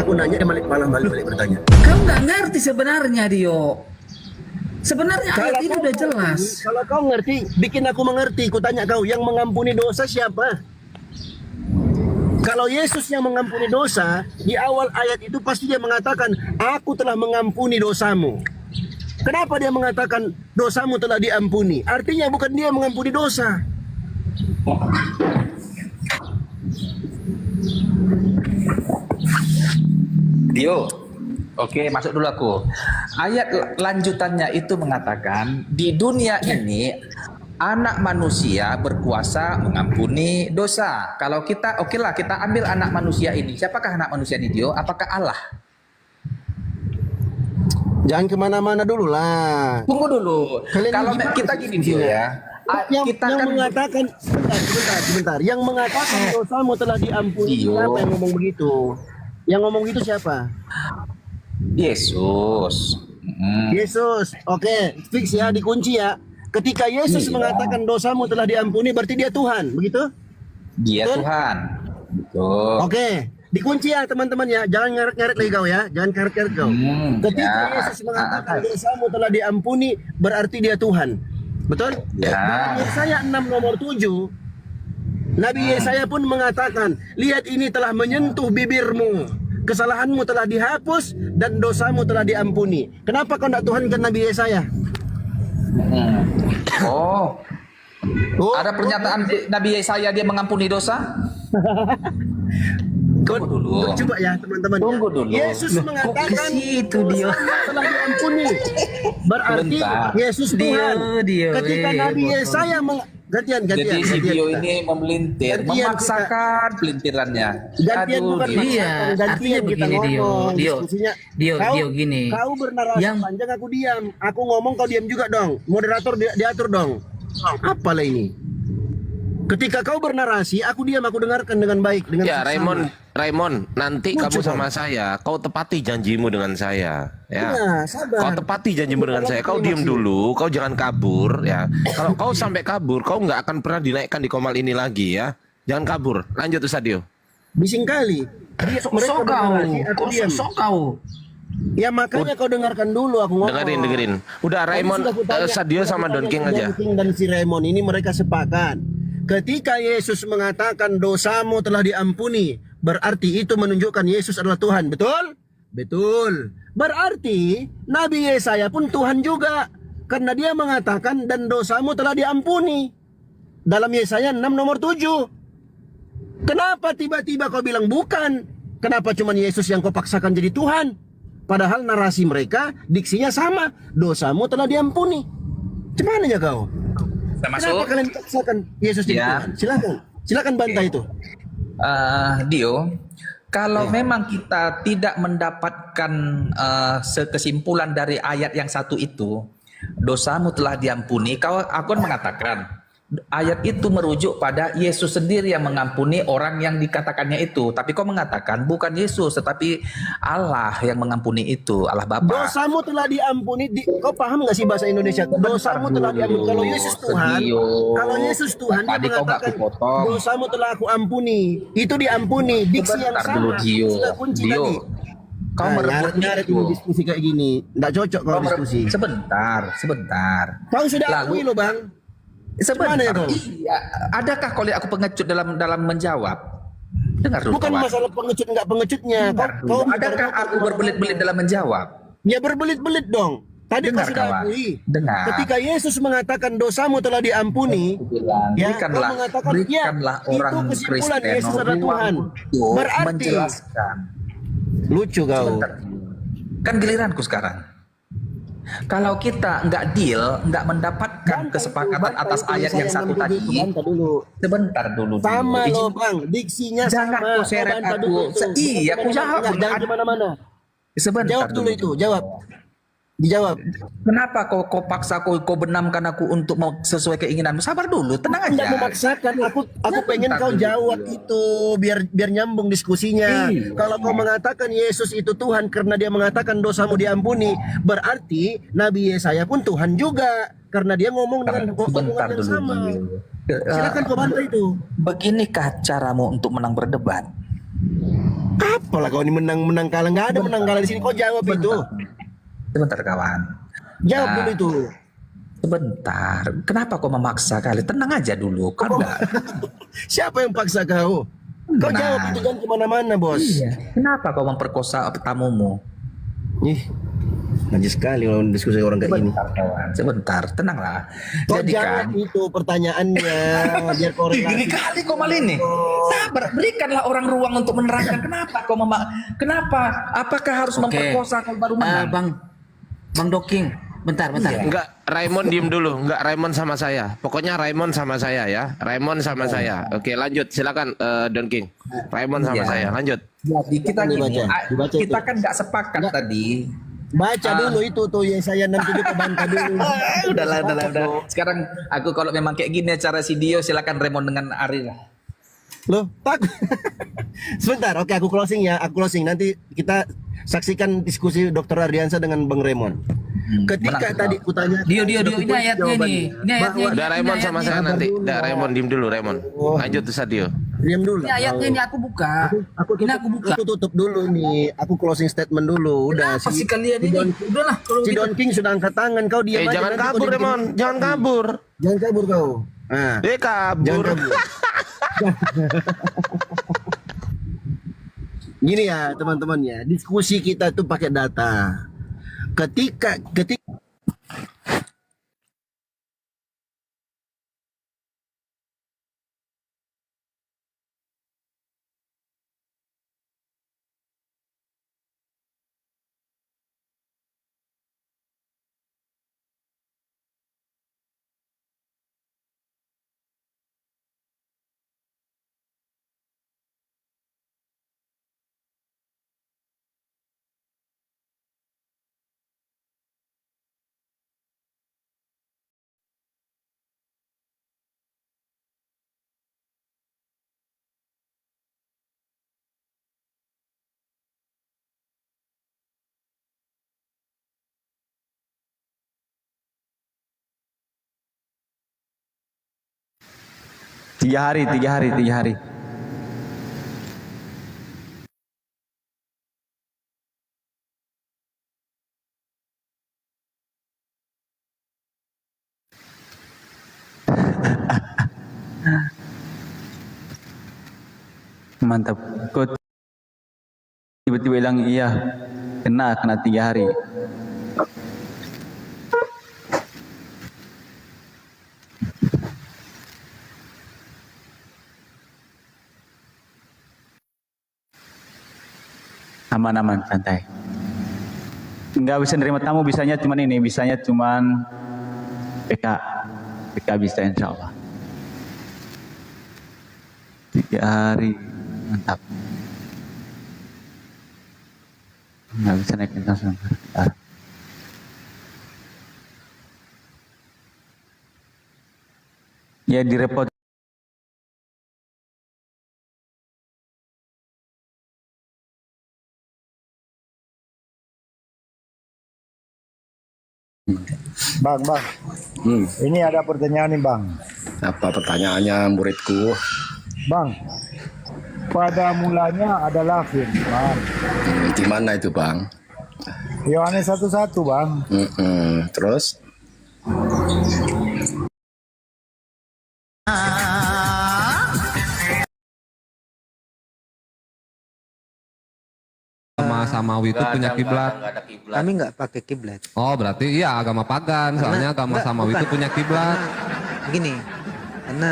aku nanya, dia malah balik bertanya. Kau nggak ngerti sebenarnya, Dio. Sebenarnya ayat itu udah jelas. Kalau kau ngerti, bikin aku mengerti. Ku tanya kau, yang mengampuni dosa siapa? Kalau Yesus yang mengampuni dosa, di awal ayat itu pasti dia mengatakan, aku telah mengampuni dosamu. Kenapa dia mengatakan dosamu telah diampuni? Artinya bukan dia mengampuni dosa. Dio, oke, masuk dulu aku. Ayat lanjutannya itu mengatakan di dunia ini anak manusia berkuasa mengampuni dosa. Kalau kita, oke lah, kita ambil anak manusia ini. Siapakah anak manusia ini, Dio? Apakah Allah? Jangan kemana-mana dulu lah. Tunggu dulu. Kalian Kalau gimana kita sih gini, Dio ya. Kita yang kan mengatakan sebentar. Yang mengatakan dosamu telah diampuni, Dio. siapa yang ngomong begitu? Yang ngomong gitu siapa? Yesus. Yesus. Oke, fix ya, dikunci ya. Ketika Yesus Iya. mengatakan dosamu telah diampuni, berarti dia Tuhan, begitu? Dia Betul? Tuhan. Betul. Oke, dikunci ya teman-teman ya. Jangan ngaret-ngaret lagi kau ya. Jangan ngaret-ngaret kau. Ketika ya. Yesus mengatakan dosamu telah diampuni, berarti dia Tuhan. Betul? Ya. Dalam Yesaya 6 nomor 7, Nabi Yesaya pun mengatakan, lihat ini telah menyentuh bibirmu. Kesalahanmu telah dihapus dan dosamu telah diampuni. Kenapa kau tidak Tuhankan Nabi Yesaya? Oh, Oh, ada pernyataan Nabi Yesaya dia mengampuni dosa? Tunggu dulu. Coba ya teman-teman. Tunggu dulu. Yesus mengatakan ke situ dia? dosanya telah diampuni. Berarti Sebentar. Yesus Tuhan. Dia, Ketika Nabi Yesaya gantian. Jadi si Dio kita. ini memelintir, Gantian memaksakan pelintirannya. Gantian Aduh, bukan Dio. Iya, gantian artinya kita begini, Dio. ngomong. Dio, Diskusinya. Dio gini. Kau bernarasi Yang- panjang, aku diam. Aku ngomong, kau diam juga dong. Moderator diatur dong. Apalah ini? Ketika kau bernarasi, aku diam, aku dengarkan dengan baik, dengan Ya seksama. Raymond, nanti Lucu kamu sama kau. saya, kau tepati janjimu dengan saya, ya. Iya, sabar. Kau tepati janjimu dengan saya, kau diem dulu, kau jangan kabur, ya. Kalau kau sampai kabur, kau nggak akan pernah dinaikkan di Komal ini lagi, ya. Jangan kabur. Lanjut Sadio. Bising kali. Mereka Sok kau, bernarasi, aku kok diam. sok kau. Ya makanya kau dengarkan dulu aku ngomong. Dengerin. Udah Raymond, Sadio sama Don King aja. Don King dan si Raymond ini mereka sepakat. Ketika Yesus mengatakan dosamu telah diampuni, berarti itu menunjukkan Yesus adalah Tuhan, betul? Betul. Berarti Nabi Yesaya pun Tuhan juga, karena dia mengatakan dan dosamu telah diampuni. Dalam Yesaya 6 nomor 7. Kenapa tiba-tiba kau bilang bukan? Kenapa cuma Yesus yang kau paksakan jadi Tuhan? Padahal narasi mereka diksinya sama, dosamu telah diampuni. Cuman aja kau. Kita Kenapa masuk. kalian paksakan Yesus jadi Ya. Tuhan? Silakan bantah itu. Dio, kalau memang kita tidak mendapatkan kesimpulan dari ayat yang satu itu, dosamu telah diampuni, aku kan mengatakan ayat itu merujuk pada Yesus sendiri yang mengampuni orang yang dikatakannya itu. Tapi kau mengatakan bukan Yesus, tetapi Allah yang mengampuni itu, Allah Bapa. Dosamu telah diampuni. Kau paham nggak sih bahasa Indonesia? Dosamu telah diampuni. Kalau Yesus Tuhan, Sedio. Yesus Tuhan dia Tadi kau nggak mengatakan kupotong. dosamu telah aku ampuni. Itu diampuni. Diksi yang Sebentar sama. dulu, Dio. Sudah kunci Dio, tadi. kau merebut ngaret itu. ini diskusi kayak gini. Nggak cocok kalau diskusi. Sebentar. Kau sudah Lalu- akui loh bang. Sebentar. Gimana ya, kau? Iya. Adakah kau lihat aku pengecut dalam menjawab? Dengar dulu. Bukan kawan. masalah pengecut nggak pengecutnya. Dengar dulu. Adakah aku berbelit-belit dalam menjawab? Ya berbelit-belit dong. Tadi kau Dengar, sudah kawan. akui. Dengar. Ketika Yesus mengatakan dosamu telah diampuni, Aku bilang, ya, berikanlah, kau mengatakan, berikanlah ya, orang itu kesimpulan Kristen Yesus adalah ruang Tuhan. untuk Berarti menjelaskan. lucu kau. Sebentar. Kan giliranku sekarang. Kalau kita nggak deal, nggak mendapatkan kesepakatan atas ayat yang satu tadi, Bantah dulu. sebentar dulu. Sama Izin- loh bang, diksinya Jangan sama. kau Kau seret bantah aku. dulu itu. Iya, aku jawab. Jangan kemana-mana. Sebentar Jawab dulu itu, jawab. Dijawab. Kenapa kau paksa kau benamkan aku untuk mau sesuai keinginanmu? Sabar dulu, tenang Tidak aja. memaksakan, aku Ya, pengen bentar kau dulu. jawab itu biar nyambung diskusinya. Iya. Kalau kau mengatakan Yesus itu Tuhan karena dia mengatakan dosamu diampuni, berarti Nabi Yesaya pun Tuhan juga karena dia ngomong dengan Sebentar omongan yang dulu. sama. Dio. Silakan kau bantah itu. Beginikah caramu untuk menang berdebat? Apalah kau ini menang kalah, nggak ada menang kalah di sini. Kau jawab itu. Sebentar kawan. Jawab Nah, dulu itu. Sebentar. Kenapa kau memaksa kali? Tenang aja dulu. Kau enggak. Siapa yang paksa kau? Kau Benar. jawab itu kan kemana-mana, bos. Iya. Kenapa kau memperkosa tamumu? Ih, najis sekali kalau diskusi orang kayak gini. Sebentar kawan. Sebentar. Tenanglah. Kau Jadi jawab kan. itu pertanyaannya, biar kau Gini relasi. kali kau malah ini. Sabar, berikanlah orang ruang untuk menerangkan kenapa kau kenapa? Apakah harus memperkosa kau baru menang? Bang Doking, bentar. Enggak, Raymond diem dulu. Enggak, Raymond sama saya. Pokoknya Raymond sama saya ya. Raymond sama saya. Oke, lanjut. Silakan Don King. Raymond sama Iya. saya. Lanjut. Jadi kita gini, Dibaca kita itu. kan nggak sepakat tadi. Baca dulu itu tuh yang saya nanti juga bantah dulu. Udahlah. Sekarang aku kalau memang kayak gini acara si Dio, silakan Raymond dengan Ari lah. Loh, tak. Sebentar, oke aku closing ya. Aku closing. Nanti kita saksikan diskusi Dr. Ardiansa dengan Bang Raymond. Ketika menang, tadi kutanya Dio ini ayatnya nih. Ini ayatnya. Udah Raymond sama saya nanti. Udah Raymond diem dulu Raymond. Lanjut tuh Sadio. Diam dulu. Ini ayatnya ini aku buka. Ini aku buka. Aku tutup dulu nih. Aku closing statement dulu. Udah Apa sih kalian ini? Udahlah kalau Si gitu. Don King sudah angkat tangan. Kau diam aja. Jangan nanti kau kabur dibikin- Raymond. Jangan kabur. Jangan kabur kau. Nah, Dia jangan kabur. kabur. Gini ya teman-teman ya. Diskusi kita tuh pakai data. Ketika Tiga hari. Mantap. Kok tiba-tiba bilang iya. Kena 3 hari. Aman, santai. Nggak bisa nerima tamu, bisanya cuman PK. PK bisa insya Allah. 3 hari, mantap. Nggak bisa naik langsung. Ya direpot. Bang. Ini ada pertanyaan nih, Bang. Apa pertanyaannya muridku? Bang, pada mulanya adalah firman. Di mana itu bang? Yohanes 1:1, Bang. Terus? Agama Samawi itu punya kiblat. Kami nggak pakai kiblat. Oh, berarti iya agama pagan. Soalnya agama Samawi itu punya kiblat. Begini, karena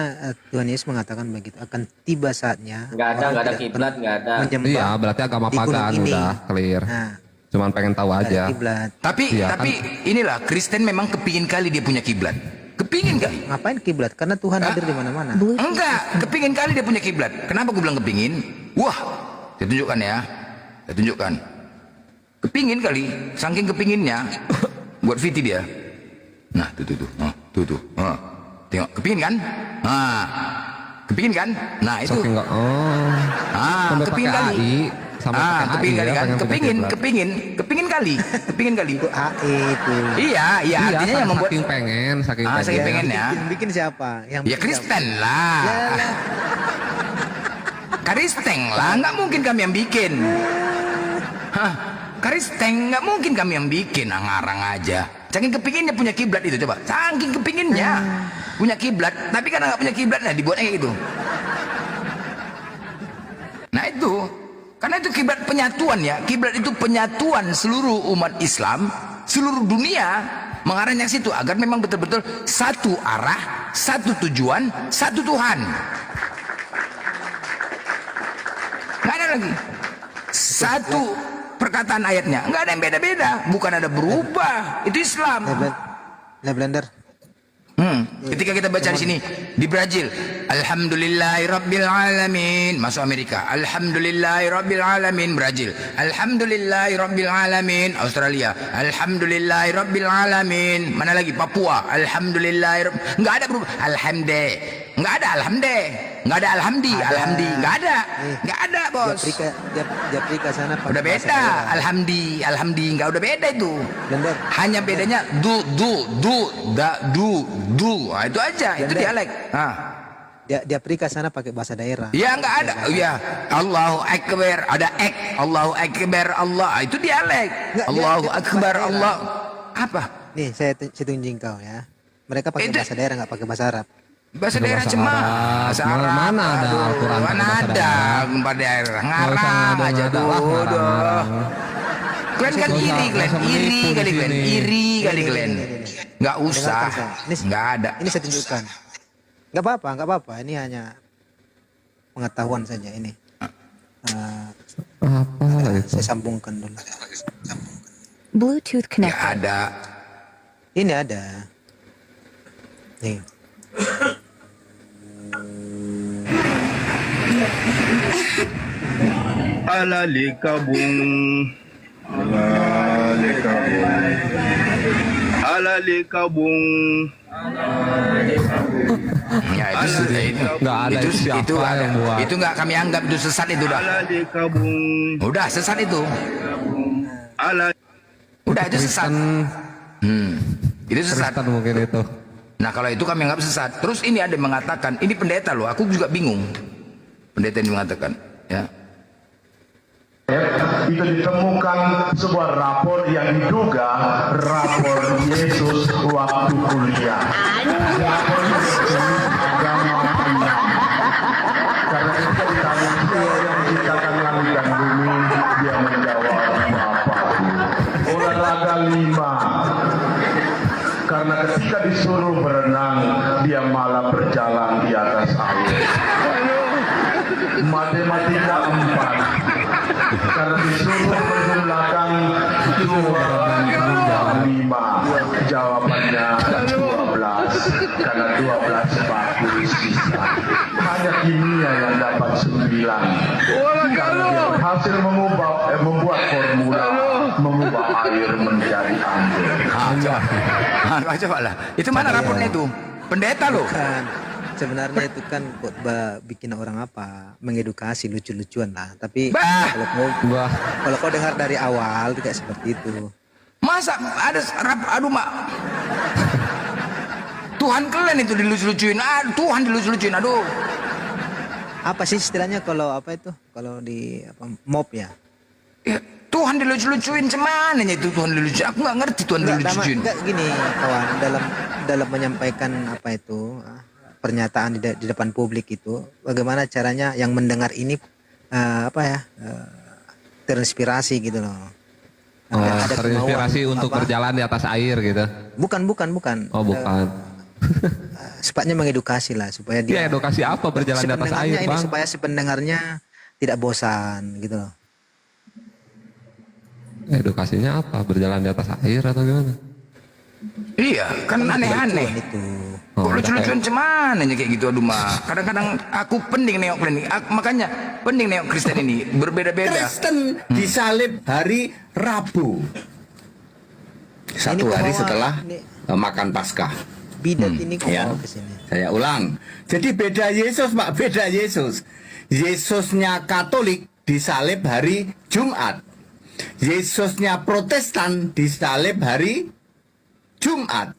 Tuhan Yesus mengatakan begitu, akan tiba saatnya. Nggak ada kiblat, nggak ada. Iya, berarti agama di gunung pagan ini. udah clear. Nah, Cuman pengen tahu nggak ada aja. kiblat. Tapi Iya, inilah Kristen memang kepingin kali dia punya kiblat. Kepingin kali. Ngapain kiblat? Karena Tuhan hadir di mana-mana. Enggak, kepingin kali dia punya kiblat. Kenapa gue bilang kepingin? Wah, saya tunjukkan ya. Saya tunjukkan. Kepingin kali, saking kepinginnya buat VT dia. Nah, tuh. Tengok, kepingin kan? Nah, kepingin kan? Nah, itu. Saking nggak. Oh. Sampai Kepingin pakai kali. AI, sampai pakai AI kepingin kali ya, kan? pengen punya kiblat. Kepingin kali. Itu AE itu. Iya, Iya, artinya yang membuat saking pengen, saking pengen. saking pengen ya. Bikin siapa? Yang Ya bikin siapa? Kristen lah. Ya lah. Karisteng lah, nggak mungkin kami yang bikin. Hah, Karisteng nggak mungkin kami yang bikin, ngarang aja. Saking kepinginnya punya kiblat itu, coba. Saking kepinginnya punya kiblat, tapi karena nggak punya kiblat, nah dibuatnya kayak gitu. Nah itu, karena itu kiblat penyatuan ya. Kiblat itu penyatuan seluruh umat Islam, seluruh dunia mengarahnya ke situ agar memang betul-betul satu arah, satu tujuan, satu Tuhan. Nggak ada lagi satu perkataan ayatnya, nggak ada yang beda-beda, bukan ada berubah. Itu Islam. Blender. Ketika kita baca di sini di Brazil, Alhamdulillahirabbil alamin, masuk Amerika, Alhamdulillahirabbil alamin Brazil, Alhamdulillahirabbil alamin Australia, Alhamdulillahirabbil alamin mana lagi Papua, nggak ada berubah, nggak ada alhamdi, nggak ada bos. Di Afrika sana Udah beda, alhamdi, nggak udah beda itu. Blender. Hanya bedanya du, nah, itu aja, itu dialek. Nah. Di Afrika sana pakai bahasa daerah. Ya nggak ada, ya Allahu Akbar, ada Allahu Akbar, Allah, itu dialek. Allahu Akbar, Allah, apa? Nih saya tunjukin kau ya. Mereka pakai bahasa daerah, nggak pakai bahasa Arab. Bahasa daerah cuma bahasa Arab. Mana ada Al-Quran pakai Mana bahasa ada bahasa daerah, ngarang aja tuh. Kalian kan iri kalian. Nggak usah, nggak ada. Ini saya tunjukkan. Nggak apa-apa. Ini hanya pengetahuan saja ini. Apa itu? Saya sambungkan dulu. Bluetooth Nggak connected. ada. Ini ada. Nih. Ya itu Nggak ada itu siapa yang buat. itu nggak kami anggap itu sesat itu udah sesat itu. Udah itu sesat. Itu sesat. Kristen mungkin itu. Nah kalau itu kami anggap sesat. Terus ini ada yang mengatakan, ini pendeta loh, aku juga bingung. Pendeta ini mengatakan, ya. Itu ditemukan sebuah rapor yang diduga rapor Yesus waktu kuliah. Rapor Yesus agama enam. Karena itu ditanya siapa yang menciptakan langit dan bumi, dia menjawab Bapa. Olahraga 5. Karena ketika disuruh berenang, dia malah berjalan di atas air. Matematika 4. Karena disuruh menjumlahkan 2 5, jawabannya 12. Karena 12 bagus bisa. Hanya kimia yang dapat 9. Karena dia berhasil membuat formula mengubah air menjadi anggur. Coba lah. Itu mana rapornya itu? Pendeta loh. Kan sebenarnya itu kan bikin orang apa? Mengedukasi, lucu-lucuan lah. Tapi kalau kau dengar dari awal tidak seperti itu. Masa ada aduh mak. Tuhan kalian itu dilucu-lucuin. Tuhan dilucu-lucuin. Aduh. Apa sih istilahnya kalau apa itu? Kalau di mob ya? Ya, Tuhan dilucu-lucuin cuman itu Tuhan dilucuin. Aku nggak ngerti Tuhan dilucu-lucuin. Enggak gini kawan, dalam menyampaikan apa itu pernyataan di depan publik itu, bagaimana caranya yang mendengar ini terinspirasi gitu loh. Ada terinspirasi untuk berjalan di atas air gitu. Bukan. Oh bukan. Sepatnya mengedukasi lah supaya dia edukasi apa berjalan di atas air, ini, Bang? supaya si pendengarnya tidak bosan gitu loh. Edukasinya apa? Berjalan di atas air atau gimana? Iya, kan aneh-aneh. Kok lucu-lucuan cuman aja kayak gitu, aduh mah. Kadang-kadang aku penting nengok ini, makanya penting nengok Kristen ini berbeda-beda. Kristen disalib hari Rabu. Satu hari setelah makan Paskah. Bidat ini kok Ya. mau kesini. Saya ulang. Jadi beda Yesus, Pak, beda Yesus. Yesusnya Katolik disalib hari Jumat. Yesusnya Protestan disalib hari Jumat.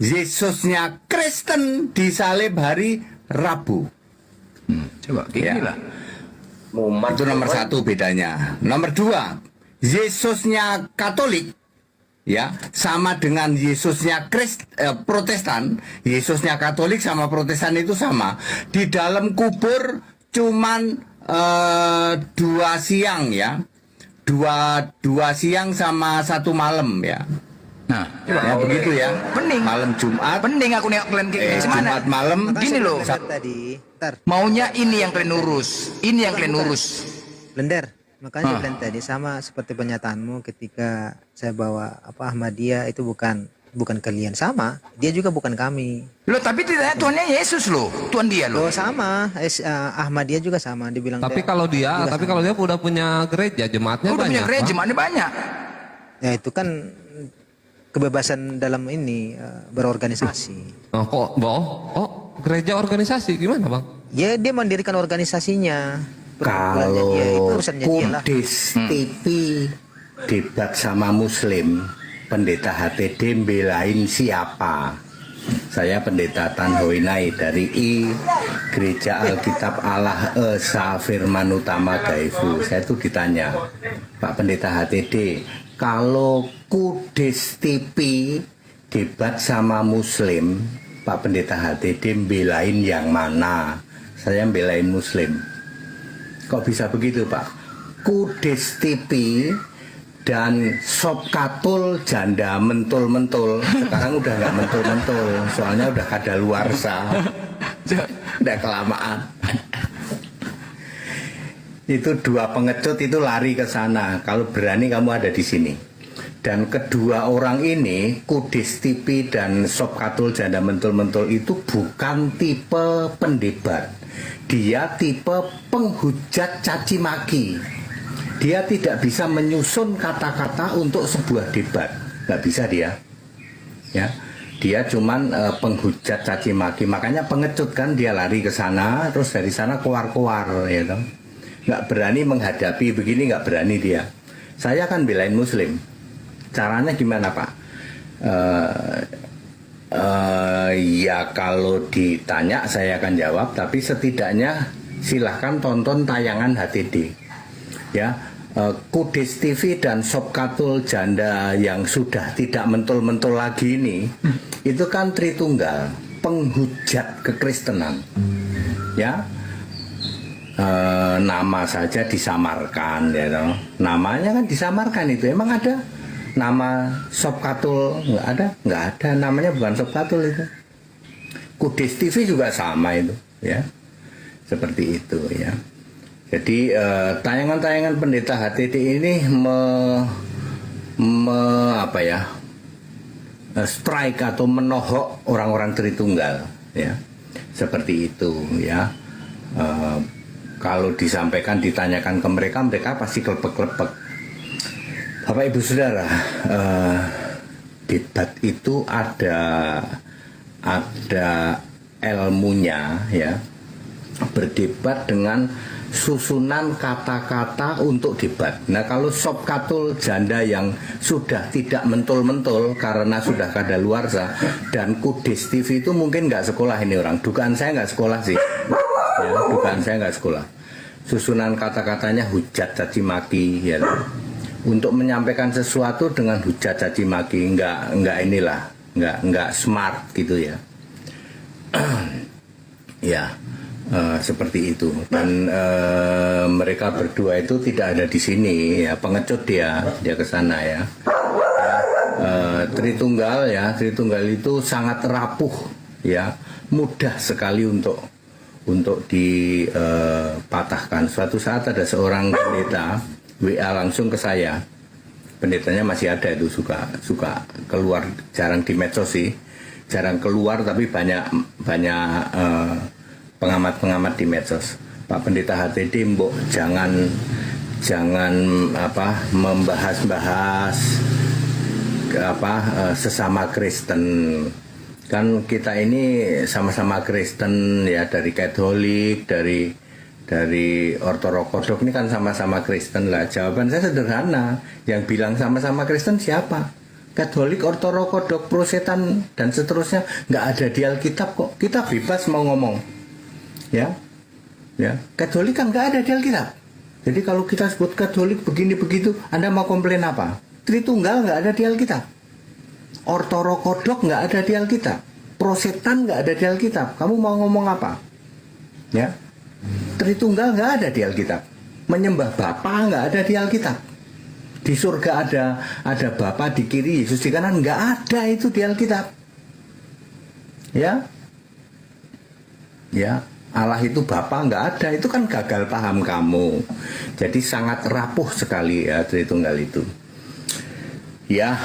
Yesusnya Kristen disalib hari Rabu. Coba kayak gini lah. Mumat. Itu nomor satu bedanya. Nomor dua, Yesusnya Katolik ya sama dengan Yesusnya Protestan. Yesusnya Katolik sama Protestan itu sama. Di dalam kubur cuman 2 siang ya, dua siang sama 1 malam ya. Nah, Ya begitu ya. Pening. Malam Jumat. Pening aku nengok kalian kayak gimana. Jumat malam. Gini loh. Tadi, Maunya ini yang kalian urus. Ini yang kalian urus. Blender. Makanya saya bilang tadi sama seperti pernyataanmu ketika saya bawa Ahmadiyah itu bukan kalian, sama. Dia juga bukan kami. Loh, tapi tidak Tuhannya Yesus loh. Tuhan dia loh. Loh sama, Ahmadiyah juga sama. Dibilang Tapi dia- kalau dia, juga tapi sama. kalau dia udah punya gereja, jemaatnya Udah punya banyak. gereja, Pak. jemaatnya banyak. Ya itu kan kebebasan dalam ini berorganisasi. Oh, kok bohong? Oh, gereja organisasi gimana, Bang? Ya dia mendirikan organisasinya. Perkumpulannya Kalau dia, itu urusannya dia lah. Kudus TV debat sama Muslim, pendeta HTD belain siapa? Saya pendeta Tan Hoinai dari Gereja Alkitab Allah Esa Firman Utama Daifu. Saya tuh ditanya, Pak Pendeta HTD, kalau Kudus TV debat sama Muslim, Pak Pendeta HTD belain yang mana? Saya belain Muslim. Kok bisa begitu, Pak? Kudus TV dan Sop Katul janda mentul-mentul. Sekarang udah nggak mentul-mentul, soalnya udah kadaluarsa. Udah kelamaan. Itu 2 pengecut itu lari ke sana. Kalau berani kamu ada di sini. Dan kedua orang ini, Kudus TV dan Sop Katul janda mentul-mentul itu bukan tipe pendebat. Dia tipe penghujat caci maki. Dia tidak bisa menyusun kata-kata untuk sebuah debat, nggak bisa dia. Ya, dia cuman penghujat caci maki. Makanya pengecut kan, dia lari ke sana, terus dari sana keluar-keluar, ya toh. Nggak berani menghadapi begini, nggak berani dia. Saya kan belain Muslim. Caranya gimana, Pak? Ya kalau ditanya saya akan jawab, tapi setidaknya silahkan tonton tayangan HTD ya. Kudus TV dan Sop Katul janda yang sudah tidak mentul-mentul lagi ini itu kan Tritunggal, penghujat kekristenan ya. Nama saja disamarkan ya toh. Namanya kan disamarkan, itu emang ada nama Sop Katul? Nggak ada, namanya bukan Sop Katul itu. Kudus TV juga sama itu, ya, seperti itu ya. Jadi tayangan-tayangan pendeta HTD ini strike atau menohok orang-orang Tritunggal, ya, seperti itu ya. Kalau disampaikan, ditanyakan ke mereka, mereka pasti klepek-klepek. Bapak Ibu Saudara, debat itu ada ilmunya ya. Berdebat dengan susunan kata-kata untuk debat. Nah, kalau Sop Katul janda yang sudah tidak mentul-mentul karena sudah kadaluarsa, dan Kudus TV itu mungkin nggak sekolah ini orang. Dugaan saya nggak sekolah sih. Ya, dugaan saya nggak sekolah. Susunan kata-katanya hujat caci maki ya. Untuk menyampaikan sesuatu dengan hujat caci maki, nggak smart gitu ya. Ya, seperti itu. Dan mereka berdua itu tidak ada di sini ya, pengecut dia ke sana ya. Tritunggal itu sangat rapuh ya, mudah sekali untuk dipatahkan. Suatu saat ada seorang pendeta WA langsung ke saya. Pendetanya masih ada itu, suka keluar, jarang di medsos sih, jarang keluar, tapi banyak pengamat di medsos. Pak Pendeta HTD, mbok jangan membahas sesama Kristen. Kan kita ini sama-sama Kristen ya, dari Katolik, dari Ortodoks ini kan sama-sama Kristen lah. Jawaban saya sederhana, yang bilang sama-sama Kristen siapa? Katolik, Ortodoks, Protestan dan seterusnya, nggak ada di Alkitab kok. Kita bebas mau ngomong, ya. Katolik kan nggak ada di Alkitab, Jadi kalau kita sebut Katolik begini begitu, Anda mau komplain apa? Tritunggal nggak ada di Alkitab. Ortodoks nggak ada di Alkitab. Prosetan nggak ada di Alkitab. Kamu mau ngomong apa? Ya, Tritunggal nggak ada di Alkitab. Menyembah Bapa nggak ada di Alkitab. Di surga ada Bapa di kiri, Yesus di kanan, nggak ada itu di Alkitab. Ya, ya, Allah itu Bapa nggak ada, itu kan gagal paham kamu. Jadi sangat rapuh sekali ya Tritunggal itu. Ya,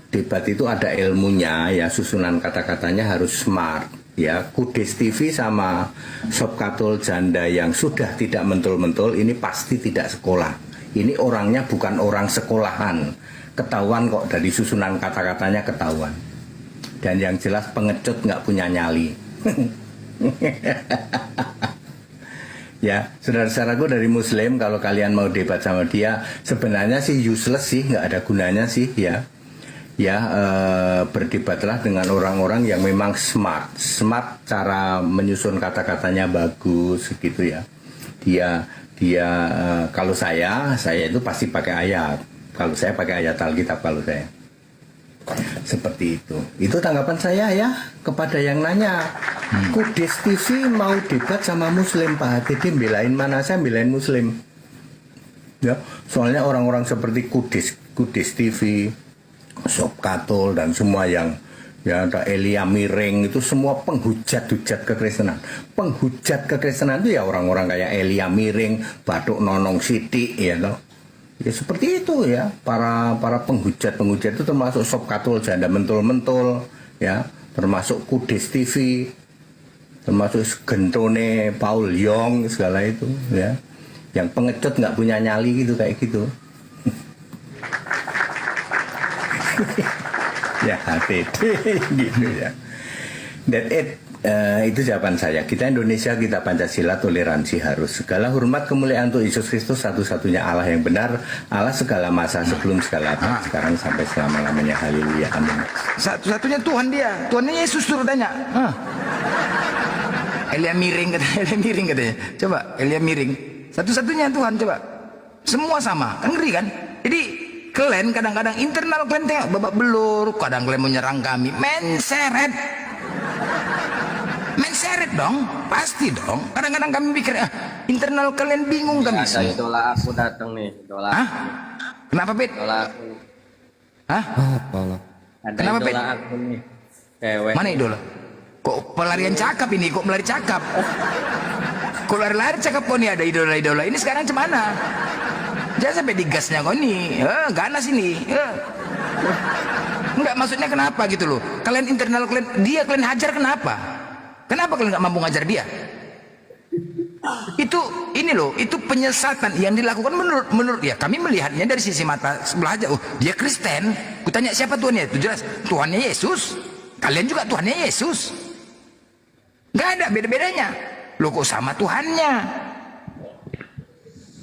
debat itu ada ilmunya ya, susunan kata-katanya harus smart. Ya, Kudus TV sama Sob Katul Janda yang sudah tidak mentul-mentul ini pasti tidak sekolah. Ini orangnya bukan orang sekolahan. Ketahuan kok dari susunan kata-katanya ketahuan. Dan yang jelas pengecut nggak punya nyali. Ya, saudara-saudaraku dari Muslim, kalau kalian mau debat sama dia, sebenarnya sih useless sih, nggak ada gunanya sih ya. Ya, berdebatlah dengan orang-orang yang memang smart cara menyusun kata-katanya bagus gitu ya. Dia kalau saya itu pasti pakai ayat. Kalau saya pakai ayat Alkitab kalau saya. Seperti itu. Itu tanggapan saya ya kepada yang nanya. Kudus TV mau debat sama Muslim, Pak HTD belain mana? Saya belain Muslim. Ya, soalnya orang-orang seperti Kudus TV, Sob Katul dan semua yang ya ada Elia Miring itu semua penghujat-hujat kekristenan. Penghujat kekristenan itu ya orang-orang kayak Elia Miring, Batuk Nonong Siti ya toh. Ya seperti itu ya, para penghujat itu termasuk Sob Katul Janda mentul-mentul ya, termasuk Kudus TV, termasuk Gentone Paul Yong segala itu ya. Yang pengecut nggak punya nyali gitu kayak gitu. Ya HTD gitu ya. That it itu jawaban saya. Kita Indonesia, kita Pancasila, toleransi harus. Segala hormat kemuliaan untuk Yesus Kristus, satu-satunya Allah yang benar, Allah segala masa sebelum segala abad, sekarang sampai selama-lamanya. Haleluya, amin. Satu-satunya Tuhan dia. Tuhannya Yesus suruh tanya. Elia Miring katanya. Coba Elia Miring. Satu-satunya Tuhan coba. Semua sama. Kan ngeri kan? Jadi kalian kadang-kadang internal kalian tengok babak belur, kadang kalian menyerang kami, menseret dong, pasti dong. Kadang-kadang kami pikir internal kalian bingung kami. Ada idola aku datang nih, idola. Hah? Kenapa Pit? Idola aku. Hah? Apalah. Ada Kenapa, Pit? idola aku nih. Cewek. Mana idola? Kok pelarian cakap ini? Kok melari cakap? Kok lari-lari cakap kok nih ada idola-idola. Ini sekarang cemana? Jangan sampai digasnya kau nih, ganas ini. Enggak, maksudnya kenapa gitu loh? Kalian internal kalian hajar kenapa? Kenapa kalian nggak mampu ngajar dia? Itu penyesatan yang dilakukan menurut ya kami melihatnya dari sisi mata sebelah aja. Oh, dia Kristen. Kutanya siapa Tuhannya? Itu jelas Tuhannya Yesus. Kalian juga Tuhannya Yesus. Nggak ada beda-bedanya. Loh kok sama Tuhannya?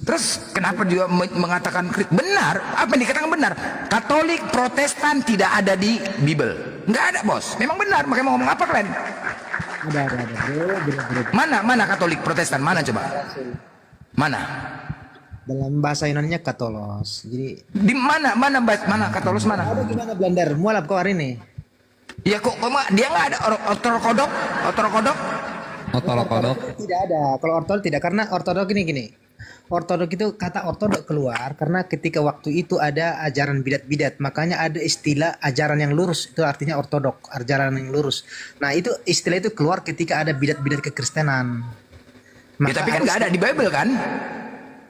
Terus kenapa dia mengatakan benar? Apa yang dikatakan benar? Katolik, Protestan tidak ada di Bible. Nggak ada bos. Memang benar. Makanya mau ngomong apa kalian? Ada bro. Mana Katolik, Protestan? Mana coba? Mana? Dalam bahasa Yunaninya katolos. Jadi Di mana Katolos mana? ada gimana blender? Mualaf kau hari ini? Ya kok dia nggak ada ortokodok? Otolok-olok. Tidak ada. Kalau ortodok tidak, karena ortodok gini. Ortodok itu kata ortodok keluar karena ketika waktu itu ada ajaran bidat-bidat, makanya ada istilah ajaran yang lurus, itu artinya ortodok, ajaran yang lurus. Nah itu istilah itu keluar ketika ada bidat-bidat kekristenan. Ya, tapi kan nggak ada di Bible kan?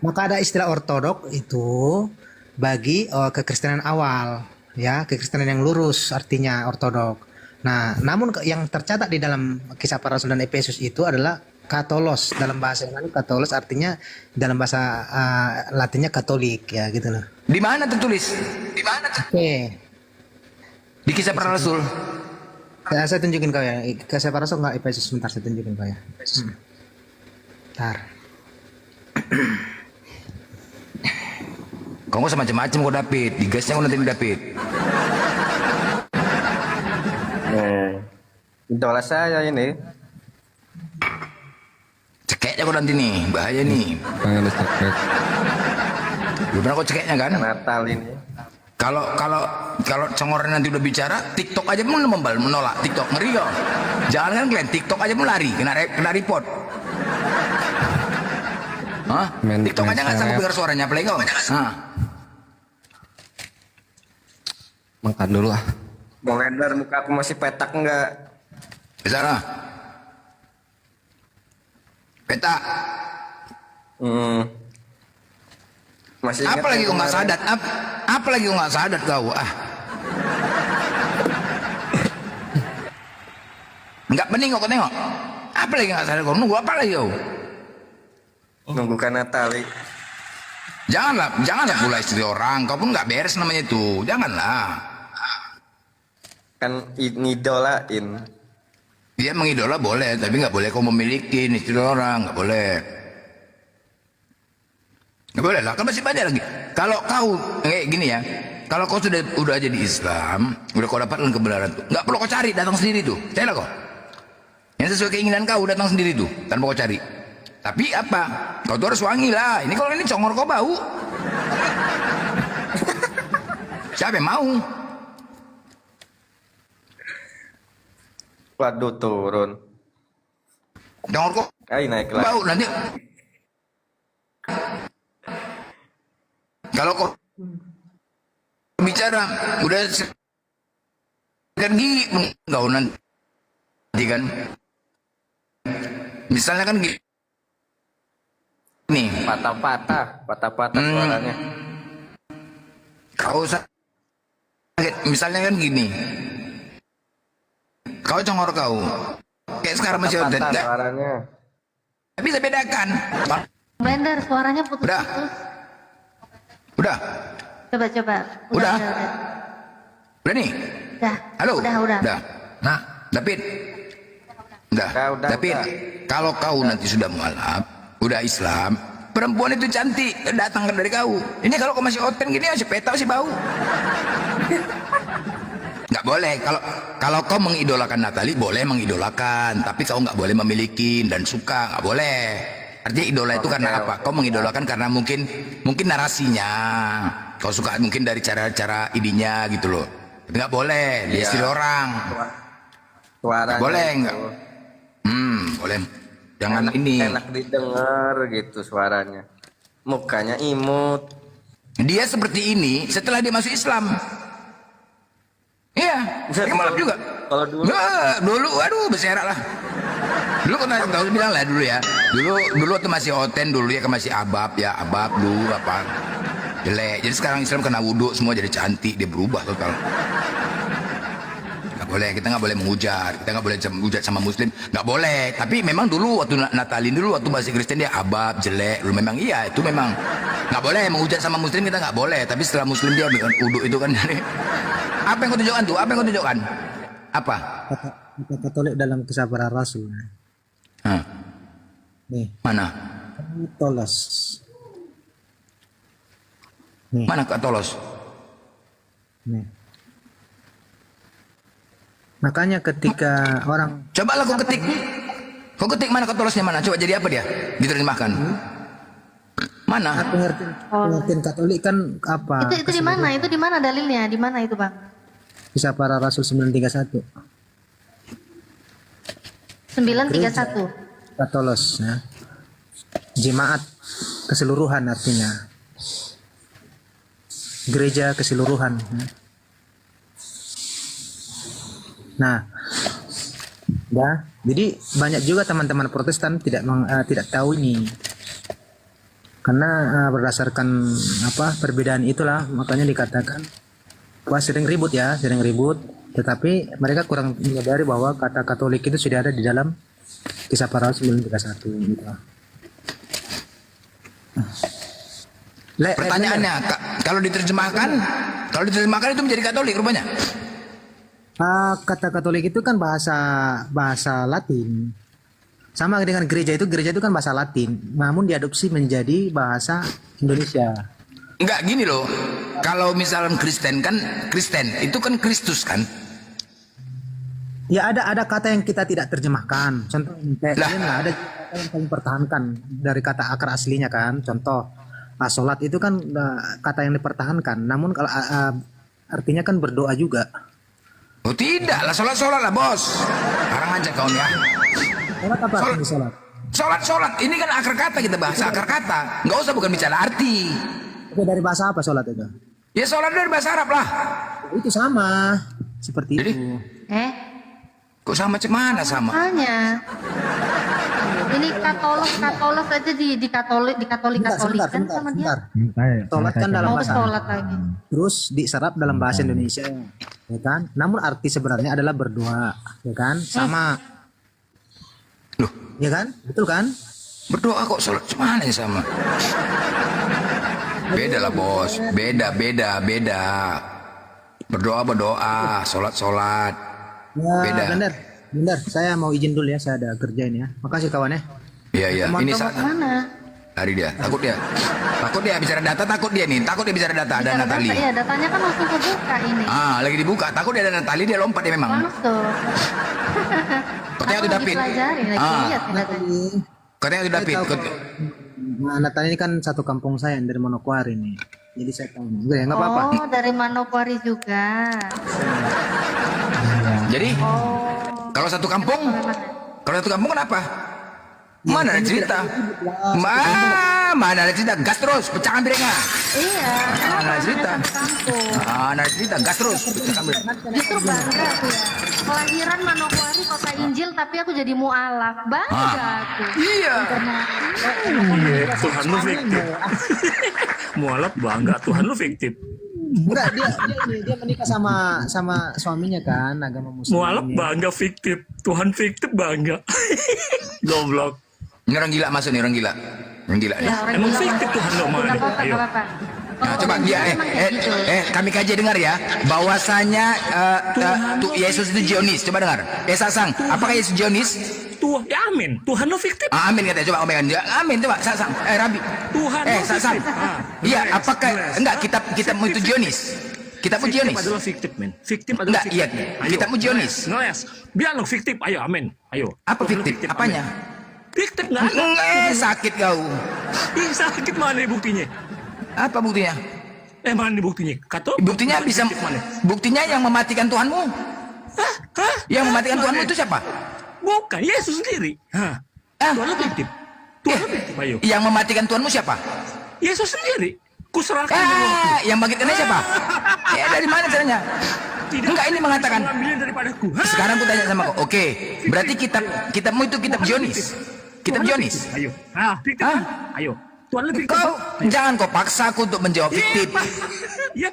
Maka ada istilah ortodok itu bagi kekristenan awal, ya kekristenan yang lurus artinya ortodok. Nah, namun yang tercatat di dalam Kisah Para Rasul dan Efesus itu adalah Katolos. Dalam bahasa Yunani Katolos artinya dalam bahasa Latinnya Katolik ya gitu loh. Di mana tertulis? Oke. Di Kisah Para Rasul. Ya, saya tunjukin kau ya. Kisah Para Rasul nggak Efesus, sebentar saya tunjukin kau ya. Bentar. Kau nggak usah macam-macam kok David. Digasnya kau nanti David. Idola saya ini. Cekek cekek kau nanti nih, bahaya nih. Pengen cekek. Belum pernah kau cekeknya kan? Natal ini. Kalau congor nanti udah bicara, TikTok aja pun menolak TikTok, ngeri kok. Jangan kan kalian TikTok aja pun lari, kena report. Hah? TikTok aja nggak sanggup dengar suaranya, apalagi kau. Hah? Makan dulu ah. Bang Edar, muka aku masih petak enggak? Bisa lah. Petak. Masih ingat Apa lagi yang kau nggak kemarin? sadat? Apa lagi kau nggak sadat kau? Nggak pening kau tengok. Apa lagi nggak sadat kau? Nunggu apa lagi kau? Nunggu kan Natal. Janganlah pula istri orang. Kau pun nggak beres namanya itu. Janganlah. Kan ngidolain. Dia mengidola boleh, tapi nggak boleh kau memiliki istri orang, nggak boleh. Nggak boleh lah, kan masih banyak lagi. Kalau kau kayak gini ya, kalau kau udah jadi Islam, udah kau dapatkan kebenaran tuh, nggak perlu kau cari, datang sendiri tuh. Percayalah kau. Yang sesuai keinginan kau datang sendiri tuh, tanpa kau cari. Tapi apa? Kau tuh harus wangi lah. Ini kalau ini congor kau bau. Siapa yang mau? Waduh, turun. Congor kau Naik lagi. bau nanti. Kalau kau bicara udah kan enggak nanti kan misalnya kan nih Patah-patah suaranya. kau sakit misalnya kan gini kau congor kau kayak sekarang masih ada Patah suaranya. bisa bedakan Blender suaranya putus-putus. udah Coba. Udah nih Udah. halo Udah. nah David udah David kalau kau nanti sudah mualaf udah Islam perempuan itu cantik datang dari kau ini kalau kau masih oten gini masih peta masih bau nggak boleh kalau kau mengidolakan Natali boleh mengidolakan tapi kau nggak boleh memiliki dan suka nggak boleh artinya idola itu karena apa kau mengidolakan karena mungkin narasinya kau suka mungkin dari cara idenya gitu loh tapi nggak boleh dia istri orang Suaranya boleh itu. nggak boleh jangan enak, ini enak didengar gitu suaranya, mukanya imut. dia seperti ini setelah dia masuk Islam. Iya, dia malam juga. Kalau dulu Nggak, dulu aduh berserak lah. Dulu kan tahu bilang lah dulu ya. Dulu waktu masih oten dulu ya kan masih abab dulu apa. Jelek. Jadi sekarang Islam kena wudhu semua jadi cantik, dia berubah total. Nggak boleh, kita nggak boleh menghujat, kita nggak boleh menghujat sama Muslim, nggak boleh. Tapi memang dulu waktu Natalin dulu waktu masih Kristen dia abab jelek, dulu memang iya itu memang nggak boleh menghujat sama Muslim kita nggak boleh. Tapi setelah Muslim dia bikin wudhu itu kan jadi apa yang kau tunjukkan tuh? Apa yang kau tunjukkan? Apa? Kata Katolik dalam Kisah Para Rasul. Hah. Nih, Mana? Tolos. Nih. Mana Katolos? Nih. Makanya ketika orang Coba lah kau ketik. Kau ketik mana Katolosnya mana? Coba jadi apa dia? Diterjemahkan. Mana? pengertian Katolik kan apa? Itu di mana? Itu di mana dalilnya? Di mana itu, Bang? Kisah Para Rasul 931. 931. Katolos ya. Jemaat keseluruhan artinya. Gereja keseluruhan ya. Nah, ya, jadi banyak juga teman-teman Protestan tidak tahu ini, karena berdasarkan perbedaan itulah makanya dikatakan wah sering ribut, tetapi mereka kurang menyadari bahwa kata Katolik itu sudah ada di dalam Kisah Para Rasul 931 gitu. Pertanyaannya, kalau diterjemahkan itu menjadi Katolik rupanya. Kata Katolik itu kan bahasa Latin. Sama dengan gereja itu kan bahasa Latin, namun diadopsi menjadi bahasa Indonesia. Enggak gini loh. Kalau misalnya Kristen itu kan Kristus kan. Ya ada kata yang kita tidak terjemahkan. Contoh kayak Lah. kalian lah, ada kata yang kalian pertahankan dari kata akar aslinya kan. Contoh sholat itu kan kata yang dipertahankan. Namun kalau artinya kan berdoa juga. Oh tidak lah, sholat lah bos. Sekarang aja kau ya. Sholat apa artinya sholat? Sholat. Ini kan akar kata, kita bahas akar kata. Nggak usah bukan bicara arti. Oke, dari bahasa apa sholat itu? Ya sholat dari bahasa Arab lah. Itu sama seperti Jadi? itu. Kok sama mana sama? Makanya. Ini katolik aja dikatolikan sama dia. Sholat kan dalam Mau bahasa sholat lagi. terus diserap dalam bahasa Indonesia, ya kan? Namun arti sebenarnya adalah berdoa, ya kan? Sama. Loh, ya kan? Betul kan? berdoa kok sholat mana yang sama? Beda lah bos, beda. Berdoa, sholat. Ya, Beda. Benar. Saya mau izin dulu ya, saya ada kerja ini ya. Makasih kawan ya. Iya. Ini saat Mana? lari dia, takut dia bicara data, takut dia bicara data. Ada Bicara Natali. data, iya, datanya kan langsung kebuka ini. Lagi dibuka, takut dia ada Natali, dia lompat dia memang. Langsung. Katanya itu David. Lagi lihat datanya. Katanya itu David. Nah, Natal ini kan satu kampung saya yang dari Manokwari nih. Jadi saya tahu. Enggak ya, enggak apa-apa. Oh, dari Manokwari juga. Jadi, kalau satu kampung kenapa? Mana ada cerita? Mana ada cerita? Gas terus, pecahkan piringnya. Iya. Mana ada cerita? Kampung. Mana ada cerita? Gas terus, pecahkan piringnya. Justru bangga aku ya. Kelahiran Manokwari kota Injil tapi aku jadi mualaf. Bangga aku. Iya. Tuhan lu fiktif. Mualaf bangga, Tuhan lu fiktif. Enggak, dia menikah sama suaminya kan, agama Muslim. Mualaf bangga fiktif, Tuhan fiktif bangga. Goblok. Ini orang gila masuk nih, orang gila. Orang gila. Ya, orang Emang gila fiktif masuk. Tuhan lo mana? Nggak apa-apa, Ayo. nggak apa-apa. Nah, coba dia kami kaji dengar ya, bahwasanya Yesus itu Zionis. Coba dengar. Sasang, apakah Yesus Zionis? Tuhan, ya amin. Tuhan lo fiktif. Amin katanya. Coba omegan. Amin coba. Sasang. Rabi. Tuhan lo Sasang. fiktif. Iya, apakah enggak kita mau itu Zionis? Kita mau Fiktif Zionis. adalah fiktif, men. Fiktif adalah Enggak, fiktif. iya. Ayo, Kita mau Zionis. ngeles. Biar lo fiktif. Ayo, amin. Ayo. Apa Tuhan lo fiktif? amin. Apanya? Fiktif nggak ada. Sakit kau. Ih, sakit mana buktinya? Apa buktinya? Mana nih buktinya? Kata Buktinya bisa. mana? Buktinya yang mematikan Tuhanmu. Yang mematikan Tuhanmu itu siapa? Bukan, Yesus sendiri. Tuhan lo fiktif. Tuhan lo fiktif. Ayo. Yang mematikan Tuhanmu siapa? Yesus sendiri. Kuserahkan dulu. Yang bangkitkannya siapa? Ya dari mana caranya? Enggak, ini mengatakan. Ambilin daripadaku. Sekarang aku tanya sama kau. Oke, berarti kitabmu itu kitab Zionis. Kitab Zionis. Ayo. Fiktif. Ayo. Tuhan lebih Kau jangan kau paksa aku untuk menjawab fiktif. Ya.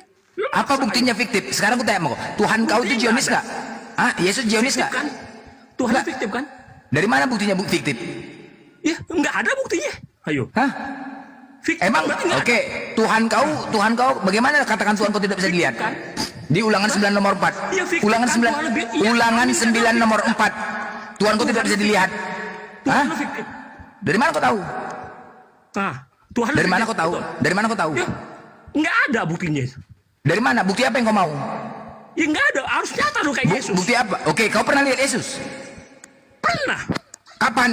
Apa buktinya fiktif? Sekarang aku tanya sama kau. Tuhan kau itu Zionis nggak? Yesus Zionis nggak? Tuhan fiktif kan? Dari mana buktinya fiktif? Ya, enggak ada buktinya. Ayo. Fiktif. Emang oke, Tuhan kau bagaimana katakan Tuhan kau tidak bisa dilihat? Di Ulangan 9 nomor 4. Iya, fiktif Ulangan kan? 9 Tuhan lebih- iya, Ulangan Tuhan 9 nomor 4. Tuhan kau tidak bisa dilihat. Tuhan lo fiktif. Dari mana kau tahu? Tuhan Dari lebih- mana kau tahu? Dari mana kau tahu? Ya, enggak ada buktinya. Dari mana? Bukti apa yang kau mau? Ya enggak ada, harus nyata dong kayak Yesus. Bukti apa? Oke, kau pernah lihat Yesus? Pernah. Kapan?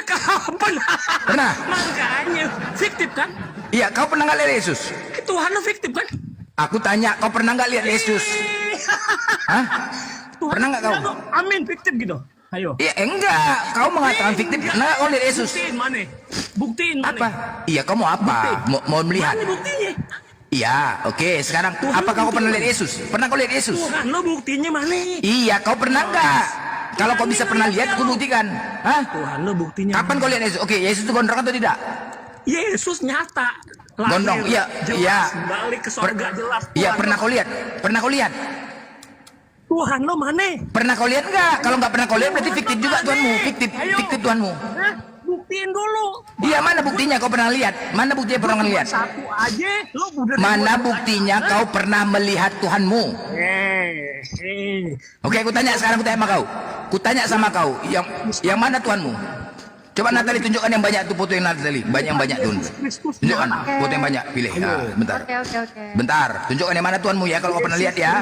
Kapan? Pernah? Makanya fiktif kan? Iya, kau pernah nggak lihat Yesus? Tuhan lo fiktif kan? Aku tanya, kau pernah nggak lihat Yesus? Hah? Tuhan Pernah nggak kau? Amin, fiktif gitu. Ayo. Iya, enggak. Kau mengatakan fiktif. Pernah nggak kau lihat Yesus? Buktiin mana? Buktiin mana? Apa? Iya, kau mau apa? Mau melihat? Mana buktinya? Iya, oke. Sekarang, apakah kau pernah lihat Yesus? Pernah kau lihat Yesus? Tuhan lo buktinya mana? Iya, kau pernah nggak? Kalau kau bisa pernah lihat, aku buktikan. Hah? Tuhan lo buktinya. Kapan kau lihat Yesus? Oke, Yesus itu gondrong atau tidak? Yesus nyata. Lahir, Gondrong, iya, jelas, iya. Balik ke surga jelas. Iya, Tuhan pernah lo- kau lihat? Pernah kau lihat? Tuhan lo mana? Pernah kau lihat nggak? Kalau nggak pernah kau lihat, berarti fiktif juga Tuhanmu. Fiktif, Ayo. fiktif Tuhanmu. Hah? Buktiin dulu. Iya, mana buktinya kau pernah lihat? Mana buktinya pernah lihat? Satu aja. Lo udah Mana buktinya kau pernah melihat Tuhanmu? Oke, aku tanya sekarang, aku tanya sama kau. Aku tanya sama kau, yang mana Tuhanmu? Coba Natali tunjukkan yang banyak tuh foto yang Natali, banyak tuh. Tunjukkan foto yang banyak, pilih. Bentar. Oke. Bentar, tunjukkan yang mana Tuhanmu ya kalau kau pernah lihat ya.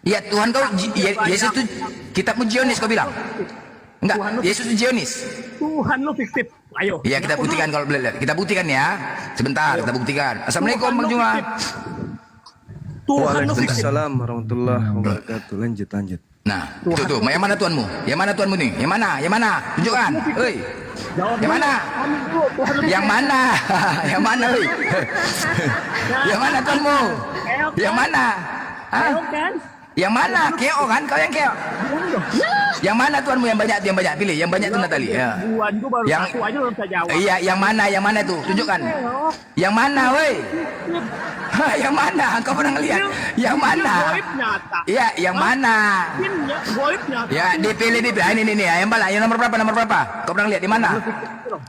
Ya Tuhan kau, Yesus itu kitabmu Zionis kau bilang. Enggak, Yesus itu Zionis. Tuhan lo fiktif. Ayo. Iya kita buktikan kalau boleh lihat. Kita buktikan ya. Sebentar kita buktikan. Assalamualaikum Bang Juma. Waalaikumsalam warahmatullahi wabarakatuh. Lanjut. Nah, tuh. Yang mana Tuhanmu? Yang mana Tuhanmu nih? Yang mana? Yang mana? Tunjukkan. Hei. Yang mana? Yang mana? Yang mana, hei? Yang mana Tuhanmu? Yang mana? Hah? Yang mana? Keo kan? Kau yang keo. Yang mana Tuhanmu yang banyak? Yang banyak pilih. Yang banyak tuh Natali. Ya. Yang iya, yang mana? Yang mana tuh? Tunjukkan. Yang mana, woi? Yang mana? Kau pernah ngelihat? Yang mana? Iya, yang mana? Ya, dipilih. Ini. Yang mana? Yang nomor berapa? Kau pernah lihat di mana?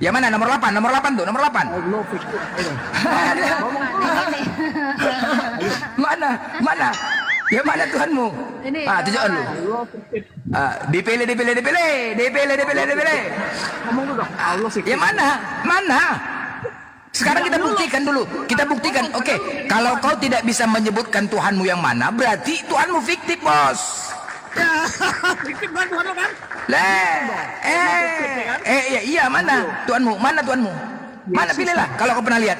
Yang mana? Nomor 8 tuh, nomor 8. Mana? Yang mana Tuhanmu? Tunjukkan lu. Dipilih. Yang mana? Sekarang kita buktikan dulu. Oke, kalau kau tidak bisa menyebutkan Tuhanmu yang mana, berarti Tuhanmu fiktif, bos. Fiktif kan Tuhan lo kan? Iya, mana Tuhanmu? Mana pilihlah. Kalau kau pernah lihat.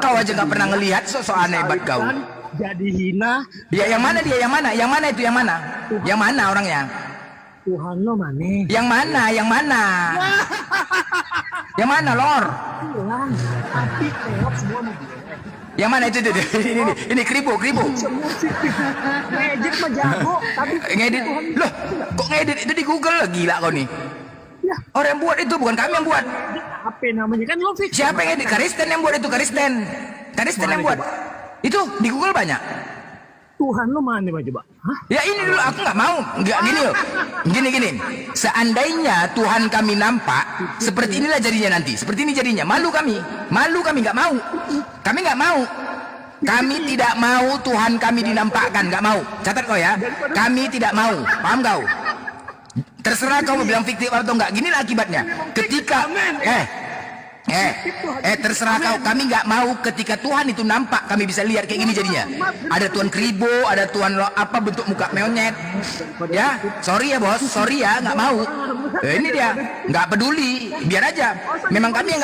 Kau aja nggak pernah ngelihat, sok aneh banget kau. Jadi hina. Ya, yang mana dia? Yang mana? Yang mana orangnya? Tuhan lo mana? Yang mana? Yang mana, Lor? Tapi tengok semua nih. Yang mana itu? Ini kribo. Ngedit mah jago, tapi ngedit. Loh, kok ngedit itu di Google lah, gila kau nih. Ya. Orang yang buat itu bukan kami yang buat. Apa namanya kan lo fix. Siapa yang ngedit? Karisten yang buat itu, Karisten yang buat. Itu di Google banyak. Tuhan lo mana coba? Hah? Ya ini dulu aku nggak mau. Nggak gini loh. Gini. Seandainya Tuhan kami nampak, seperti inilah jadinya nanti. Seperti ini jadinya. Malu kami nggak mau. Kami nggak mau. Kami tidak mau Tuhan kami dinampakkan, nggak mau. Catat kau ya. Kami tidak mau. Paham kau? Terserah kau mau bilang fiktif atau enggak. Ginilah akibatnya. Ketika terserah kau. Kami nggak mau ketika Tuhan itu nampak, kami bisa lihat kayak gini jadinya. Ada Tuhan kribo, ada Tuhan apa bentuk muka monyet. Ya, sorry ya bos, sorry ya, nggak mau. Ini dia, nggak peduli, biar aja. Memang kami yang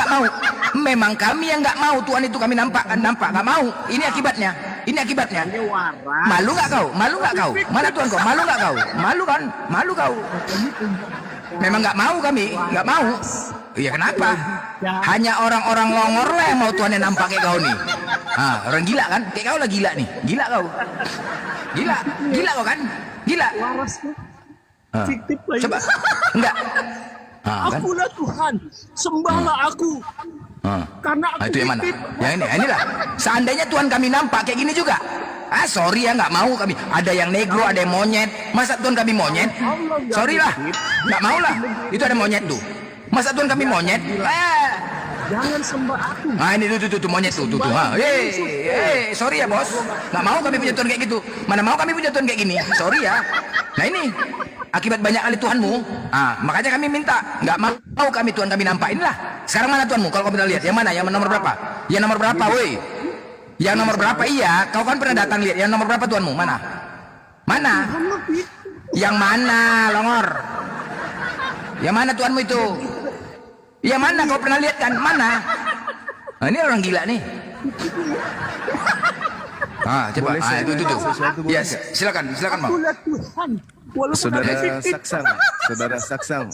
nggak mau Tuhan itu kami nampak, nggak mau. Ini akibatnya. Malu nggak kau? Mana Tuhan kau? Malu nggak kau? Malu kau. Memang nggak mau kami, nggak mau. Iya kenapa? Hanya orang-orang longor lah yang mau Tuhan yang nampak kayak kau nih. Orang gila kan? Kayak kau lah gila nih. Gila kau. Gila kau kan? Gila. Fiktif lagi. Coba. Enggak. Akulah Tuhan. Sembahlah aku. Karena aku itu yang mana? Yang ini. Inilah. Seandainya Tuhan kami nampak kayak gini juga. Sorry ya, nggak mau kami. Ada yang negro, ada yang monyet. Masa Tuhan kami monyet? Sorry lah. Nggak mau lah. Itu ada monyet tuh. Masa Tuhan kami monyet? Jangan sembah aku. Ini tuh monyet tuh. Sorry ya bos. Nggak mau kami punya Tuhan kayak gitu. Mana mau kami punya Tuhan kayak gini? Sorry ya. Nah ini akibat banyak kali Tuhanmu. Makanya kami minta. Nggak mau kami Tuhan kami nampak. Inilah. Sekarang mana Tuhanmu? Kalau kau pernah lihat. Yang mana? Yang nomor berapa? Yang nomor berapa, woi? Yang nomor berapa? Iya. Kau kan pernah datang lihat. Yang nomor berapa Tuhanmu? Mana? Yang mana, Longor? Yang mana Tuhanmu itu? Yang mana kau pernah lihat kan? Mana? Ini orang gila nih. Coba. Itu. Ya, silakan Bang. Saudara Saksang.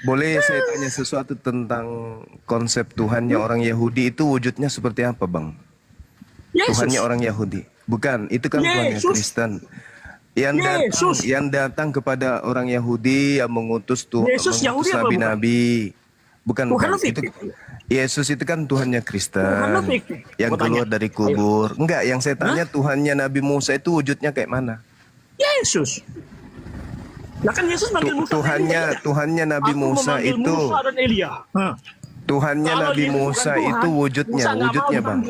Boleh saya tanya sesuatu tentang konsep Tuhannya orang Yahudi itu wujudnya seperti apa, Bang? Tuhannya orang Yahudi. Bukan, itu kan Tuhannya Kristen. Yang datang kepada orang Yahudi yang mengutus nabi-nabi. Bukan. Itu Yesus itu kan Tuhannya Kristen yang keluar dari kubur. Enggak, yang saya tanya Tuhannya Nabi Musa itu wujudnya kayak mana? Yesus. Lah kan Yesus manggil Musa. Tuhannya Nabi Musa itu. Tuhannya Nabi Musa itu wujudnya Bang.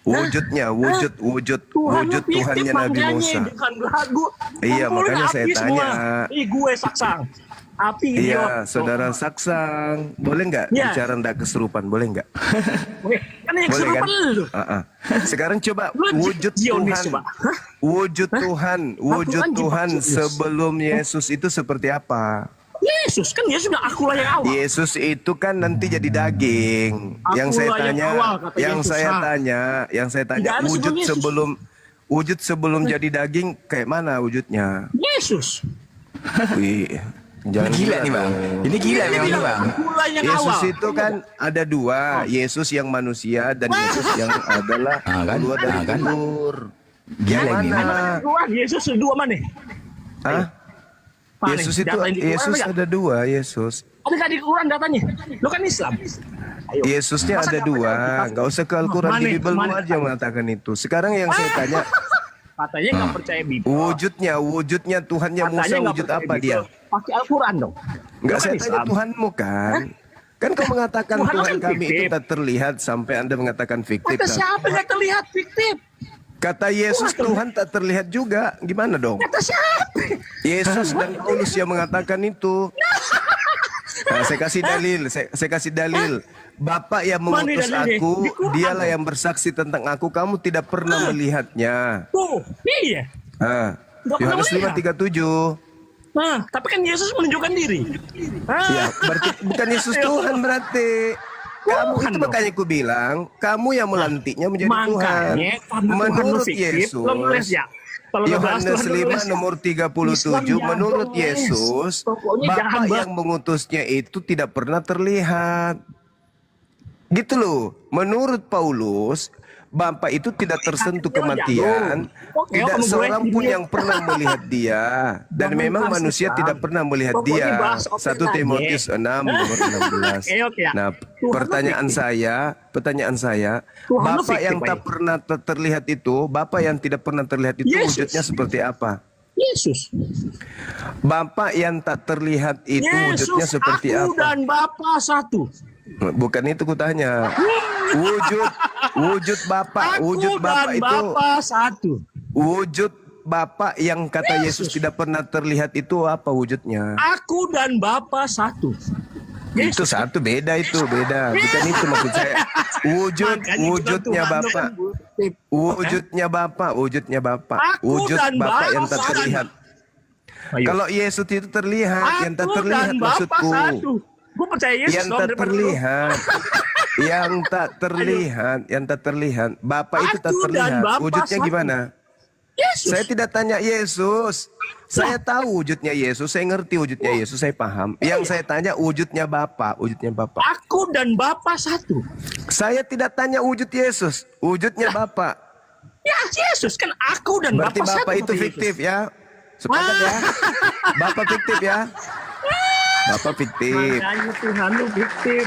Wujud Tuhannya Nabi Musa. Iya, makanya saya tanya. Gue Saksang. Api Iya, idiot. saudara Saksang, boleh nggak Ya. bicara ndak kesurupan? Boleh nggak? Oke, kan yang Boleh kan? kesurupan lu. Sekarang coba Lu wujud Zionis, Tuhan, coba. Hah? wujud Tuhan, wujud Tuhan Tuhan Zionis. sebelum Yesus itu seperti apa? Yesus kan Yesus bilang akulah yang awal. Yesus itu kan nanti jadi daging. Yang saya Akulah yang tanya, awal, kata yang Yesus, saya ha? tanya, yang saya tanya, Tidak ada wujud sebelum Yesus. sebelum jadi daging kayak mana wujudnya? Yesus. Wih, jangan Gila nih bang. Ini gila memang nih bang. Akulah yang Yesus awal. itu kan ada dua, Yesus yang manusia dan Yesus yang adalah kan? keluar dari Kan? kubur. Gila ini. Gimana? Dua, Yesus dua mana? Hah? Mana? Yesus itu Data yang di Quran Yesus ada nggak? ada dua, Yesus. Ada nggak di Quran datanya? Lu kan Islam. Ayo. Yesusnya Masa ada nggak dua, percaya? nggak usah ke Al-Quran di Mana? Bible lu Mana? aja mengatakan itu. Sekarang yang saya tanya, Katanya nggak percaya Bible. wujudnya Tuhannya Musa Katanya nggak wujud percaya apa Bible. dia? Pakai Al-Quran dong. Enggak, Lu saya kan tanya Islam. Tuhanmu kan. Kan kau mengatakan Tuhan Tuhan kan kami itu fiktif. tak terlihat sampai Anda mengatakan fiktif. Kata kan? siapa yang terlihat fiktif? Kata Yesus Tuhan tak terlihat juga. Gimana dong? Kata siapa? Yesus dan Paulus yang mengatakan itu. Nah, saya kasih dalil, saya kasih dalil. Bapak yang Mana mengutus dalilnya? aku, Di Quran dialah dong. yang bersaksi tentang aku. Kamu tidak pernah melihatnya. Oh, iya. Ah, Nggak pernah Yohanes melihat. 5:37. Nah, tapi kan Yesus menunjukkan diri. Ya, berarti bukan Yesus Tuhan berarti. Kamu Bukan itu dong. makanya aku bilang, kamu yang melantiknya menjadi Tuhan. Makanya karena Tuhan Menurut fiktif, Yesus, lo nulis ya. Kalau lo bahas Yohanes Tuhan, lo 5 nulis ya. nomor 37, Islam menurut jangan Yesus, pokoknya jangan Bapa bahas. yang mengutusnya itu tidak pernah terlihat. Gitu loh. Menurut Paulus, Bapa itu tidak tersentuh kematian. Oke, Tidak kamu boleh seorang pun di-mute. yang pernah melihat dia. Dan Jangan memang bahas manusia Islam. tidak pernah melihat Pokoknya dia. bahas open 1 aja. Timotius 6 nomor 16. Oke, ya. Nah, Tuhan pertanyaan fiktif. saya, Tuhan Bapa fiktif, yang tak Pak. pernah terlihat itu, Bapa yang tidak pernah terlihat itu Yesus. wujudnya seperti apa? Yesus. Bapa yang tak terlihat itu wujudnya Yesus, seperti aku apa? dan Bapa satu. Bukan itu kutanya. Wujud Bapa, Aku wujud Bapa dan itu Bapa satu. wujud Bapa yang kata Yesus tidak pernah terlihat itu apa wujudnya? Aku dan Bapa satu. Itu satu beda itu beda. Bukan itu maksud saya. Wujudnya Tuhan Bapa. kan fiktif. Wujudnya Bapa. Aku Wujud dan Bapa Bapa yang tak satu. terlihat. Ayo. Kalau Yesus itu terlihat, yang tak Aku terlihat dan Bapa maksudku. satu. Gue percaya Yesus Yang dong tak daripada lu. terlihat. Yang tak terlihat. Bapa itu tak Aku dan terlihat. Bapa Wujudnya satu. gimana? Yesus. Saya tidak tanya Yesus. Saya tahu wujudnya Yesus, saya ngerti wujudnya Yesus, saya paham. Yang saya tanya wujudnya Bapa, wujudnya Bapa. Aku dan Bapa satu. Saya tidak tanya wujud Yesus, wujudnya Bapa. Ya Yesus kan aku dan Berarti Bapa satu. Bapa itu kata Yesus. fiktif ya. Sepakat ya? Bapa fiktif ya. Bapa fiktif. Makanya Tuhan lu fiktif.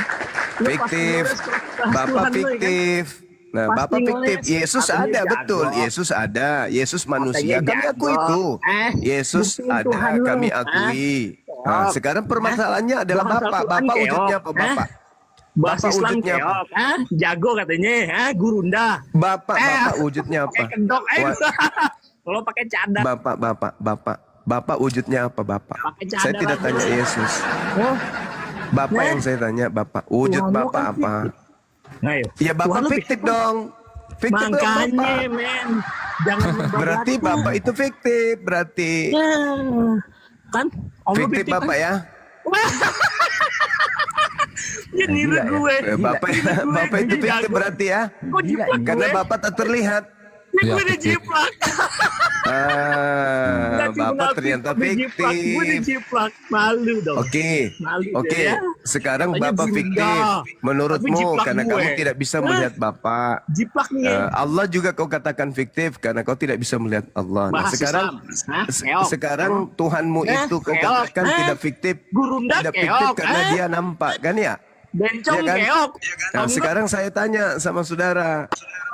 Lu Fiktif. pasti nulis Bapak Tuhan lu, ya kan? fiktif. Nah, Pasti Bapak fiktif. nulis. Yesus Katanya ada jago. betul. Yesus ada. Yesus manusia. Katanya Kami aku jago. itu. Yesus buktiin ada. Tuhan lu. Kami akui. Nah, sekarang permasalahannya adalah Bahasa Bapak. Tuhan Bapak keok. wujudnya apa Bapak? Bahasa Bapak Islam wujudnya apa? keok. Jago katanya. Gurunda. Bapak wujudnya apa? Pakai kedok. Wah, Kalau pakai cadar. Bapak wujudnya apa Bapak? Pakai cadar Saya tidak aja. tanya Yesus. Oh. Bapak Nah. yang saya tanya Bapak. Wujud Tuhan lu Bapak kan apa? Ayo. Ya Tuhan Bapak lu fiktif dong. Fiktif dong Makanya Bapak. men. Jangan Berarti Bapak itu fiktif. Berarti kan Allah fiktif fiktif Bapak ya. Ya niru gue. Bapak itu fiktif berarti ya. Kok jiplak Karena gue? Bapak tak terlihat. Ya, gue dijiplak. Bapak ternyata Gue fiktif. dijiplak. Malu dong. Oke, Malu oke. dia, ya. Sekarang Katanya Bapak gurunda. fiktif. Tapi Menurutmu jiplak karena gue. kamu tidak bisa melihat Bapak. Jiplak nih. Allah juga kau katakan fiktif karena kau tidak bisa melihat Allah. Nah, Bahas sekarang Islam. Hah? Keok. sekarang Tuhanmu itu kau Keok. katakan tidak fiktif. Gurunda Tidak keok. fiktif karena dia nampak kan ya? Bencong Ya kan? keok. Nah, sekarang saya tanya sama saudara.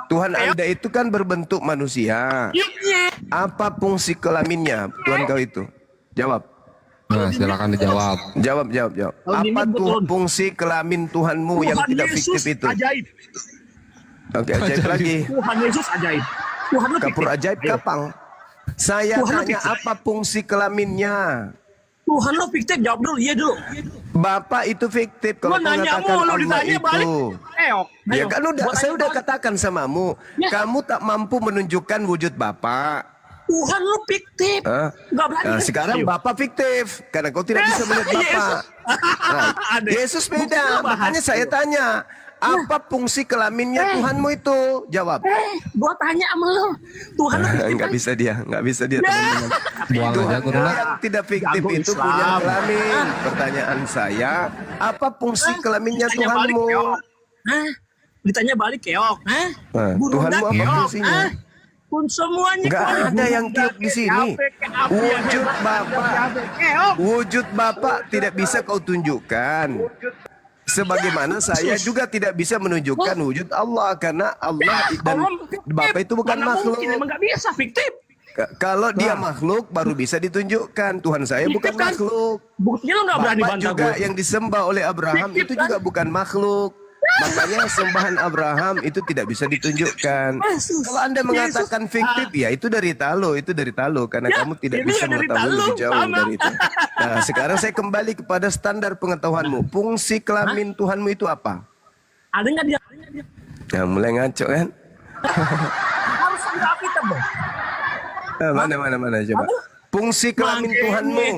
Tuhan Anda itu kan berbentuk manusia. Apa fungsi kelaminnya Tuhan kau itu? Jawab. Nah, silakan dijawab. Jawab. Apa tuh fungsi kelamin Tuhanmu yang Tuhan tidak Yesus fiktif itu? ajaib. Oke, ajaib lagi. Tuhan Yesus ajaib. Tuhan lu Kapur fiktif. ajaib Ayo. kapal. Saya Tuhan lu tanya fiktif. apa fungsi kelaminnya? Tuhan lo fiktif, jawab dulu, iya dulu. Bapak itu fiktif kalau Gua nanya mengatakan mulu, Allah ditanya balik. itu. Ya Ayo, kan gua saya tanya udah balik. katakan samamu, Ya. kamu tak mampu menunjukkan wujud Bapak. Tuhan lo fiktif. Hah? Nggak berani. Nah, sekarang Ayo. Bapak fiktif karena kau tidak bisa melihat Bapak. Yesus. Nah, Ada. Yesus beda, Buktinya bahas. makanya saya tanya, apa fungsi kelaminnya Tuhanmu itu? Jawab. Gua tanya sama lo. Tuhan lo fiktif. Nggak bisa dia, nggak bisa dia Ya. teman-teman. Buang aja Tuhan guru lah. yang tidak fiktif Jago itu Islam. punya kelamin. Pertanyaan saya, apa fungsi kelaminnya Ditanya balik, Tuhanmu? keok. Hah? Ditanya balik keok. Hah? Nah, Gunung Tuhanmu dak apa keok. fungsinya? Hah? Pun semuanya Nggak keok. ada yang Gunung tiup dak di keok. sini. Ape, Wujud hebat. Bapak. Keok. Wujud Bapak tidak bisa kau tunjukkan. Sebagaimana saya juga tidak bisa menunjukkan wujud Allah karena Allah dan Bapak itu bukan Mana makhluk. mungkin, emang nggak bisa fiktif. Kalau dia makhluk baru bisa ditunjukkan. Tuhan saya bukan Fiktif kan? makhluk. Buktinya lo nggak berani Bapak bantah juga gue. yang disembah oleh Abraham Fiktif itu kan? juga bukan makhluk. Makanya sembahan Abraham itu tidak bisa ditunjukkan. Yesus. Kalau Anda mengatakan fiktif, ya itu dari Talo, karena Ya, kamu tidak ini bisa juga dari mengetahui Talo, lebih jauh sama. dari itu. Nah, sekarang saya kembali kepada standar pengetahuanmu. Fungsi kelamin Tuhanmu itu apa? Ada nggak dia? Nah, mulai ngaco kan? Harus ada kita bang. Mana coba. Fungsi kelamin Makin Tuhanmu.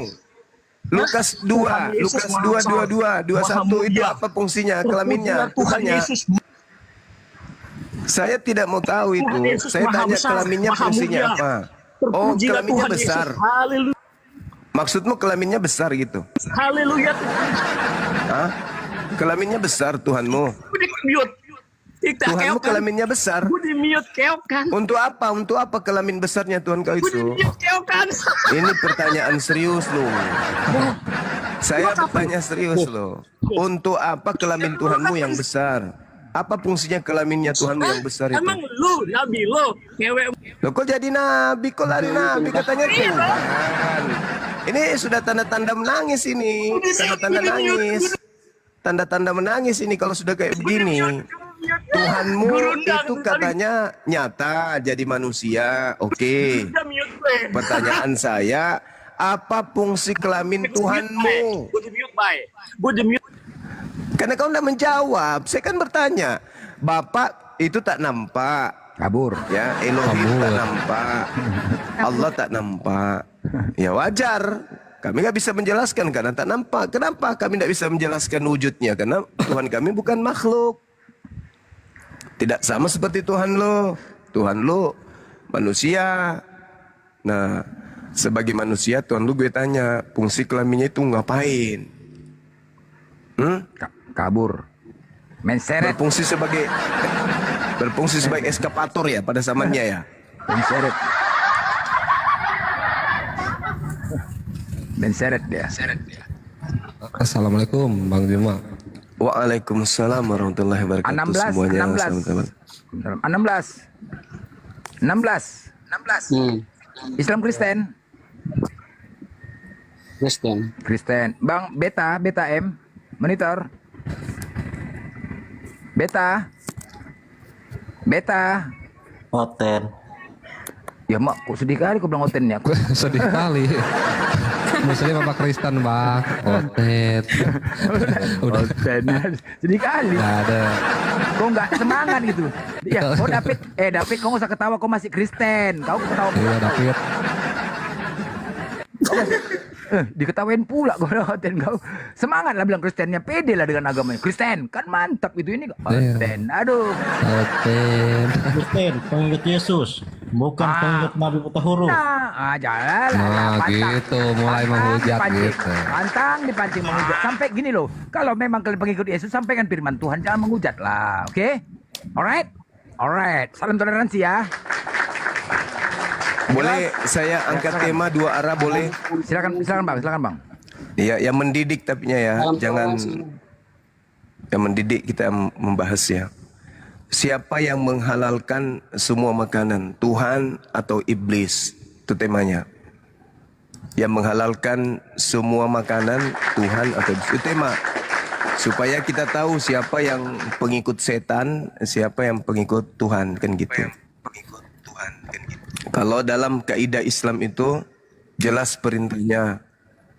Lukas 2, Tuhan Yesus Lukas Maha 2, 21 itu mulia. apa fungsinya? Kelaminnya, Tuhan Tuhannya. Yesus Saya tidak mau tahu itu. Tuhan Yesus Saya Maha tanya besar, kelaminnya Maha fungsinya mulia. apa? Oh, terpujilah kelaminnya Tuhan besar. Yesus. Haleluya. Maksudmu kelaminnya besar gitu? Haleluya. Hah? Kelaminnya besar Tuhanmu. Gue di mute. Tidak Tuhanmu keok kan? kelaminnya besar. Gue di mute keok kan? Untuk apa? Untuk apa kelamin besarnya Tuhan kau Gue di itu? mute keok kan? Ini pertanyaan serius loh. Saya bertanya serius loh. Untuk apa kelamin Tuhanmu yang besar? Apa fungsinya kelaminnya Tuhanmu yang besar itu? Emang lu, Nabi lu, ngewek. Loh kok jadi nabi? Kok lari nabi katanya Iya, Tuhan? Ini sudah tanda-tanda menangis ini. Tanda-tanda nangis. Tanda-tanda menangis ini kalau sudah kayak begini. Tuhanmu itu katanya nyata jadi manusia. Oke. Udah mute gue. Pertanyaan saya, apa fungsi kelamin Tuhanmu? Gue di mute, bye. Gue di mute. Karena kau tidak menjawab. Saya kan bertanya, Bapak itu tak nampak. Kabur. Ya, Elohim tak nampak. Allah tak nampak. Ya wajar. Kami nggak bisa menjelaskan karena tak nampak. Kenapa kami tidak bisa menjelaskan wujudnya? Karena Tuhan kami bukan makhluk. Tidak sama seperti Tuhan lo. Tuhan lo manusia. Nah, sebagai manusia Tuhan lo gue tanya, fungsi kelaminnya itu ngapain? Kabur. Menseret. Berfungsi sebagai eskapator ya pada zamannya ya. Menseret. Menseret dia. Assalamualaikum Bang Juma. Waalaikumsalam warahmatullahi wabarakatuh 16, semuanya. 16. Islam Kristen. Kristen. Bang Beta M. Monitor. Beta. Hotel. Ya mak, kok sedih kali kau bilang hotelnya. Sedih kali. Muslim apa Kristen Bang? Otet. Udah Sedih kali. nggak ada. Kau nggak semangat gitu. Ya, oh David, kau nggak usah ketawa, kau masih Kristen. Kau ketawa. Iya David. Diketawain pula kau hotel kau. Semangat lah bilang Kristennya, pede lah dengan agamanya. Kristen, kan mantap itu ini. Kristen, aduh. Otet. Kristen, pengikut Yesus, bukan pengikut Nabi Buta Huruf. Jalan. Nah gitu, mulai menghujat gitu. Pantang dipancing menghujat. Sampai gini loh, kalau memang kalian pengikut Yesus, sampaikan firman Tuhan, jangan menghujat lah. Oke? Alright. Salam toleransi ya. Boleh saya angkat tema dua arah boleh? Silakan bang. Ya, yang mendidik tapinya ya, jangan yang mendidik kita membahas ya. Siapa yang menghalalkan semua makanan, Tuhan atau iblis? Itu temanya. Yang menghalalkan semua makanan, Tuhan atau iblis? Itu tema. Supaya kita tahu siapa yang pengikut setan, siapa yang pengikut Tuhan, kan gitu. Kalau dalam kaidah Islam itu jelas perintahnya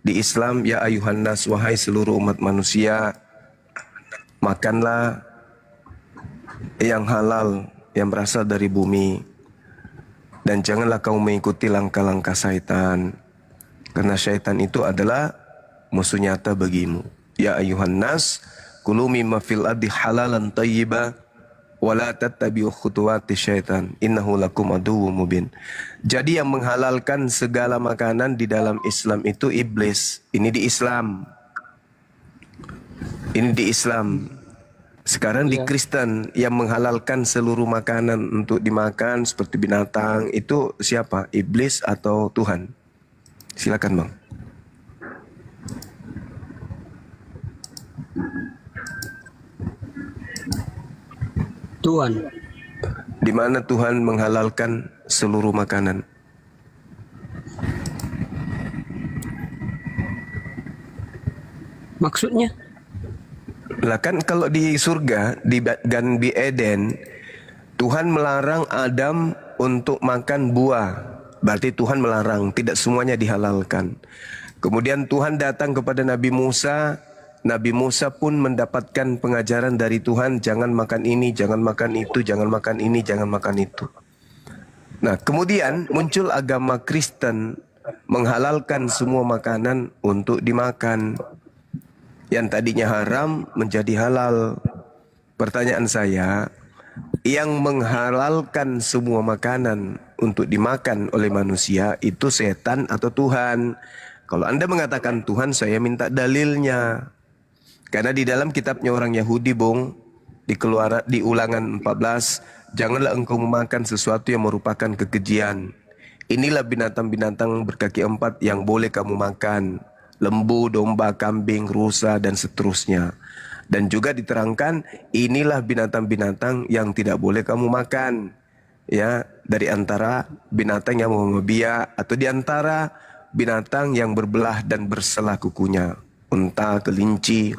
Di Islam, ya ayuhan nas, wahai seluruh umat manusia, makanlah yang halal, yang berasal dari bumi. Dan janganlah kamu mengikuti langkah-langkah syaitan, karena syaitan itu adalah musuh nyata bagimu. Ya ayuhan nas, kulu mimma fil ardi halalan tayyiba, wala tattabi'u khutuwati syaitan, innahu lakum aduwwum mubin. Jadi yang menghalalkan segala makanan di dalam Islam itu iblis. Ini di Islam. Ini di Islam. Sekarang di Kristen yang menghalalkan seluruh makanan untuk dimakan seperti binatang itu siapa? Iblis atau Tuhan? Silakan Bang. Tuhan. Di mana Tuhan menghalalkan seluruh makanan? Maksudnya? Lah kan kalau di surga, di Ganbi Eden, Tuhan melarang Adam untuk makan buah. Berarti Tuhan melarang, tidak semuanya dihalalkan. Kemudian Tuhan datang kepada Nabi Musa. Nabi Musa pun mendapatkan pengajaran dari Tuhan, jangan makan ini, jangan makan itu, jangan makan ini, jangan makan itu. Nah, kemudian muncul agama Kristen menghalalkan semua makanan untuk dimakan. Yang tadinya haram menjadi halal. Pertanyaan saya, yang menghalalkan semua makanan untuk dimakan oleh manusia itu setan atau Tuhan? Kalau Anda mengatakan Tuhan, saya minta dalilnya. Karena di dalam kitabnya orang Yahudi, Bung, di Ulangan 14, janganlah engkau memakan sesuatu yang merupakan kekejian. Inilah binatang-binatang berkaki 4 yang boleh kamu makan. Lembu, domba, kambing, rusa, dan seterusnya. Dan juga diterangkan, inilah binatang-binatang yang tidak boleh kamu makan. Ya, dari antara binatang yang membawa biak, atau di antara binatang yang berbelah dan berselah kukunya. Unta, kelinci,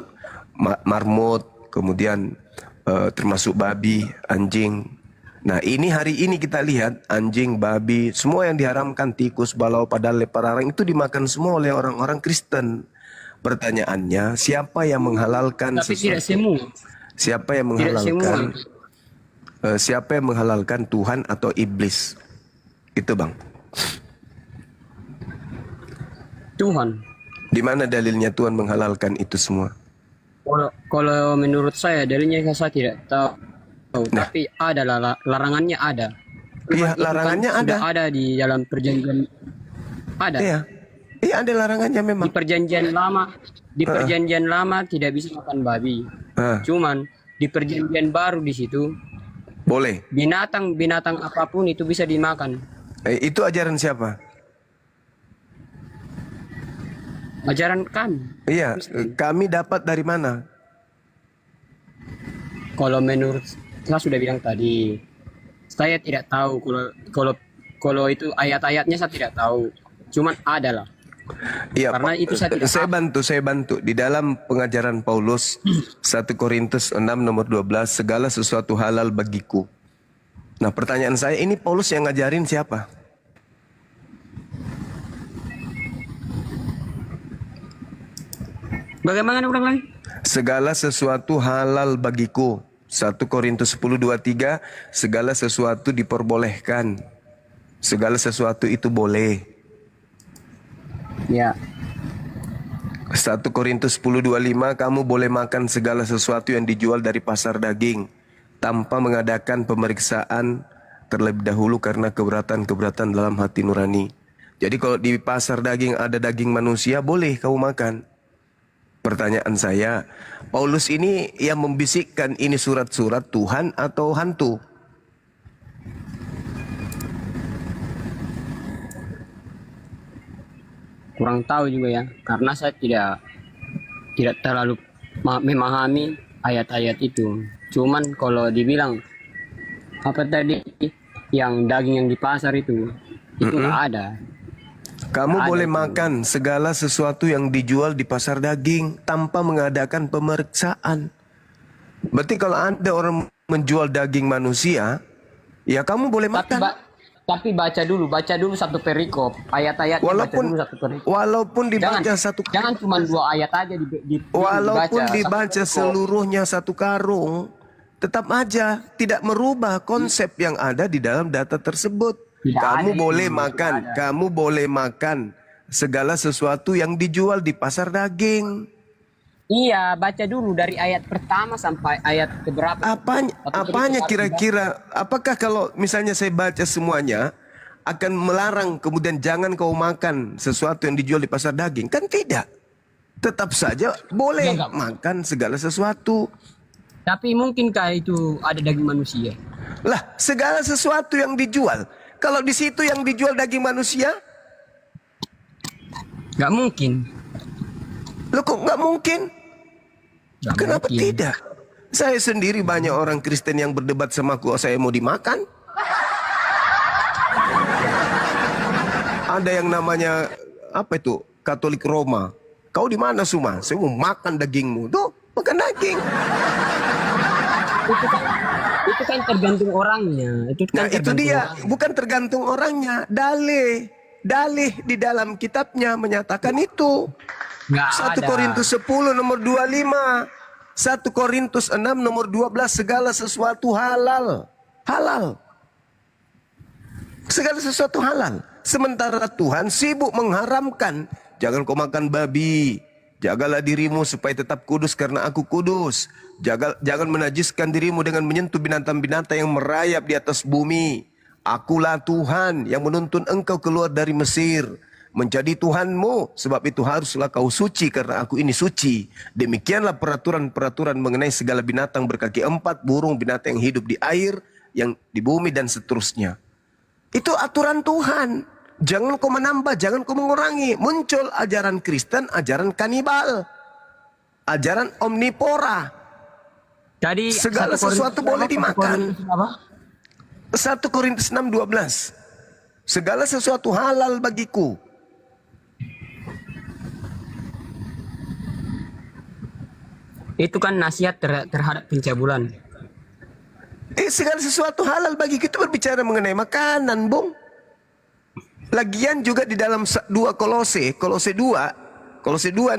marmut, kemudian termasuk babi, anjing. Nah, ini hari ini kita lihat anjing, babi, semua yang diharamkan, tikus, balau, padahal lepararang itu dimakan semua oleh orang-orang Kristen. Pertanyaannya, siapa yang menghalalkan Tapi sesuatu? tidak semua. Siapa yang Tidak menghalalkan? semua. Siapa yang menghalalkan, Tuhan atau iblis? Itu Bang. Tuhan. Di mana dalilnya Tuhan menghalalkan itu semua? Kalau menurut saya dalilnya saya tidak tahu. Tapi ada larangannya ada. Iya, larangannya ada. Sudah ada di dalam perjanjian. Ada. Iya. Iya, ada larangannya memang. Di perjanjian lama tidak bisa makan babi. Cuman di perjanjian baru di situ boleh. Binatang apapun itu bisa dimakan. Itu ajaran siapa? Ajaran kami. Iya, kami dapat dari mana? Kalau menurut saya sudah bilang tadi, saya tidak tahu kalau itu ayat-ayatnya saya tidak tahu. Cuman ada lah. Iya, karena itu saya tidak saya bantu di dalam pengajaran Paulus 1 Korintus 6 nomor 12, segala sesuatu halal bagiku. Nah, pertanyaan saya, ini Paulus yang ngajarin siapa? Bagaimana ulang lagi? Segala sesuatu halal bagiku. 1 Korintus 10:23, segala sesuatu diperbolehkan. Segala sesuatu itu boleh. Ya. 1 Korintus 10:25, kamu boleh makan segala sesuatu yang dijual dari pasar daging tanpa mengadakan pemeriksaan terlebih dahulu karena keberatan-keberatan dalam hati nurani. Jadi kalau di pasar daging ada daging manusia, boleh kamu makan. Pertanyaan saya, Paulus ini yang membisikkan ini surat-surat Tuhan atau hantu? Kurang tahu juga ya, karena saya tidak terlalu memahami ayat-ayat itu. Cuman kalau dibilang apa tadi yang daging yang di pasar itu nggak ada. Kamu boleh makan segala sesuatu yang dijual di pasar daging tanpa mengadakan pemeriksaan. Berarti kalau ada orang menjual daging manusia, ya kamu boleh makan. Tapi baca dulu satu perikop, ayat-ayatnya baca dulu satu perikop. Walaupun dibaca jangan cuma 2 ayat aja walaupun dibaca satu perikop. seluruhnya satu karung, tetap aja tidak merubah konsep yang ada di dalam data tersebut. Kamu boleh makan segala sesuatu yang dijual di pasar daging. Iya, baca dulu dari ayat pertama sampai ayat keberapa. Apanya kira-kira? Apakah kalau misalnya saya baca semuanya akan melarang kemudian jangan kau makan sesuatu yang dijual di pasar daging? Kan tidak. Tetap saja boleh makan segala sesuatu. Tapi mungkinkah itu ada daging manusia? Lah, segala sesuatu yang dijual. Kalau di situ yang dijual daging manusia? Nggak mungkin. Loh kok nggak mungkin? Kenapa tidak? Saya sendiri banyak orang Kristen yang berdebat sama aku, saya mau dimakan. Ada yang namanya apa itu? Katolik Roma. Kau di mana Suma? Saya mau makan dagingmu. Tuh, makan daging. Itu kan tergantung orangnya. Itu dia, bukan tergantung orangnya. Dalih di dalam kitabnya menyatakan itu. 1 Korintus 10 nomor 25. 1 Korintus 6 nomor 12. Segala sesuatu halal. Halal. Segala sesuatu halal. Sementara Tuhan sibuk mengharamkan. Jangan kau makan babi. Jagalah dirimu supaya tetap kudus karena aku kudus. Jangan menajiskan dirimu dengan menyentuh binatang-binatang yang merayap di atas bumi. Akulah Tuhan yang menuntun engkau keluar dari Mesir. Menjadi Tuhanmu, sebab itu haruslah kau suci karena aku ini suci. Demikianlah peraturan-peraturan mengenai segala binatang berkaki 4, burung, binatang yang hidup di air, yang di bumi dan seterusnya. Itu aturan Tuhan. Jangan kau menambah, jangan kau mengurangi. Muncul ajaran Kristen, ajaran kanibal, ajaran omnivora. Jadi segala sesuatu boleh dimakan. 1 Korintus 6:12. Segala sesuatu halal bagiku. Itu kan nasihat terhadap pencabulan. Segala sesuatu halal bagi kita berbicara mengenai makanan, Bung. Lagian juga di dalam 2 Kolose 2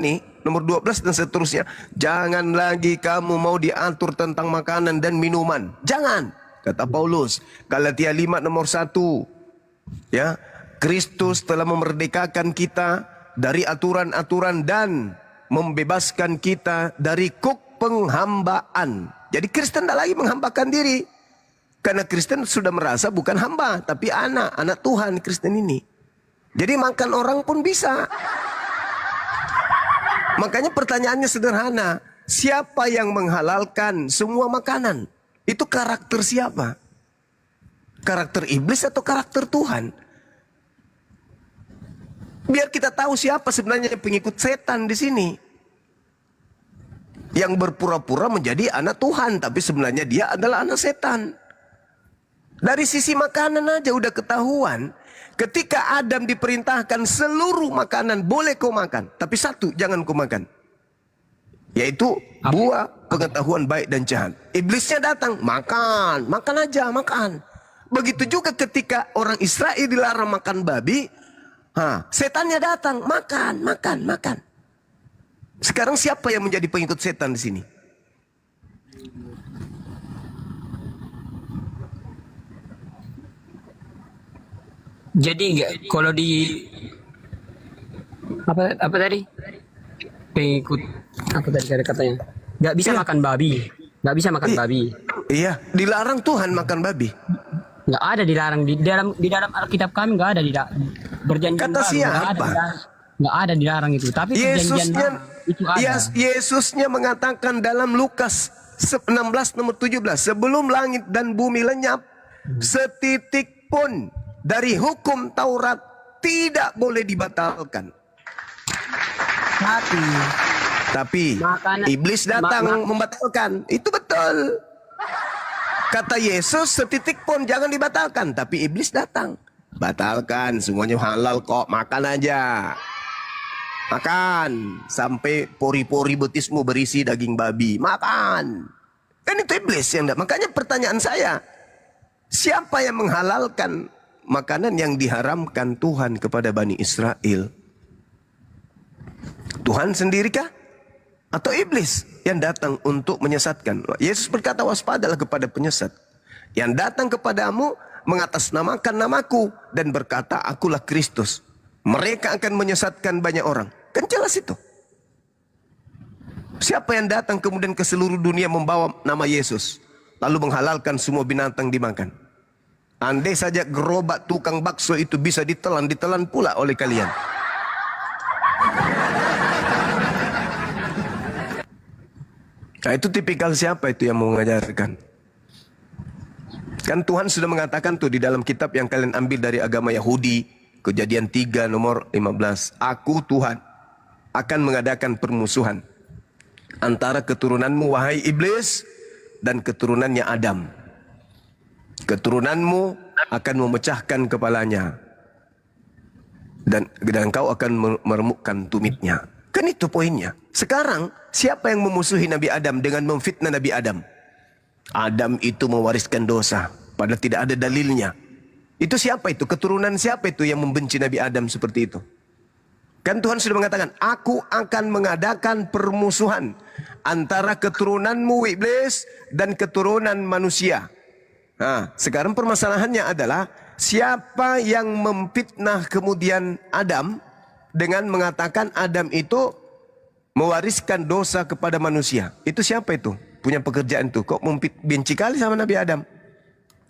nih, nomor 12 dan seterusnya. Jangan lagi kamu mau diatur tentang makanan dan minuman. Jangan, kata Paulus. Galatia 5 nomor 1. Ya, Kristus telah memerdekakan kita dari aturan-aturan dan membebaskan kita dari kuk penghambaan. Jadi Kristen tidak lagi menghambakan diri. Karena Kristen sudah merasa bukan hamba, tapi anak Tuhan Kristen ini. Jadi makan orang pun bisa. Makanya pertanyaannya sederhana. Siapa yang menghalalkan semua makanan? Itu karakter siapa? Karakter iblis atau karakter Tuhan? Biar kita tahu siapa sebenarnya pengikut setan di sini. Yang berpura-pura menjadi anak Tuhan, tapi sebenarnya dia adalah anak setan. Dari sisi makanan aja udah ketahuan. Ketika Adam diperintahkan seluruh makanan boleh kau makan, tapi satu jangan kau makan. Yaitu buah pengetahuan baik dan jahat. Iblisnya datang, makan aja, makan. Begitu juga ketika orang Israel dilarang makan babi, setannya datang, makan. Sekarang siapa yang menjadi pengikut setan di sini? Jadi kalau di apa tadi? Pengikut apa tadi katanya? Nggak bisa makan babi. Nggak bisa makan babi. Iya, dilarang Tuhan makan babi. Nggak ada dilarang di dalam Alkitab kami nggak ada berjanji. Kata siapa? Nggak ada dilarang itu. Tapi perjanjian itu ada. Yesusnya mengatakan dalam Lukas 16 nomor 17, sebelum langit dan bumi lenyap, setitik pun dari hukum Taurat tidak boleh dibatalkan. Tapi iblis datang membatalkan. Itu betul. Kata Yesus, setitik pun jangan dibatalkan. Tapi iblis datang. Batalkan, semuanya halal kok. Makan aja. Makan. Sampai pori-pori betismu berisi daging babi. Makan. Kan itu iblis yang datang. Makanya pertanyaan saya, siapa yang menghalalkan makanan yang diharamkan Tuhan kepada Bani Israel? Tuhan sendirikah? Atau iblis yang datang untuk menyesatkan? Yesus berkata, waspadalah kepada penyesat yang datang kepadamu mengatasnamakan namaku dan berkata, akulah Kristus. Mereka akan menyesatkan banyak orang. Kan jelas itu. Siapa yang datang kemudian ke seluruh dunia membawa nama Yesus, lalu menghalalkan semua binatang dimakan? Andai saja gerobak tukang bakso itu bisa ditelan pula oleh kalian. Nah, itu tipikal siapa itu yang mau mengajarkan? Kan Tuhan sudah mengatakan tuh di dalam kitab yang kalian ambil dari agama Yahudi, Kejadian 3 nomor 15. Aku Tuhan akan mengadakan permusuhan antara keturunanmu wahai iblis dan keturunannya Adam. Keturunanmu akan memecahkan kepalanya dan kau akan meremukkan tumitnya. Kan itu poinnya. Sekarang siapa yang memusuhi Nabi Adam dengan memfitnah Nabi Adam? Adam itu mewariskan dosa, padahal tidak ada dalilnya. Itu siapa itu? Keturunan siapa itu yang membenci Nabi Adam seperti itu? Kan Tuhan sudah mengatakan, aku akan mengadakan permusuhan antara keturunanmu iblis dan keturunan manusia. Nah, sekarang permasalahannya adalah siapa yang memfitnah kemudian Adam dengan mengatakan Adam itu mewariskan dosa kepada manusia. Itu siapa itu? Punya pekerjaan itu. Kok benci kali sama Nabi Adam?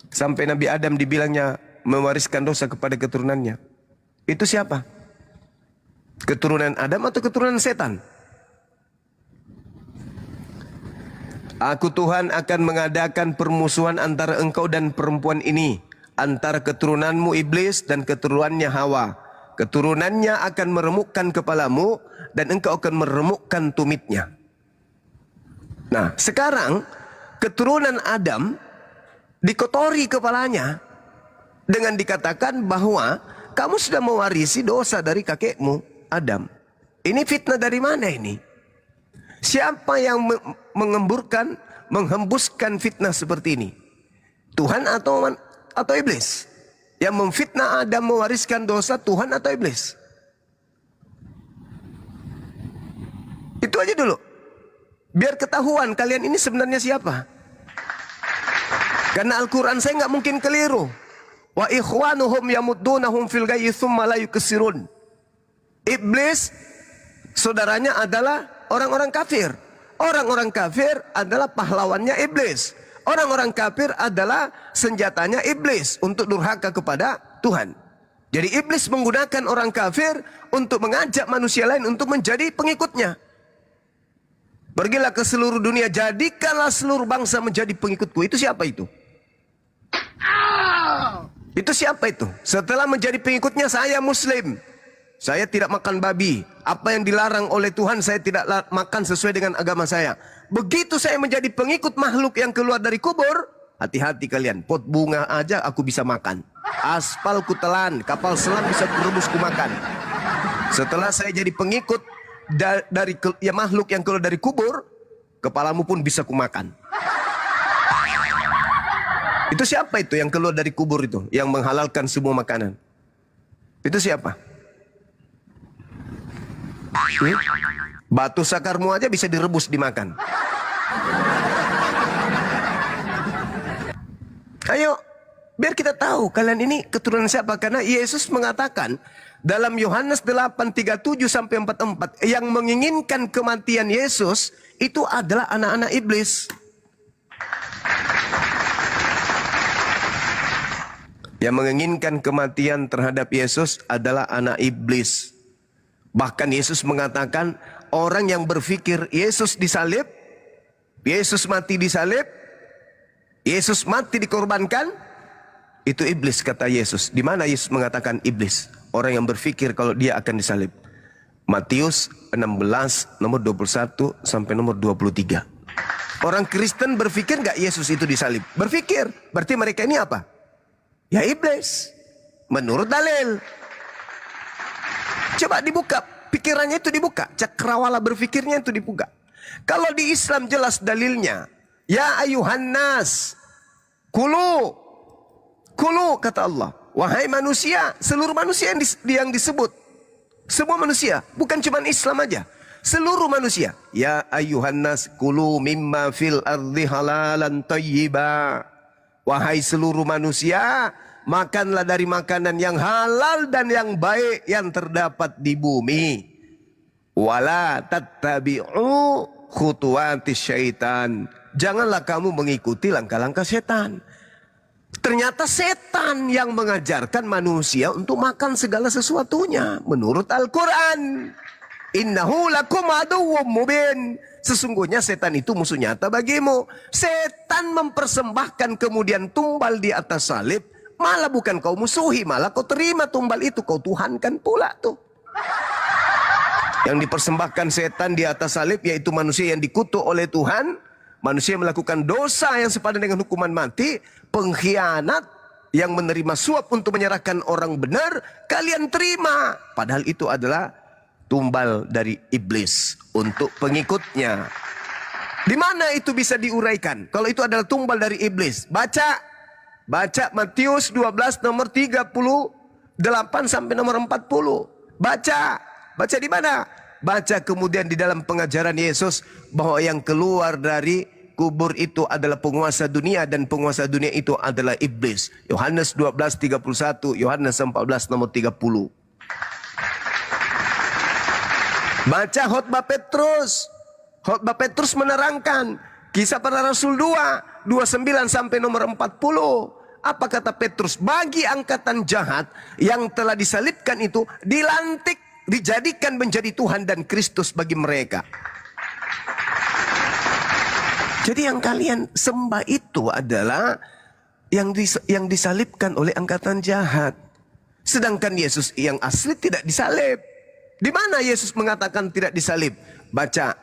Sampai Nabi Adam dibilangnya mewariskan dosa kepada keturunannya. Itu siapa? Keturunan Adam atau keturunan setan? Aku Tuhan akan mengadakan permusuhan antara engkau dan perempuan ini, antara keturunanmu iblis dan keturunannya Hawa. Keturunannya akan meremukkan kepalamu dan engkau akan meremukkan tumitnya. Nah, sekarang keturunan Adam dikotori kepalanya dengan dikatakan bahwa kamu sudah mewarisi dosa dari kakekmu Adam. Ini fitnah dari mana ini? Siapa yang menghembuskan fitnah seperti ini? Tuhan atau iblis? Yang memfitnah Adam mewariskan dosa, Tuhan atau iblis? Itu aja dulu. Biar ketahuan kalian ini sebenarnya siapa. Karena Al-Quran saya nggak mungkin keliru. Wa ikhwanuhum yamuddunahum fil ghayyi tsumma la yuksirun. Iblis saudaranya adalah orang-orang kafir. Orang-orang kafir adalah pahlawannya iblis. Orang-orang kafir adalah senjatanya iblis untuk durhaka kepada Tuhan. Jadi iblis menggunakan orang kafir untuk mengajak manusia lain untuk menjadi pengikutnya. Pergilah ke seluruh dunia, jadikanlah seluruh bangsa menjadi pengikutku. Itu siapa itu? Itu siapa itu? Setelah menjadi pengikutnya, saya Muslim. Saya tidak makan babi. Apa yang dilarang oleh Tuhan saya tidak makan sesuai dengan agama saya. Begitu saya menjadi pengikut makhluk yang keluar dari kubur, hati-hati kalian. Pot bunga aja aku bisa makan. Aspal ku telan, kapal selam bisa kurebus ku makan. Setelah saya jadi pengikut dari makhluk yang keluar dari kubur, kepalamu pun bisa ku makan. Itu siapa itu yang keluar dari kubur itu, yang menghalalkan semua makanan? Itu siapa? Batu sakarmu aja bisa direbus dimakan. Ayo, biar kita tahu kalian ini keturunan siapa. Karena Yesus mengatakan dalam Yohanes 8:37 sampai 44, yang menginginkan kematian Yesus itu adalah anak-anak iblis. Yang menginginkan kematian terhadap Yesus adalah anak iblis. Bahkan Yesus mengatakan orang yang berpikir Yesus disalib, Yesus mati disalib, Yesus mati dikorbankan, itu iblis kata Yesus. Di mana Yesus mengatakan iblis? Orang yang berpikir kalau dia akan disalib. Matius 16 nomor 21 sampai nomor 23. Orang Kristen berpikir nggak Yesus itu disalib? Berpikir. Berarti mereka ini apa? Ya iblis. Menurut dalil. Coba dibuka, pikirannya itu dibuka. Cakrawala berpikirnya itu dibuka. Kalau di Islam jelas dalilnya. Ya ayuhan nas, kulu kata Allah. wahai manusia, seluruh manusia yang disebut, semua manusia, bukan cuma Islam aja, seluruh manusia. Ya ayyuhan nas kulu mimma fil ardi halalan thayyiba. Wahai seluruh manusia, makanlah dari makanan yang halal dan yang baik yang terdapat di bumi. Wala tattabi'u khutuwatis syaitan. Janganlah kamu mengikuti langkah-langkah setan. Ternyata setan yang mengajarkan manusia untuk makan segala sesuatunya menurut Al-Quran. Innahu lakum aduwwum mubin. Sesungguhnya setan itu musuh nyata bagimu. Setan mempersembahkan kemudian tumbal di atas salib. Malah bukan kau musuhi, malah kau terima tumbal itu, kau tuhankan pula tuh. Yang dipersembahkan setan di atas salib yaitu manusia yang dikutuk oleh Tuhan. Manusia melakukan dosa yang sepadan dengan hukuman mati. Pengkhianat yang menerima suap untuk menyerahkan orang benar, kalian terima. Padahal itu adalah tumbal dari iblis untuk pengikutnya. Di mana itu bisa diuraikan? Kalau itu adalah tumbal dari iblis, baca Matius 12 nomor 38 sampai nomor 40. Baca di mana? Baca kemudian di dalam pengajaran Yesus bahwa yang keluar dari kubur itu adalah penguasa dunia dan penguasa dunia itu adalah iblis. Yohanes 12:31, Yohanes 14 nomor 30. Baca khotbah Petrus. Khotbah Petrus menerangkan Kisah Para Rasul 2:29 sampai nomor 40. Apa kata Petrus? Bagi angkatan jahat yang telah disalibkan itu dilantik, dijadikan menjadi Tuhan dan Kristus bagi mereka. Jadi yang kalian sembah itu adalah yang disalibkan oleh angkatan jahat. Sedangkan Yesus yang asli tidak disalib. Di mana Yesus mengatakan tidak disalib? Baca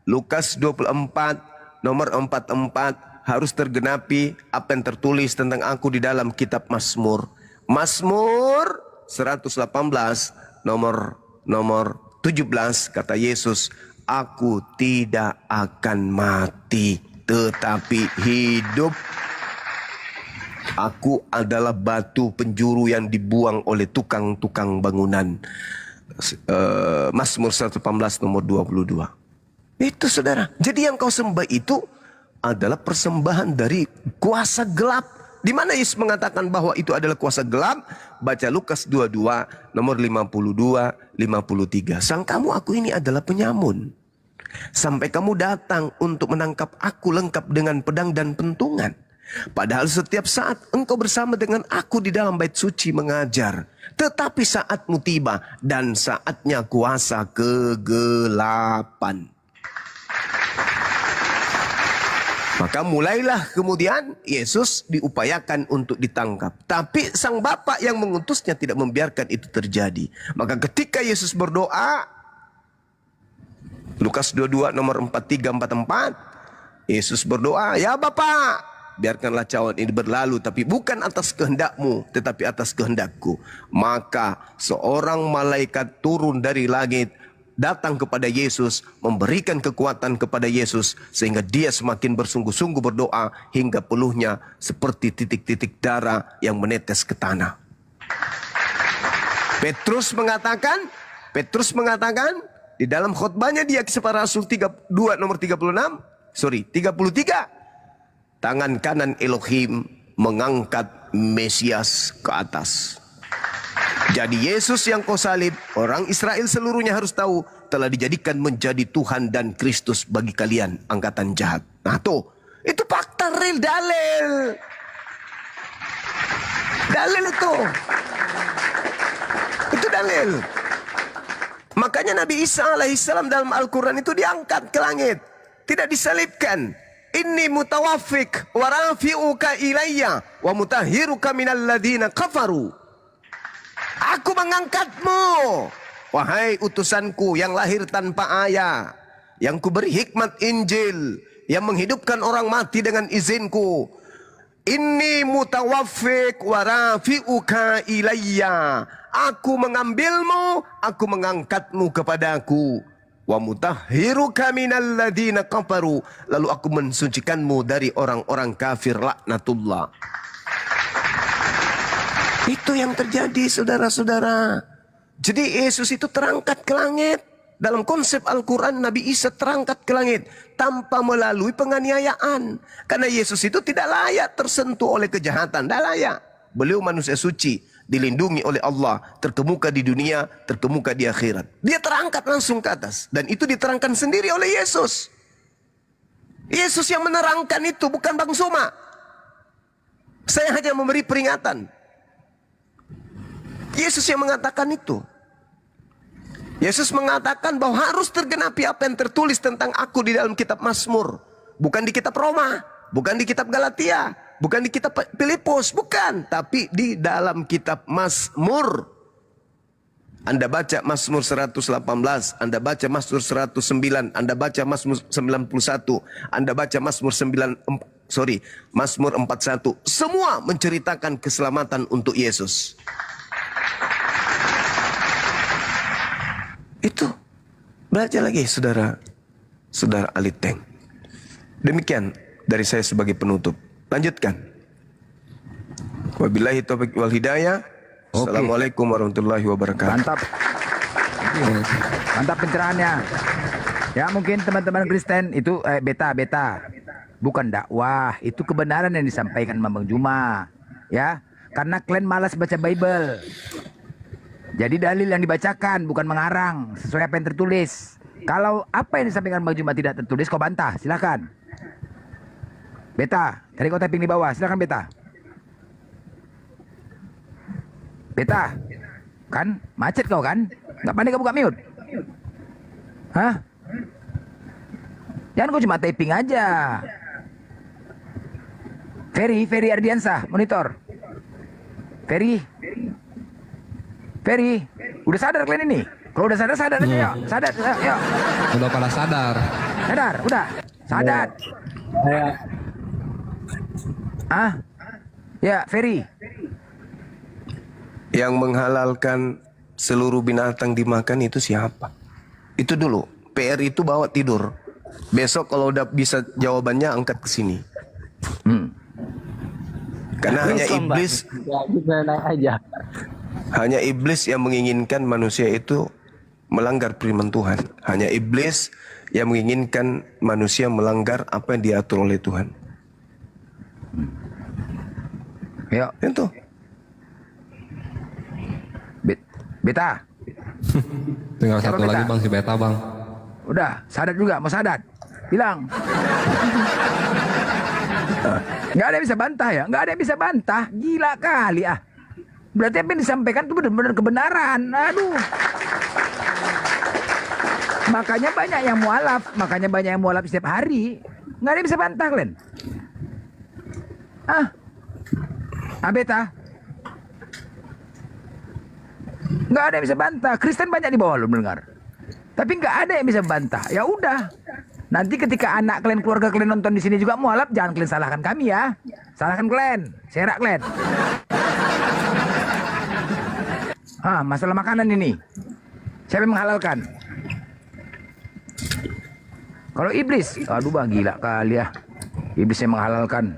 Lukas 24 nomor 44, harus tergenapi apa yang tertulis tentang aku di dalam kitab Mazmur. Mazmur 118 nomor 17 kata Yesus, aku tidak akan mati tetapi hidup. Aku adalah batu penjuru yang dibuang oleh tukang-tukang bangunan. Mazmur 118 nomor 22. Itu saudara. Jadi yang kau sembah itu adalah persembahan dari kuasa gelap. Di mana Yesus mengatakan bahwa itu adalah kuasa gelap? Baca Lukas 22 nomor 52 53. Sangkamu aku ini adalah penyamun, sampai kamu datang untuk menangkap aku lengkap dengan pedang dan pentungan. Padahal setiap saat engkau bersama dengan aku di dalam bait suci mengajar. Tetapi saatmu tiba dan saatnya kuasa kegelapan. Maka mulailah kemudian Yesus diupayakan untuk ditangkap. Tapi sang Bapa yang mengutusnya tidak membiarkan itu terjadi. Maka ketika Yesus berdoa, Lukas 22 nomor 43-44, Yesus berdoa, ya Bapa, biarkanlah cawan ini berlalu, tapi bukan atas kehendakmu, tetapi atas kehendakku. Maka seorang malaikat turun dari langit, datang kepada Yesus, memberikan kekuatan kepada Yesus, sehingga dia semakin bersungguh-sungguh berdoa, hingga peluhnya seperti titik-titik darah yang menetes ke tanah. Petrus mengatakan, di dalam khotbahnya dia Kisah Para Rasul 32 nomor 33, tangan kanan Elohim mengangkat Mesias ke atas. Jadi Yesus yang kau salib, orang Israel seluruhnya harus tahu, telah dijadikan menjadi Tuhan dan Kristus bagi kalian angkatan jahat. Nah tuh, itu fakta real, dalil. Dalil itu. Itu dalil. Makanya Nabi Isa alaihissalam dalam Al-Quran itu diangkat ke langit. Tidak disalibkan. Inni mutawafik wa rafi'uka ilayya wa mutahhiruka minal ladhina kafaru. Aku mengangkatmu, wahai utusanku yang lahir tanpa ayah, yang kuberi hikmat Injil, yang menghidupkan orang mati dengan izinku. Inni mutawaffik wa rafi'uka ilayya. Aku mengambilmu, aku mengangkatmu kepadaku. Wa mutahhiruka minal ladina kafaru. Lalu aku mensucikanmu dari orang-orang kafir, laknatullah. Itu yang terjadi, saudara-saudara. Jadi Yesus itu terangkat ke langit. Dalam konsep Al-Quran, Nabi Isa terangkat ke langit tanpa melalui penganiayaan. Karena Yesus itu tidak layak tersentuh oleh kejahatan. Tidak layak. Beliau manusia suci, dilindungi oleh Allah, terkemuka di dunia, terkemuka di akhirat. Dia terangkat langsung ke atas. Dan itu diterangkan sendiri oleh Yesus. Yesus yang menerangkan itu, bukan Bang Soma. Saya hanya memberi peringatan. Yesus yang mengatakan itu. Yesus mengatakan bahwa harus tergenapi apa yang tertulis tentang aku di dalam kitab Mazmur. Bukan di kitab Roma, bukan di kitab Galatia, bukan di kitab Filipus, bukan. Tapi di dalam kitab Mazmur. Anda baca Mazmur 118, Anda baca Mazmur 109, Anda baca Mazmur 91, Anda baca Mazmur 41. Semua menceritakan keselamatan untuk Yesus. Itu. Belajar lagi saudara Aliteng. Demikian dari saya sebagai penutup. Lanjutkan. Wabillahi taufiq wal hidayah. Assalamualaikum warahmatullahi wabarakatuh. Mantap pencerahannya. Ya mungkin teman-teman Kristen itu beta. Bukan dakwah, itu kebenaran yang disampaikan Bang Juma. Ya, karena kalian malas baca Bible. Jadi dalil yang dibacakan bukan mengarang sesuai apa yang tertulis. Kalau apa yang disampaikan Bang Juma tidak tertulis, kau bantah, silakan. Beta, tadi kau typing di bawah, silakan Beta. Beta, kan macet kau kan? Nggak pandai kau buka mute? Hah? Jangan kau cuma typing aja. Ferry Ardiansah, monitor. Ferry, udah sadar kalian ini? Kalau udah sadar aja yuk. Sadar, yuk. Udah pada sadar. Sadar, udah. Sadar. Ya, Ferry. Yang menghalalkan seluruh binatang dimakan itu siapa? Itu dulu. PR itu bawa tidur. Besok kalau udah bisa jawabannya angkat ke sini. Karena hanya iblis. Hanya iblis yang menginginkan manusia itu melanggar firman Tuhan. Hanya iblis yang menginginkan manusia melanggar apa yang diatur oleh Tuhan. Ya, itu. Beta. Tinggal Siapa satu Beta? lagi Bang, si Beta Bang. Udah, sadar juga, mau sadar. Bilang. Nggak ada yang bisa bantah ya? Nggak ada yang bisa bantah. Gila kali ah. Berarti apa yang disampaikan itu benar-benar kebenaran. Aduh. Makanya banyak yang mualaf setiap hari. Nggak ada yang bisa bantah kalian. Beta. Nggak ada yang bisa bantah. Kristen banyak di bawah lo mendengar. Tapi nggak ada yang bisa bantah. Ya udah. Nanti ketika anak kalian, keluarga kalian nonton di sini juga mualaf, jangan kalian salahkan kami ya. Salahkan kalian, serak kalian. Masalah makanan ini. Siapa yang menghalalkan? Kalau iblis, aduh bang, gila kali ya. Iblis yang menghalalkan.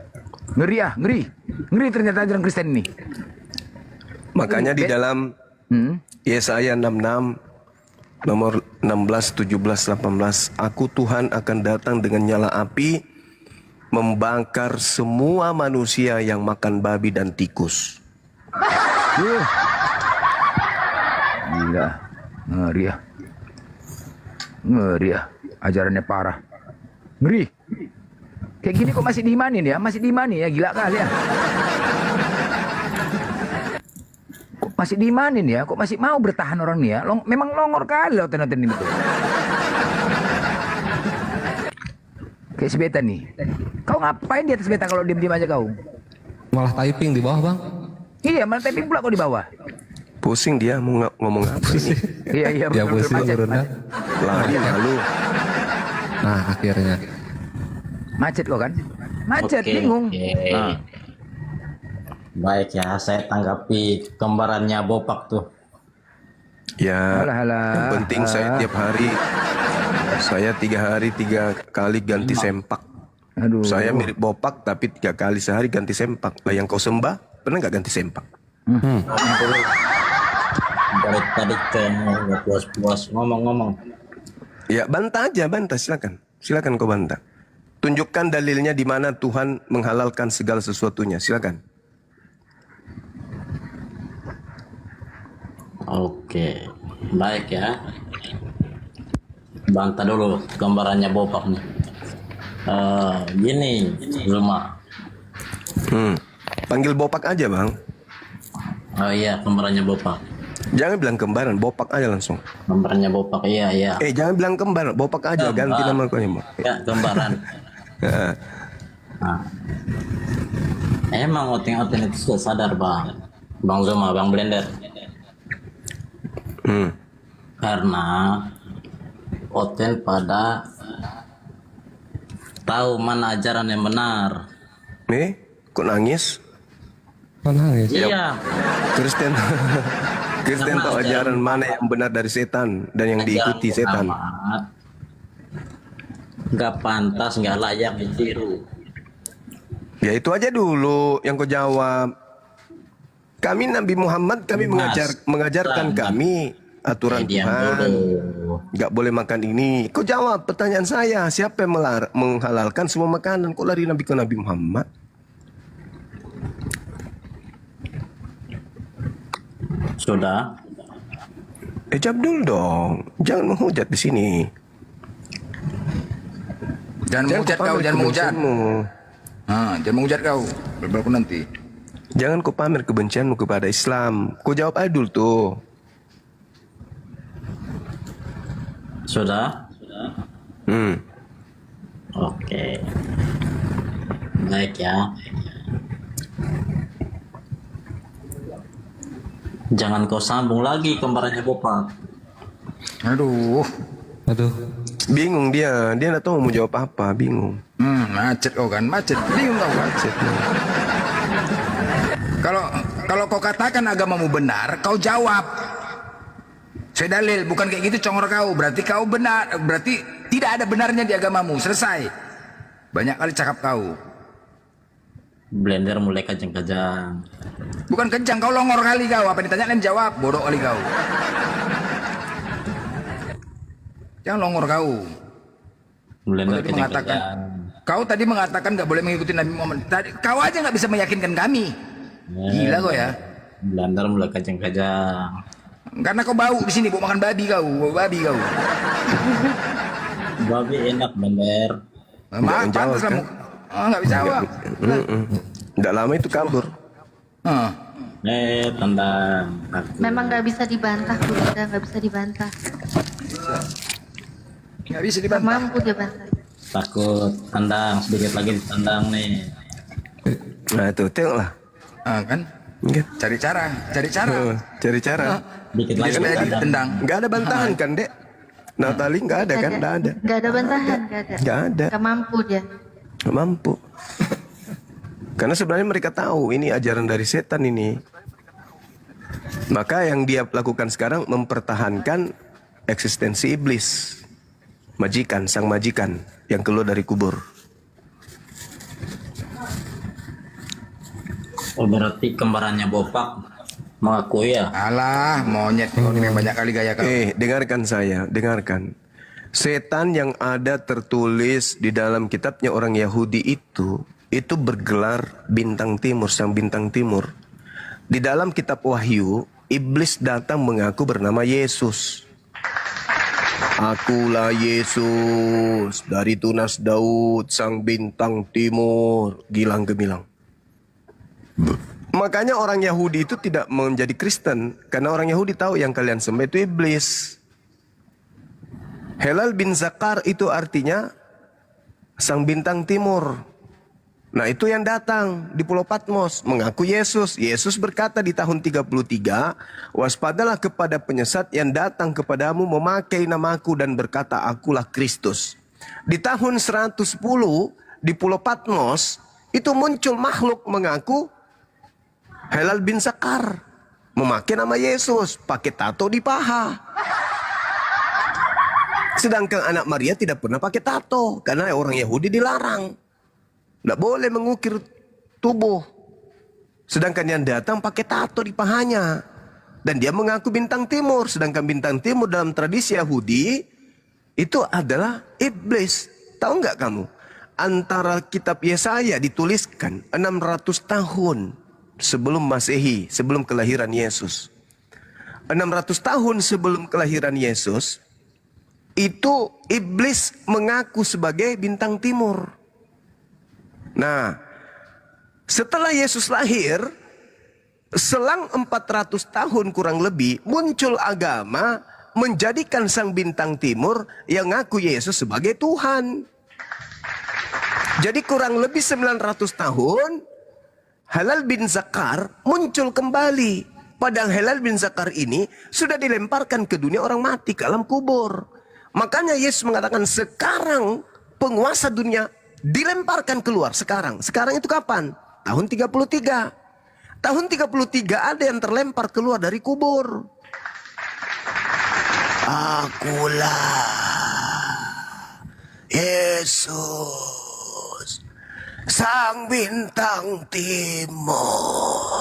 Ngeri ya, ngeri. Ngeri ternyata ajaran Kristen ini. Makanya di dalam Yesaya 66 nomor 16, 17, 18, aku Tuhan akan datang dengan nyala api membakar semua manusia yang makan babi dan tikus. Gila, ngeri ya. Ngeri ya, ajarannya parah. Ngeri. Kayak gini kok masih diimanin ya, masih diimani ya, gila kali ya. Kok masih diimanin ya, kok masih mau bertahan orang nih ya. Memang longor kali lauten-lauten ini tuh. Kayak si Beta nih. Kau ngapain di atas Beta kalau diam-diam aja kau? Malah typing di bawah Bang. Iya, malah typing pula kau di bawah. Pusing dia mau ngomong apa ini. Iya, Ya pusing turunnya. Lari lalu. Nah, akhirnya. Macet kok kan? Macet, Oke, bingung. oke. Baik ya, saya tanggapi kembarannya Bopak tuh. Ya, Alah. yang penting saya tiap hari, saya 3 hari 3 kali ganti sempak. Aduh. Saya mirip Bopak tapi 3 kali sehari ganti sempak. Lah yang kau sembah, pernah nggak ganti sempak? Dari tadi kayaknya puas-puas ngomong-ngomong. Ya bantah aja, bantah silakan. Silakan kau bantah. Tunjukkan dalilnya di mana Tuhan menghalalkan segala sesuatunya. Silakan. Oke, baik ya. Bantah dulu gambarannya bopak nih. Gini, Zulma. Panggil bopak aja bang. Oh iya, gambarannya bopak. Jangan bilang kembaran, bopak aja langsung. Gambarannya bopak, iya. Jangan bilang kembar, bopak aja, ganti nama kau ya. Ya, gambaran. Nah, emang oting-oting itu sudah sadar Bang Zuma, Bang Blender. Karena Oten pada tahu mana ajaran yang benar. Kok nangis? Nangis. Iya. Kristen tahu ajaran mana yang benar dari setan dan yang diikuti setan. Nggak pantas, nggak layak ditiru. Ya itu aja dulu yang kau jawab. Kami Nabi Muhammad, kami mengajarkan kami aturan Tuhan. Nggak boleh makan ini. Kau jawab pertanyaan saya. Siapa yang menghalalkan semua makanan? Kok lari Nabi ke Nabi Muhammad? Sudah. Jawab dulu dong. Jangan menghujat di sini. Jangan menghujat kau, jangan menghujat. Jangan menghujat kau. Berapa nanti? Jangan kau pamer kebencianmu kepada Islam. Kau jawab aja dulu tuh. Sudah? Oke. Baik ya. Jangan kau sambung lagi kembarannya Bopak. Aduh. Bingung dia nggak tahu mau jawab apa, bingung. Macet kau kan, macet. Bingung kau macet. Kalau kau katakan agamamu benar, kau jawab. Saya dalil, bukan kayak gitu congor kau. Berarti kau benar, berarti tidak ada benarnya di agamamu. Selesai. Banyak kali cakap kau. Blender mulai kejang-kejang. Bukan kejang, kau longor kali kau. Apa ditanyain jawab, bodoh kali kau. Jangan longor kau. Blender Kau tadi mengatakan nggak boleh mengikuti Nabi Muhammad. Kau aja nggak bisa meyakinkan kami. Gila kau ya. Blender mulai kejang-kejang. Karena kau bau di sini, bau makan babi kau, bau babi kau. Babi enak Blender. Pantas lah. Nggak bisa jawab. Nggak lama itu kabur. Tendang. Memang nggak bisa dibantah, udah nggak bisa dibantah. Nggak bisa dibantah. Mampu dia bantah. Takut tendang, sedikit lagi ditendang nih. Nah itu tengoklah. Kan? Cari cara. Cari cara. Dikit lagi ditendang. Nggak ada bantahan kan, Dek? Natali nggak ada kan? Nggak ada. Nggak ada bantahan, nggak ada. Nggak ada. Nggak mampu dia. Nggak mampu. Karena sebenarnya mereka tahu ini ajaran dari setan ini. Maka yang dia lakukan sekarang mempertahankan eksistensi iblis. Majikan, sang majikan yang keluar dari kubur. Oh berarti kembarannya Bopak mengakui ya? Alah, monyet kau yang banyak kali gaya kau. Dengarkan saya, dengarkan. Setan yang ada tertulis di dalam kitabnya orang Yahudi itu bergelar bintang timur, sang bintang timur. Di dalam kitab Wahyu, iblis datang mengaku bernama Yesus. Akulah Yesus dari tunas Daud, sang bintang timur, gilang gemilang. Makanya orang Yahudi itu tidak menjadi Kristen, karena orang Yahudi tahu yang kalian sembah itu iblis. Helal bin Zakar itu artinya sang bintang timur. Nah itu yang datang di Pulau Patmos mengaku Yesus. Yesus berkata di tahun 33, waspadalah kepada penyesat yang datang kepadamu memakai namaku dan berkata akulah Kristus. Di tahun 110 di Pulau Patmos itu muncul makhluk mengaku Helal bin Zakar, memakai nama Yesus, pakai tato di paha. Sedangkan anak Maria tidak pernah pakai tato karena orang Yahudi dilarang. Tidak boleh mengukir tubuh. Sedangkan yang datang pakai tato di pahanya. Dan dia mengaku bintang timur. Sedangkan bintang timur dalam tradisi Yahudi itu adalah iblis. Tahu nggak kamu? Antara kitab Yesaya dituliskan 600 tahun sebelum Masehi, sebelum kelahiran Yesus. 600 tahun sebelum kelahiran Yesus, itu iblis mengaku sebagai bintang timur. Nah, setelah Yesus lahir, selang 400 tahun kurang lebih, muncul agama menjadikan sang bintang timur yang ngaku Yesus sebagai Tuhan. Jadi kurang lebih 900 tahun, Halal bin Zakar muncul kembali. Padahal Halal bin Zakar ini sudah dilemparkan ke dunia orang mati, ke alam kubur. Makanya Yesus mengatakan sekarang penguasa dunia dilemparkan keluar sekarang. Sekarang itu kapan? Tahun 33. Tahun 33 ada yang terlempar keluar dari kubur. Akulah Yesus, sang bintang timur.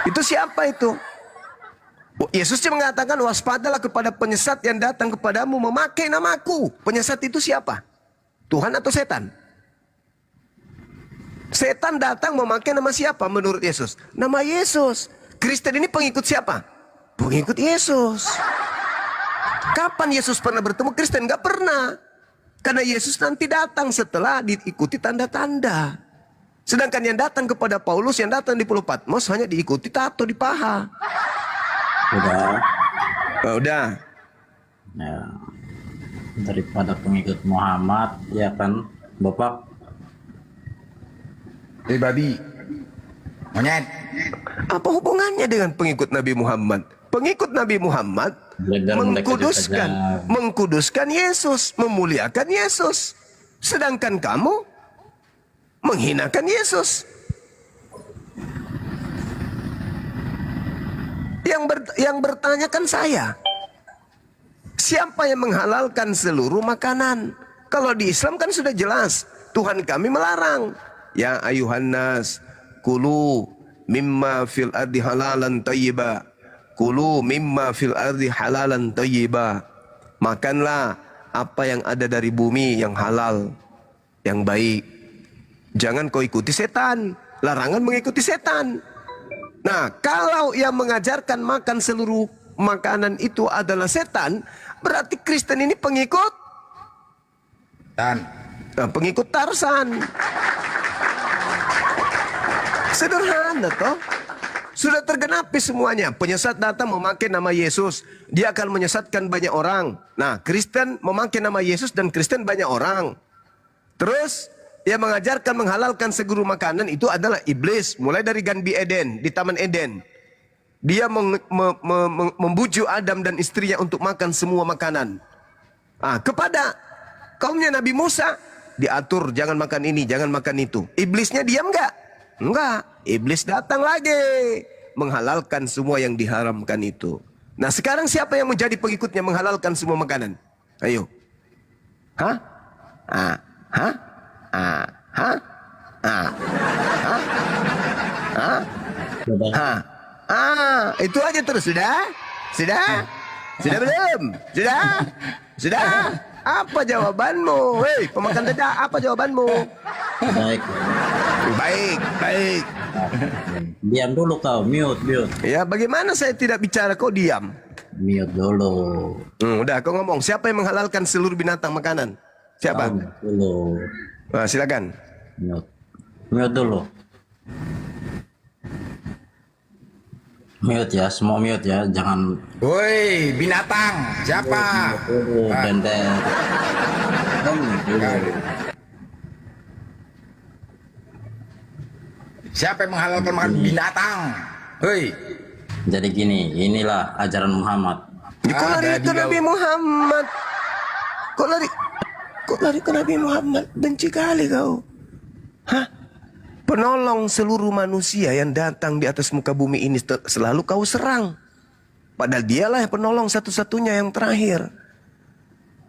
Itu siapa itu? Yesus mengatakan waspadalah kepada penyesat yang datang kepadamu memakai namaku. Penyesat itu siapa? Tuhan atau setan? Setan datang memakai nama siapa menurut Yesus? Nama Yesus. Kristen ini pengikut siapa? Pengikut Yesus. Kapan Yesus pernah bertemu Kristen? Gak pernah. Karena Yesus nanti datang setelah diikuti tanda-tanda. Sedangkan yang datang kepada Paulus, yang datang di Pulau Patmos hanya diikuti tato di paha. Udah. Oh, udah. Ya. Daripada pengikut Muhammad, ya kan, Bapak. Babi. Monyet. Apa hubungannya dengan pengikut Nabi Muhammad? Pengikut Nabi Muhammad mengkuduskan Yesus, memuliakan Yesus. Sedangkan kamu menghinakan Yesus. Yang bertanya kan saya. Siapa yang menghalalkan seluruh makanan? Kalau di Islam kan sudah jelas. Tuhan kami melarang. Ya ayuhan nas, kulu mimma fil ardi halalan tayyiba. Kulu mimma fil ardi halalan tayyiba. Makanlah apa yang ada dari bumi yang halal, yang baik. Jangan kau ikuti setan. Larangan mengikuti setan. Nah, kalau yang mengajarkan makan seluruh makanan itu adalah setan, berarti Kristen ini pengikut pengikut Tarsan. Sederhana toh. Sudah tergenapi semuanya. Penyesat datang memakai nama Yesus, dia akan menyesatkan banyak orang. Nah, Kristen memakai nama Yesus dan Kristen banyak orang. Terus yang mengajarkan menghalalkan segala makanan itu adalah iblis. Mulai dari Ganbi Eden, di Taman Eden. Dia membujuk Adam dan istrinya untuk makan semua makanan. Kepada kaumnya Nabi Musa, diatur jangan makan ini, jangan makan itu. Iblisnya diam enggak? Enggak. Iblis datang lagi menghalalkan semua yang diharamkan itu. Nah, sekarang siapa yang menjadi pengikutnya menghalalkan semua makanan? Ayo. Hah? Itu aja terus. Sudah? Sudah belum? Sudah? Apa jawabanmu? Hei, pemakan dada, apa jawabanmu? Baik. Diam dulu kau, mute. Ya, bagaimana saya tidak bicara kau diam? Mute dulu. Udah, kau ngomong. Siapa yang menghalalkan seluruh binatang makanan? Siapa? Dulu. Silakan. Mute dulu. Mute ya, semua mute ya, jangan. Woi, binatang, siapa? Bender. Siapa yang menghalalkan makan binatang? Hei. Jadi gini, inilah ajaran Muhammad. Kok lari ke Nabi Muhammad? Kok lari ke Nabi Muhammad? Benci kali kau. Hah? Penolong seluruh manusia yang datang di atas muka bumi ini selalu kau serang. Padahal dialah yang penolong satu-satunya yang terakhir.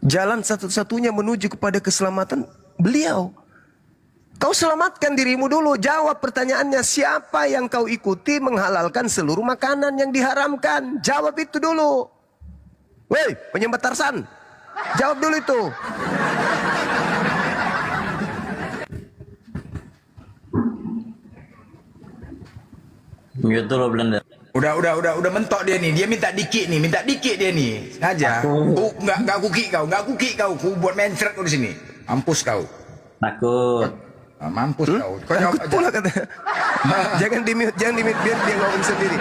Jalan satu-satunya menuju kepada keselamatan beliau. Kau selamatkan dirimu dulu. Jawab pertanyaannya, siapa yang kau ikuti menghalalkan seluruh makanan yang diharamkan? Jawab itu dulu. Woi, penyembah Tarsan. Jawab dulu itu. Mute dulu blender. Udah mentok dia nih. Dia minta dikit dia nih. Sengaja. Enggak aku kick kau. Ku buat mencret kau di sini. Mampus kau. Takut. Mampus kau. Kau jawab Takut aja. pula kata. Jangan di mute biar dia ngomong sendiri.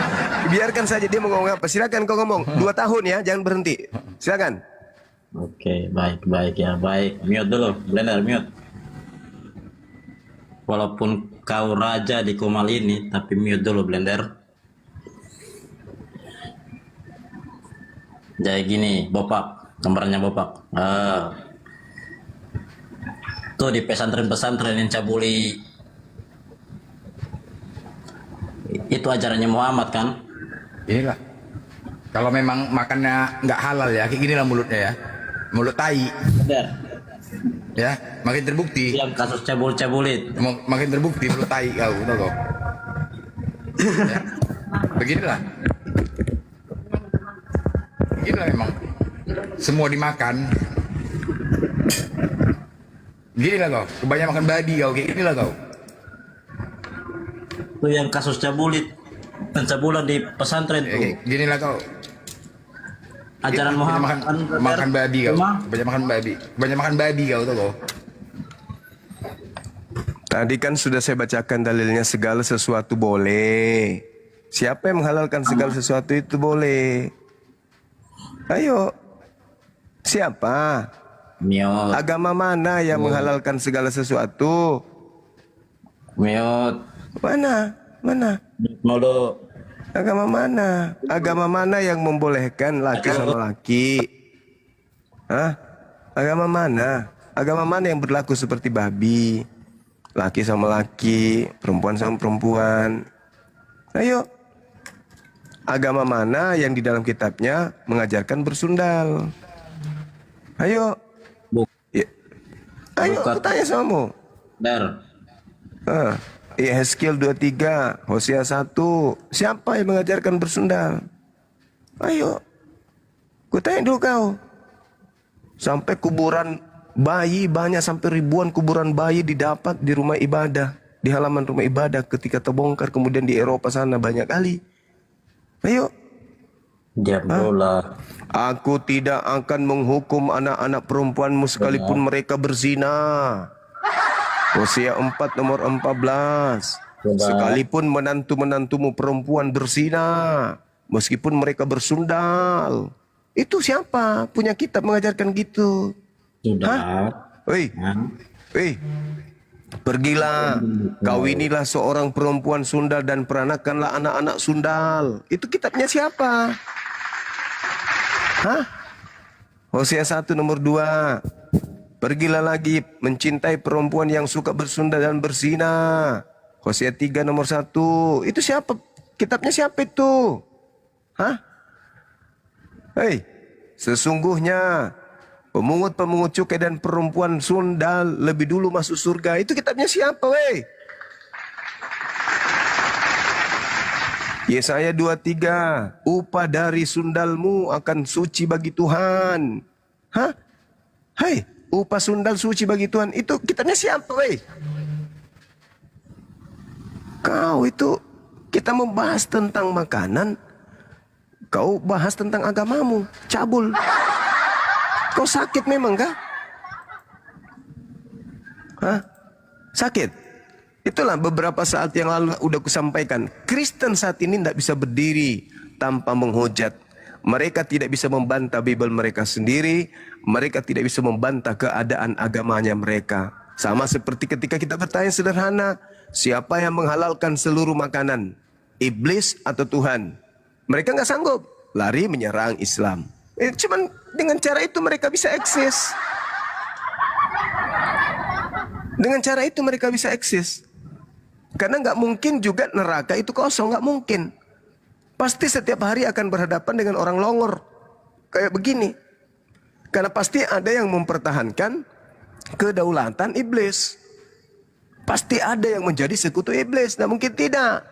Biarkan saja dia mau ngomong apa. Silakan kau ngomong. 2 tahun ya, jangan berhenti. Silakan. Oke, baik ya, baik. Mute dulu, blender mute. Walaupun kau raja di Komal ini, tapi mute dulu blender. Jadi gini, Bopak, gambarnya Bopak. Tuh di pesantren-pesantren yang cabuli itu ajarannya Muhammad kan? Inilah. Kalau memang makannya nggak halal ya, kayak ginilah mulutnya ya. Mulut tai. Bener. Ya, makin terbukti. Yang kasus cabul-cabulit. Makin terbukti mulut tai kau, tahu kau. Ya. Beginilah. Beginilah memang. Semua dimakan. Ginilah kau, kebanyakan makan babi kau, kayak ginilah kau. Itu yang kasus cabulit, pencabulan di pesantren tuh. Ginilah kau. Ajaran Muhammad makan babi kau. Banyak makan babi kau tuh kau. Tadi kan sudah saya bacakan dalilnya, segala sesuatu boleh. Siapa yang menghalalkan segala sesuatu itu boleh. Ayo. Siapa? Miot. Agama mana yang menghalalkan segala sesuatu? Miot. Mana? Molo. Agama mana? Agama mana yang membolehkan laki sama laki? Hah? Agama mana? Agama mana yang berlaku seperti babi? Laki sama laki, perempuan sama perempuan. Ayo. Agama mana yang di dalam kitabnya mengajarkan bersundal? Ayo. Ya. Ayo, aku tanya sama kamu. Yehezkiel 23, Hosea 1. Siapa yang mengajarkan bersundal? Ayo. Ku tanya dulu kau. Sampai kuburan bayi, banyak sampai ribuan kuburan bayi didapat di rumah ibadah. Di halaman rumah ibadah ketika terbongkar. Kemudian di Eropa sana banyak kali. Ayo. Diam dulu lah. Aku tidak akan menghukum anak-anak perempuanmu sekalipun mereka berzina. Hosea 4 nomor 14. Sekalipun menantu-menantumu perempuan berzina, meskipun mereka bersundal. Itu siapa punya kitab mengajarkan gitu? Sudah. Woi. Pergilah, kawinilah seorang perempuan sundal dan peranakanlah anak-anak sundal. Itu kitabnya siapa? Hah? Hosea 1 nomor 2. Pergilah lagi mencintai perempuan yang suka bersundal dan berzina. Hosea 3 nomor 1. Itu siapa? Kitabnya siapa itu? Hah? Hei, sesungguhnya pemungut-pemungut cukai dan perempuan sundal lebih dulu masuk surga. Itu kitabnya siapa, weh? Yesaya 23. Upah dari sundalmu akan suci bagi Tuhan. Hah? Hei, upah sundal suci bagi Tuhan. Itu kitabnya siapa, weh? Kau itu, kita membahas tentang makanan, kau bahas tentang agamamu. Cabul. Kau sakit memang kah? Hah? Sakit? Itulah beberapa saat yang lalu udah kusampaikan. Kristen saat ini tidak bisa berdiri tanpa menghujat. Mereka tidak bisa membantah Bible mereka sendiri. Mereka tidak bisa membantah keadaan agamanya mereka. Sama seperti ketika kita bertanya sederhana, siapa yang menghalalkan seluruh makanan? Iblis atau Tuhan? Mereka nggak sanggup. Lari menyerang Islam. Cuman dengan cara itu mereka bisa eksis. Dengan cara itu mereka bisa eksis. Karena nggak mungkin juga neraka itu kosong, nggak mungkin. Pasti setiap hari akan berhadapan dengan orang longor kayak begini. Karena pasti ada yang mempertahankan kedaulatan iblis. Pasti ada yang menjadi sekutu iblis. Nah, mungkin tidak.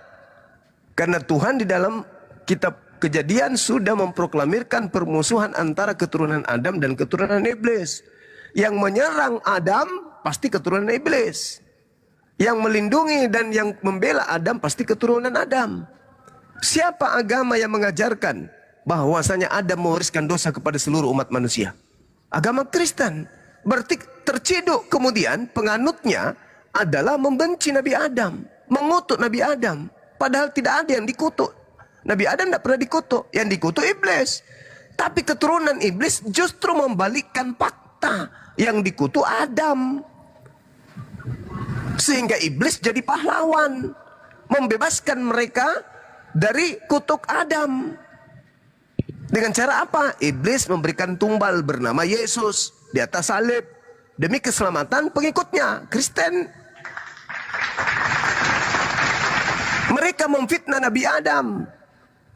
Karena Tuhan di dalam kitab Kejadian sudah memproklamirkan permusuhan antara keturunan Adam dan keturunan iblis. Yang menyerang Adam pasti keturunan iblis. Yang melindungi dan yang membela Adam pasti keturunan Adam. Siapa agama yang mengajarkan bahwasanya Adam mewariskan dosa kepada seluruh umat manusia? Agama Kristen. Berarti terciduk kemudian penganutnya adalah membenci Nabi Adam, mengutuk Nabi Adam. Padahal tidak ada yang dikutuk. Nabi Adam tidak pernah dikutuk, yang dikutuk iblis. Tapi keturunan iblis justru membalikkan fakta, yang dikutuk Adam. Sehingga iblis jadi pahlawan, membebaskan mereka dari kutuk Adam. Dengan cara apa? Iblis memberikan tumbal bernama Yesus di atas salib demi keselamatan pengikutnya, Kristen. Mereka memfitnah Nabi Adam.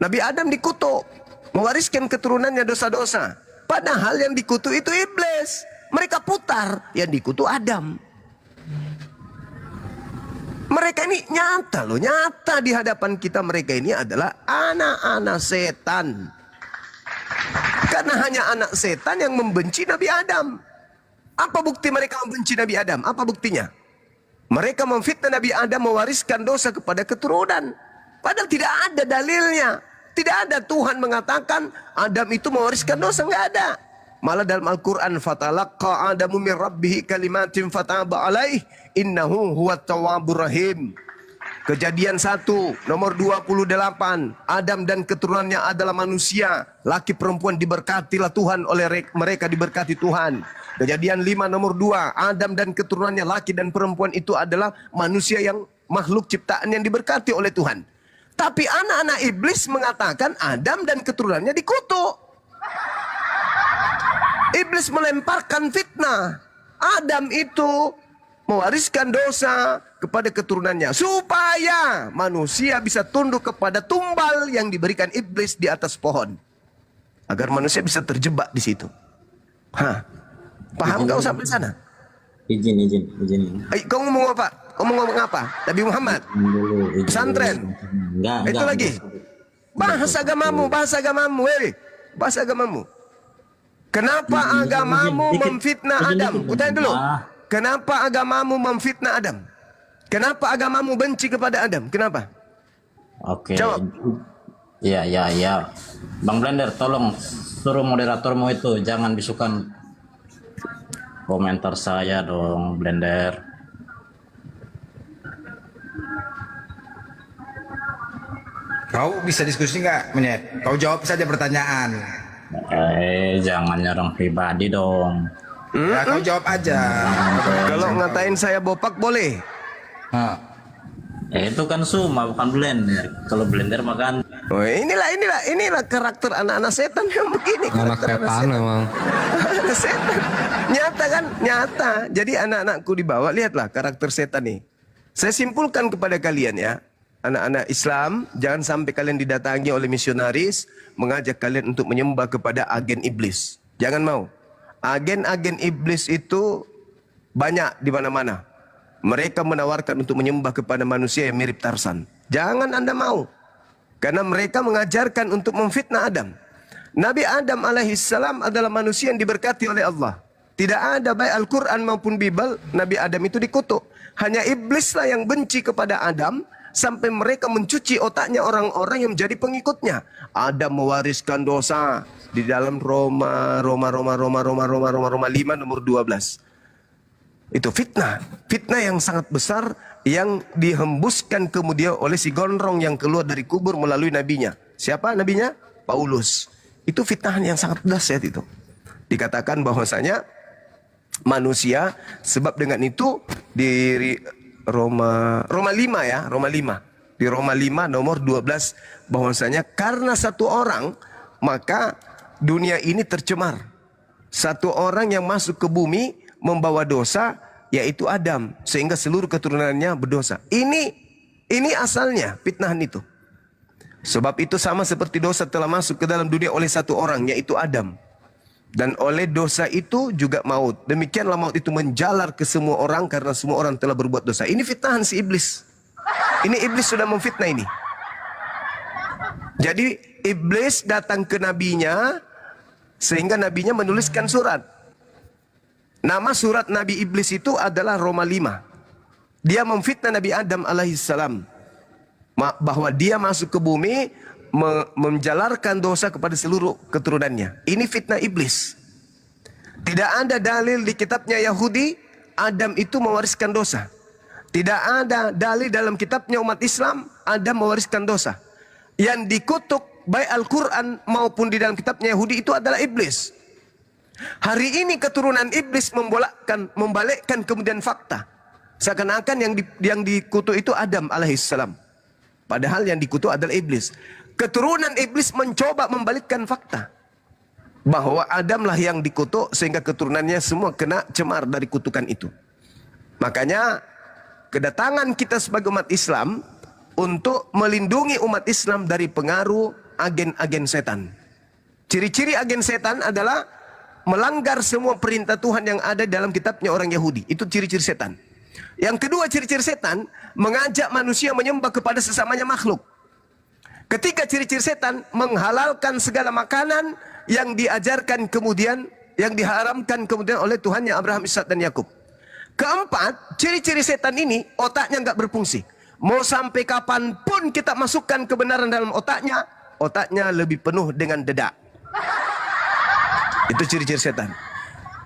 Nabi Adam dikutuk, mewariskan keturunannya dosa-dosa. Padahal yang dikutuk itu iblis. Mereka putar, yang dikutuk Adam. Mereka ini nyata loh, nyata di hadapan kita. Mereka ini adalah anak-anak setan. Karena hanya anak setan yang membenci Nabi Adam. Apa bukti mereka membenci Nabi Adam? Apa buktinya? Mereka memfitnah Nabi Adam mewariskan dosa kepada keturunan. Padahal tidak ada dalilnya. Tidak ada Tuhan mengatakan Adam itu mewariskan dosa, enggak ada. Malah dalam Al-Quran, fatalaqqa Adamu min rabbihi kalimatin fataba alaih innahu huwat tawwabur rahim. Kejadian 1 nomor 28, Adam dan keturunannya adalah manusia, laki perempuan diberkatilah Tuhan, oleh mereka diberkati Tuhan. Kejadian 5 nomor 2, Adam dan keturunannya laki dan perempuan itu adalah manusia yang makhluk ciptaan yang diberkati oleh Tuhan. Tapi anak-anak iblis mengatakan Adam dan keturunannya dikutuk. Iblis melemparkan fitnah. Adam itu mewariskan dosa kepada keturunannya supaya manusia bisa tunduk kepada tumbal yang diberikan iblis di atas pohon. Agar manusia bisa terjebak di situ. Paham kau sampai sana? Izin. Kau ngomong apa? Kau ngomong apa? Nabi Muhammad? Pesantren? Itu lagi. Bahas agamamu. Bahas agamamu. Kenapa agamamu memfitnah Adam? Kutanya dulu. Kenapa agamamu memfitnah Adam? Kenapa agamamu benci kepada Adam? Kenapa? Oke. Jawab. Ya. Bang Blender, tolong suruh moderatormu itu jangan bisukan komentar saya dong, Blender. Kau bisa diskusi nggak, Menyet? Kau jawab saja pertanyaan. Jangan nyerang pribadi dong. Ya, kau jawab aja. Kalau ngatain saya bopak boleh. Itu kan Suma bukan Blender. Kalau Blender makan. Oh, inilah karakter anak-anak setan yang begini. Anak setan memang. Anak setan. Nyata kan? Nyata. Jadi anak-anakku dibawa, lihatlah karakter setan nih. Saya simpulkan kepada kalian ya. Anak-anak Islam, jangan sampai kalian didatangi oleh misionaris mengajak kalian untuk menyembah kepada agen iblis. Jangan mau. Agen-agen iblis itu banyak di mana-mana. Mereka menawarkan untuk menyembah kepada manusia yang mirip Tarsan. Jangan Anda mau. Karena mereka mengajarkan untuk memfitnah Adam. Nabi Adam alaihissalam adalah manusia yang diberkati oleh Allah. Tidak ada baik Al-Quran maupun Bible, Nabi Adam itu dikutuk. Hanya iblislah yang benci kepada Adam, sampai mereka mencuci otaknya orang-orang yang menjadi pengikutnya. Adam mewariskan dosa di dalam Roma 5 nomor 12. Itu fitnah yang sangat besar yang dihembuskan kemudian oleh si gondrong yang keluar dari kubur melalui nabinya. Siapa nabinya? Paulus. Itu fitnahan yang sangat dahsyat itu. Dikatakan bahwasanya manusia sebab dengan itu di Roma 5 ya, Roma 5. Di Roma 5 nomor 12 bahwasanya karena satu orang maka dunia ini tercemar. Satu orang yang masuk ke bumi membawa dosa yaitu Adam sehingga seluruh keturunannya berdosa. Ini asalnya fitnahan itu. Sebab itu sama seperti dosa telah masuk ke dalam dunia oleh satu orang yaitu Adam. Dan oleh dosa itu juga maut. Demikianlah maut itu menjalar ke semua orang karena semua orang telah berbuat dosa. Ini fitnahan si iblis. Ini iblis sudah memfitnah ini. Jadi iblis datang ke nabinya sehingga nabinya menuliskan surat. Nama surat nabi iblis itu adalah Roma 5. Dia memfitnah Nabi Adam alaihissalam bahwa dia masuk ke bumi menjalarkan dosa kepada seluruh keturunannya. Ini fitnah iblis. Tidak ada dalil di kitabnya Yahudi Adam itu mewariskan dosa. Tidak ada dalil dalam kitabnya umat Islam Adam mewariskan dosa. Yang dikutuk baik Al-Quran maupun di dalam kitabnya Yahudi itu adalah iblis. Hari ini keturunan iblis membalikkan kemudian fakta. Seakan-akan yang dikutuk itu Adam alaihissalam. Padahal yang dikutuk adalah iblis. Keturunan iblis mencoba membalikkan fakta. Bahwa Adamlah yang dikutuk sehingga keturunannya semua kena cemar dari kutukan itu. Makanya kedatangan kita sebagai umat Islam untuk melindungi umat Islam dari pengaruh agen-agen setan. Ciri-ciri agen setan adalah melanggar semua perintah Tuhan yang ada dalam kitabnya orang Yahudi. Itu ciri-ciri setan. Yang kedua ciri-ciri setan, mengajak manusia menyembah kepada sesamanya makhluk. Ketika ciri-ciri setan, menghalalkan segala makanan yang diajarkan kemudian, yang diharamkan kemudian oleh Tuhannya Abraham, Ishak dan Yakub. Keempat, ciri-ciri setan ini otaknya nggak berfungsi. Mau sampai kapanpun kita masukkan kebenaran dalam otaknya lebih penuh dengan dedak. Itu ciri-ciri setan.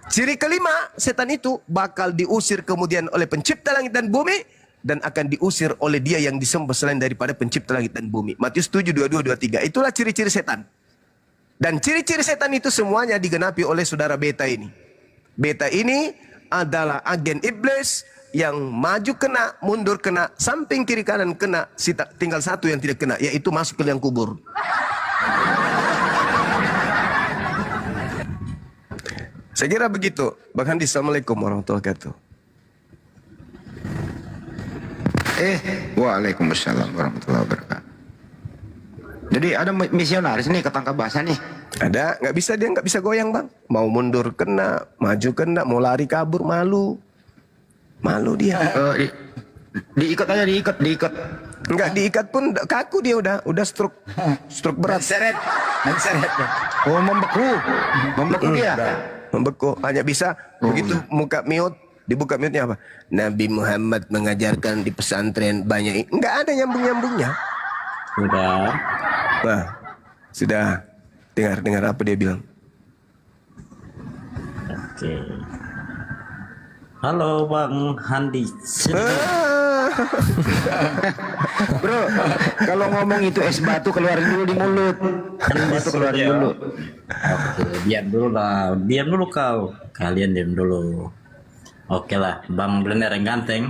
Ciri kelima, setan itu bakal diusir kemudian oleh pencipta langit dan bumi dan akan diusir oleh dia yang disembah selain daripada pencipta langit dan bumi. Matius 7, 22, 23. Itulah ciri-ciri setan. Dan ciri-ciri setan itu semuanya digenapi oleh saudara Beta ini. Beta ini adalah agen iblis yang maju kena, mundur kena, samping kiri kanan kena, tinggal satu yang tidak kena, yaitu masuk ke liang kubur. Saya kira begitu. Bang Handi, Assalamualaikum warahmatullahi wabarakatuh. Waalaikumsalam warahmatullahi wabarakatuh. Jadi ada misionaris nih ketangkap basah nih. Ada, dia nggak bisa goyang bang. Mau mundur kena, maju kena, mau lari kabur malu dia. Diikat aja, diikat. Enggak diikat pun kaku dia udah stroke berat. Seret. Oh membeku dia. Membeku, hanya bisa begitu muka mute. Dibuka mute-nya apa? Nabi Muhammad mengajarkan di pesantren banyak. Enggak ada nyambung-nyambungnya. Sudah. Dengar apa dia bilang. Oke. Halo Bang Handi. Bro, kalau ngomong itu es batu keluarin dulu di mulut. Es batu keluarin dulu. Oke, diam dulu lah. Diam dulu kau. Kalian diam dulu. Oke lah, Bang Blener yang ganteng.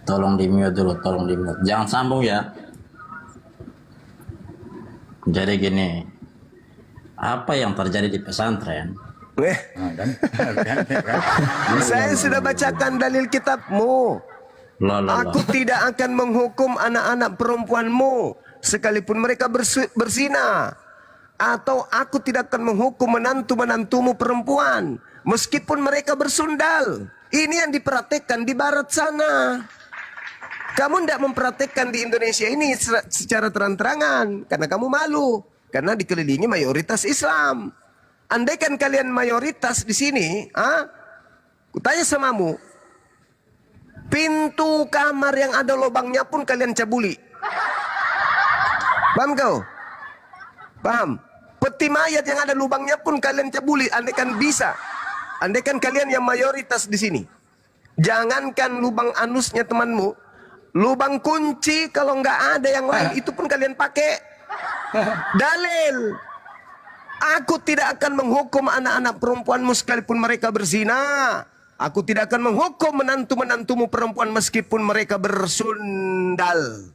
Tolong di mute dulu, tolong di mute. Jangan sambung ya. Jadi gini, apa yang terjadi di pesantren? Saya sudah bacakan dalil kitabmu. Aku tidak akan menghukum anak-anak perempuanmu sekalipun mereka berzina. Atau aku tidak akan menghukum menantu-menantumu perempuan meskipun mereka bersundal. Ini yang dipraktekkan di barat sana. Kamu tidak mempraktekkan di Indonesia ini secara terang-terangan karena kamu malu, karena dikelilingi mayoritas Islam. Andaikan kalian mayoritas di sini, kutanya samamu, pintu kamar yang ada lubangnya pun kalian cabuli. Paham kau? Paham? Peti mayat yang ada lubangnya pun kalian cabuli. Andaikan bisa, andaikan kalian yang mayoritas di sini. Jangankan lubang anusnya temanmu, lubang kunci kalau nggak ada yang lain itu pun kalian pakai. Dalil. Aku tidak akan menghukum anak-anak perempuanmu sekalipun mereka berzina. Aku tidak akan menghukum menantu-menantumu perempuan meskipun mereka bersundal.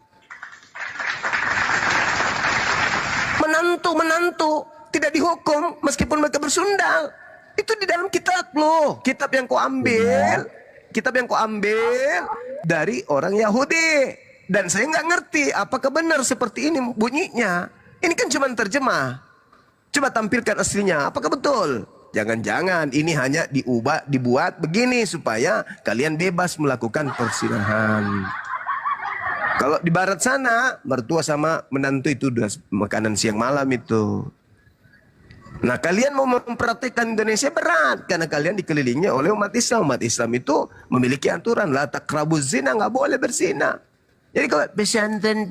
Menantu-menantu tidak dihukum meskipun mereka bersundal. Itu di dalam kitab loh. Kitab yang kau ambil. Kitab yang kau ambil dari orang Yahudi. Dan saya nggak ngerti apakah benar seperti ini bunyinya. Ini kan cuma terjemah. Coba tampilkan aslinya. Apakah betul? Jangan-jangan ini hanya dibuat begini supaya kalian bebas melakukan persinahan. Kalau di barat sana, mertua sama menantu itu udah makanan siang malam itu. Nah, kalian mau mempraktikkan Indonesia berat karena kalian dikelilingi oleh umat Islam. Umat Islam itu memiliki aturan, la taqrabuz zina, nggak boleh berzina. Jadi kalau pesantren,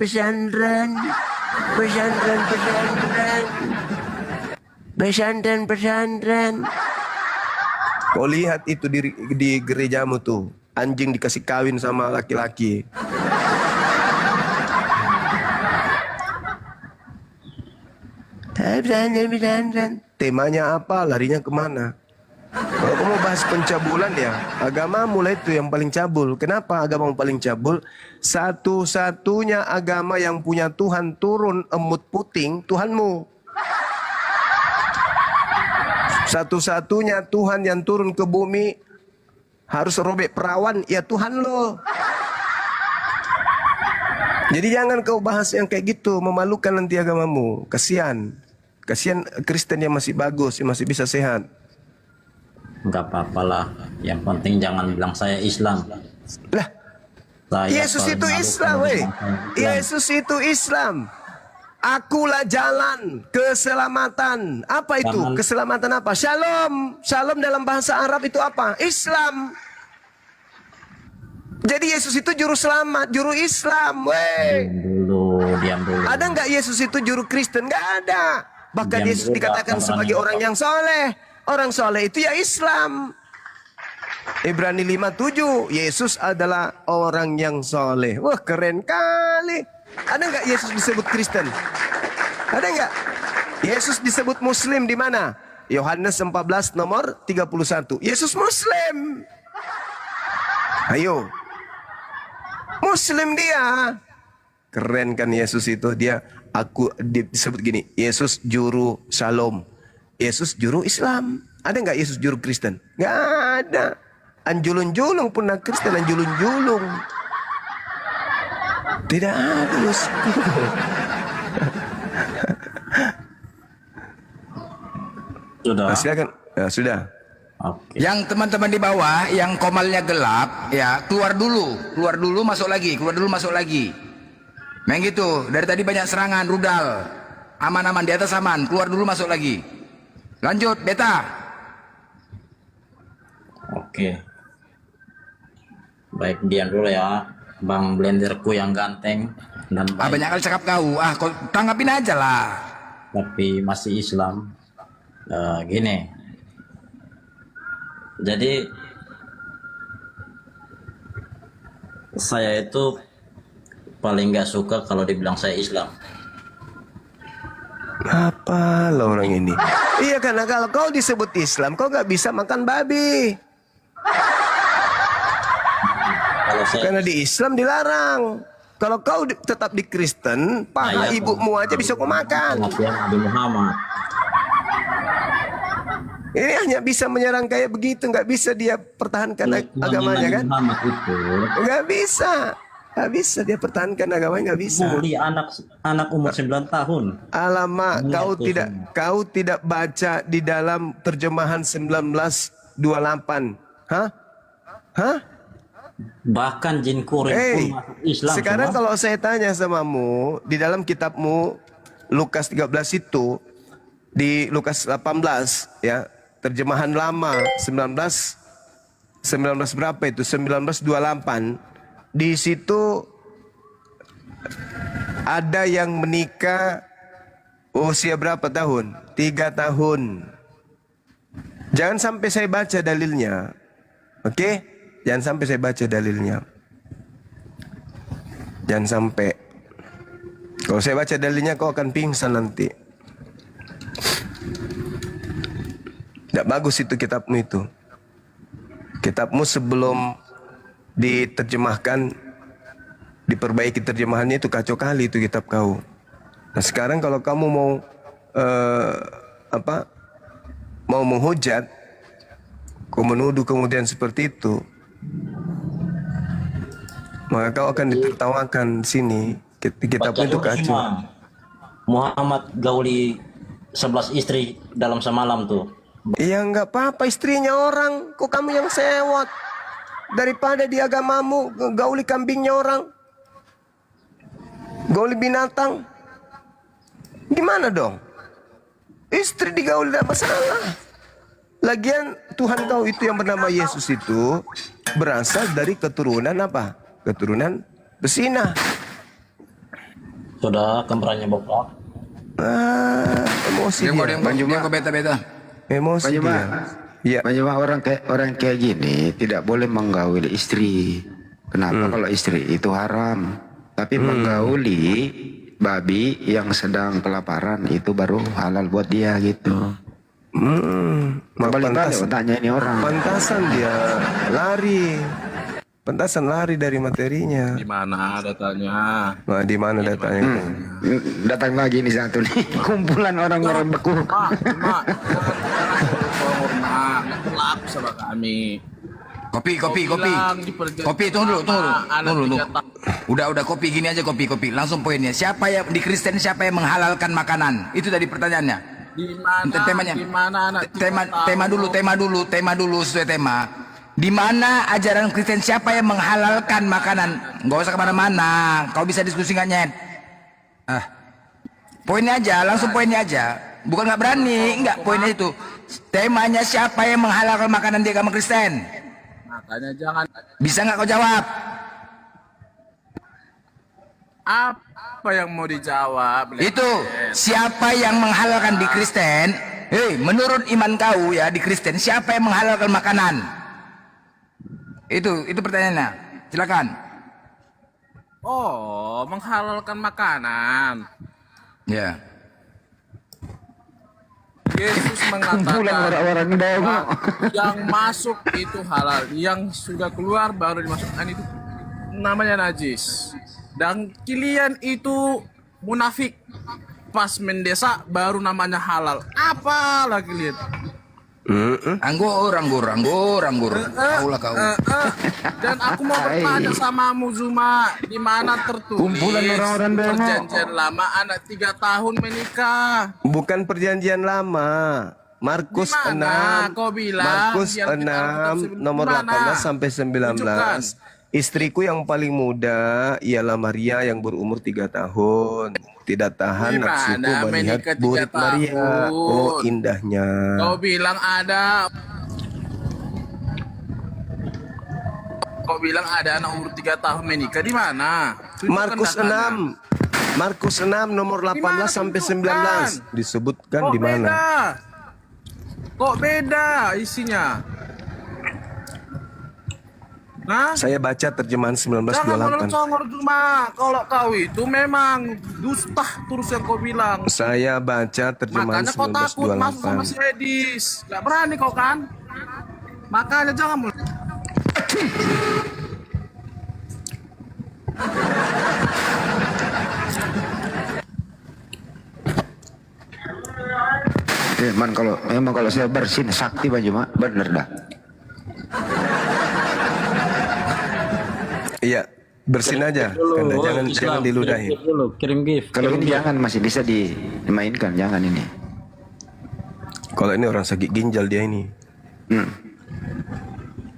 kau lihat itu di gerejamu tuh, anjing dikasih kawin sama laki-laki. Temanya apa? Larinya kemana? Kalau kamu bahas pencabulan ya, agama mulai itu yang paling cabul. Kenapa agama paling cabul? Satu-satunya agama yang punya Tuhan turun emut puting, Tuhanmu. Satu-satunya Tuhan yang turun ke bumi harus robek perawan, ya Tuhan lo. Jadi jangan kau bahas yang kayak gitu, memalukan nanti agamamu. Kasihan Kristen yang masih bagus, yang masih bisa sehat. Enggak apa-apa lah. Yang penting jangan bilang saya Islam. Lah, Yesus itu Islam, weh. Yesus itu Islam. Akulah jalan keselamatan. Apa itu? Keselamatan apa? Shalom. Shalom dalam bahasa Arab itu apa? Islam. Jadi Yesus itu juru selamat, juru Islam, weh. Diam dulu. Ada nggak Yesus itu juru Kristen? Nggak ada. Bahkan Yesus dikatakan sebagai orang yang soleh. Orang soleh itu ya Islam. Ibrani 5:7, Yesus adalah orang yang soleh. Wah, keren kali. Ada nggak Yesus disebut Kristen? Ada nggak? Yesus disebut Muslim di mana? Yohanes 14 nomor 31. Yesus Muslim. Ayo. Muslim dia. Keren kan Yesus itu, dia disebut gini, Yesus juru Shalom, Yesus juru Islam. Ada nggak Yesus juru Kristen? Nggak ada. Anjulun-julung pun nak Kristen, anjulun-julung. Tidak ada Yesus. Sudah. Silakan. Ya, sudah. Okay. Yang teman-teman di bawah yang komalnya gelap ya keluar dulu masuk lagi. Main gitu, dari tadi banyak serangan rudal. Aman-aman di atas aman, keluar dulu masuk lagi. Lanjut, beta. Oke. Baik, diam dulu ya. Bang Blenderku yang ganteng dan baik. Banyak kali cakap kau. Kau tanggapin aja lah. Tapi masih Islam. Gini. Jadi saya itu paling gak suka kalau dibilang saya Islam. Apa lo orang ini? Iya, karena kalau kau disebut Islam, kau gak bisa makan babi. Karena di Islam dilarang. Kalau kau tetap di Kristen, paha ibumu aja bisa kau makan. Nabi Muhammad. Ini hanya bisa menyerang kayak begitu, nggak bisa dia pertahankan agamanya kan? Nggak bisa. Nggak bisa dia pertahankan agamanya, nggak bisa. Bully anak umur 9 tahun. Alamak, kau tidak baca di dalam terjemahan 1928. Hah? Bahkan jin kuring pun masuk Islam. Sekarang kalau saya tanya samamu, di dalam kitabmu Lukas 13 itu, di Lukas 18 ya, terjemahan lama 19 berapa itu? 1928. Di situ ada yang menikah usia berapa tahun? 3 tahun. Jangan sampai saya baca dalilnya. Oke? Jangan sampai saya baca dalilnya. Jangan sampai. Kalau saya baca dalilnya kau akan pingsan nanti. Tidak bagus itu kitabmu itu. Kitabmu sebelum diterjemahkan, diperbaiki terjemahannya itu kacau kali itu kitab kau. Nah sekarang kalau kamu mau mau menghujat, kau menuduh kemudian seperti itu, maka kau akan ditertawakan sini. Kitabmu itu kacau. Muhammad Gauli 11 istri dalam semalam tuh. Ya nggak apa-apa, istrinya orang, kok kamu yang sewot? Daripada di agamamu gauli kambingnya orang, gauli binatang, gimana dong? Istri digauli tidak masalah. Lagian Tuhan kau itu yang bernama Yesus itu berasal dari keturunan apa? Keturunan besinah. Sudah kembarannya Bapak. Emosi dia. Kok beta-beta. Emosi dia. Iya. Banyak orang kayak gini tidak boleh menggauli istri. Kenapa? Kalau istri itu haram. Tapi menggauli babi yang sedang kelaparan itu baru halal buat dia gitu. Balik-balik tanya ini orang. Pantasan dia lari. Pantasan lari dari materinya. Di mana datanya? Nah, di mana datanya? Datang lagi nih satu nih. Kumpulan orang-orang beku. Mak. Nggak berlaku sama kami. Kopi. Kopi, tunggu dulu. Udah kopi, gini aja kopi. Langsung poinnya. Siapa yang di Kristen, siapa yang menghalalkan makanan? Itu tadi pertanyaannya. Tema dulu sesuai tema. Di mana ajaran Kristen, siapa yang menghalalkan makanan? Nggak usah kemana-mana. Kau bisa diskusi nggak, Nyet? Poinnya aja, langsung poinnya aja. Bukan nggak berani, nggak, poinnya itu. Temanya siapa yang menghalalkan makanan di agama Kristen? Makanya jangan. Bisa nggak kau jawab? Apa yang mau dijawab? Itu siapa yang menghalalkan di Kristen? Menurut iman kau ya di Kristen, siapa yang menghalalkan makanan? Itu pertanyaannya. Silakan. Oh, menghalalkan makanan. Ya. Yesus mengatakan yang masuk itu halal, yang sudah keluar baru dimasukkan itu namanya najis. Dan kalian itu munafik, pas mendesak baru namanya halal. Apa lagi lihat? Anggur. Kaulah kau. Dan aku mau bertanya samamu Zuma, di mana tertulis Kumpulan orang-orang demo. perjanjian lama anak 3 tahun menikah? Bukan perjanjian lama. Markus 6. Kau bilang Markus 6 nomor 18 sampai 19. Tunjukkan. Istriku yang paling muda ialah Maria yang berumur 3 tahun. Tidak tahan nafsuku melihat burik Maria. Oh, indahnya. Kau bilang ada. Kau bilang ada anak umur 3 tahun menikah, di mana? Markus 6. Markus 6 nomor 18 sampai 19 disebutkan di mana? Kok beda isinya? Nah, Saya baca terjemahan jangan 1928. melocongor cuma. Kalau kau itu memang dusta terus yang kau bilang. Saya baca terjemahan Makanya kau takut masuk sama si 1928. Edis. Gak berani kau kan? Makanya jangan Memang kalau saya bersin sakti baju mak bener dah. Iya, bersin aja. Karena jangan diludahin. Kirim gift. Kalau ini jangan, masih bisa dimainkan, jangan ini. Kalau ini orang sakit ginjal dia ini.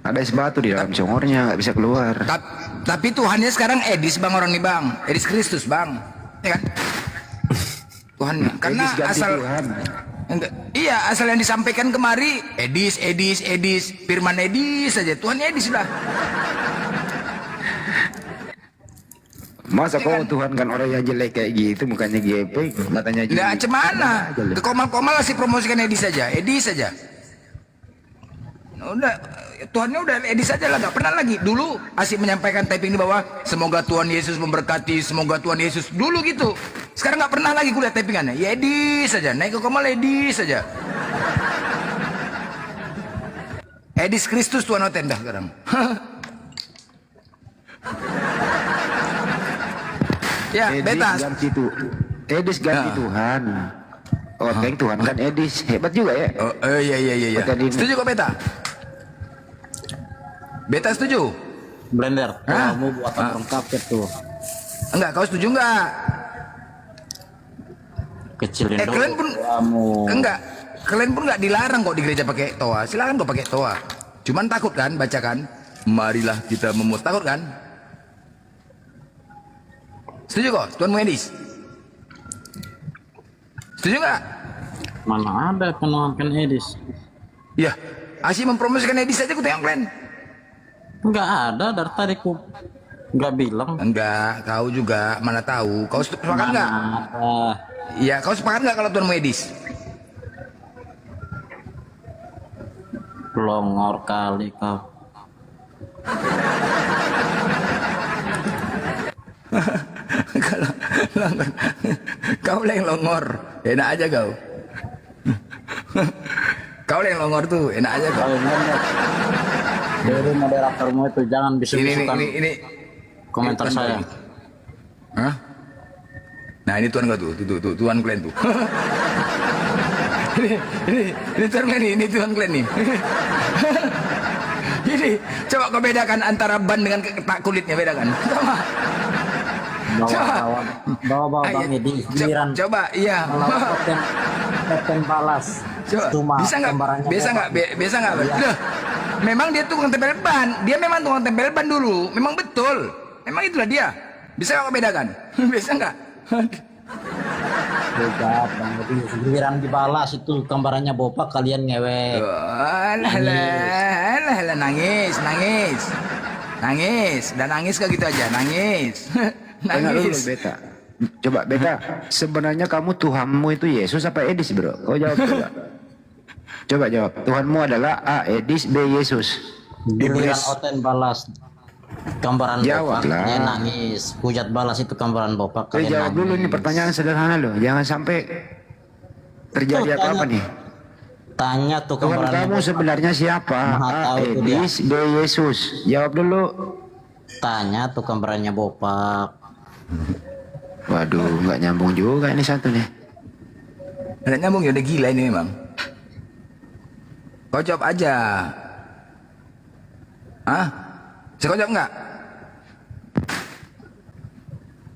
Ada es batu di dalam congornya, nggak bisa keluar. Tapi Tuhannya sekarang Edis bang, orang nih bang. Edis Kristus bang, ya kan? Tuhannya. Karena Edis ganti asal Tuhan. Iya, asal yang disampaikan kemari Edis, Firman Edis saja. Tuhan Edis sudah. Masa kau Tuhan kan orang yang jelek kayak gitu, mukanya gepeng, matanya jelek. Nggak cemana. Ke Komal-Komal sih promosikan Edis saja. Udah, Tuhannya udah Edis saja lah, nggak pernah lagi. Dulu asik menyampaikan typing di bawah, semoga Tuhan Yesus memberkati, semoga Tuhan Yesus dulu gitu. Sekarang nggak pernah lagi kulihat typingannya. Ya Edis saja, naik ke Komal Edis saja. Edis Kristus Tuhan Oten dah sekarang. Ya, Betas. Edis ganti Tuhan. Oteng Tuhan kan Edis. Hebat juga ya. Iya. Setuju kok Beta? Beta setuju? Blender. Kamu buatan orang kafir tuh. Enggak, kau setuju enggak? Kecilin dulu kalian pun kamu. kalian pun nggak dilarang kok di gereja pakai toa. Silakan kok pakai toa. Cuman takut kan bacakan? Marilah kita takut kan? Setuju kok, Tuan Muedis? Setuju nggak? Mana ada penolakan Edis? Ya, Asyik mempromosikan Edis saja aku tengok kalian. Enggak ada dari tadi ku nggak bilang. Enggak, kau juga mana tahu. Kau sepakat nggak? Iya, kau sepakat nggak kalau Tuan Muedis? Longor kali kau. Kalau kau yang longor, enak aja kau. Kau yang longor tuh, enak aja kau. Dari moderatormu itu jangan bisu-bisukan ini komentar ini saya. Hah? Nah ini tuan kau tuh, tuan kalian tuh. ini tuan kalian nih, ini tuan kalian nih. Ini coba kau bedakan antara ban dengan kulitnya, bedakan. Sama. Bawa Bang Edi giliran. Coba, iya. Kapten Balas. Coba. Bisa nggak? Loh, memang dia tukang tempel ban. Dia memang tukang tempel ban dulu. Memang betul. Memang itulah dia. Bisa nggak kau bedakan? Bisa nggak? Beda Bang Edi. Giliran dibalas itu gambarannya bopak kalian ngewek. Alah, nangis. Udah nangis kok gitu aja, nangis. Dengar dulu Beta. Coba Beta, sebenarnya kamu Tuhanmu itu Yesus apa Edis bro? Kau jawab coba. Coba jawab. Tuhanmu adalah A. Edis, B. Yesus. Giliran Oten balas gambaran Jawab bopak, lah. dia nangis. Hujat balas itu gambaran bopak, kalian Jawab dulu, ini pertanyaan sederhana loh. Jangan sampai terjadi apa-apa nih. Tanya tuh Tuhan gambaran kamu sebenarnya siapa? A. Edis, B. Yesus. Jawab dulu. Tanya tuh gambarannya bopak. Waduh, nggak nyambung juga ini satu nih. Nggak nyambung ya, udah gila ini memang. Kau jawab aja. Hah? Kau jawab nggak?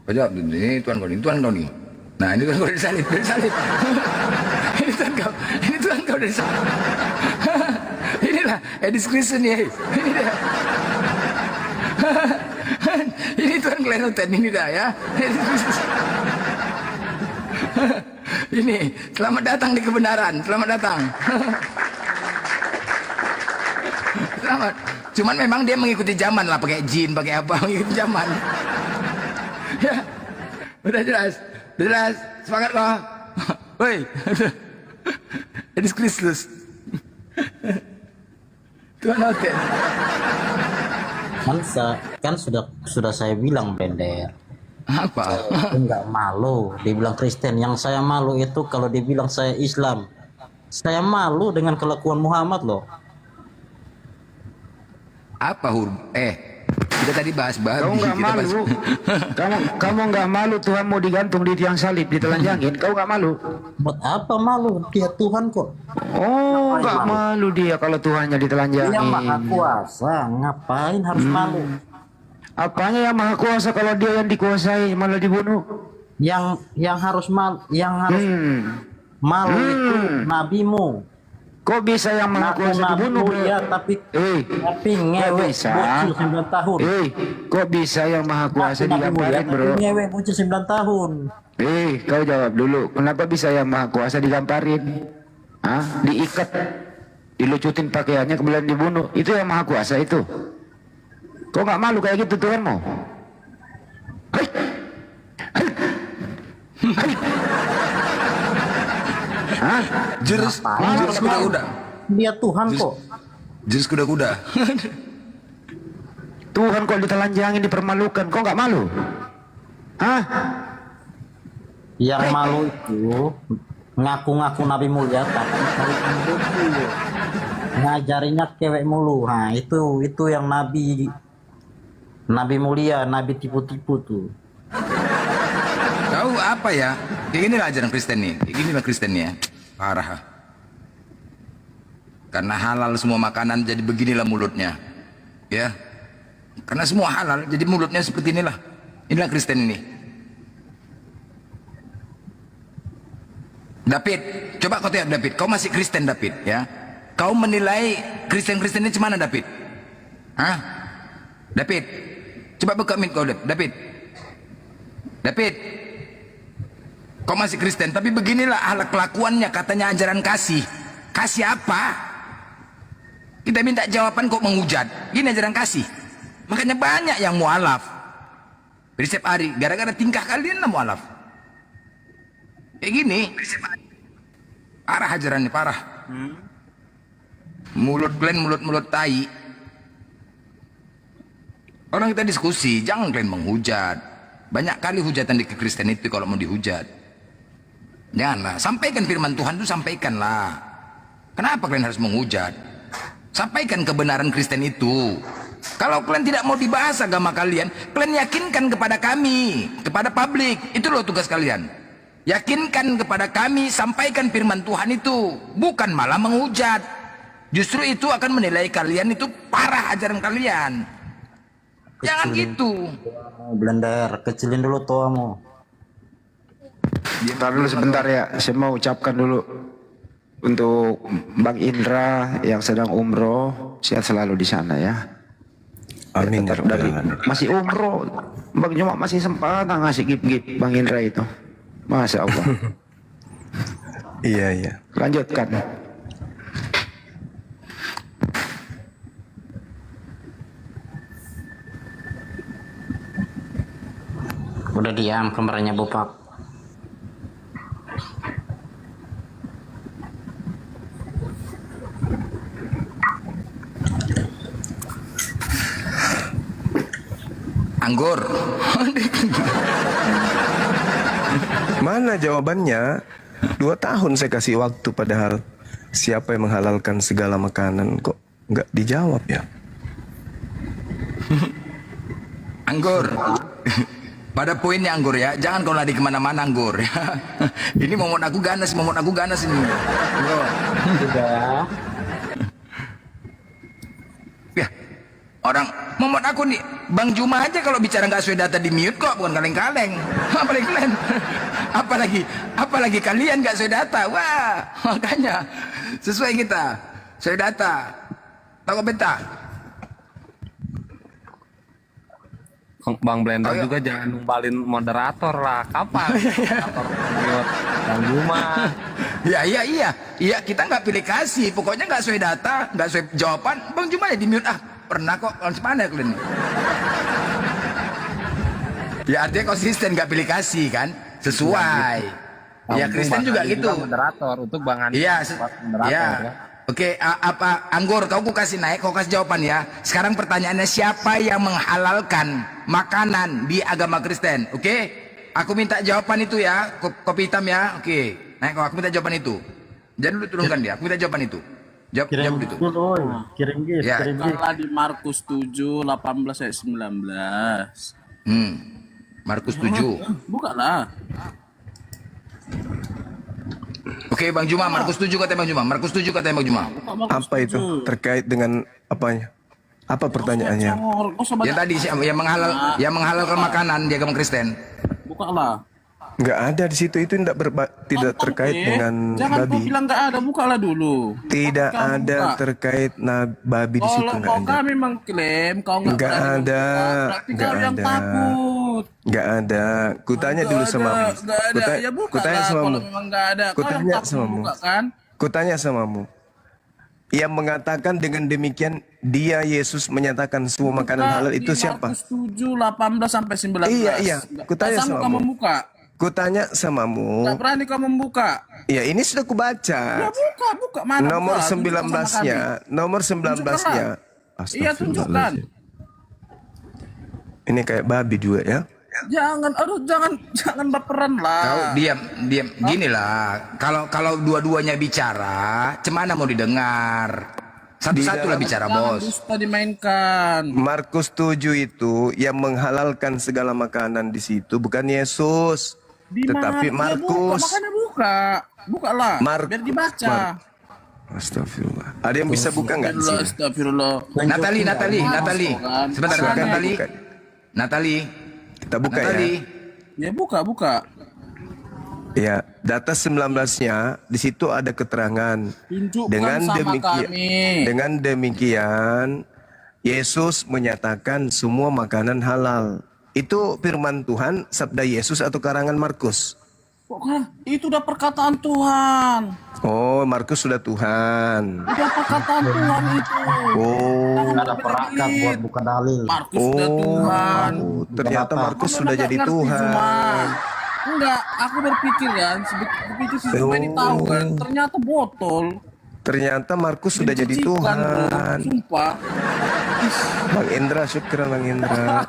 Kau jawab, ini tuan kau nih. Nah ini tuan kau dari salib. Ini tuan kau dari salib. Inilah Edis Kristen ya. Ini dia. Ini Tuhan Klenoten ini dah ya. Ini selamat datang di kebenaran, selamat datang. Selamat. Cuman memang dia mengikuti zaman lah, pakai jin, pakai apa, mengikuti zaman. Ya, udah jelas, semangat loh. Woi, Edis Kristus. Tuhan Klenoten. Kan sudah saya bilang Bender. Apa? Enggak malu dibilang Kristen. Yang saya malu itu kalau dibilang saya Islam. Saya malu dengan kelakuan Muhammad loh. Apa kita tadi bahas Kau nggak malu. kamu nggak malu Tuhan mau digantung di tiang salib, ditelanjangin. Kau nggak malu. Buat apa malu? Dia Tuhan kok. Oh, nggak malu dia kalau Tuhannya ditelanjangin. Dia maha kuasa, ngapain harus malu? Apanya yang maha kuasa kalau dia yang dikuasai malah dibunuh? Yang harus malu itu nabimu. Kok bisa yang maha kuasa dibunuh? Ya, tapi ngewek bocil 9 tahun. Kok bisa yang maha kuasa digamparin, bro? Tapi ngewek bocil 9 tahun. Kau jawab dulu. Kenapa bisa yang maha kuasa digamparin? Hah? Diikat, dilucutin pakaiannya kemudian dibunuh. Itu yang maha kuasa itu. Kok nggak malu kayak gitu Tuhanmu? Hai. Hah? Jurus kuda-kuda. Dia Tuhan kok. Jurus kuda-kuda. Tuhan kok ditelanjangin, dipermalukan. Kok nggak malu? Hah? Yang malu itu ngaku-ngaku nabi mulia tapi ngajarinya cewek mulu. Nah itu yang nabi mulia, nabi tipu-tipu tuh. Tahu apa ya? Inilah ajaran Kristen nih. Inilah Kristen ya. Parah. Karena halal semua makanan, jadi beginilah mulutnya. Ya. Karena semua halal, jadi mulutnya seperti inilah. Inilah Kristen ini. David, coba kau tengok David, kau masih Kristen David ya. Kau menilai Kristen-Kristen ini macam mana David? Hah? David, coba buka mic kau David. David, kau masih Kristen, tapi beginilah hal kelakuannya, katanya ajaran kasih. Kasih apa? Kita minta jawaban kok menghujat. Ini ajaran kasih. Makanya banyak yang mualaf. Jadi setiap hari, gara-gara tingkah kalian lah mualaf. Kayak gini. Parah ajarannya, parah. Mulut kalian mulut tai. Orang kita diskusi, jangan kalian menghujat. Banyak kali hujatan di kekristen itu kalau mau dihujat. Janganlah, sampaikan firman Tuhan itu, sampaikanlah. Kenapa kalian harus menghujat? Sampaikan kebenaran Kristen itu. Kalau kalian tidak mau dibahas agama kalian, kalian yakinkan kepada kami, kepada publik. Itu loh tugas kalian. Yakinkan kepada kami, sampaikan firman Tuhan itu. Bukan malah menghujat. Justru itu akan menilai kalian itu parah ajaran kalian. Jangan gitu. Blender, kecilin dulu tuamu. Bentar dulu sebentar ya, saya mau ucapkan dulu untuk Bang Indra yang sedang umroh, sehat selalu di sana ya. Amin. Dari masih umroh, Bang Juma masih sempat ngasih gift Bang Indra itu. Masya Allah. Iya. Lanjutkan. Udah diam kameranya Bopak. Anggur. Mana jawabannya? 2 tahun saya kasih waktu, padahal siapa yang menghalalkan segala makanan, kok nggak dijawab ya? Anggur. Pada poinnya Anggur ya, jangan kau lari kemana-mana Anggur ya. Ini momot aku ganas ini. Sudah. Ya, orang momot aku nih, Bang Juma aja kalau bicara nggak sesuai data di mute kok, bukan kaleng-kaleng. Apalagi kalian, apalagi kalian nggak sesuai data. Wah, makanya sesuai kita, sesuai data. Tahu beta? Bang Blender juga jangan numbalin moderator lah. Kapan? Moderator Bang Juma. Iya, kita nggak pilih kasih. Pokoknya nggak sesuai data, nggak sesuai jawaban. Bang Juma ya di mute. Pernah kok, kalau mana kalian? Ya artinya konsisten, nggak pilih kasih kan? Sesuai. Ya Kristen juga gitu. Moderator untuk Bang Andi. Iya, moderator ya. ya. Oke, apa Anggur, kau kasih naik, kau kasih jawaban ya. Sekarang pertanyaannya, siapa yang menghalalkan makanan di agama Kristen? Oke, aku minta jawaban itu ya, kopi hitam ya. Oke, naik, aku minta jawaban itu. Jangan dulu turunkan dia, aku minta jawaban itu. Jawab itu. Kirim gift, Ya. kirim gift. Kalau di Markus 7, 18 ayat 19. Markus 7. Bukalah. Oke, Bang Juma, Markus 7 katanya Bang Juma. Markus 7 katanya Bang Juma. Apa itu? Terkait dengan apanya? Apa pertanyaannya? Yang tadi yang menghalalkan makanan di agama Kristen. Bukalah. Nggak ada di situ, itu tidak terkait dengan Jangan kau babi. bilang nggak ada, bukalah dulu. Tidak ada terkait babi di situ, nggak Kalau ada. kami mengklaim kau Nggak berani ada, membuka, berarti nggak kau yang ada. takut. Nggak ada. Kutanya dulu samamu. Nggak ada. Ya bukalah Kutanya kalau samamu. memang nggak ada. Kau yang Kutanya takut samamu. membuka kan? Kutanya samamu. Yang mengatakan dengan demikian, dia Yesus menyatakan semua makanan halal itu siapa? Markus 7, 18 sampai 19. Iya. Kutanya Asal kau samamu. membuka. Kutanya samamu. Nggak berani kau membuka. Ya ini sudah kubaca. Ya buka. Mana Nomor buka? Tunjukkan sama 19-nya. kami. Nomor 19-nya. Iya, tunjukkan. Ini kayak babi juga ya. Jangan baperan lah. Kau diam. Gini lah. Kalau dua-duanya bicara, cemana mau didengar? Satu-satu lah bicara, Jangan bos. dusta dimainkan. Markus 7 itu yang menghalalkan segala makanan di situ bukan Yesus, tetapi Markus. Makanya bukalah. Biar dibaca. Astagfirullah. Ada yang bisa buka nggak? di sini? Astagfirullah. Natali. Sebentar, Silakan Natali. buka. Natali. Kita buka Natali. ya. Ya buka. Ya, data 19-nya di situ ada keterangan. Tunjukkan sama kami. Dengan demikian Yesus menyatakan semua makanan halal. Itu firman Tuhan, sabda Yesus atau karangan Markus? Itu udah perkataan Tuhan. Oh, Markus sudah Tuhan. Udah perkataan Tuhan itu. Oh, Ada perangkat buat bukan dalil. Markus sudah Tuhan. Ternyata Markus Kamu sudah nggak jadi ngerti, Tuhan. Zuma. Enggak, aku berpikir kan, berpikir si Zuma ini tahu kan, ternyata botol. Ternyata Markus sudah jadi Dicicipkan, bro. Tuhan. Sumpah. Bang Indra, syukur Bang Indra.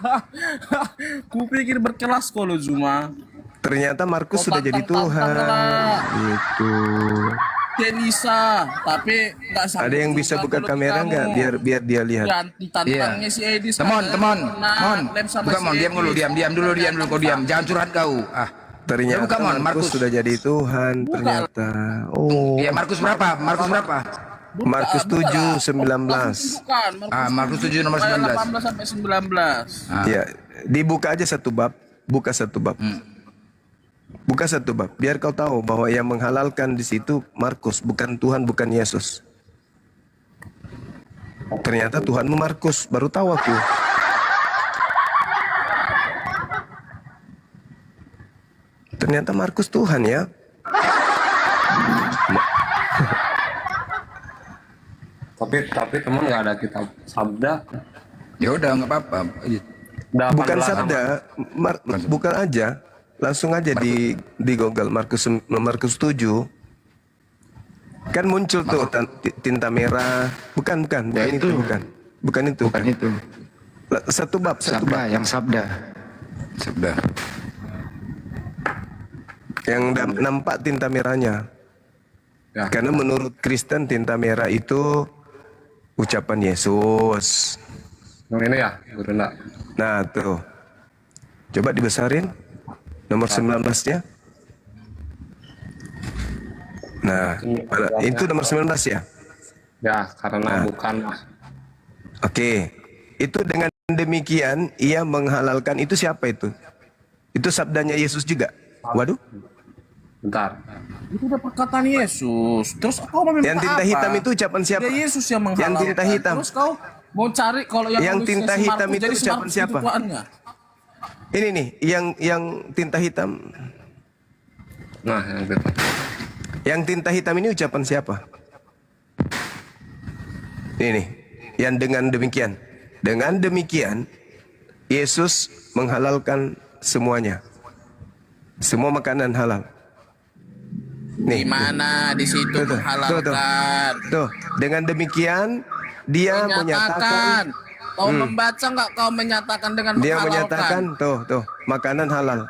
Kupikir berkelas kalau Zuma. Ternyata Markus sudah jadi Tuhan. Itu. Denisa, tapi nggak sampai. Ada yang bisa buka kamera nggak? Biar dia lihat. Ganti tantangnya si Edis. Temon, buka mon, diam dulu, diam dulu kau diam, jangan curhat kau. Ternyata buka, Mon, Markus sudah jadi Tuhan. Ternyata. Oh. Iya, Markus berapa? Markus 7 19. Markus 7 nomor 19. 18 sampai 19. Ya, dibuka aja satu bab, buka satu bab. Buka satu bab, biar kau tahu bahwa yang menghalalkan di situ Markus, bukan Tuhan, bukan Yesus. Ternyata Tuhanmu Markus, baru tahu aku. Ternyata Markus Tuhan ya. Tapi teman nggak ada kitab sabda. Ya udah nggak apa-apa. Bukan sabda, bukan aja. Langsung aja di Google Markus 7. Kan muncul tuh tinta merah. Bukan Ya, itu, bukan. Bukan itu. Satu bab. Yang sabda. Yang nampak tinta merahnya. Karena menurut Kristen tinta merah itu ucapan Yesus. Yang ini ya, Gurunda. Nah, tuh. Coba dibesarin. Nomor 19-nya. Nah, itu nomor 19 ya? Ya, karena bukan. Oke. Itu dengan demikian ia menghalalkan, itu siapa itu? Itu sabdanya Yesus juga. Waduh. Bentar. Itu udah perkataan Yesus. Terus kau mau minta Yang tinta apa? hitam itu ucapan siapa? Dia Yesus yang menghalalkan. Yang tinta hitam. Terus kau mau cari kalau yang tinta si hitam Markus, itu jadi si ucapan Markus siapa? itu Tuhannya. Ini nih, yang tinta hitam. Nah, yang itu. Yang tinta hitam ini ucapan siapa? Ini nih, yang dengan demikian. Dengan demikian, Yesus menghalalkan semuanya. Semua makanan halal. Nih, Di mana di situ menghalalkan? Tuh, dengan demikian dia menyatakan. Kau membaca nggak? Kau menyatakan dengan Dia menghalalkan. menyatakan tuh makanan halal.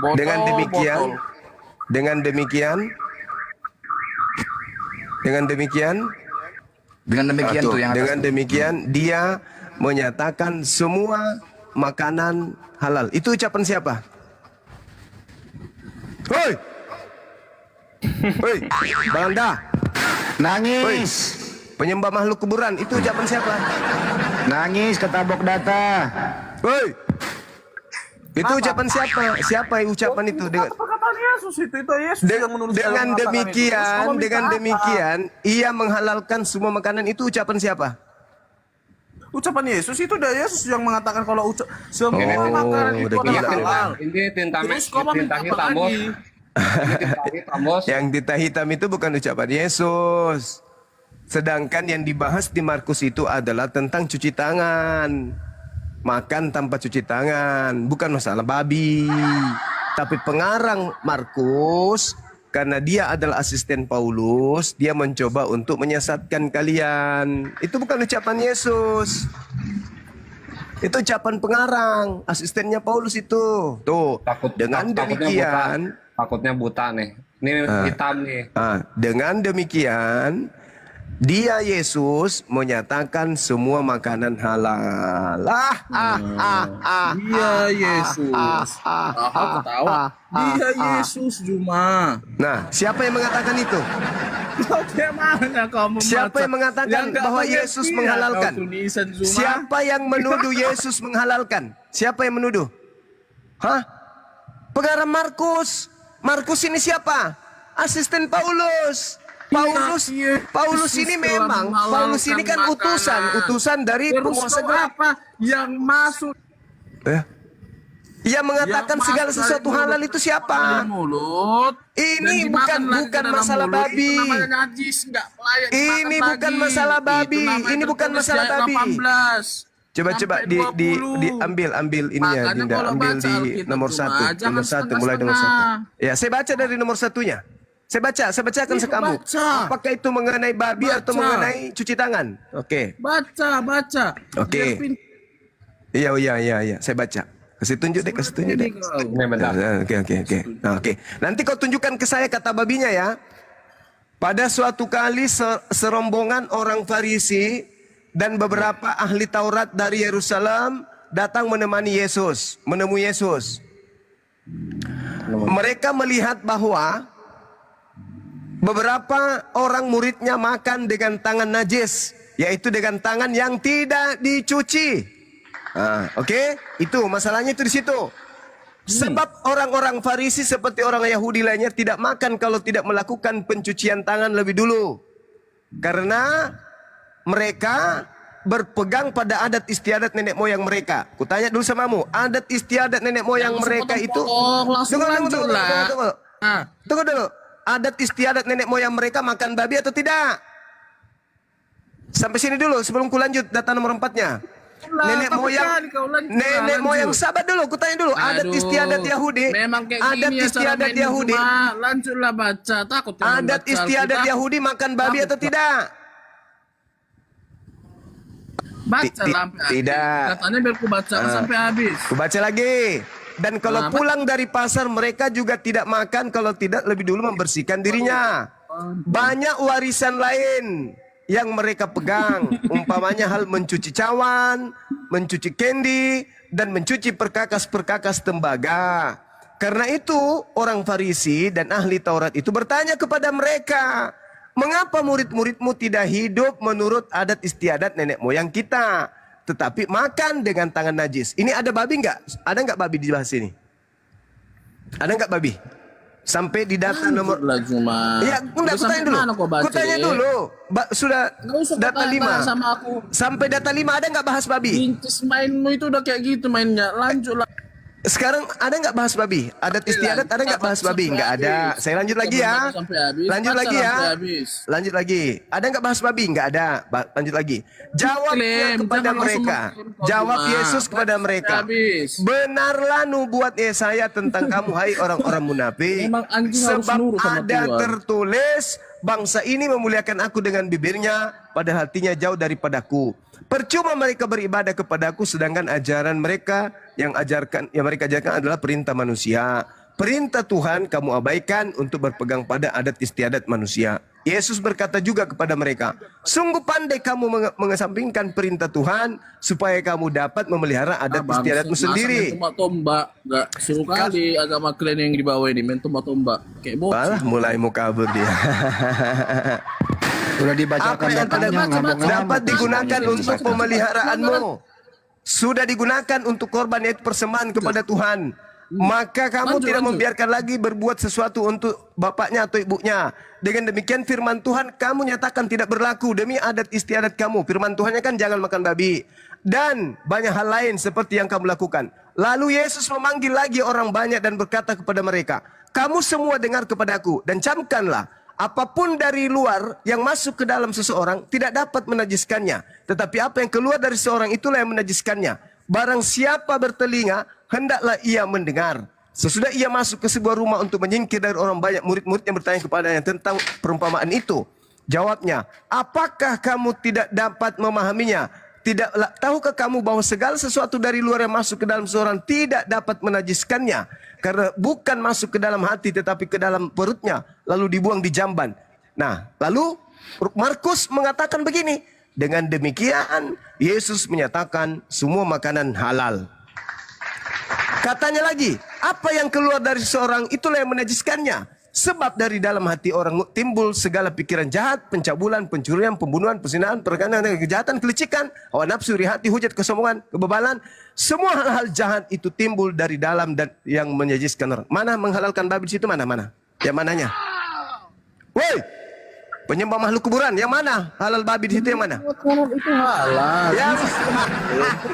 Botol, Dengan demikian, botol. dengan demikian tuh yang atas. dengan demikian dia menyatakan semua makanan halal. Itu ucapan siapa? Hoi! Hoi, Bangda. Nangis. Hoi, penyembah makhluk kuburan. Itu ucapan siapa? Nangis ketabok data. Hoi! Itu ucapan siapa? Siapa yang ucapan itu? Perkataan Yesus itu Yesus yang menulis Dengan dalam perkataan itu. Terus kau mau minta dengan apa? demikian, ia menghalalkan semua makanan. Itu ucapan siapa? Ucapan Yesus itu udah Yesus yang mengatakan kalau semua makanan itu udah adalah gila. halal. Ini tinta Terus kau mau minta apa hitam, Bos. lagi? Ini tinta hitam, Bos. Yang tinta hitam itu bukan ucapan Yesus. Sedangkan yang dibahas di Markus itu adalah tentang cuci tangan. Makan tanpa cuci tangan. Bukan masalah babi. Tapi pengarang Markus, karena dia adalah asisten Paulus, dia mencoba untuk menyesatkan kalian. Itu bukan ucapan Yesus. Itu ucapan pengarang, asistennya Paulus itu. Tuh, dengan demikian... Takutnya buta nih. Ini hitam nih. Dengan demikian, dia Yesus menyatakan semua makanan halal. Dia Yesus. Aku ketawa. Dia Yesus Juma. Nah, siapa yang mengatakan itu? Bagaimana kau membaca? Siapa yang mengatakan bahwa Yesus menghalalkan? Siapa yang menuduh Yesus menghalalkan? Siapa yang menuduh? Hah? Pengarang Markus. Markus ini siapa? Asisten Paulus. Paulus ini memang, Paulus ini kan utusan dari penguasa gelap. Apa yang masuk? Yang mengatakan segala sesuatu halal itu siapa? Mulut. Ini bukan masalah babi. Ini bukan masalah babi. Ini bukan masalah babi. Coba diambil ininya, Dinda. Ambil di nomor 1. Nomor 1, mulai nomor 1. Ya, saya baca dari nomor 1-nya. Saya bacakan sekamu. Apakah itu mengenai babi atau mengenai cuci tangan? Oke. Baca. Oke. Iya. Saya baca. Kasih tunjuk deh. Oke. Nanti kau tunjukkan ke saya kata babinya ya. Pada suatu kali serombongan orang Farisi dan beberapa ahli Taurat dari Yerusalem datang menemui Yesus. Mereka melihat bahwa beberapa orang muridnya makan dengan tangan najis, yaitu dengan tangan yang tidak dicuci. Oke? Itu masalahnya itu di situ. Sebab orang-orang Farisi seperti orang Yahudi lainnya tidak makan kalau tidak melakukan pencucian tangan lebih dulu. Karena mereka berpegang pada adat istiadat nenek moyang mereka. Kutanya dulu samamu, adat istiadat nenek moyang mereka itu. Tunggu dulu. Adat istiadat nenek moyang mereka makan babi atau tidak? Sampai sini dulu sebelum ku lanjut data nomor 4-nya. Nenek moyang sahabat dulu, ku tanya dulu. Adat istiadat Yahudi. Memang kayak adat gini istiadat Yahudi. Lanjutlah baca, takut. Adat istiadat Yahudi makan babi atau tidak? Baca tidak. Katanya biar ku baca sampai habis. Ku baca lagi. Dan kalau pulang dari pasar mereka juga tidak makan kalau tidak lebih dulu membersihkan dirinya. Banyak warisan lain yang mereka pegang. Umpamanya hal mencuci cawan, mencuci kendi, dan mencuci perkakas-perkakas tembaga. Karena itu orang Farisi dan ahli Taurat itu bertanya kepada mereka, mengapa murid-muridmu tidak hidup menurut adat istiadat nenek moyang kita, tetapi makan dengan tangan najis? Ini ada babi nggak? Ada nggak babi di bahas ini? Ada nggak babi? Sampai di data nomor. Ya, enggak, kutanya dulu. Sudah data 5. Sampai data 5 ada nggak bahas babi? Intis mainmu itu udah kayak gitu mainnya. Lanjutlah. Sekarang ada nggak bahas babi? Adat istiadat ada nggak bahas babi? Nggak ada. Saya lanjut lagi ya. Lanjut lagi ya. Lanjut lagi. Ada nggak bahas babi? Nggak ada. Lanjut lagi. Jawabnya kepada mereka. Jawab Yesus kepada mereka. Benarlah nubuat Yesaya tentang kamu, hai orang-orang munafik. Sebab ada tertulis, bangsa ini memuliakan aku dengan bibirnya, padahal hatinya jauh daripadaku. Percuma mereka beribadah kepadaku, sedangkan ajaran mereka yang mereka ajarkan adalah perintah manusia. Perintah Tuhan kamu abaikan untuk berpegang pada adat istiadat manusia. Yesus berkata juga kepada mereka, sungguh pandai kamu mengesampingkan perintah Tuhan supaya kamu dapat memelihara adat istiadatmu sendiri. Tombak, nggak suruh kali agama kalian yang dibawa ini main tombak. Kayak bocil. Balah, mulai mau kabur dia. Sudah dibacakan dapat digunakan untuk pemeliharaanmu. Sudah digunakan untuk korban, yaitu persembahan kepada Tuhan. Maka kamu tidak membiarkan lagi berbuat sesuatu untuk bapaknya atau ibunya. Dengan demikian firman Tuhan kamu nyatakan tidak berlaku demi adat istiadat kamu. Firman Tuhannya kan jangan makan babi. Dan banyak hal lain seperti yang kamu lakukan. Lalu Yesus memanggil lagi orang banyak dan berkata kepada mereka, kamu semua dengar kepadaku dan camkanlah. Apapun dari luar yang masuk ke dalam seseorang tidak dapat menajiskannya. Tetapi apa yang keluar dari seseorang itulah yang menajiskannya. Barang siapa bertelinga, hendaklah ia mendengar. Sesudah ia masuk ke sebuah rumah untuk menyingkir dari orang banyak, murid-murid yang bertanya kepadanya tentang perumpamaan itu. Jawabnya, apakah kamu tidak dapat memahaminya? Tahukah kamu bahwa segala sesuatu dari luar yang masuk ke dalam seseorang tidak dapat menajiskannya? Karena bukan masuk ke dalam hati tetapi ke dalam perutnya, lalu dibuang di jamban. Nah, lalu Markus mengatakan begini, dengan demikian Yesus menyatakan semua makanan halal. Katanya lagi, apa yang keluar dari seseorang itulah yang menajiskannya. Sebab dari dalam hati orang timbul segala pikiran jahat, pencabulan, pencurian, pembunuhan, perzinahan, perkara kejahatan, kelicikan, hawa nafsu, iri hati, hujat, kesombongan, kebebalan. Semua hal-hal jahat itu timbul dari dalam dan yang menjijiskan orang. Mana menghalalkan babi di situ? Mana? Yang mananya? Woi, penyembah makhluk kuburan, yang mana? Halal babi di situ yang mana? Itu halal. Yang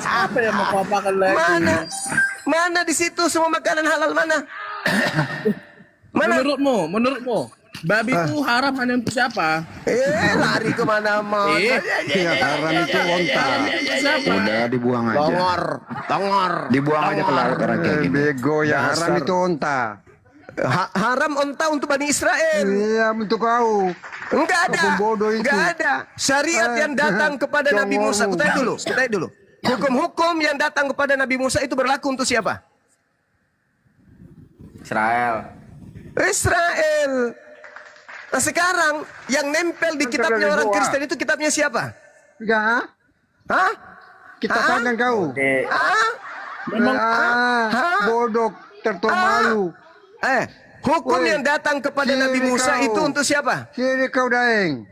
Apa yang mau kau apakan lagi? mana di situ semua makanan halal mana? Menurutmu, babi itu haram hanya untuk siapa? Lari kemana mau? Haram itu onta. Udah dibuang aja. Tongor. Dibuang aja ke laut orang kayak gini. Bego ya, haram itu onta. Haram onta untuk Bani Israel. Iya, untuk kau. Enggak ada. Enggak ada. Syariat yang datang kepada Nabi Musa. Kutai dulu. Hukum-hukum yang datang kepada Nabi Musa itu berlaku untuk siapa? Israel. Nah sekarang yang nempel di kitabnya orang Kristen itu kitabnya siapa? Enggak. Hah? Kita tanya kau. Bodoh, tertomalu. Hukum yang datang kepada Nabi Musa itu untuk siapa? Kiri kau daeng.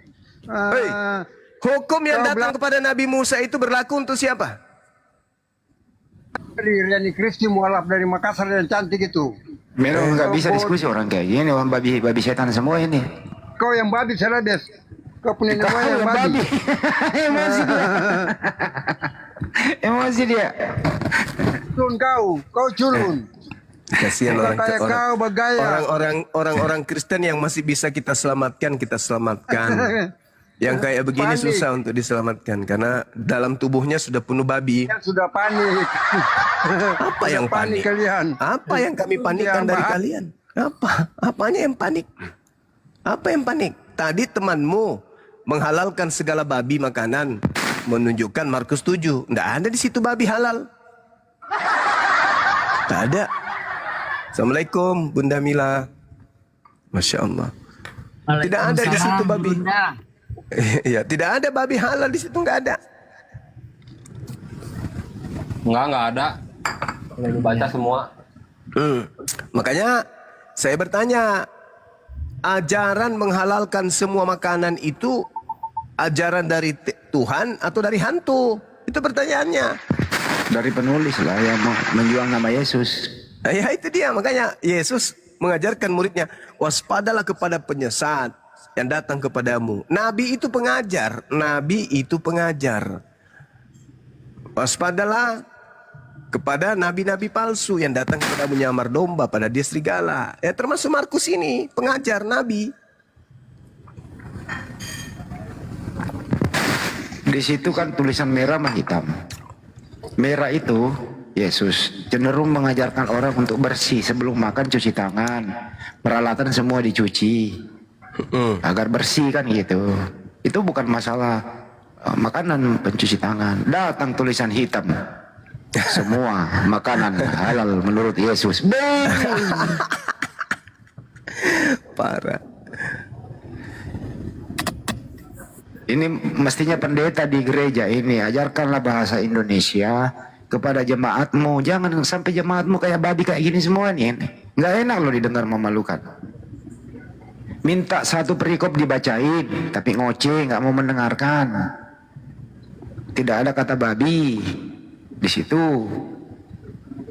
Hukum yang datang kepada Nabi Musa itu berlaku untuk siapa? Riani Kristi mualaf dari Makassar yang cantik itu. Memang nggak bisa diskusi orang kayak gini, orang babi setan semua ini. Kau yang babi Selades. Kau punya nama yang babi. Emosi dia. Culun kau culun. Kasihan orang Kristen yang masih bisa kita selamatkan. Yang kayak begini susah untuk diselamatkan karena dalam tubuhnya sudah penuh babi. Sudah panik. Apa yang panik? Kalian? Apa yang kami panikkan dari kalian? Apanya yang panik? Apa yang panik? Tadi temanmu menghalalkan segala babi makanan, menunjukkan Markus 7. Nggak ada di situ babi halal. Tak ada. Assalamualaikum Bunda Mila. Masya Allah. Tidak ada di situ babi. Ya, tidak ada babi halal di situ, nggak ada. Nggak ada. Lagi baca semua. Makanya saya bertanya, ajaran menghalalkan semua makanan itu ajaran dari Tuhan atau dari hantu? Itu pertanyaannya. Dari penulis lah yang menjual nama Yesus. Ya itu dia, makanya Yesus mengajarkan muridnya, waspadalah kepada penyesat yang datang kepadamu. Nabi itu pengajar. Waspadalah kepada nabi-nabi palsu yang datang kepada menyamar domba, pada dia serigala. Ya termasuk Markus ini, pengajar nabi. Di situ kan tulisan merah sama hitam. Merah itu Yesus cenderung mengajarkan orang untuk bersih sebelum makan, cuci tangan. Peralatan semua dicuci agar bersih kan gitu. Itu bukan masalah makanan, pencuci tangan. Datang tulisan hitam, semua makanan halal menurut Yesus. Parah. Ini mestinya pendeta di gereja ini ajarkanlah bahasa Indonesia kepada jemaatmu. Jangan sampai jemaatmu kayak babi kayak gini semua nih. Nggak enak loh didengar, memalukan. Minta satu perikop dibacain, tapi ngoceh, nggak mau mendengarkan. Tidak ada kata babi di situ.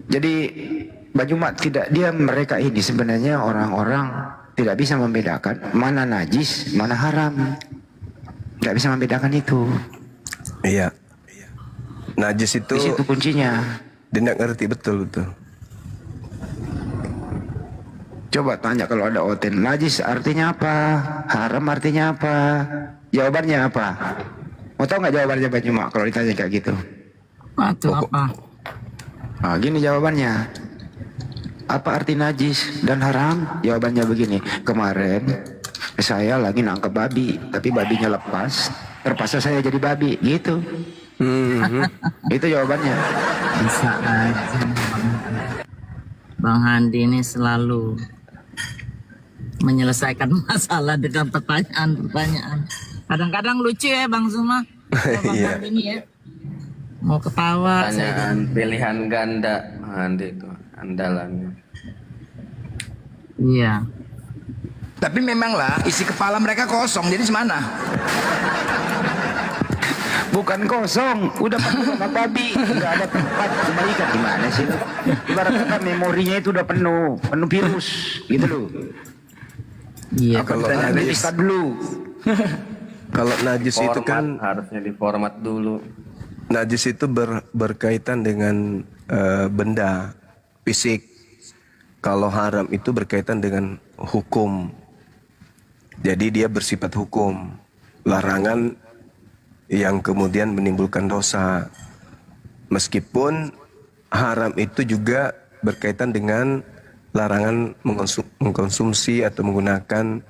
Jadi Baju Mak tidak, mereka ini sebenarnya orang-orang tidak bisa membedakan mana najis, mana haram. Nggak bisa membedakan itu. Iya. Najis itu. Di situ kuncinya. Dia nggak ngerti betul. Coba tanya kalau ada oten, najis artinya apa? Haram artinya apa? Jawabannya apa? Mau tahu nggak jawabannya Baju Mak kalau ditanya kayak gitu? Itu apa? Nah, gini jawabannya. Apa arti najis dan haram? Jawabannya begini. Kemarin saya lagi nangkep babi, tapi babinya lepas. Terpaksa saya jadi babi, gitu. Itu jawabannya. Bisa aja. Bang Handi ini selalu menyelesaikan masalah dengan pertanyaan-pertanyaan. Kadang-kadang lucu ya Bang Zuma. Bang Handi ini ya. Mau ketawa. Pertanyaan pilihan ganda Bang Handi itu andalannya. Iya. Tapi memanglah isi kepala mereka kosong, jadi semana? Bukan kosong, udah penuh sama babi, nggak ada tempat kebaikan. Gimana sih? Ibarat kata memorinya itu udah penuh virus, gitu loh. Iya. Kalau Kita najis, dulu. kalau najis itu kan harusnya diformat dulu. najis itu berkaitan dengan benda fisik. Kalau haram itu berkaitan dengan hukum. Jadi dia bersifat hukum. Larangan yang kemudian menimbulkan dosa. Meskipun haram itu juga berkaitan dengan larangan mengkonsumsi atau menggunakan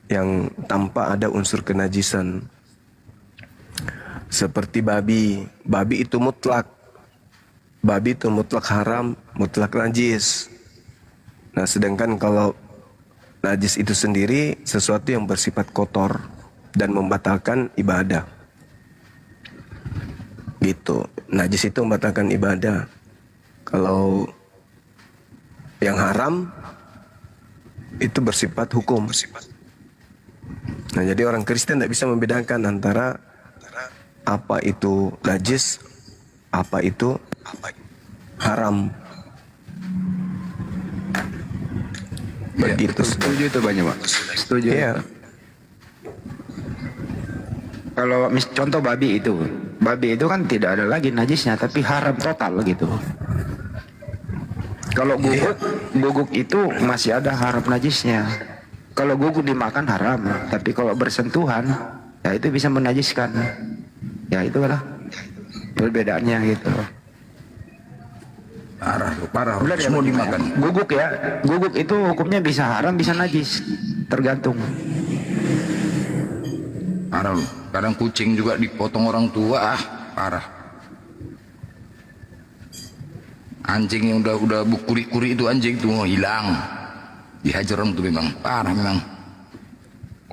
yang tanpa ada unsur kenajisan. Seperti babi. Babi itu mutlak. Babi itu mutlak haram, mutlak najis. Nah, sedangkan kalau najis itu sendiri sesuatu yang bersifat kotor dan membatalkan ibadah. Gitu. Najis itu membatalkan ibadah. Kalau yang haram itu bersifat hukum. Nah, jadi orang Kristen tidak bisa membedakan antara apa itu najis, apa itu haram. Begitu. Setuju itu banyak, Pak. Setuju. Iya. Kalau contoh babi itu kan tidak ada lagi najisnya, tapi haram total gitu. Kalau guguk itu masih ada haram najisnya. Kalau guguk dimakan haram, tapi kalau bersentuhan, ya itu bisa menajiskan. Ya itulah perbedaannya gitu. Parah. Benar Semua ya, dimakan. Guguk itu hukumnya bisa haram, bisa najis, tergantung. Parah loh. Kadang kucing juga dipotong orang tua, parah. Anjing yang udah kuri-kuri itu anjing tuh hilang. Dihajar orang tuh memang parah memang.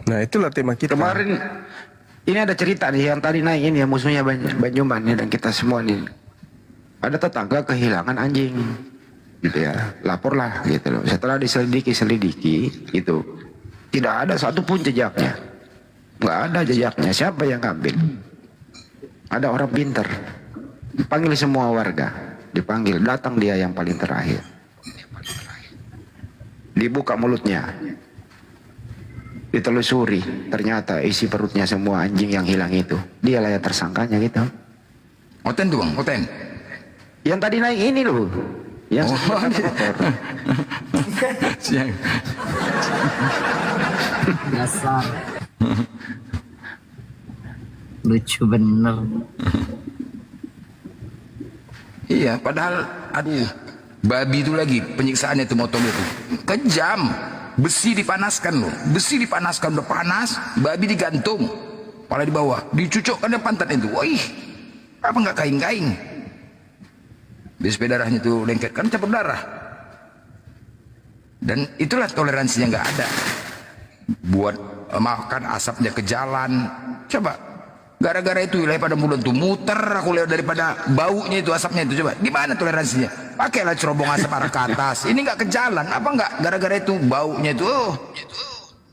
Nah, itulah tema kita. Kemarin ini ada cerita nih yang tadi naik ini ya, musuhnya Banyuman nih, dan kita semua nih. Ada tetangga kehilangan anjing, gitu ya, laporlah gitu loh. Setelah diselidiki itu tidak ada satupun jejaknya, nggak ada jejaknya. Siapa yang ngambil? Ada orang pinter, dipanggil semua warga, dipanggil, datang dia yang paling terakhir, dibuka mulutnya, ditelusuri, ternyata isi perutnya semua anjing yang hilang itu. Dialah yang tersangkanya gitu. Oten tuh bang, oten. Yang tadi naik ini loh. Yang Siang. Dasar. Lucu bener. Iya, padahal aduh, babi itu lagi penyiksaannya itu motong itu. Kejam. Besi dipanaskan loh. Besi dipanaskan udah panas, babi digantung. Kepala di bawah, dicucukkan di pantat itu. Wih. Apa enggak kain-kain? BSP darahnya itu lengket kan campur darah. Dan itulah toleransinya nggak ada. Buat makan asapnya ke jalan. Coba gara-gara itu wilayah pada bulan tuh muter aku lihat daripada baunya itu asapnya itu. Coba di mana toleransinya? Pakailah cerobong asap arah ke atas. Ini nggak ke jalan. Apa nggak gara-gara itu baunya itu?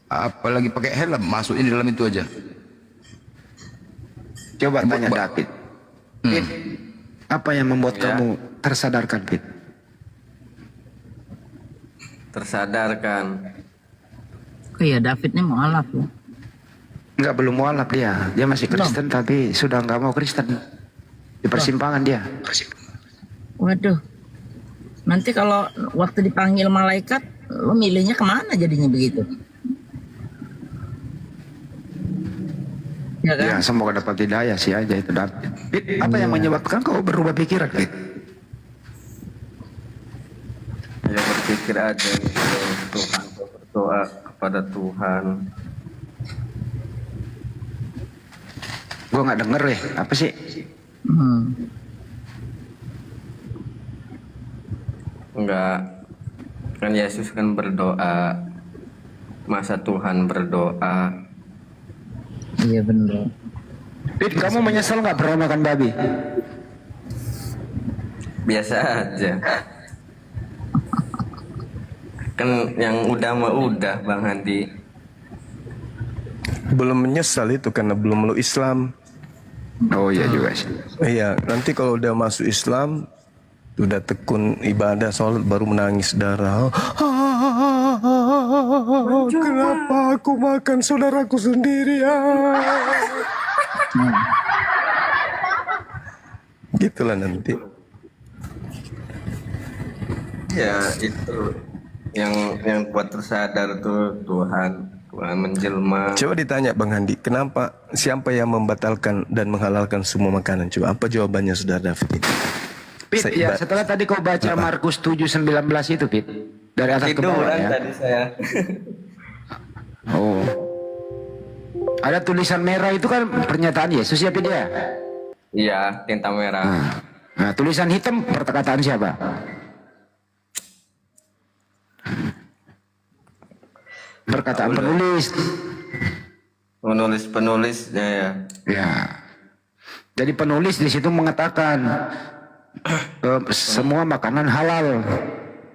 Apalagi pakai helm masuknya di dalam itu aja. Coba tanya David. Fit, apa yang membuat kamu tersadarkan, Fit? Tersadarkan. Oh iya, David ini mualaf ya. Enggak, belum mualaf dia. Dia masih Kristen tapi sudah nggak mau Kristen. Di persimpangan dia. Waduh. Nanti kalau waktu dipanggil malaikat, lo milihnya kemana jadinya begitu? Ya kan? Ya, semoga dapat hidayah sih aja itu David. Fit, apa yang menyebabkan kau berubah pikiran, Fit? Ya berpikir aja gitu, Tuhan, berdoa kepada Tuhan. Gua nggak denger ya, apa sih? Enggak. Kan Yesus kan berdoa. Masa Tuhan berdoa? Iya benar. Fit, kamu menyesal nggak pernah makan babi? Biasa aja. Kan yang udah mah udah Bang Handi. Belum menyesal itu karena belum meluk Islam. Oh iya juga sih. Iya, nanti kalau udah masuk Islam, udah tekun ibadah sholat baru menangis darah. Kenapa aku makan saudaraku sendiri ya? Gitulah nanti. Ya itu yang buat tersadar tuh Tuhan menjelma. Coba ditanya Bang Handi, kenapa siapa yang membatalkan dan menghalalkan semua makanan? Coba apa jawabannya Saudara David? Pit, ya setelah tadi kau baca Markus 7:19 itu, Pit. Dari atas ke bawah Tiduran ya. tadi saya. Oh. Ada tulisan merah itu kan pernyataan Yesus ya, Pit ya? Iya, tinta merah. Nah, tulisan hitam perkataan siapa? Perkataan penulis. Penulisnya ya. Ya. Jadi penulis di situ mengatakan semua makanan halal,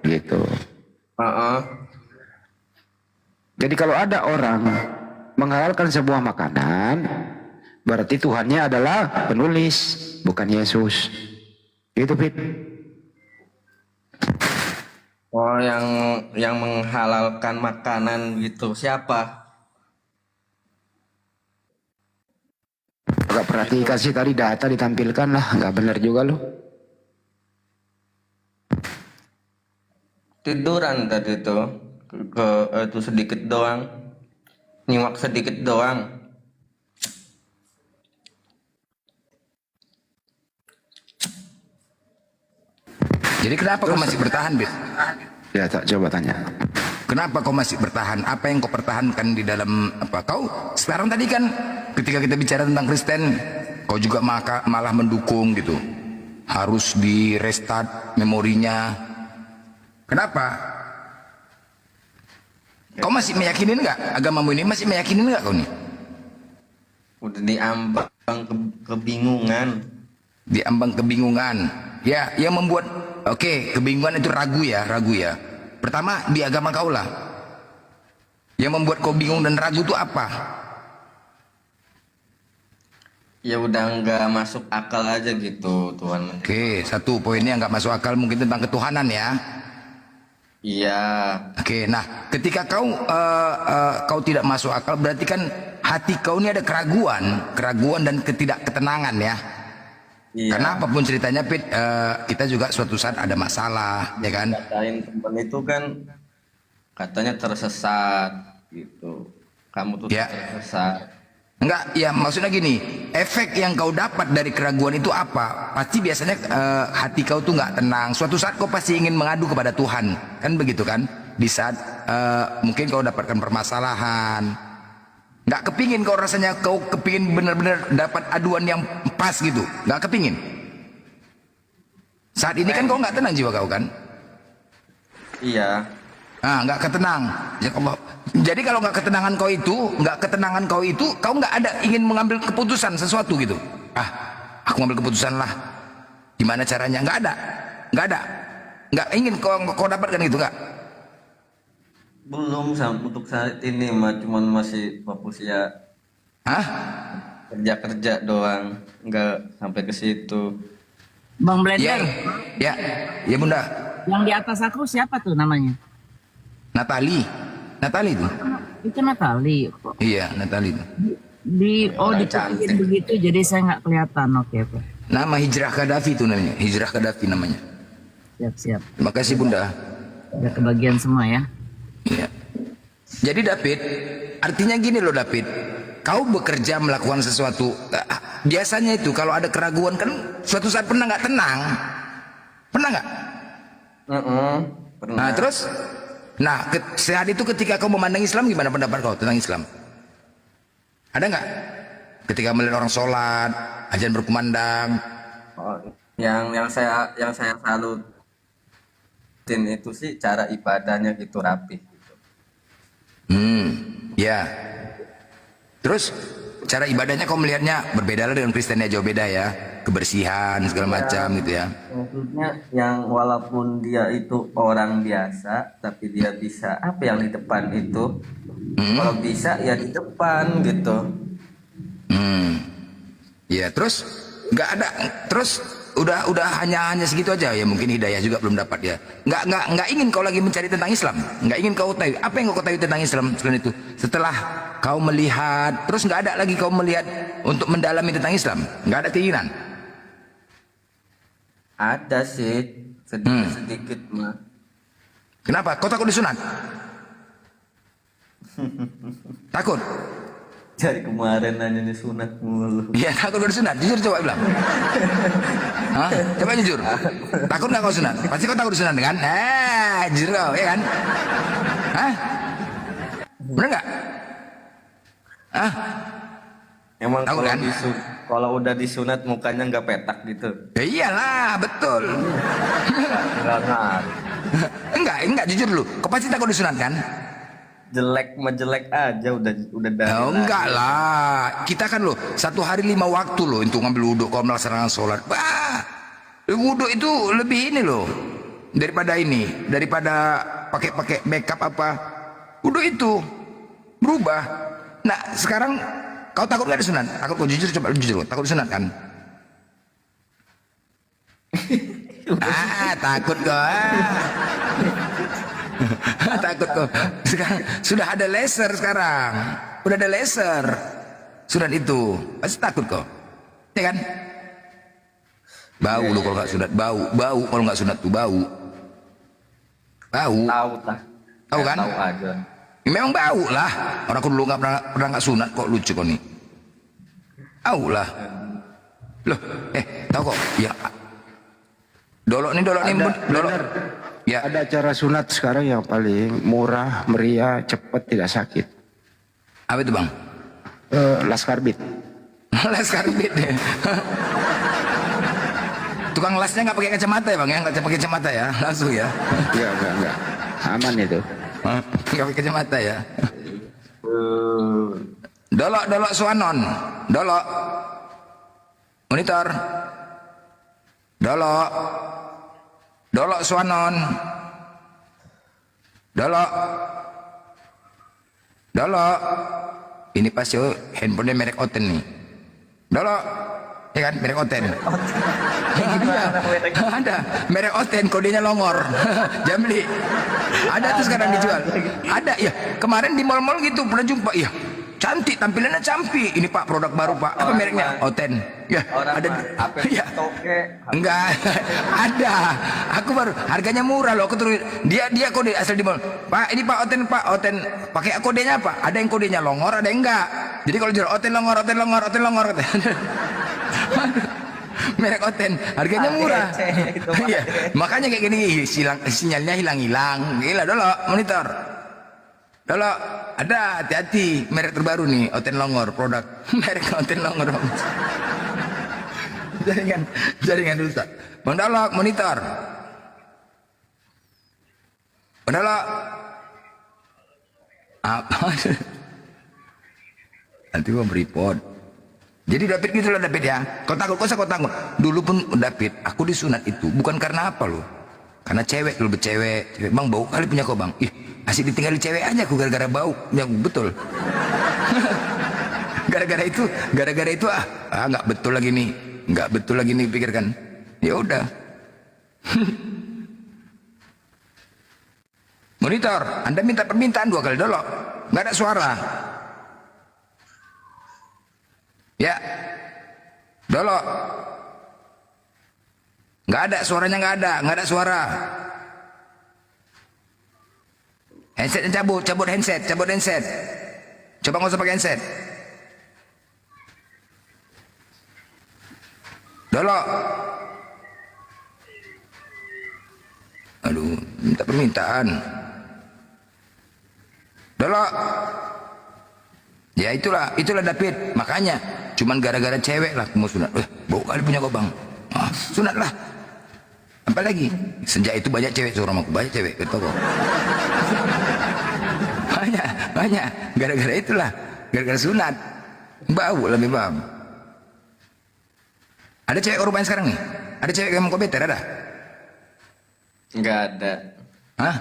gitu. Jadi kalau ada orang menghalalkan sebuah makanan, berarti Tuhannya adalah penulis, bukan Yesus. Itu, Pit. Oh, yang menghalalkan makanan gitu siapa? Agak perhatikan sih tadi data ditampilkan lah, nggak benar juga loh. Tiduran tadi tuh itu sedikit doang, nyimak sedikit doang. Jadi kenapa kau masih bertahan, Bit? Ya, tak coba tanya. Kenapa kau masih bertahan? Apa yang kau pertahankan di dalam apa? Kau sekarang tadi kan ketika kita bicara tentang Kristen, kau juga malah mendukung gitu. Harus di restart memorinya. Kenapa? Kau masih meyakinin nggak agamamu ini? Masih meyakinin nggak kau nih? Udah diambang kebingungan. Diambang kebingungan. Ya, yang membuat kebingungan itu ragu ya. Pertama di agama kau lah. Yang membuat kau bingung dan ragu itu apa? Ya udah nggak masuk akal aja gitu Tuhan. Oke, satu poinnya nggak masuk akal mungkin tentang ketuhanan ya. Iya. Oke, nah ketika kau tidak masuk akal berarti kan hati kau ini ada keraguan dan ketidakketenangan ya. Iya. Karena apapun ceritanya, Pit, kita juga suatu saat ada masalah, ya kan? Katain teman itu kan katanya tersesat gitu. Kamu tuh tersesat. Enggak, ya maksudnya gini, efek yang kau dapat dari keraguan itu apa? Pasti biasanya hati kau tuh nggak tenang. Suatu saat kau pasti ingin mengadu kepada Tuhan, kan begitu kan? Di saat mungkin kau dapatkan permasalahan. Nggak kepingin kau rasanya kau kepingin benar-benar dapat aduan yang pas gitu. Nggak kepingin. Saat ini kan kau nggak tenang jiwa kau kan? Iya. Nggak ketenang. Ya Allah. Jadi kalau nggak ketenangan kau itu, kau nggak ada ingin mengambil keputusan sesuatu gitu. Aku ngambil keputusan lah. Gimana caranya? Nggak ada. Nggak ingin kau dapatkan gitu nggak? Belum untuk saat ini mah cuman masih fokus ya. Kerja doang, nggak sampai ke situ. Bang Blender. Ya Bunda. Yang di atas aku siapa tuh namanya? Natali itu. Itu Natali. Iya, Natali itu. Di diputihin begitu jadi saya nggak kelihatan. Oke. Nama Hijrah Gaddafi itu namanya. Hijrah Gaddafi namanya. Siap. Terima kasih Bunda. Udah kebagian semua ya. Iya. Jadi David, artinya gini loh David, kau bekerja melakukan sesuatu. Biasanya itu kalau ada keraguan kan suatu saat pernah nggak tenang, pernah nggak? Pernah. Nah terus, saat itu ketika kau memandang Islam gimana pendapat kau tentang Islam? Ada nggak? Ketika melihat orang sholat, azan berkumandang. Yang saya salutin itu sih cara ibadahnya gitu rapi. Ya. Terus cara ibadahnya kau melihatnya berbeda lah dengan Kristennya, jauh beda ya. Kebersihan segala macam gitu ya. Maksudnya yang walaupun dia itu orang biasa, tapi dia bisa apa yang di depan itu, kalau bisa ya di depan gitu. Ya terus nggak ada, terus udah hanya segitu aja ya, mungkin hidayah juga belum dapat ya. Nggak ingin kau lagi mencari tentang Islam, nggak ingin kau tahu apa yang kau tahu tentang Islam selain itu. Setelah kau melihat, terus nggak ada lagi kau melihat untuk mendalami tentang Islam, nggak ada keinginan. Ada sih sedikit mah. Kenapa? Kau takut disunat? Takut? Dari kemarin nanya disunat mulu. Iya, takut disunat. Jujur coba bilang. Hah? Coba jujur. Takut nggak kau sunat? Pasti kau takut disunat kan? Jujur kau, ya kan? Hah? Bener nggak? Hah? Emang tahu kan? Kalau udah disunat mukanya nggak petak gitu. Ya iyalah, betul. Enggak, jujur dulu. Kau pasti takut disunat kan? Jelek mah jelek aja udah dari. Oh, enggak lah. Kita kan loh 1 hari 5 waktu loh untuk ngambil wudhu kalau melaksanakan sholat. Wudhu itu lebih ini loh daripada pakai makeup apa. Wudhu itu berubah. Nah sekarang kau takut gak disunat? Takut? Kau jujur, coba jujur. Takut disunat kan? Takut kau. Takut kau. Sekarang sudah ada laser sekarang. Udah ada laser. Sunat itu. Pasti takut kau. Ya kan? Bau lu kalau nggak sunat, bau kalau nggak sunat tuh bau. Tahu kan? Tahu aja. Ya, memang bau lah. Orang dulu nggak pernah nggak sunat kok, lucu kok nih. Bau lah. Loh, tahu kok? Ya. Dolok nih. Ya. Ada cara sunat sekarang yang paling murah, meriah, cepat, tidak sakit. Apa itu bang? Laskarbit. Laskarbit. Tukang lasnya nggak pakai kacamata ya bang ya? Nggak pakai kacamata ya? Langsung ya? Enggak. Aman itu. Nggak pakai kacamata ya? Dolok Suanon. Dolok. Monitor. Dolok Suanon. Dolok. Ini pasti handphonenya merek Oten nih. Dolok. Ya kan, merek Oten. Ada merek Oten, kodenya Longor. Jamli. Ada tuh sekarang dijual. Ada ya. Kemarin di mal-mal gitu pernah jumpa. Iya. Cantik, tampilannya cantik. Ini Pak, produk baru Pak. Apa mereknya? Oten. Ya, ada. Ya. Enggak. Ada. Aku baru. Harganya murah loh. Aku terus dia kode asal di mall. Pak, ini Pak Oten. Pakai kodenya apa? Ada yang kodenya Longor, ada yang enggak. Jadi kalau jual Oten Longor. Merek Oten, harganya murah. Iya, makanya kayak gini sinyalnya hilang. Gila Dolok, monitor. Dolok, ada hati-hati merek terbaru nih, Oten Longor produk. Merek Oten Longor. Jaringan rusak. Bang Dolok, monitor. Bang Dolok. Apa? Nanti gua beripod. Jadi David gitu loh David ya. Kau takut. Dulu pun David, aku disunat itu bukan karena apa loh. Karena cewek dulu bercewek. Bang bau kali punya kau bang. Ih, asik ditinggal cewek aja aku gara-gara bau. Ya betul. Gara-gara itu nggak betul lagi nih pikirkan. Ya udah. Monitor, Anda minta permintaan 2 kali Dolok. Nggak ada suara. Ya, Dolok. Nggak ada suaranya, nggak ada suara. Handsetnya cabut handset. Coba nggak usah pakai handset. Dolok. Aduh, minta permintaan. Dolok. Ya itulah David. Makanya cuman gara-gara cewek lah aku mau sunat. Bau kali punya kau bang. Sunat lah. Apa lagi? Sejak itu banyak cewek suruh aku. Banyak cewek. Betul kok. Banyak. Gara-gara itulah. Gara-gara sunat. Bau lebih bau. Ada cewek korban sekarang nih? Ada cewek yang mau kobeter ada? Nggak ada. Hah?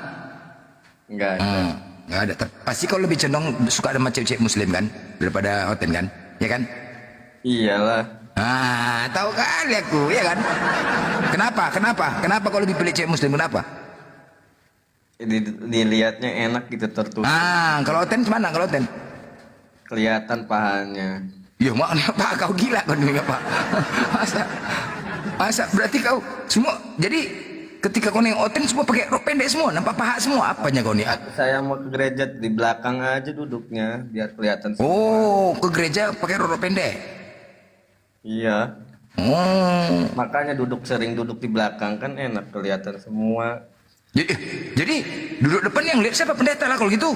Nggak ada. Nggak ada. Pasti kau lebih condong suka sama cewek-cewek muslim kan? Daripada Oten kan? Ya kan? Iyalah. Tahu kali aku, ya kan? Kenapa kau lebih pilih cewek muslim? Kenapa? Dilihatnya enak gitu, tertutup. Kalau Oten gimana? Kalau Oten? Kelihatan pahanya. Ya makanya Pak, kau gila kau nih Pak. Masa berarti kau semua, jadi ketika kau nengok Oten semua pakai rok pendek semua, nampak paha semua, apanya kau nih? Saya mau ke gereja di belakang aja duduknya biar kelihatan semua. Oh, ke gereja pakai rok pendek. Iya. Makanya sering duduk di belakang kan enak kelihatan semua. Jadi duduk depan yang lihat siapa? Pendeta lah kalau gitu.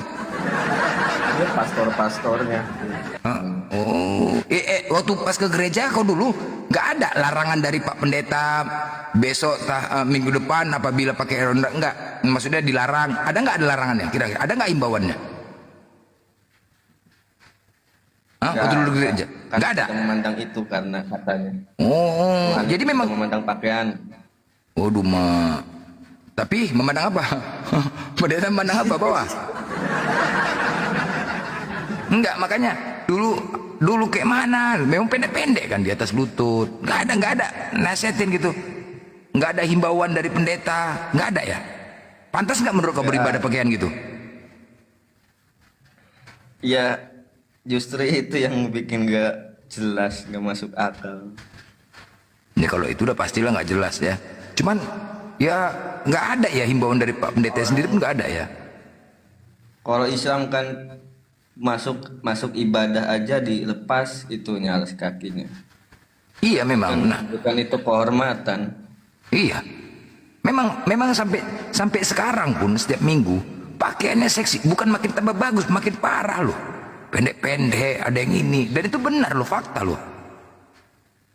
Dia pastor-pastornya. Waktu pas ke gereja kau dulu nggak ada larangan dari Pak Pendeta besok minggu depan apabila pakai ronda, enggak? Maksudnya dilarang. Ada nggak ada larangannya? Kira-kira ada nggak imbauannya? Waktu dulu ke gereja nggak ada. Kita memandang itu karena katanya. Jadi memang memandang pakaian. Waduh tapi memandang apa? Pendeta memandang apa bawah? Enggak, makanya dulu kayak mana? Memang pendek-pendek kan di atas lutut. Enggak ada nasihatin gitu. Enggak ada himbauan dari pendeta, enggak ada ya. Pantas enggak menurut kau beribadah pakaian gitu? Ya, justru itu yang bikin nggak jelas, nggak masuk akal. Ya kalau itu udah pastilah nggak jelas ya. Cuman ya nggak ada ya himbauan dari Pak Pendeta sendiri pun nggak ada ya. Kalau Islam kan masuk ibadah aja dilepas itunya alas kakinya. Iya memang. Bukan itu kehormatan. Iya. Memang sampai sekarang pun setiap minggu pakaiannya seksi, bukan makin tambah bagus, makin parah loh. Pendek-pendek, ada yang ini, dan itu benar loh, fakta loh.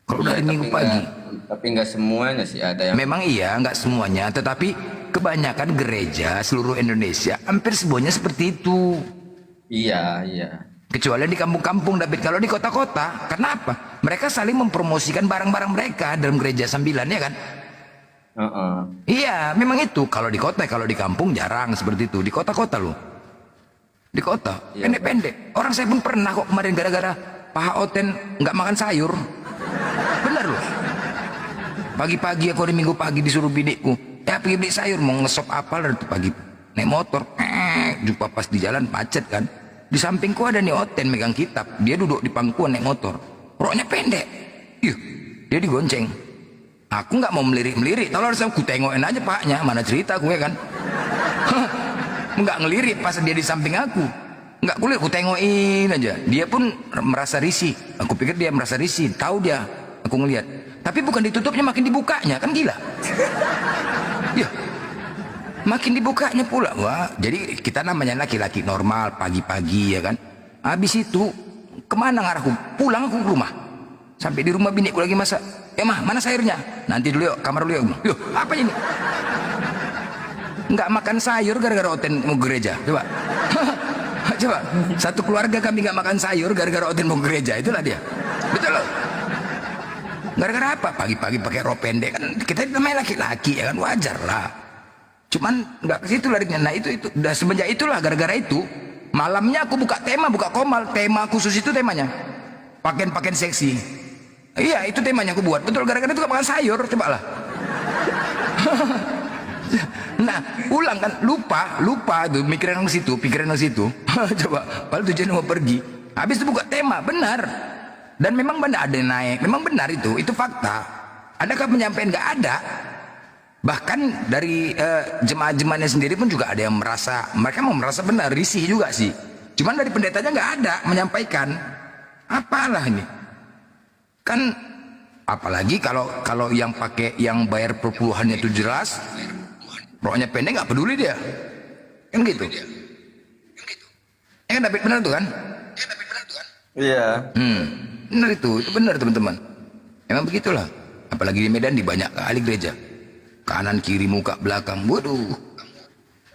Kalau dari minggu pagi. Tapi nggak semuanya sih ada yang. Memang iya, nggak semuanya, tetapi kebanyakan gereja seluruh Indonesia hampir semuanya seperti itu. Iya. Kecuali di kampung-kampung, David. Kalau di kota-kota, kenapa? Mereka saling mempromosikan barang-barang mereka dalam gereja sambilan, ya kan? Iya, memang itu. Kalau di kota, kalau di kampung jarang seperti itu. Di kota-kota loh. Di kota, pendek-pendek. Orang saya pun pernah kok kemarin gara-gara paha Oten nggak makan sayur. Bener loh. Pagi-pagi aku di minggu pagi disuruh bidikku, pergi beli sayur, mau ngesop apa lah pagi. Naik motor, jumpa pas di jalan macet kan. Di sampingku ada nih Oten megang kitab. Dia duduk di pangkuan naik motor. Roknya pendek. Dia digonceng. Aku nggak mau melirik-melirik. Kalau harus aku tengokin aja paknya. Mana cerita aku ya kan. Nggak ngelirik pas dia di samping aku. Nggak kulihat, aku tengokin aja. Dia pun merasa risih. Aku pikir dia merasa risih. Tahu dia. Aku ngelihat. Tapi bukan ditutupnya, makin dibukanya. Kan gila. Ya. Makin dibukanya pula. Wah, jadi kita namanya laki-laki normal pagi-pagi ya kan. Habis itu kemana ngarahku? Pulang aku ke rumah. Sampai di rumah biniku lagi masak. Mah, mana sayurnya? Nanti dulu yuk, kamar dulu yuk. Loh, apa ini? Nggak makan sayur gara-gara Oten mau gereja. Coba. Coba. Satu keluarga kami nggak makan sayur gara-gara Oten mau gereja. Itulah dia. Betul loh. Gara-gara apa? Pagi-pagi pakai rok pendek kan. Kita namanya laki-laki ya kan, wajar lah. Cuman nggak ke situ larinya. Nah itu udah semenjak itulah gara-gara itu malamnya aku buka komal, tema khusus itu temanya pakaian seksi. Iya itu temanya aku buat. Betul, gara-gara itu gak makan sayur. Coba lah. Nah ulang kan, lupa tuh pikiran ke situ. Coba padahal tujuan mau pergi, habis itu buka tema. Benar, dan memang benar ada yang naik. Memang benar itu fakta. Adakah penyampaian? Nggak ada. Bahkan dari jemaah-jemaahnya sendiri pun juga ada yang mereka mau merasa benar, risih juga sih. Cuman dari pendetanya nggak ada menyampaikan. Apalah ini kan, apalagi kalau yang pakai yang bayar perpuluhannya itu jelas, roknya pendek nggak peduli dia, kan gitu. Ya kan David, benar tuh kan? Iya. Benar itu benar teman-teman. Emang begitulah. Apalagi di Medan di banyak kali gereja. Kanan kiri muka belakang, waduh.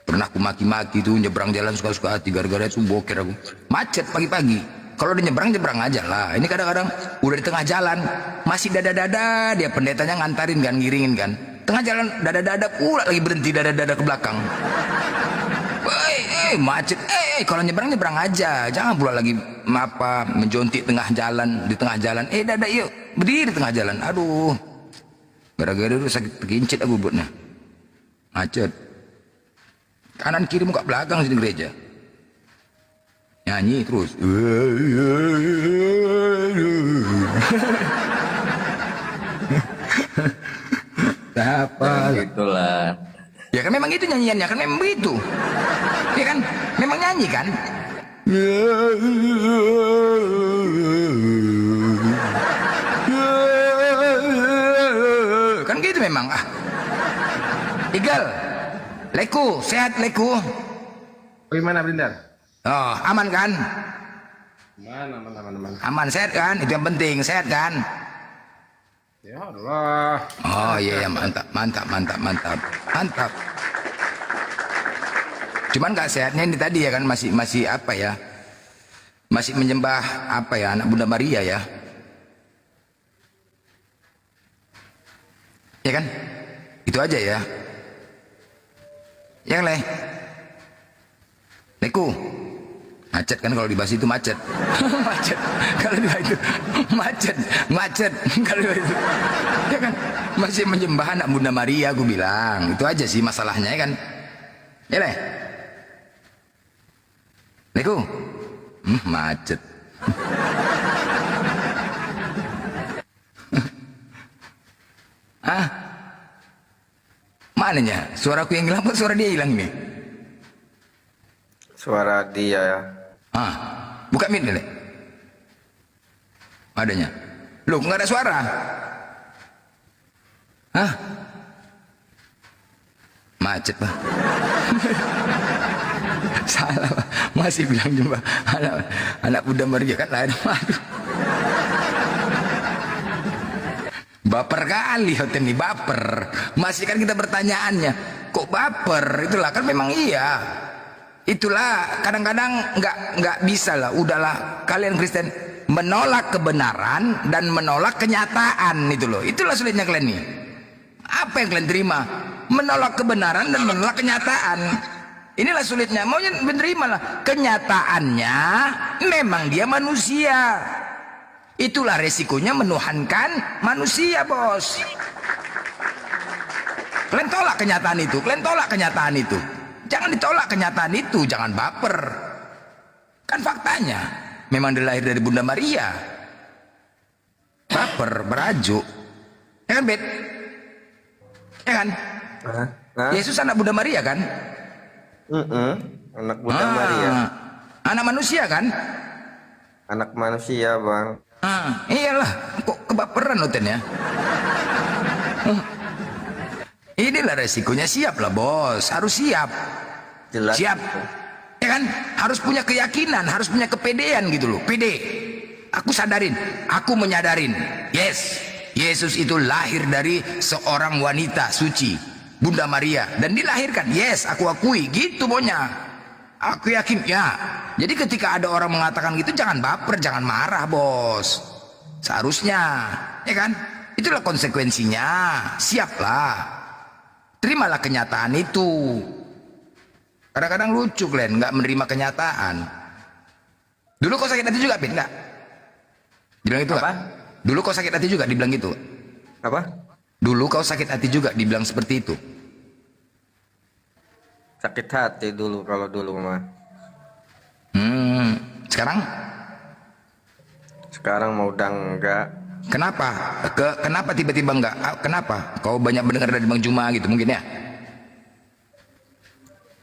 Pernah aku maki-maki tuh nyebrang jalan suka-suka hati gara-gara itu boker aku. Macet pagi-pagi. Kalau udah nyebrang aja lah. Ini kadang-kadang udah di tengah jalan masih dada-dada, dia pendetanya ngantarin kan, ngiringin kan. Tengah jalan dada-dada pula lagi berhenti dada-dada ke belakang. Macet. Kalau nyebrang aja, jangan pula lagi menjontik tengah jalan, di tengah jalan. Dada yuk, berdiri di tengah jalan. Aduh, gara-gara itu sakit terkincit aku buatnya. Macet. Kanan kiri muka belakang sini gereja. Nyanyi terus. Apa? Itulah. Ya kan memang itu nyanyiannya, kan memang begitu. Ya kan, memang nyanyi kan. Kan gitu memang. Igal, Leku, sehat Leku. Bagaimana Blender? Oh, aman kan? Aman. Aman, sehat kan? Itu yang penting, sehat kan? Ya Allah. Oh iya, mantap. Cuman gak sehatnya ini tadi ya kan, masih apa ya? Masih menyembah apa ya, anak Bunda Maria ya? Ya kan? Itu aja ya. Yang Leku. Macet kan kalau dibahas itu macet. Macet. Kalau dibahas itu macet. Kalau dibahas itu. Ya kan? Masih menyembah anak Bunda Maria aku bilang. Itu aja sih masalahnya ya kan. Ya Leku. Macet. Mananya? Suaraku yang hilang apa suara dia hilang nih? Suara dia. Buka mic deh. Adanya. Loh, nggak ada suara. Macet, Pak. Salah, Pak. Masih bilang jumpa anak Bunda Maria kan lain. Aduh. Baper kali hotel ini, baper. Masih kan kita bertanyaannya, kok baper? Itulah kan memang iya. Itulah kadang-kadang nggak bisa lah. Udahlah kalian Kristen menolak kebenaran dan menolak kenyataan itu loh. Itulah sulitnya kalian nih. Apa yang kalian terima? Menolak kebenaran dan menolak kenyataan. Inilah sulitnya. Maunya menerimalah kenyataannya. Memang dia manusia. Itulah resikonya menuhankan manusia, bos. Kalian tolak kenyataan itu. Jangan ditolak kenyataan itu, jangan baper. Kan faktanya, memang dia lahir dari Bunda Maria. Baper, berajuk. Ya kan, Bet? Ya kan? Yesus anak Bunda Maria kan? Anak Bunda Maria. Anak manusia kan? Anak manusia, Bang. Iyalah, kok kebaperan Oten ya? Inilah resikonya, siap lah bos, harus siap. Jelas. Siap. Ya kan? Harus punya keyakinan, harus punya kepedean gitu loh. Pede. Aku sadarin, aku menyadarin. Yes, Yesus itu lahir dari seorang wanita suci, Bunda Maria, dan dilahirkan. Yes, aku akui, gitu pokoknya. Aku yakin ya. Jadi ketika ada orang mengatakan gitu, jangan baper, jangan marah bos. Seharusnya, ya kan? Itulah konsekuensinya. Siaplah. Terimalah kenyataan itu. Kadang-kadang lucu kalian nggak menerima kenyataan. Dulu kau sakit hati juga, Pin? Nggak? Dibilang itu nggak? Dulu kau sakit hati juga dibilang gitu? Apa? Dulu kau sakit hati juga dibilang seperti itu? Sakit hati dulu kalau dulu mah. Sekarang? Sekarang mau udah enggak. Kenapa? Kenapa tiba-tiba enggak? Kenapa? Kau banyak mendengar dari Bang Juma gitu mungkin ya?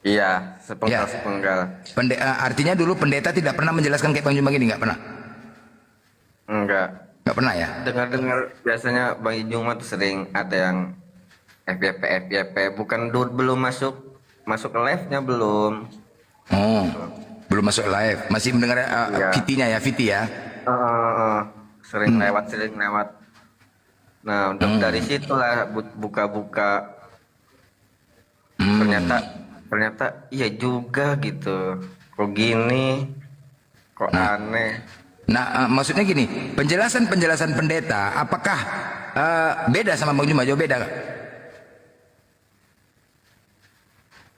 Iya, sepenggal-sepenggal. Artinya dulu pendeta tidak pernah menjelaskan kayak Bang Juma gini, nggak pernah? Enggak. Nggak pernah ya? Dengar-dengar biasanya Bang Juma tuh sering ada yang FYP, bukan belum masuk ke live-nya belum. Oh, belum masuk live, masih mendengar VT-nya ya, VT ya? Sering lewat. Nah, dari situlah buka-buka. Ternyata iya juga gitu. Kok gini? Kok aneh? Nah, maksudnya gini, penjelasan pendeta, apakah beda sama Bang Juma? Jauh beda nggak?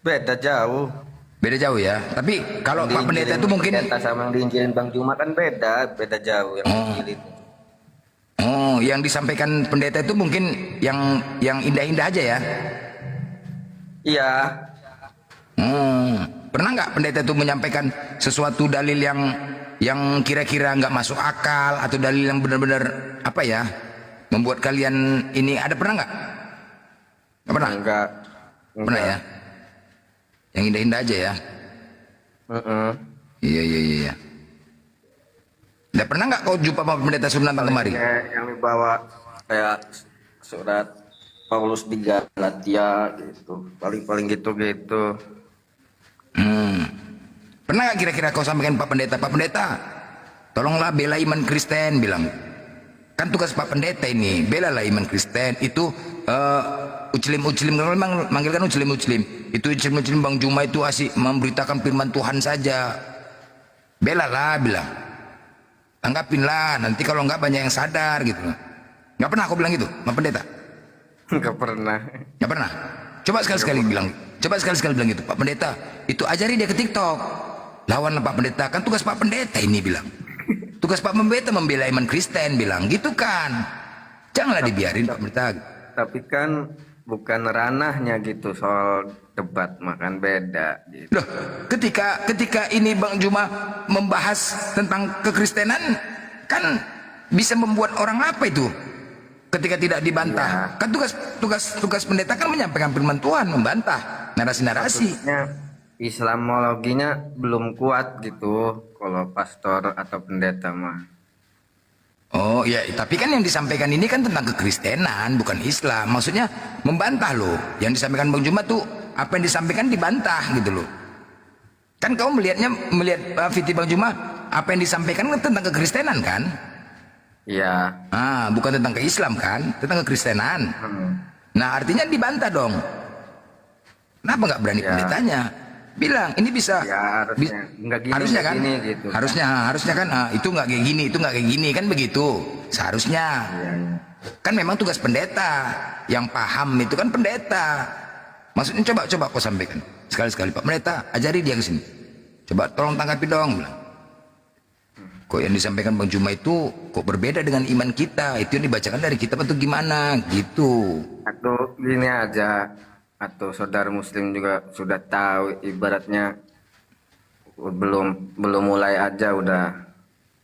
Beda jauh. Beda jauh ya. Tapi kalau Pak Pendeta itu mungkin pendeta sama yang diinjilin Bang Juma kan beda jauh yang diinjilin. Oh, yang disampaikan pendeta itu mungkin yang indah-indah aja ya? Iya. Pernah nggak pendeta itu menyampaikan sesuatu dalil yang kira-kira nggak masuk akal atau dalil yang benar-benar apa ya membuat kalian ini ada pernah nggak? Nggak pernah? Enggak. Pernah ya? Yang indah-indah aja ya? Iya. Nggak pernah nggak kau jumpa sama pendeta Sunan kemari? Yang dibawa kayak surat Paulus di Galatia gitu, paling gitu. Pernah nggak kira-kira kau sampaikan Pak Pendeta, tolonglah bela iman Kristen, bilang. Kan tugas Pak Pendeta ini, belalah iman Kristen. Itu uclim, kalau memang manggilkan uclim. Itu uclim Bang Juma itu asik memberitakan firman Tuhan saja. Belalah, bilang. Tanggapinlah, nanti kalau enggak banyak yang sadar gitu. Nggak pernah aku bilang gitu, Pak Pendeta? Nggak pernah. Nggak pernah? Coba sekali-sekali bilang. Coba sekali-sekali bilang gitu, Pak Pendeta. Itu ajari dia ke TikTok. Lawanlah Pak Pendeta, kan tugas Pak Pendeta ini, bilang. Tugas Pak Pendeta membela iman Kristen, bilang. Gitu kan. Janganlah dibiarin Pak Pendeta. Tapi kan bukan ranahnya gitu soal debat, makan beda gitu. Loh, ketika ini Bang Juma membahas tentang kekristenan, kan bisa membuat orang apa itu? Ketika tidak dibantah. Kan tugas pendeta kan menyampaikan firman Tuhan, membantah narasi-narasi. Islamologinya belum kuat gitu kalau pastor atau pendeta mah. Oh ya, tapi kan yang disampaikan ini kan tentang kekristenan, bukan Islam. Maksudnya membantah loh. Yang disampaikan Bang Juma tuh apa yang disampaikan dibantah gitu loh. Kan kau melihat Viti Bang Juma, apa yang disampaikan kan tentang kekristenan kan? Iya. Bukan tentang ke-Islam kan, tentang kekristenan. Nah, artinya dibantah dong. Kenapa nggak berani pendetanya? Bilang ini bisa. Ya, nggak gini, harusnya kan? Gini, gitu. Harusnya kan itu nggak kayak gini, itu nggak kayak gini kan begitu. Seharusnya. Kan memang tugas pendeta. Yang paham itu kan pendeta. Maksudnya coba kau sampaikan sekali-sekali Pak Pendeta, ajari dia ke sini. Coba tolong tanggapi dong, bilang. Kok yang disampaikan Bang Juma itu kok berbeda dengan iman kita? Itu yang dibacakan dari kitab atau gimana? Gitu. Atau gini aja, atau saudara Muslim juga sudah tahu, ibaratnya belum mulai aja udah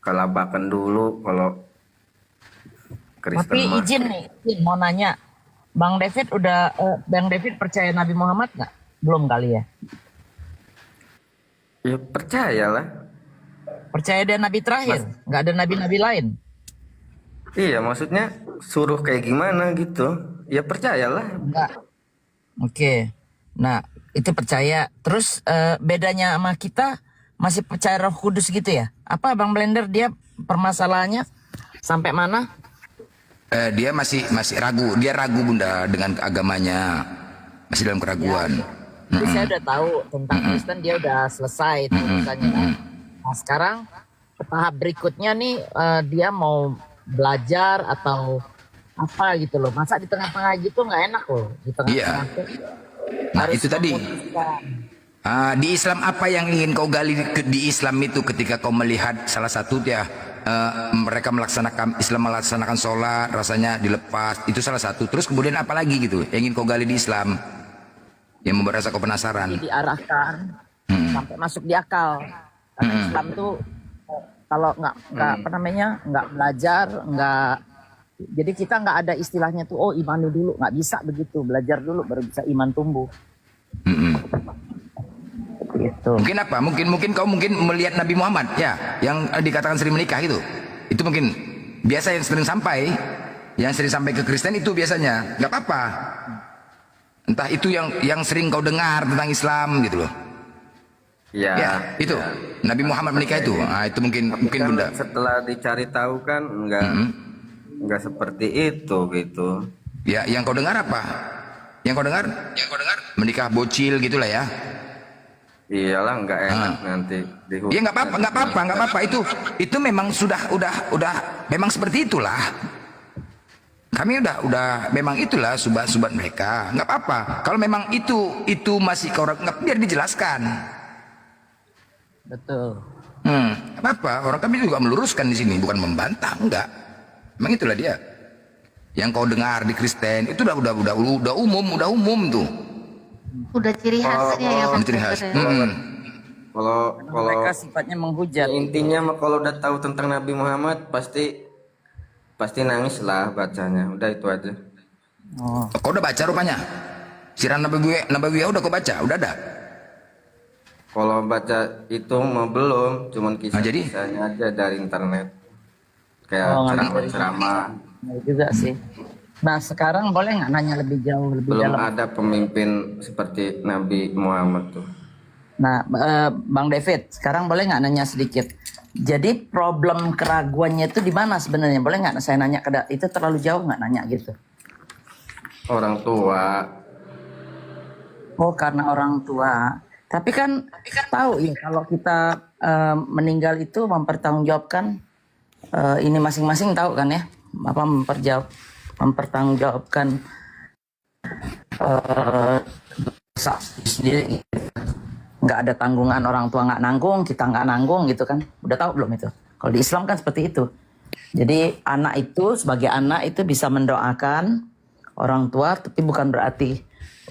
kelabakan dulu kalau Kristen. Tapi izin mau nanya, Bang David percaya Nabi Muhammad nggak? Belum kali ya? Ya percayalah. Percaya dia nabi terakhir, nggak ada nabi-nabi lain. Iya, maksudnya suruh kayak gimana gitu. Ya percayalah. Enggak. Oke. Nah, itu percaya. Terus bedanya sama kita masih percaya Roh Kudus gitu ya? Apa Bang Blender dia permasalahannya sampai mana? Dia masih ragu. Dia ragu Bunda dengan agamanya. Masih dalam keraguan. Jadi saya udah tahu tentang Kristen, dia udah selesai urusannya kan. Nah sekarang tahap berikutnya nih dia mau belajar atau apa gitu loh. Masa di tengah-tengah gitu nggak enak loh. Di tengah-tengah Nah itu tadi. Di Islam apa yang ingin kau gali di Islam itu ketika kau melihat salah satu ya mereka Islam melaksanakan sholat rasanya dilepas, itu salah satu. Terus kemudian apa lagi gitu yang ingin kau gali di Islam yang membuat rasa kau penasaran? Jadi diarahkan sampai masuk di akal. Karena Islam tuh kalau nggak belajar, jadi kita nggak ada istilahnya tuh imani dulu, nggak bisa begitu, belajar dulu baru bisa iman tumbuh. Gitu. Mungkin apa? Mungkin kau melihat Nabi Muhammad ya, yang dikatakan sering menikah itu mungkin biasa yang sering sampai ke Kristen itu biasanya nggak apa-apa. Entah itu yang sering kau dengar tentang Islam gitu loh. Ya, itu Nabi Muhammad menikah itu. Nah, itu mungkin kan Bunda. Setelah dicari tahu kan enggak seperti itu gitu. Ya, yang kau dengar apa? Yang kau dengar menikah bocil gitulah ya. Iyalah nggak enak nanti dihukum. Ya nggak apa-apa. Itu memang udah memang seperti itulah. Kami udah memang itulah subat mereka. Nggak apa-apa. Kalau memang itu masih nggak, biar dijelaskan. Betul. Nggak apa-apa. Orang kami juga meluruskan di sini, bukan membantah, enggak. Memang itulah dia. Yang kau dengar di Kristen itu udah umum tuh. Udah ciri khasnya ya Bang. Ciri khas. Kalau Mereka sifatnya menghujat. intinya mah kalau udah tahu tentang Nabi Muhammad pasti nangis lah bacanya. Udah itu aja. Oh. Kau udah baca rupanya? Sirah Nabawiyah udah kau baca? Udah ada? Kalau baca itu mah belum, cuman kisah-kisahnya aja dari internet. Kayak ceramah-ceramah. Nah, juga sih. Nah sekarang boleh nggak nanya lebih jauh, lebih Belum dalam? ada pemimpin seperti Nabi Muhammad tuh. Nah, Bang David, sekarang boleh nggak nanya sedikit? Jadi problem keraguannya itu di mana sebenarnya? Boleh nggak saya nanya itu terlalu jauh nggak nanya gitu? Orang tua. Oh, karena orang tua. Tapi kan tahu ya kalau kita meninggal itu mempertanggungjawabkan ini masing-masing tahu kan ya? Apa mempertanggungjawabkan sendiri. Nggak ada tanggungan, orang tua nggak nanggung, kita nggak nanggung gitu kan. Udah tahu belum itu? Kalau di Islam kan seperti itu. Jadi anak itu sebagai anak itu bisa mendoakan orang tua, tapi bukan berarti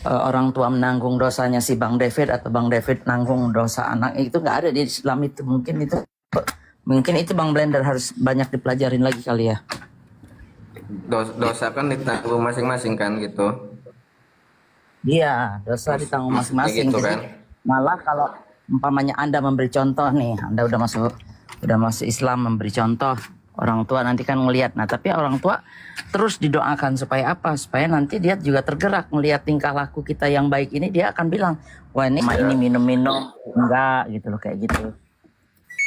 orang tua menanggung dosanya si Bang David atau Bang David nanggung dosa anak. Itu nggak ada di Islam itu. Mungkin itu Bang Blender harus banyak dipelajarin lagi kali ya. Dosa kan ditanggung masing-masing kan gitu. Iya, dosa ditanggung masing-masing. Gitu Jadi, kan. malah kalau umpamanya Anda memberi contoh nih, Anda udah masuk Islam, memberi contoh, orang tua nanti kan ngelihat. Nah, tapi orang tua terus didoakan supaya apa? Supaya nanti dia juga tergerak melihat tingkah laku kita yang baik ini, dia akan bilang, wah ini minum-minum enggak gitu loh, kayak gitu.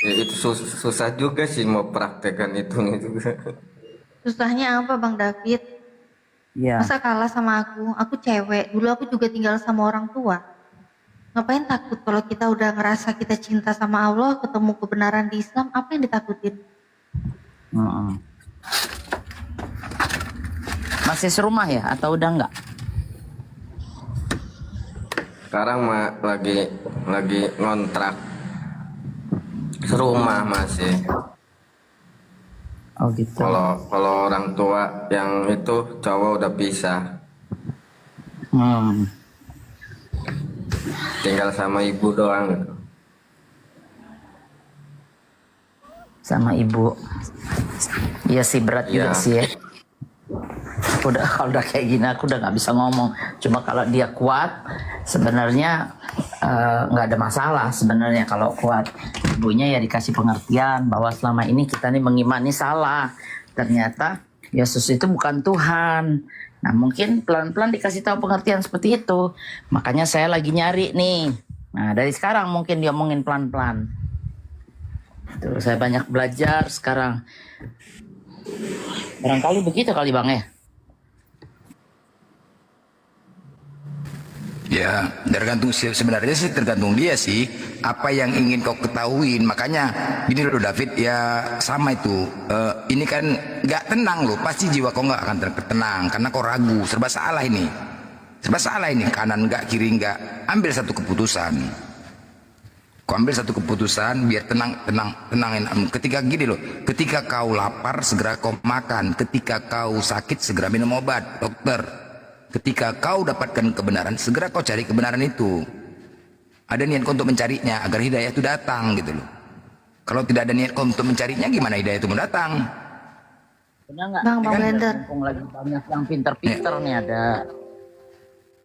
Ya, itu susah juga sih mau praktekkan itu juga. Susahnya apa Bang David? Iya. Masa kalah sama aku? Aku cewek. Dulu aku juga tinggal sama orang tua. Ngapain takut kalau kita udah ngerasa kita cinta sama Allah, ketemu kebenaran di Islam, apa yang ditakutin? Masih serumah ya atau udah enggak? Sekarang mah lagi ngontrak. Serumah masih. Oh gitu. Kalau orang tua yang itu cowok udah pisah. Tinggal sama ibu doang gitu. Sama ibu. Iya sih, berat juga sih ya. Kalau udah kayak gini aku udah nggak bisa ngomong. Cuma kalau dia kuat sebenarnya nggak ada masalah sebenarnya kalau kuat. Ibunya ya dikasih pengertian bahwa selama ini kita nih mengimani salah. Ternyata Yesus itu bukan Tuhan. Nah mungkin pelan-pelan dikasih tahu pengertian seperti itu. Makanya saya lagi nyari nih. Nah dari sekarang mungkin diomongin pelan-pelan. Tuh, saya banyak belajar sekarang. Barangkali begitu kali Bang ya. Ya, tergantung sebenarnya sih tergantung dia sih apa yang ingin kau ketahuin. Makanya gini loh David, ya sama itu. Ini kan nggak tenang loh, pasti jiwa kau nggak akan tenang karena kau ragu, serba salah ini. Kanan nggak, kiri nggak. Ambil satu keputusan. Kau ambil satu keputusan biar tenangin. Ketika gini loh, ketika kau lapar segera kau makan, ketika kau sakit segera minum obat, dokter. Ketika kau dapatkan kebenaran, segera kau cari kebenaran itu. Ada niat kau untuk mencarinya agar hidayah itu datang gitu loh. Kalau tidak ada niat kau untuk mencarinya, gimana hidayah itu mendatang? Benar nggak? Bang Blender. Mumpung lagi banyak yang pinter-pinter nih,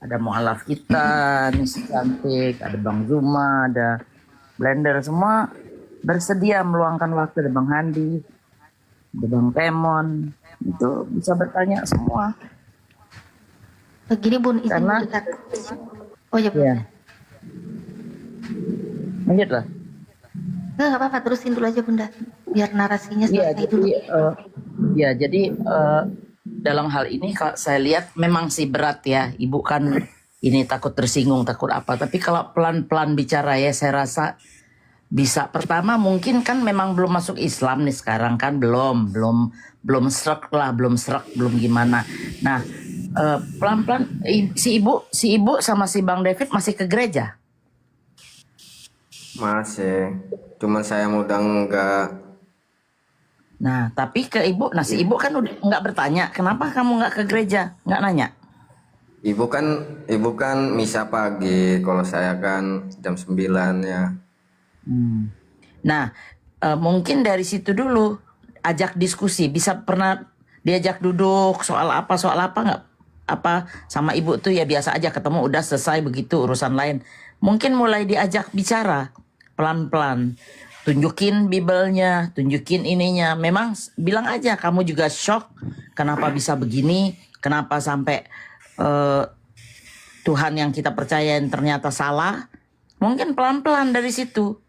ada mualaf kita nih si cantik, ada Bang Zuma, ada Blender, semua bersedia meluangkan waktu. Ada Bang Handi, ada Bang Temon, itu bisa bertanya semua. Begini Bun, izin Karena dekat. Oh ya Bun. Iya. Lanjut lah. Nggak apa-apa, terusin dulu aja Bunda. Biar narasinya Iya, selesai dulu. jadi dalam hal ini kalau saya lihat memang sih berat ya. Ibu kan ini takut tersinggung, takut apa. Tapi kalau pelan-pelan bicara ya saya rasa bisa. Pertama mungkin kan memang belum masuk Islam nih sekarang kan, belum serak lah, belum gimana. Nah, pelan-pelan si ibu sama si Bang David masih ke gereja? Masih, cuman saya udah enggak. Nah, tapi ke ibu, si ibu kan udah nggak bertanya, kenapa kamu nggak ke gereja, nggak nanya? Ibu kan misa pagi, kalau saya kan jam 9 ya. Nah, mungkin dari situ dulu ajak diskusi, bisa pernah diajak duduk soal apa nggak? Apa sama ibu tuh ya biasa aja ketemu udah selesai begitu urusan lain. Mungkin mulai diajak bicara pelan-pelan. Tunjukin Bibelnya, tunjukin ininya. Memang bilang aja kamu juga shock kenapa bisa begini, kenapa sampai Tuhan yang kita percayain ternyata salah. Mungkin pelan-pelan dari situ.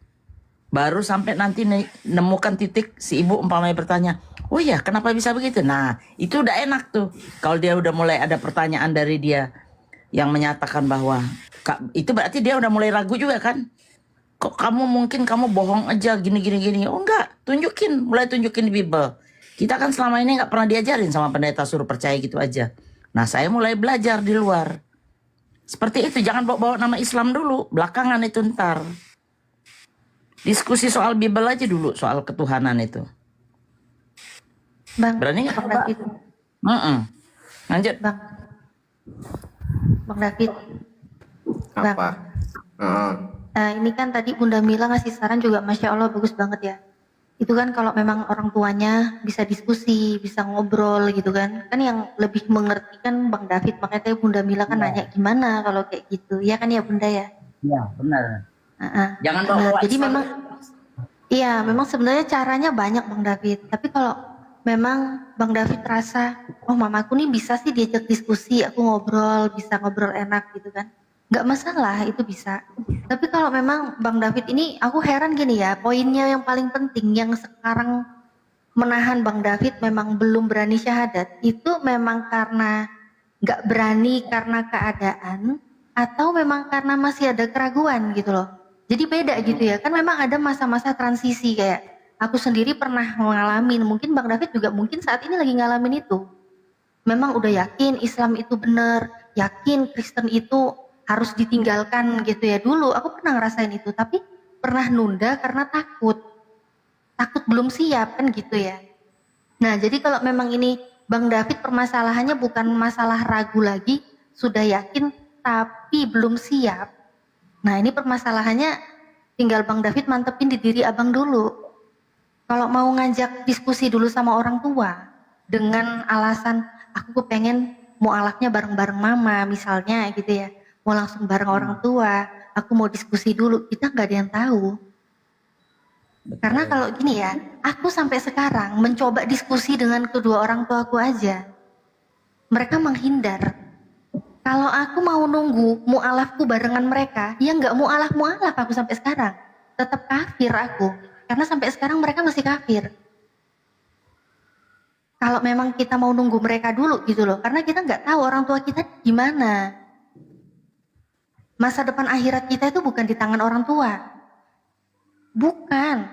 Baru sampai nanti nemukan titik si ibu umpamanya bertanya, oh ya kenapa bisa begitu? Nah itu udah enak tuh. Kalau dia udah mulai ada pertanyaan dari dia yang menyatakan bahwa itu berarti dia udah mulai ragu juga kan? Kok kamu bohong aja gini. Oh enggak, mulai tunjukin di Bible. Kita kan selama ini nggak pernah diajarin sama pendeta suruh percaya gitu aja. Nah saya mulai belajar di luar. Seperti itu, jangan bawa nama Islam dulu, belakangan itu ntar. Diskusi soal Bible aja dulu, soal ketuhanan itu. Bang, berani nggak? Bang David. Lanjut. Bang David. Apa? Ini kan tadi Bunda Mila ngasih saran juga, Masya Allah bagus banget ya. Itu kan kalau memang orang tuanya bisa diskusi, bisa ngobrol gitu kan. Kan yang lebih mengerti kan Bang David, makanya tadi Bunda Mila kan nanya gimana kalau kayak gitu. Ya kan ya Bunda ya? Iya benar. Jangan bawa jadi memang, iya memang sebenarnya caranya banyak Bang David. Tapi kalau memang Bang David rasa, oh mamaku nih bisa sih diajak diskusi, aku ngobrol, bisa ngobrol enak gitu kan. Nggak masalah, itu bisa. Tapi kalau memang Bang David ini, aku heran gini ya, poinnya yang paling penting yang sekarang menahan Bang David memang belum berani syahadat, itu memang karena nggak berani karena keadaan, atau memang karena masih ada keraguan gitu loh. Jadi beda gitu ya, kan memang ada masa-masa transisi kayak aku sendiri pernah ngalamin, mungkin Bang David juga mungkin saat ini lagi ngalamin itu. Memang udah yakin Islam itu benar, yakin Kristen itu harus ditinggalkan gitu ya. Dulu aku pernah ngerasain itu, tapi pernah nunda karena takut belum siap kan gitu ya. Nah jadi kalau memang ini Bang David permasalahannya bukan masalah ragu lagi, sudah yakin tapi belum siap. Nah ini permasalahannya tinggal Bang David mantepin di diri abang dulu. Kalau mau ngajak diskusi dulu sama orang tua dengan alasan aku pengen mualafnya bareng-bareng mama misalnya gitu ya, mau langsung bareng orang tua, aku mau diskusi dulu, kita nggak ada yang tahu. Karena kalau gini ya, aku sampai sekarang mencoba diskusi dengan kedua orang tuaku aja, mereka menghindar. Kalau aku mau nunggu mualafku barengan mereka, ya nggak mualaf aku sampai sekarang, tetap kafir aku, karena sampai sekarang mereka masih kafir. Kalau memang kita mau nunggu mereka dulu gitu loh, karena kita nggak tahu orang tua kita gimana. Masa depan akhirat kita itu bukan di tangan orang tua. Bukan.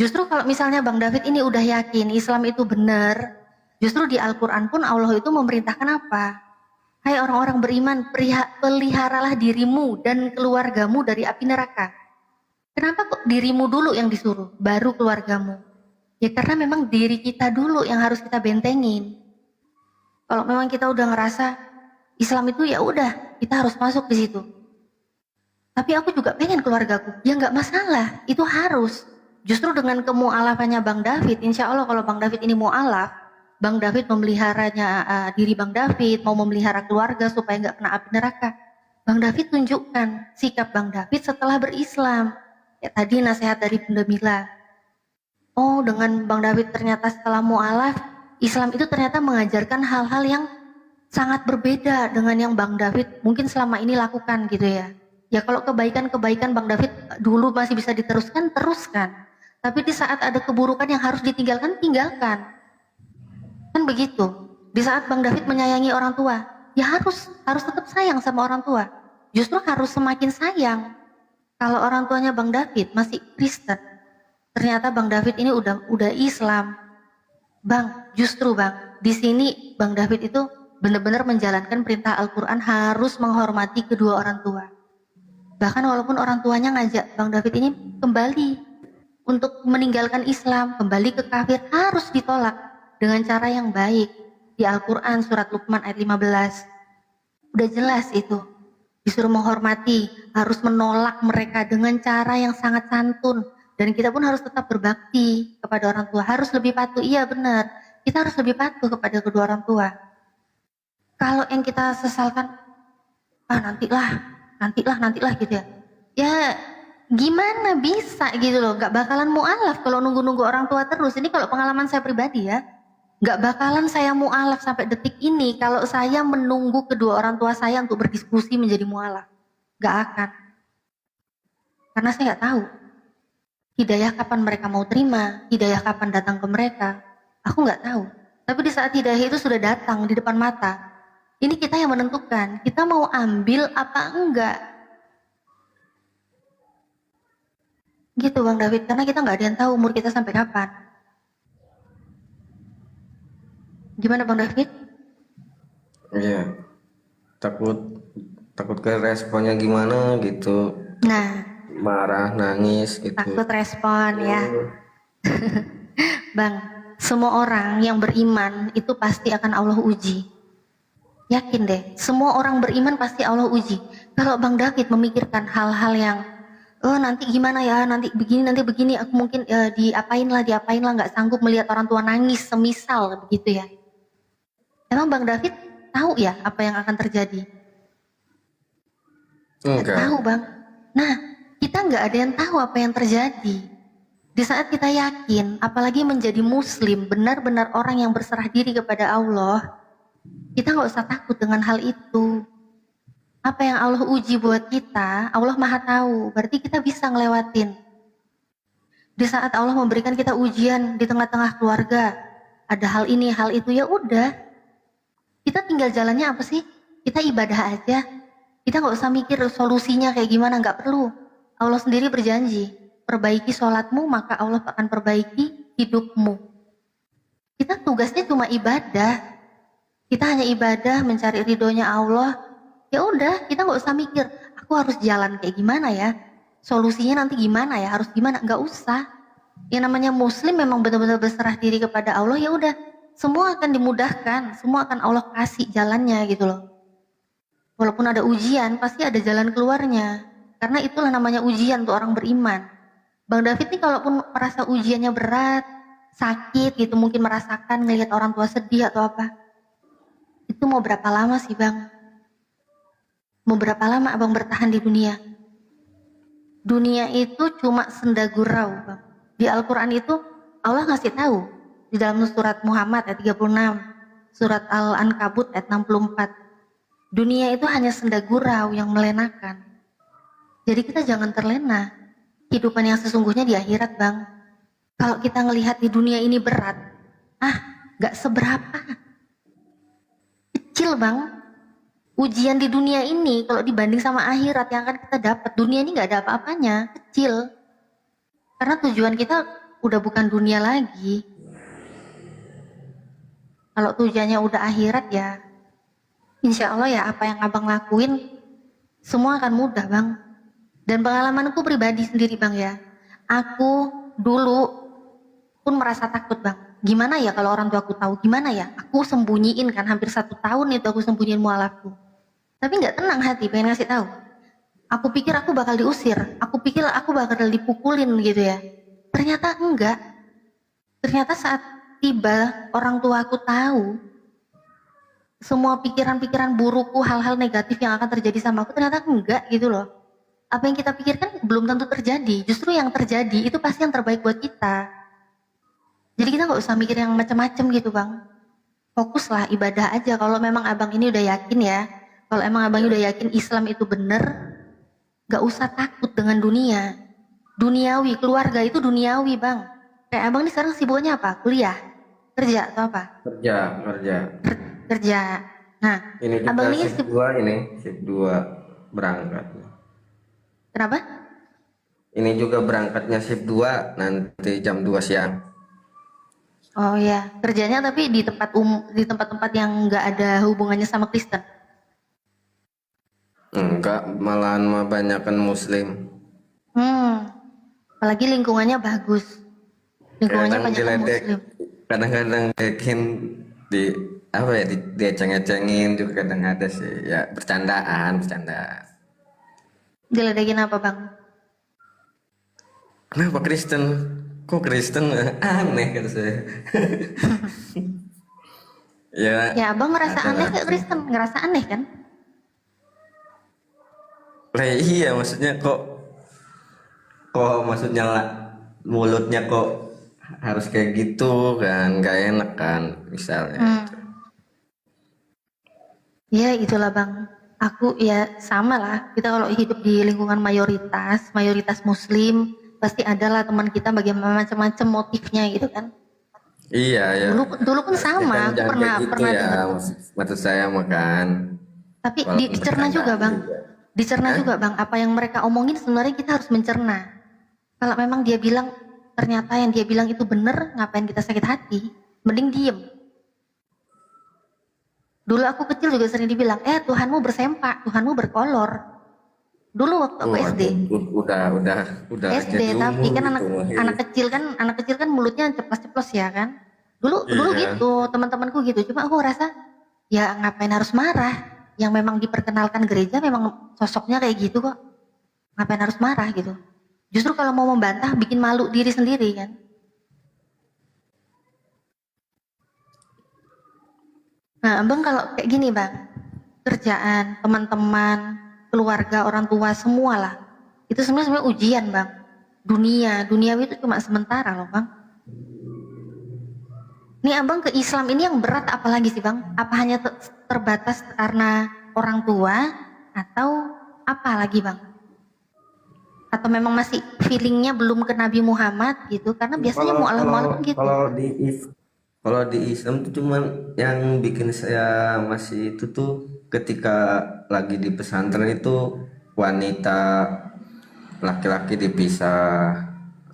Justru kalau misalnya Bang David ini udah yakin Islam itu benar, justru di Al-Quran pun Allah itu memerintahkan apa? Hai orang-orang beriman, peliharalah dirimu dan keluargamu dari api neraka. Kenapa kok dirimu dulu yang disuruh, baru keluargamu? Ya karena memang diri kita dulu yang harus kita bentengin. Kalau memang kita udah ngerasa Islam itu ya udah, kita harus masuk di situ. Tapi aku juga pengen keluargaku, ya nggak masalah, itu harus. Justru dengan kemu'alafannya Bang David, insya Allah kalau Bang David ini mu'alaf, Bang David memeliharanya diri Bang David, mau memelihara keluarga supaya nggak kena api neraka. Bang David tunjukkan sikap Bang David setelah berislam. Ya tadi nasihat dari Bunda Mila. Oh dengan Bang David ternyata setelah mu'alaf, Islam itu ternyata mengajarkan hal-hal yang sangat berbeda dengan yang Bang David mungkin selama ini lakukan gitu ya. Ya kalau kebaikan-kebaikan Bang David dulu masih bisa diteruskan, teruskan. Tapi di saat ada keburukan yang harus ditinggalkan, tinggalkan. Kan begitu. Di saat Bang David menyayangi orang tua, ya harus tetap sayang sama orang tua. Justru harus semakin sayang. Kalau orang tuanya Bang David masih Kristen, ternyata Bang David ini udah Islam. Bang, justru Bang, di sini Bang David itu benar-benar menjalankan perintah Al-Quran harus menghormati kedua orang tua. Bahkan walaupun orang tuanya ngajak Bang David ini kembali untuk meninggalkan Islam, kembali ke kafir, harus ditolak dengan cara yang baik. Di Al-Quran surat Luqman ayat 15. Udah jelas itu. Disuruh menghormati, harus menolak mereka dengan cara yang sangat santun. Dan kita pun harus tetap berbakti kepada orang tua. Harus lebih patuh, iya benar. Kita harus lebih patuh kepada kedua orang tua. Kalau yang kita sesalkan, nantilah gitu ya. Ya gimana bisa gitu loh, gak bakalan mu'alaf kalau nunggu-nunggu orang tua terus. Ini kalau pengalaman saya pribadi ya, gak bakalan saya mu'alaf sampai detik ini kalau saya menunggu kedua orang tua saya untuk berdiskusi menjadi mu'alaf. Gak akan. Karena saya gak tahu hidayah kapan mereka mau terima, hidayah kapan datang ke mereka, aku gak tahu. Tapi di saat hidayah itu sudah datang di depan mata, ini kita yang menentukan, kita mau ambil apa enggak. Gitu Bang David, karena kita nggak ada yang tahu umur kita sampai kapan. Gimana Bang David? Iya, takut ke responnya gimana gitu. Nah, Marah, nangis gitu. takut respon ya. Bang, semua orang yang beriman itu pasti akan Allah uji. Yakin deh, semua orang beriman pasti Allah uji. Kalau Bang David memikirkan hal-hal yang nanti gimana ya, nanti begini, aku mungkin diapain lah, nggak sanggup melihat orang tua nangis, semisal begitu ya. Emang Bang David tahu ya apa yang akan terjadi? Nggak tahu Bang. Nah, kita nggak ada yang tahu apa yang terjadi. Di saat kita yakin, apalagi menjadi muslim, benar-benar orang yang berserah diri kepada Allah, kita nggak usah takut dengan hal itu. Apa yang Allah uji buat kita, Allah Maha tahu. Berarti kita bisa ngelewatin. Di saat Allah memberikan kita ujian di tengah-tengah keluarga, ada hal ini, hal itu, ya udah. Kita tinggal jalannya apa sih? Kita ibadah aja. Kita nggak usah mikir solusinya kayak gimana, nggak perlu. Allah sendiri berjanji, perbaiki sholatmu maka Allah akan perbaiki hidupmu. Kita tugasnya cuma ibadah. Kita hanya ibadah mencari ridhonya Allah. Ya udah, kita nggak usah mikir, aku harus jalan kayak gimana ya, solusinya nanti gimana ya, harus gimana, nggak usah. Yang namanya muslim memang benar-benar berserah diri kepada Allah, ya udah, semua akan dimudahkan, semua akan Allah kasih jalannya gitu loh. Walaupun ada ujian, pasti ada jalan keluarnya. Karena itulah namanya ujian untuk orang beriman. Bang David nih kalaupun merasa ujiannya berat, sakit gitu, mungkin merasakan ngelihat orang tua sedih atau apa, itu mau berapa lama sih Bang? Mau berapa lama Abang bertahan di dunia? Dunia itu cuma senda gurau Bang. Di Al-Quran itu Allah ngasih tahu di dalam surat Muhammad ayat 36, surat Al-Ankabut ayat 64. Dunia itu hanya senda gurau yang melenakan. Jadi kita jangan terlena. Kehidupan yang sesungguhnya di akhirat Bang. Kalau kita ngelihat di dunia ini berat, gak seberapa. Kecil Bang. Ujian di dunia ini kalau dibanding sama akhirat yang akan kita dapat, dunia ini nggak ada apa-apanya, kecil. Karena tujuan kita udah bukan dunia lagi. Kalau tujuannya udah akhirat ya, insya Allah ya apa yang Abang lakuin semua akan mudah Bang. Dan pengalamanku pribadi sendiri Bang ya, aku dulu pun merasa takut Bang. Gimana ya kalau orang tua aku tahu, gimana ya? Aku sembunyiin kan, hampir 1 tahun itu aku sembunyiin mualafku. Tapi nggak tenang hati, pengen ngasih tahu. Aku pikir aku bakal diusir, aku pikir aku bakal dipukulin gitu ya. Ternyata enggak. Ternyata saat tiba orang tua aku tahu, semua pikiran-pikiran burukku, hal-hal negatif yang akan terjadi sama aku, ternyata enggak gitu loh. Apa yang kita pikirkan belum tentu terjadi, justru yang terjadi itu pasti yang terbaik buat kita. Jadi kita nggak usah mikir yang macam-macam gitu Bang. Fokuslah ibadah aja. Kalau memang Abang ini udah yakin ya, kalau emang Abang udah yakin Islam itu bener, gak usah takut dengan dunia. Duniawi, keluarga itu duniawi Bang. Kayak Abang ini sekarang sibuknya apa? Kuliah? Kerja atau apa? Kerja. Kerja. Nah, Ini juga abang ini shift 2 ini, shift 2 berangkat. kenapa? Ini juga berangkatnya shift 2 nanti jam 2 siang. Oh ya, kerjanya tapi di tempat-tempat yang nggak ada hubungannya sama Kristen. Enggak, malahan mah banyakan muslim. Apalagi lingkungannya bagus. Lingkungannya Kadang banyak diledek, muslim. kadang-kadang dekin di apa ya, dieceng-ecengin juga kadang ada sih. Ya bercandaan. Diledekin apa bang? Kenapa Kristen? Kok Kristen? Aneh kata saya. Ya abang ngerasa ada aneh lah. ke Kristen? Ngerasa aneh kan? Lah iya, maksudnya kok maksudnya lah, mulutnya kok harus kayak gitu kan, gak enak kan misalnya. Ya itulah bang. Aku ya sama lah. Kita kalau hidup di lingkungan mayoritas muslim, pasti ada lah teman kita bagaimana macam-macam motifnya gitu kan. Iya ya. Dulu pun sama. Aku Jangan pernah kayak gitu pernah ya, dengar. maksud saya makan. Tapi Walaupun dicerna juga bercandaan bang. juga. Dicerna juga bang. Apa yang mereka omongin sebenarnya kita harus mencerna. Kalau memang dia bilang ternyata yang dia bilang itu benar, ngapain kita sakit hati? Mending diem. Dulu aku kecil juga sering dibilang, Tuhanmu bersempak, Tuhanmu berkolor. Dulu waktu aku SD. Udah SD jadi tapi umur kan gitu. anak kecil kan mulutnya ceplos-ceplos ya kan. Dulu Iya. gitu, teman-temanku gitu. Cuma aku rasa ya ngapain harus marah? Yang memang diperkenalkan gereja memang sosoknya kayak gitu kok. Ngapain harus marah gitu? Justru kalau mau membantah bikin malu diri sendiri kan. Nah, abang kalau kayak gini bang, kerjaan, teman-teman, keluarga, orang tua, semua lah. Itu sebenarnya ujian bang. Duniawi itu cuma sementara loh bang. Ini abang ke Islam ini yang berat apalagi sih bang? Apa hanya terbatas karena orang tua atau apa lagi bang? Atau memang masih feelingnya belum ke Nabi Muhammad gitu? Karena biasanya mu'alaf-mu'alaf kan gitu. Kalau di Islam tuh cuman yang bikin saya masih itu tuh ketika lagi di pesantren itu wanita laki-laki dipisah,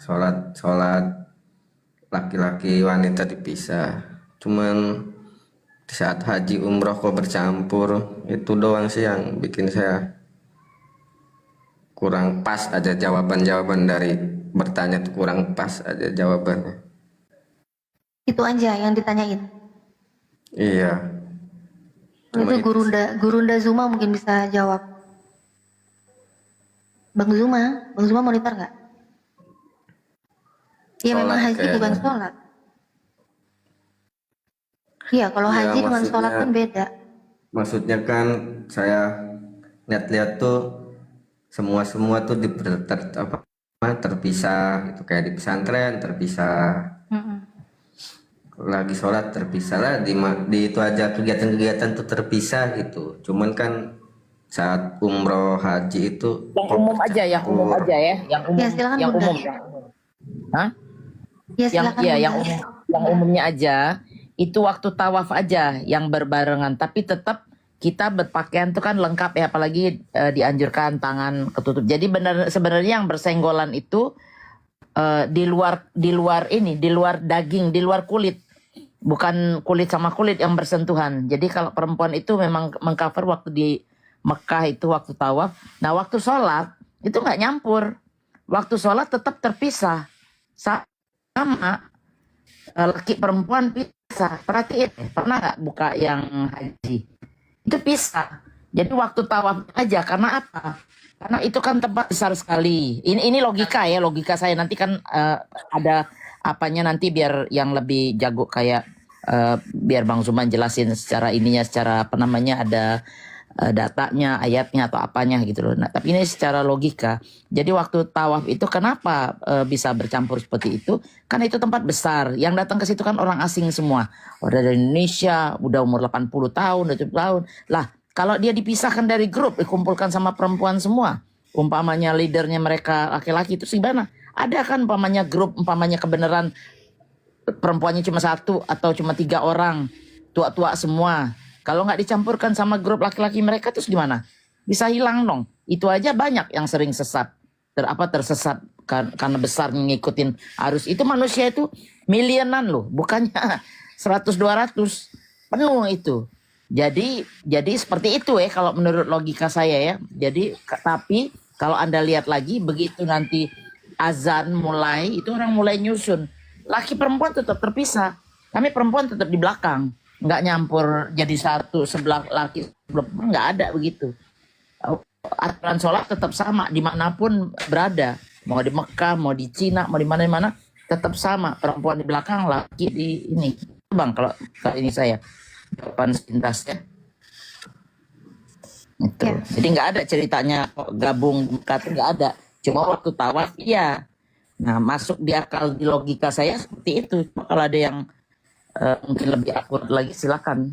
sholat laki-laki wanita dipisah. Cuman di saat haji umroh kok bercampur, itu doang sih yang bikin saya kurang pas aja jawaban dari bertanya tuh kurang pas aja jawabannya. Itu aja yang ditanyain. Iya. Itu Gurunda Zuma mungkin bisa jawab. Bang Zuma monitor nggak? Iya memang haji kayaknya. bukan sholat. Iya kalau Ya, haji dengan maksudnya- sholat kan beda. Maksudnya kan saya lihat-lihat tuh semua tuh terpisah gitu, kayak di pesantren terpisah. Lagi sholat terpisah lah, di itu aja kegiatan-kegiatan tuh terpisah gitu. Cuman kan saat umroh haji itu Yang umum aja ya, yang umum. Ya, silakan, yang Bunda. umum. Hah? Ya yang silakan. iya Bunda. yang umumnya aja itu waktu tawaf aja yang berbarengan, tapi tetap kita berpakaian tuh kan lengkap ya, apalagi dianjurkan tangan ketutup. Jadi sebenarnya yang bersenggolan itu di luar daging, di luar kulit, bukan kulit sama kulit yang bersentuhan. Jadi kalau perempuan itu memang mengcover waktu di Mekah itu waktu tawaf. Nah waktu sholat itu nggak nyampur. Waktu sholat tetap terpisah sama laki perempuan pisah. Perhatiin, pernah nggak buka yang haji? Itu pisah. Jadi waktu tawaf aja. Karena apa? Karena itu kan tempat besar sekali. Ini logika ya, logika saya. Nanti kan ada apanya nanti biar yang lebih jago kayak biar Bang Zuman jelasin secara ininya, secara apa namanya, ada datanya, ayatnya atau apanya gitu loh. Nah, tapi ini secara logika. Jadi waktu tawaf itu kenapa bisa bercampur seperti itu? Karena itu tempat besar. Yang datang ke situ kan orang asing semua. Udah dari Indonesia, udah umur 80 tahun, 70 tahun. Lah, kalau dia dipisahkan dari grup, dikumpulkan sama perempuan semua, umpamanya leadernya mereka laki-laki, itu gimana? Ada kan umpamanya grup, umpamanya kebenaran perempuannya cuma 1 atau cuma 3 orang, tua-tua semua. Kalau nggak dicampurkan sama grup laki-laki mereka terus gimana? Bisa hilang dong. Itu aja banyak yang sering sesat. Tersesat karena besar ngikutin arus. Itu manusia itu milionan loh, bukannya 100-200. Penuh itu. Jadi seperti itu ya kalau menurut logika saya ya. Jadi tapi kalau Anda lihat lagi begitu nanti azan mulai, itu orang mulai nyusun. Laki perempuan tetap terpisah. Kami perempuan tetap di belakang. Nggak nyampur jadi satu sebelah laki, nggak ada begitu. Aturan sholat tetap sama dimanapun berada, mau di Mekah, mau di Cina, mau di mana-mana tetap sama, perempuan di belakang, laki di ini. Bang, kalau ini saya jawaban sepintasnya itu. Jadi nggak ada ceritanya gabung kata, nggak ada, cuma waktu tawaf iya. Nah, masuk di akal, di logika saya seperti itu. Cuma kalau ada yang mungkin lebih akurat lagi silakan.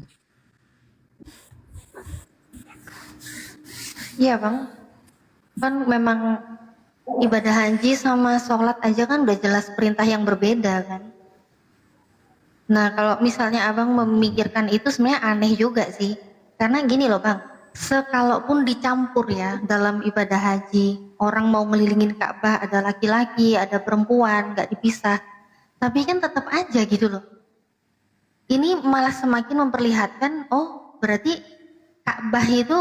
Iya bang, kan memang ibadah haji sama sholat aja kan udah jelas perintah yang berbeda kan. Nah kalau misalnya abang memikirkan itu sebenarnya aneh juga sih. Karena gini loh bang, sekalaupun dicampur ya dalam ibadah haji, orang mau ngelilingin Ka'bah ada laki-laki, ada perempuan, nggak dipisah. Tapi kan tetap aja gitu loh. Ini malah semakin memperlihatkan, oh berarti Ka'bah itu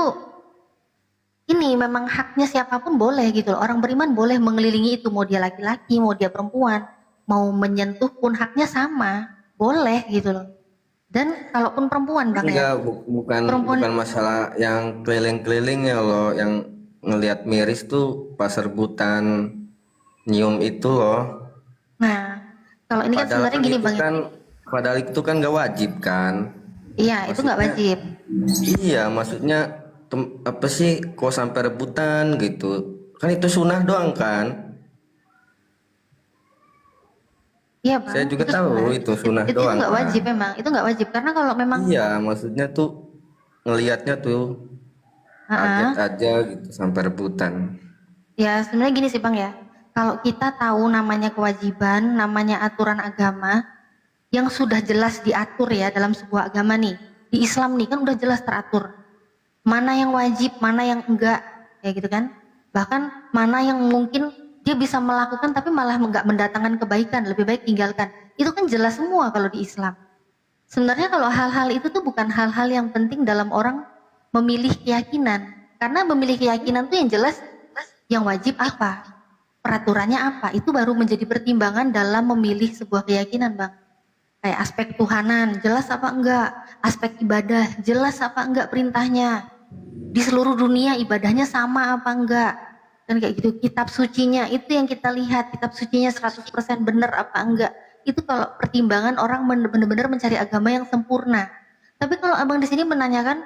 ini memang haknya siapapun boleh gitu loh. Orang beriman boleh mengelilingi itu, mau dia laki-laki, mau dia perempuan, mau menyentuh pun haknya sama, boleh gitu loh. Dan kalaupun perempuan bang Enggak, ya, bukan perempuan bukan masalah yang keliling-keliling ya loh, yang ngelihat miris tuh pas rebutan nyium itu loh. Nah kalau ini kan Padahal sebenarnya gini itu bang, kan, padahal itu kan nggak wajib kan? iya itu nggak wajib. Iya, maksudnya apa sih kok sampai rebutan gitu? Kan itu sunnah doang kan? Iya bang. Saya juga tahu itu sunnah Itu doang. nggak kan? wajib memang, itu nggak wajib karena kalau memang Iya, maksudnya tuh ngelihatnya tuh kaget aja gitu sampai rebutan. ya sebenarnya gini sih bang ya, kalau kita tahu namanya kewajiban, namanya aturan agama yang sudah jelas diatur ya dalam sebuah agama nih, di Islam nih kan udah jelas teratur mana yang wajib, mana yang enggak, ya gitu kan. Bahkan mana yang mungkin dia bisa melakukan tapi malah enggak mendatangkan kebaikan, lebih baik tinggalkan. Itu kan jelas semua kalau di Islam. Sebenarnya kalau hal-hal itu tuh bukan hal-hal yang penting dalam orang memilih keyakinan. Karena memilih keyakinan tuh yang jelas, yang wajib apa, peraturannya apa, itu baru menjadi pertimbangan dalam memilih sebuah keyakinan bang. Kayak aspek Tuhanan, jelas apa enggak, aspek ibadah, jelas apa enggak perintahnya, di seluruh dunia ibadahnya sama apa enggak, dan kayak gitu. Kitab sucinya itu yang kita lihat, kitab sucinya 100% benar apa enggak. Itu kalau pertimbangan orang benar-benar mencari agama yang sempurna. Tapi kalau abang di sini menanyakan,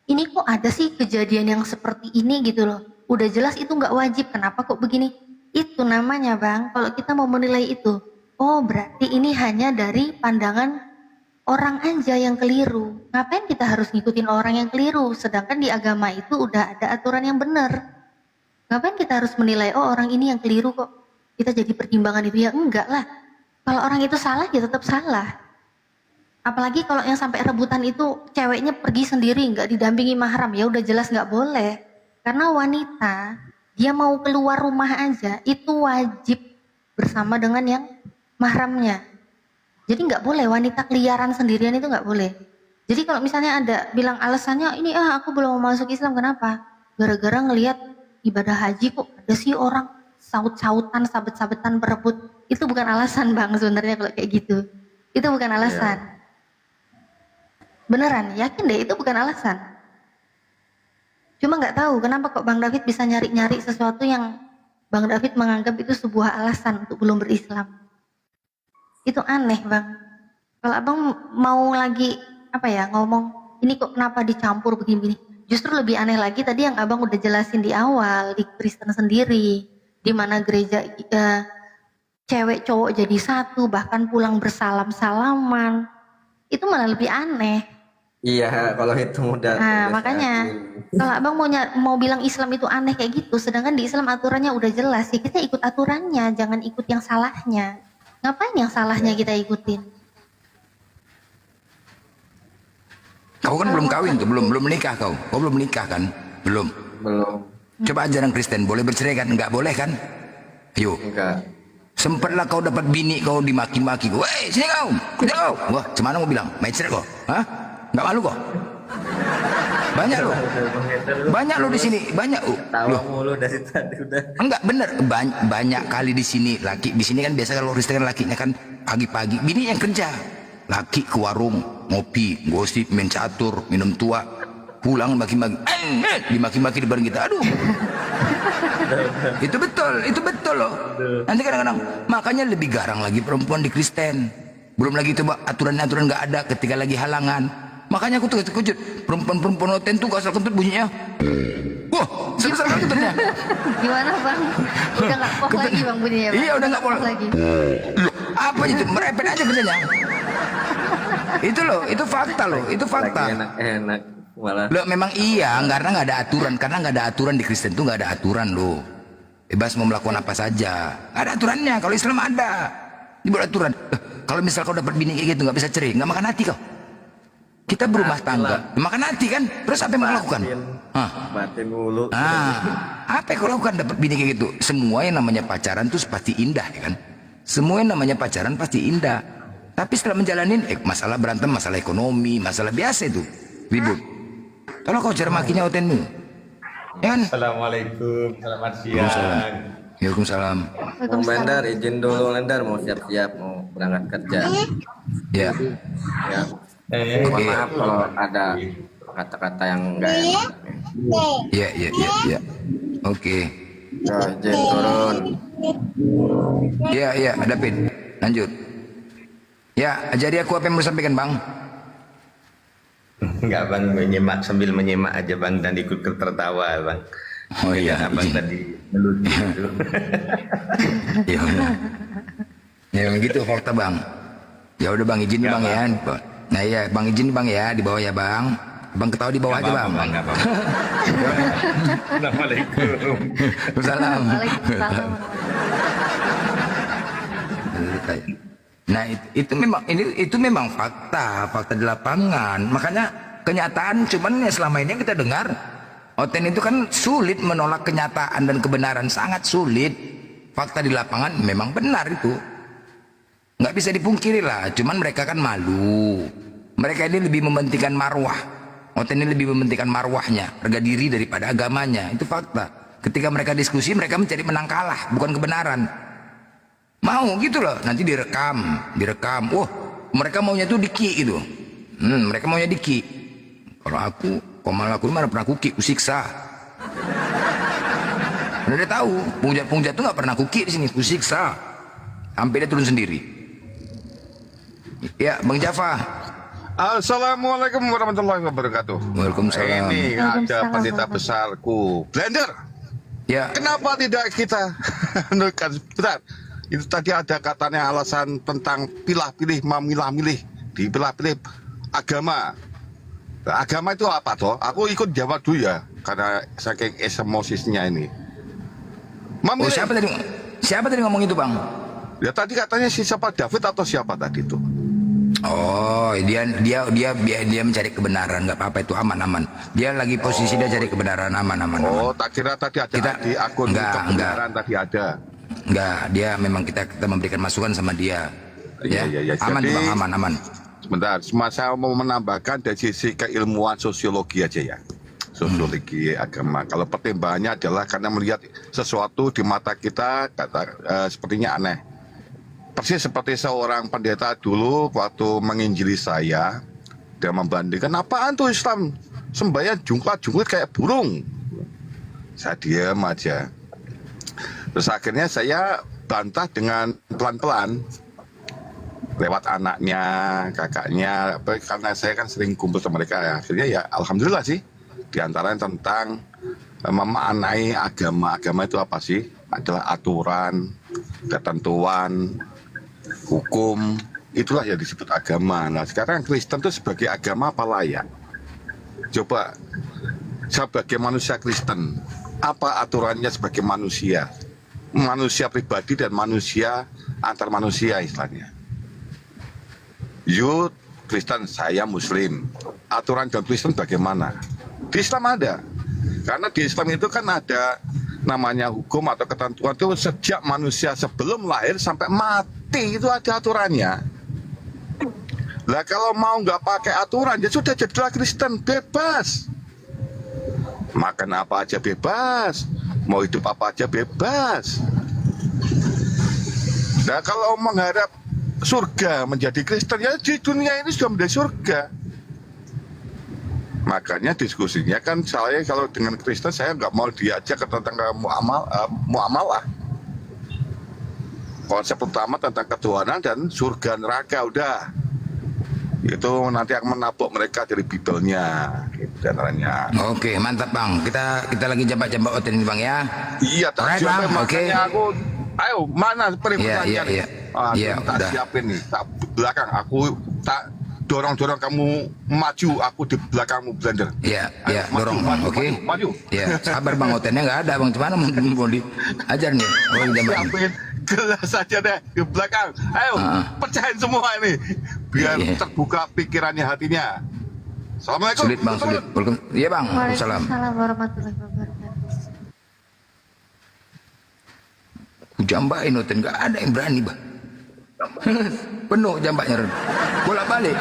ini kok ada sih kejadian yang seperti ini gitu loh, udah jelas itu enggak wajib, kenapa kok begini? Itu namanya bang, kalau kita mau menilai itu, oh berarti ini hanya dari pandangan orang aja yang keliru. Ngapain kita harus ngikutin orang yang keliru? Sedangkan di agama itu udah ada aturan yang benar. Ngapain kita harus menilai, oh orang ini yang keliru kok kita jadi pertimbangan itu? Ya enggak lah. Kalau orang itu salah ya tetap salah. Apalagi kalau yang sampai rebutan itu ceweknya pergi sendiri, nggak didampingi mahram, ya udah jelas nggak boleh. Karena wanita dia mau keluar rumah aja itu wajib bersama dengan yang mahramnya. Jadi nggak boleh wanita keliaran sendirian, itu nggak boleh. Jadi kalau misalnya ada bilang alasannya ini aku belum mau masuk Islam, kenapa? Gara-gara ngelihat ibadah haji kok ada sih orang saut-sautan, sabet-sabetan berebut. Itu bukan alasan bang sebenarnya kalau kayak gitu. Itu bukan alasan. Beneran, yakin deh itu bukan alasan. Cuma nggak tahu kenapa kok Bang David bisa nyari-nyari sesuatu yang Bang David menganggap itu sebuah alasan untuk belum berislam. Itu aneh bang. Kalau abang mau lagi ngomong ini kok kenapa dicampur begini-begini, justru lebih aneh lagi tadi yang abang udah jelasin di awal, di Kristen sendiri, di mana gereja cewek cowok jadi satu, bahkan pulang bersalam-salaman, itu malah lebih aneh. Iya, kalau itu mudah. Nah makanya kalau abang mau bilang Islam itu aneh kayak gitu, sedangkan di Islam aturannya udah jelas, ya kita ikut aturannya, jangan ikut yang salahnya. Ngapain yang salahnya kita ikutin? Kau kan belum kawin tuh, belum menikah kau. Kau belum menikah kan? Belum. Coba ajaran Kristen, boleh bercerai kan? Enggak boleh kan? Ayo. Enggak. Sempatlah kau dapat bini kau dimaki-maki. Woi, sini kau, kerja kau. Wah, cemana mau bilang? Main cerai kau? Hah? Enggak malu kau? Banyak lo. Banyak lo di sini, banyak. Tawa mulu dari tadi udah. Enggak bener, banyak kali di sini laki. Di sini kan biasa kalau Kristen kan lakinya kan pagi-pagi, bini yang kerja. Laki ke warung, ngopi, gosip, main catur, minum tua, pulang maki-maki, dimaki-maki di bareng kita. Aduh. Itu betul loh. Nanti kadang-kadang makanya lebih garang lagi perempuan di Kristen. Belum lagi coba aturan-aturan nggak ada ketika lagi halangan. Makanya aku tuh terkejut, perempuan-perempuan hoten tuh asal kentut bunyinya. Wah, sebesar kentutnya. Gimana bang? Udah nggak pos lagi bang bunyinya bang? Iya udah nggak pos lagi. Apa itu? Merepet aja kerjanya. Itu loh, itu fakta loh, itu fakta. Enak malah. Loh memang iya, karena nggak ada aturan di Kristen tuh nggak ada aturan loh. Bebas mau melakukan apa saja, nggak ada aturannya. Kalau Islam ada, dibuat aturan. Kalau misal kau dapat bini kayak gitu nggak bisa cerai, nggak makan hati kau. Kita berumah tangga, makan hati kan? Terus apa yang mau lakukan? Batin mulu. Apa yang kau lakukan dapat bini kayak gitu? Semua yang namanya pacaran tuh pasti indah, ya kan? Semua yang namanya pacaran pasti indah. Tapi setelah menjalanin, masalah berantem, masalah ekonomi, masalah biasa itu, ribut. Tolong kau cara makinya hotenmu, ya kan? Assalamualaikum, selamat siang. Waalaikumsalam. Bang Bandar, izin dulu Bandar, mau siap-siap mau berangkat kerja. Ya. Ya. Mohon maaf kalau ada kata-kata yang enggak enak. Ya. Oke. Ya, izin turun. Ya, David. Lanjut. Ya, jadi aku apa yang mau sampaikan, Bang? Enggak bang, sambil menyimak aja bang dan ikut tertawa bang. Oh iya, abang tadi melucu itu. Ya udah. Ya gitu fakta bang. Ya udah bang izin bang ya. Nah iya bang izin bang ya di bawah ya bang. Bang ketawa di bawah aja bang. Assalamualaikum. Salam. Nah itu memang fakta di lapangan. Makanya kenyataan cuman ya selama ini yang kita dengar, Oten itu kan sulit menolak kenyataan dan kebenaran, sangat sulit. Fakta di lapangan memang benar itu, nggak bisa dipungkiri lah. Cuman mereka kan malu. Mereka ini lebih mementingkan marwah. Oten ini lebih mementingkan marwahnya, harga diri daripada agamanya. Itu fakta. Ketika mereka diskusi, mereka mencari menang kalah, bukan kebenaran. Mau gitu loh, nanti direkam. Oh, mereka maunya tuh diki gitu. Mereka maunya diki. Kalau aku, komal aku mana pernah kuki, kusiksa. Udah dia tahu, punjat tuh nggak pernah kuki di sini, kusiksa. Sampai dia turun sendiri. Ya, Bang Jaffa. Assalamualaikum warahmatullahi wabarakatuh. Waalaikumsalam. Ini ada pendeta besarku, Blender. Ya. Kenapa tidak kita bentar. Itu tadi ada katanya alasan tentang pilah-pilih, memilah-milih, dipilah-pilih agama. Nah, agama itu apa toh? Aku ikut jawab dulu ya, karena saking emosisnya ini. Oh, siapa tadi ngomong itu bang? Ya tadi katanya siapa, David atau siapa tadi itu? Oh, dia mencari kebenaran, nggak apa-apa itu aman. Dia lagi posisi dia cari kebenaran aman. Oh, tak kira tadi ada di akun kebenaran tadi ada. Enggak, dia memang kita memberikan masukan sama dia. Iya. Aman Jadi, bang, aman. Sebentar, saya mau menambahkan dari sisi keilmuan sosiologi aja ya. Sosiologi agama. Kalau pertimbangannya adalah karena melihat sesuatu di mata kita sepertinya aneh. Persis seperti seorang pendeta dulu waktu menginjili saya, dia membandingkan apaan tuh Islam sembahyang jungklat kayak burung. Saya diam aja. Terus akhirnya saya bantah dengan pelan-pelan lewat anaknya, kakaknya, karena saya kan sering kumpul sama mereka ya. Akhirnya ya alhamdulillah sih, diantaranya tentang memaknai agama. Agama itu apa sih? Adalah aturan, ketentuan, hukum, itulah yang disebut agama. Nah sekarang Kristen itu sebagai agama apa layak? Coba, sebagai manusia Kristen, apa aturannya sebagai manusia? Manusia pribadi dan manusia antar manusia istilahnya. You Kristen, saya Muslim. Aturan dalam Kristen bagaimana? Di Islam ada. Karena di Islam itu kan ada namanya hukum atau ketentuan itu sejak manusia sebelum lahir sampai mati itu ada aturannya. Lah kalau mau nggak pakai aturan ya sudah jadilah Kristen, bebas. Makan apa aja bebas, mau hidup apa aja bebas. Nah kalau mengharap surga menjadi Kristen ya di dunia ini sudah menjadi surga. Makanya diskusinya kan saya kalau dengan Kristen saya nggak mau diajak tentang muamalah. Konsep utama tentang ketuhanan dan surga neraka udah. Itu nanti akan menabok mereka dari Bibelnya gitu caranya. Oke, mantap Bang. Kita lagi jambak-jambak hotel ini Bang ya. Iya, tak Bang. Oke. aku ayo mana pertanyaan? Iya, tak udah. siapin nih, tak belakang aku tak dorong-dorong kamu maju, aku di belakangmu blender. Iya, Ayo, iya, maju, dorong. maju, Oke. maju. Iya, sabar Bang, hotelnya nggak ada Bang. Gimana mau diajar nih? Oh, jambak. Siapin gelas saja deh di belakang. Ayo, pecahin semua ini biar terbuka pikirannya, hatinya. Assalamualaikum. Sulit Bang, sulit. Iya Bang. Salam. Waalaikumsalam warahmatullahi wabarakatuh. Jambakin hotel nggak ada yang berani Bang. Penuh jambaknya Ren. Bolak balik.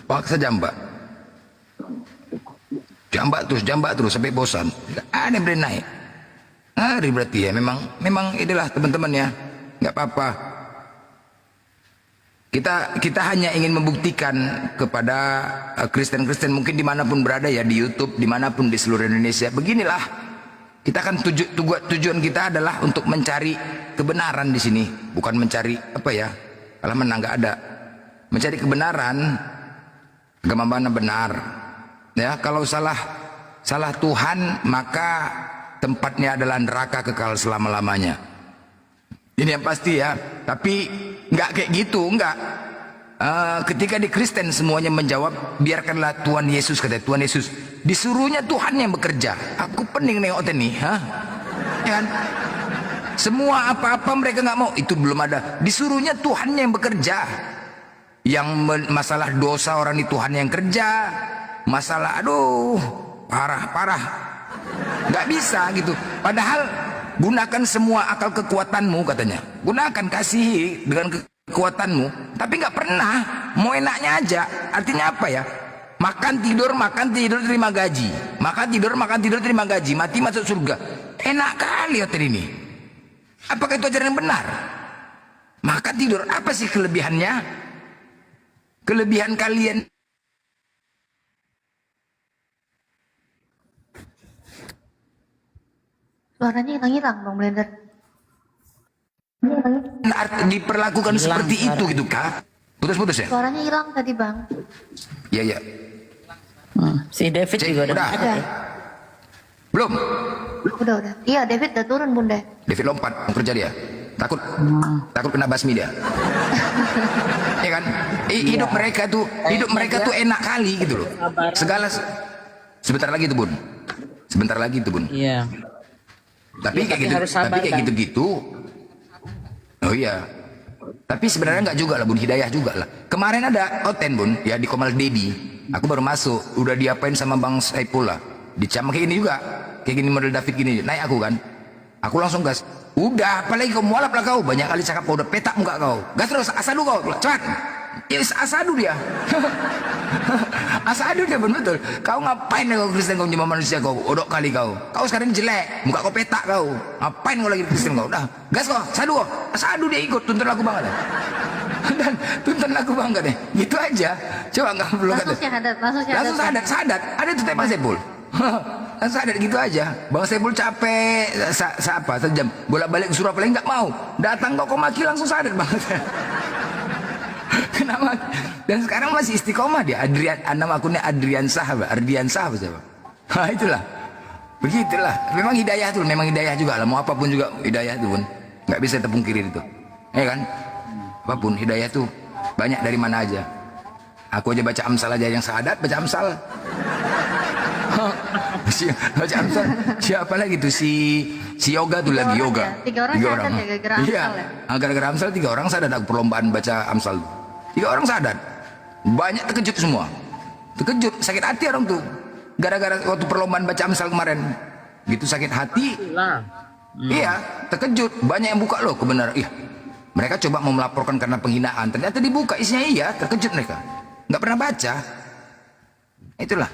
Paksa jambak. Jambak terus sampai bosan. Nggak ada yang berani naik. Hari berarti ya memang inilah teman-teman ya. Nggak apa-apa. Kita hanya ingin membuktikan kepada Kristen-Kristen mungkin dimanapun berada ya, di YouTube, dimanapun di seluruh Indonesia. Beginilah, kita kan tujuan kita adalah untuk mencari kebenaran di sini, bukan mencari apa ya, kalau menang nggak ada, mencari kebenaran, agama mana benar. Ya, kalau salah Tuhan maka tempatnya adalah neraka kekal selama-lamanya. Ini yang pasti ya, tapi nggak kayak gitu, nggak. Ketika di Kristen semuanya menjawab, biarkanlah Tuhan Yesus, kata Tuhan Yesus. Disuruhnya Tuhan yang bekerja. Aku pening nengok nih, ya kan? Semua apa-apa mereka nggak mau, itu belum ada. Disuruhnya Tuhan yang bekerja. Yang masalah dosa orang di Tuhan yang kerja, masalah aduh parah, nggak bisa gitu. Padahal gunakan semua akal kekuatanmu katanya. Gunakan, kasihi dengan kekuatanmu. Tapi nggak pernah. Mau enaknya aja. Artinya apa ya? Makan tidur terima gaji. Makan tidur terima gaji. Mati masuk surga. Enak kali hotel ini. Apakah itu ajaran yang benar? Makan tidur, apa sih kelebihannya? Kelebihan kalian Suaranya hilang-hilang Bang Blender. diperlakukan seperti itu gitu Kak. Putus-putus ya? Suaranya hilang tadi Bang. Iya. Si David juga udah. Ada. Belum? Udah. Iya, David udah turun Bunda. David lompat mau kerja dia. Takut kena basmi dia. Ya kan? Hidup mereka tuh enak kali gitu loh. Segala sebentar lagi tuh Bun. Iya. Tapi kayak gitu-gitu. Oh iya. Tapi sebenarnya nggak juga lah Bun, hidayah juga lah. Kemarin ada Oten Bun, ya di Komal Dedi. Aku baru masuk, udah diapain sama Bang Saipul lah. Dicam kayak gini juga, kayak gini model David gini. Naik aku kan, aku langsung gas. Udah, apalagi kau mualaf lah kau. Banyak kali cakap kau, udah petak muka kau. Gas terus, asadu kau, cepat. Yes, asadu dia. Asadu dia betul. Kau ngapain kau Kristen, kau cuma manusia kau. Odok kali kau. Kau sekarang jelek, muka kau petak kau. Ngapain kau lagi Kristen kau? Udah, gas kau, asadu kau. Asadu dia ikut, tuntun lagu banget. Dan tuntun lagu banget deh. Gitu aja. Coba nggak perlu kata. Langsung sadat. Ada tuh tema Sepul. Langsung sadat gitu aja. Bang Sepul capek, sejam. Bolak-balik ke Surabaya nggak mau. Datang kau maki langsung sadat banget. Kenapa? Dan sekarang masih istiqomah dia. Nama akunnya Ardian Sah apa siapa? Nah, itulah. Begitulah. Memang hidayah juga lah. Mau apapun juga hidayah itu Pun. Nggak bisa terpungkiri itu. Ya kan? Apapun hidayah itu banyak dari mana aja. Aku aja baca Amsal aja yang sadat, baca Amsal. Baca Amsal. Siapa lagi tuh si Yoga tuh lagi Yoga. Tiga orang sadat ya gara-gara Amsal ya. Gara-gara Amsal 3 orang sadat, aku perlombaan baca Amsal. 3 orang sadar. Banyak terkejut semua. Terkejut, sakit hati orang tuh. Gara-gara waktu perlombaan baca Amsal kemarin. Gitu sakit hati. Iya, terkejut. Banyak yang buka loh kebenaran. Iya. Mereka coba mau melaporkan karena penghinaan. Ternyata dibuka isinya iya, terkejut mereka. Nggak pernah baca. Itulah.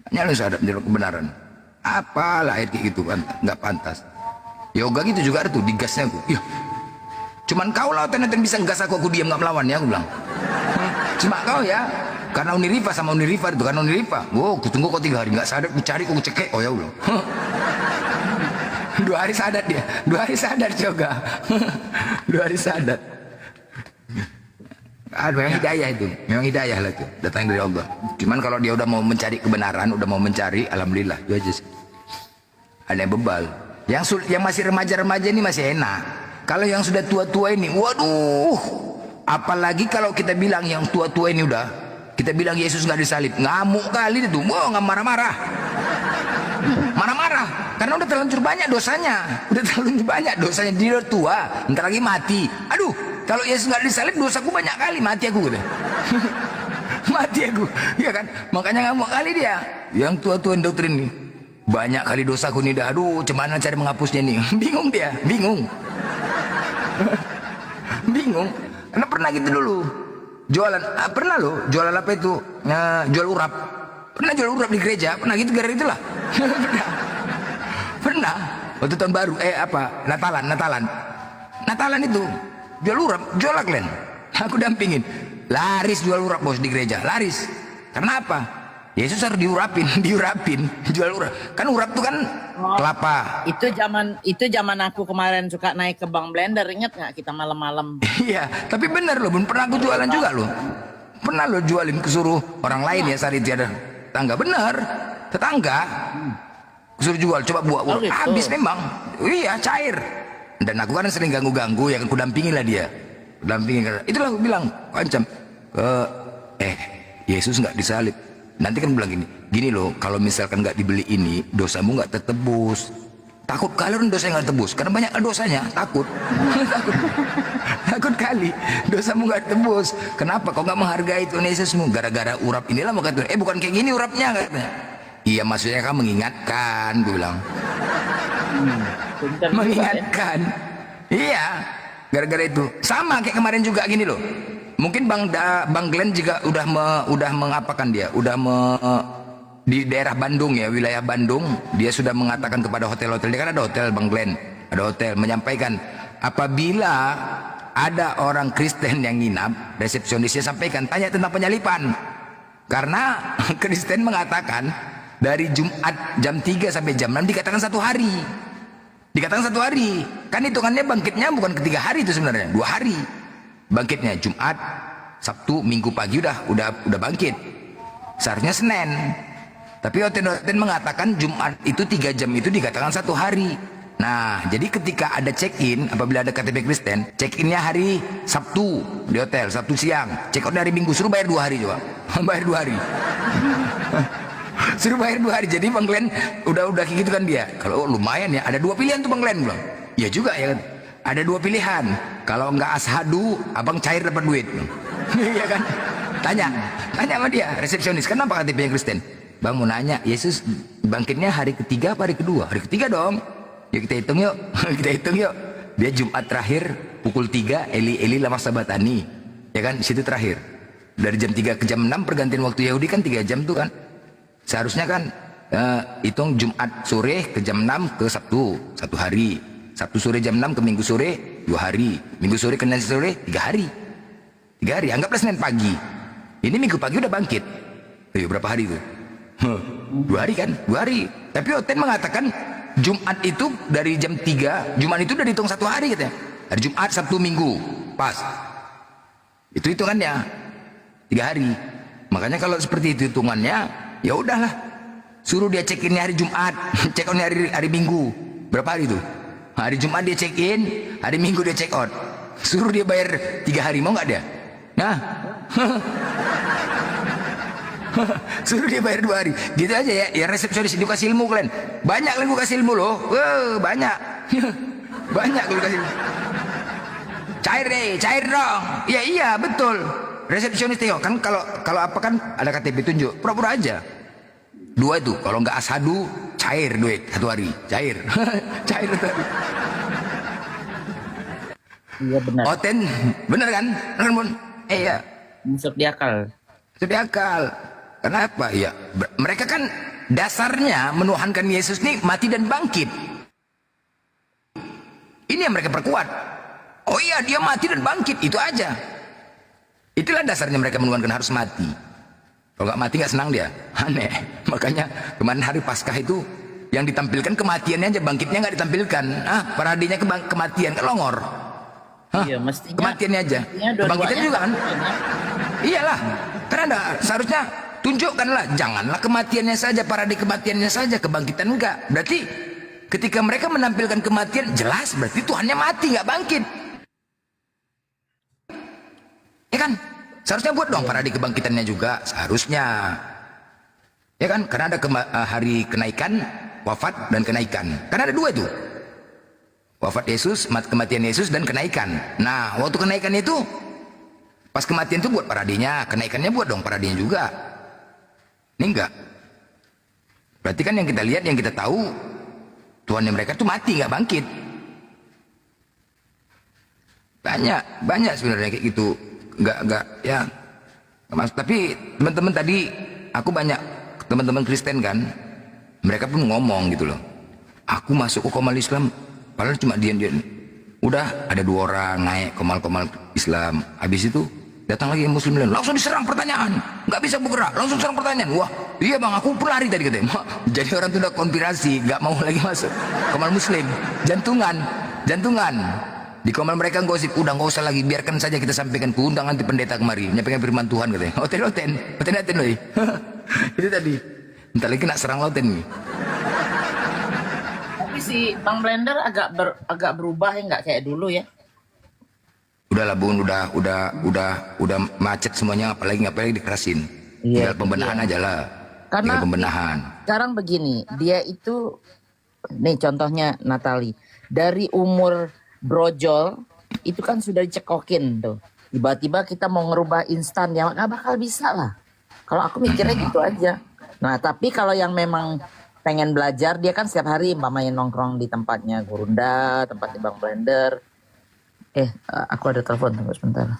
Hanya lu sadar menjadi kebenaran. Apalah ayat kayak gitu, nggak pantas. Yoga gitu juga ada tuh, digasnya aku. Iya. Cuman kau lah ternyata bisa ngegas aku diam nggak melawan ya, aku bilang. Cuma kau ya, karena Uniriva sama Uniriva itu, karena Uniriva. Wow, kutunggu kau 3 hari nggak sadar, ku cari, ku cekek, oh ya Allah. 2 hari sadar dia, 2 hari sadar juga. 2 hari sadar. Memang hidayah itu, memang hidayah lah itu, datang dari Allah. Cuman kalau dia udah mau mencari kebenaran, udah mau mencari, alhamdulillah, itu aja sih. Ada yang bebal. Yang masih remaja-remaja ini masih enak. Kalau yang sudah tua-tua ini, waduh. Apalagi kalau kita bilang yang tua-tua ini udah, kita bilang Yesus nggak disalib, ngamuk kali itu, wow, nggak marah-marah. Marah-marah, karena udah terlanjur banyak dosanya, dia udah tua, ntar lagi mati. Aduh, kalau Yesus nggak disalib, dosaku banyak kali, mati aku gitu. Mati aku, ya kan? Makanya ngamuk kali dia. Yang tua-tua doktrin ini, banyak kali dosaku nih dah. Aduh, cuman cara menghapusnya nih. Bingung dia, bingung. Bingung. Karena pernah gitu dulu. Jualan, pernah loh, jualan apa itu? Jual urap. Pernah jual urap di gereja, pernah gitu gara-gara itulah. Pernah. Waktu tahun baru, Natalan itu. Jual urap, jual kalian. Aku dampingin. Laris jual urap bos di gereja, laris. Karena apa? Yesus harus diurapin, jual urap. Kan urap tuh kan kelapa. Itu zaman aku kemarin suka naik ke Bang Blender, inget nggak kita malam-malam? Iya, tapi bener loh, pernah aku jualan juga loh. Pernah lo jualin kesuruh orang lain ya, Sari tiada tetangga, bener, tetangga. Kesuruh jual, coba buat gitu. habis memang. Iya, cair. Dan aku kan sering ganggu-ganggu, ya kan kudampingin lah dia. Itulah aku bilang, ancam, Yesus nggak disalib. Nanti kan bilang gini loh, kalau misalkan nggak dibeli ini, dosamu nggak tertebus. Takut kali orang dosa nggak tebus, karena banyak dosanya, takut. Takut kali, dosamu nggak tebus. Kenapa? Kau nggak menghargai Tuhan Yesusmu? Gara-gara urap inilah maka Tuhan. Bukan kayak gini urapnya katanya. Iya, maksudnya kan mengingatkan, gue bilang. Mengingatkan. Iya, gara-gara itu. Sama kayak kemarin juga gini loh. Mungkin Bang Glenn juga udah mengapakan dia, di daerah Bandung ya, wilayah Bandung, dia sudah mengatakan kepada hotel-hotel, dia kan ada hotel Bang Glenn, ada hotel, menyampaikan apabila ada orang Kristen yang nginap, resepsionisnya sampaikan, tanya tentang penyalipan. Karena Kristen mengatakan dari Jumat jam 3 sampai jam 6 dikatakan 1 hari. Dikatakan 1 hari. Kan hitungannya bangkitnya bukan ke 3 hari itu sebenarnya, 2 hari. Bangkitnya Jumat, Sabtu, Minggu pagi udah bangkit. Seharusnya Senin. Tapi hotel mengatakan Jumat itu 3 jam itu dikatakan 1 hari. Nah, jadi ketika ada check-in, apabila ada KTP Kristen, check-innya hari Sabtu di hotel, Sabtu siang. Check-out hari Minggu, suruh bayar 2 hari coba. Bayar 2 hari. Suruh bayar 2 hari. Jadi Bang Glenn udah kayak gitu kan dia. Kalau lumayan ya, ada 2 pilihan tuh Bang Glenn bilang. Ya juga ya kan. Ada 2 pilihan. Kalau enggak ashadu, abang cair dapat duit. Iya kan? Tanya sama dia, resepsionis. Kenapa KTP yang Kristen? Bang mau nanya, Yesus bangkitnya hari ketiga apa hari kedua? Hari ketiga dong. Ya kita hitung yuk. Kita hitung yuk. Dia Jumat terakhir pukul 3 Eli lama sabatani. Ya kan? Situ terakhir. Dari jam 3 ke jam 6 pergantian waktu Yahudi kan 3 jam tuh kan. Seharusnya kan hitung Jumat sore ke jam 6 ke Sabtu 1 hari. Sabtu sore jam 6 ke Minggu sore 2 hari. Minggu sore ke Senin sore 3 hari. 3 hari, anggaplah Senin pagi. Ini Minggu pagi udah bangkit. Berapa hari itu? 2 hari kan? 2 hari. Tapi hotel mengatakan Jumat itu dari jam 3, Jumat itu udah dihitung 1 hari katanya. Hari Jumat, Sabtu, Minggu. Pas. Itu hitungannya 3 hari. Makanya kalau seperti itu hitungannya, ya udahlah. Suruh dia check in hari Jumat, check out hari Minggu. Berapa hari itu? Hari Jumat dia check in, hari Minggu dia check out. Suruh dia bayar 3 hari, mau nggak dia? Nah, suruh dia bayar 2 hari. Gitu aja ya. Ya resepsionis itu kasih ilmu kalian. Banyak lu kasih ilmu loh. Banyak. Banyak lu kasih ilmu. cair dong. Iya iya betul. Resepsionis tengok kan kalau apa kan ada KTP tunjuk, pura-pura aja. 2 itu, kalau nggak asadu cair duit 1 hari, cair, cair 1 hari. Iya benar. Oten, bener kan? Bener Bun? Iya. Masuk di akal. Masuk di akal. Kenapa? Ya, mereka kan dasarnya menuhankan Yesus nih mati dan bangkit. Ini yang mereka perkuat. Oh iya, dia mati dan bangkit, itu aja. Itulah dasarnya mereka menuhankan harus mati. Kalau nggak mati nggak senang dia, aneh. Makanya kemarin hari Paskah itu yang ditampilkan kematiannya aja, bangkitnya nggak ditampilkan. Paradinya kematian, kan longor. Iya, mestinya kematiannya aja. Kebangkitan juga kan? Iyalah, karena seharusnya tunjukkanlah, janganlah kematiannya saja, parade kematiannya saja, kebangkitan enggak. Berarti ketika mereka menampilkan kematian, jelas berarti Tuhannya mati, nggak bangkit. Ya kan? Seharusnya buat dong parade kebangkitannya juga, seharusnya. Ya kan? Karena ada hari kenaikan, wafat dan kenaikan. Karena ada 2 itu. Wafat Yesus, kematian Yesus dan kenaikan. Nah, waktu kenaikan itu pas kematian itu buat paradenya, kenaikannya buat dong paradenya juga. Ini enggak. Berarti kan yang kita lihat, yang kita tahu Tuhannya mereka tuh mati, nggak bangkit. Banyak sebenarnya kayak gitu. Enggak ya. Tapi teman-teman tadi aku banyak teman-teman Kristen kan, mereka pun ngomong gitu loh. Aku masuk ke Komal Islam, padahal cuma dia. Udah ada 2 orang naik Komal Islam. Habis itu datang lagi yang Muslim lain, langsung diserang pertanyaan, nggak bisa bergerak, langsung serang pertanyaan. Wah, iya bang, aku pun lari tadi katanya. Jadi orang itu udah konspirasi, nggak mau lagi masuk Komal Muslim. Jantungan. Di Komal mereka gosip, udah nggak usah lagi, biarkan saja kita sampaikan ke undangan nanti pendeta kemari, menyampaikan firman Tuhan katanya. Oten loh. Itu tadi. Bentar lagi nak serang Oten nih. Tapi si Bang Blender agak berubah ya, nggak kayak dulu ya. Udahlah Bun, udah macet semuanya, apalagi dikerasin. Tinggal pembenahan aja lah. Karena tinggal pembenahan. Sekarang begini, dia itu, nih contohnya Natali, dari umur brojol itu kan sudah dicekokin tuh. Tiba-tiba kita mau ngerubah instan, ya nggak bakal bisa lah. Kalau aku mikirnya gitu aja. Nah tapi kalau yang memang pengen belajar, dia kan setiap hari main nongkrong di tempatnya Gurunda, tempatnya Bang Blender. Aku ada telepon, tunggu sebentar.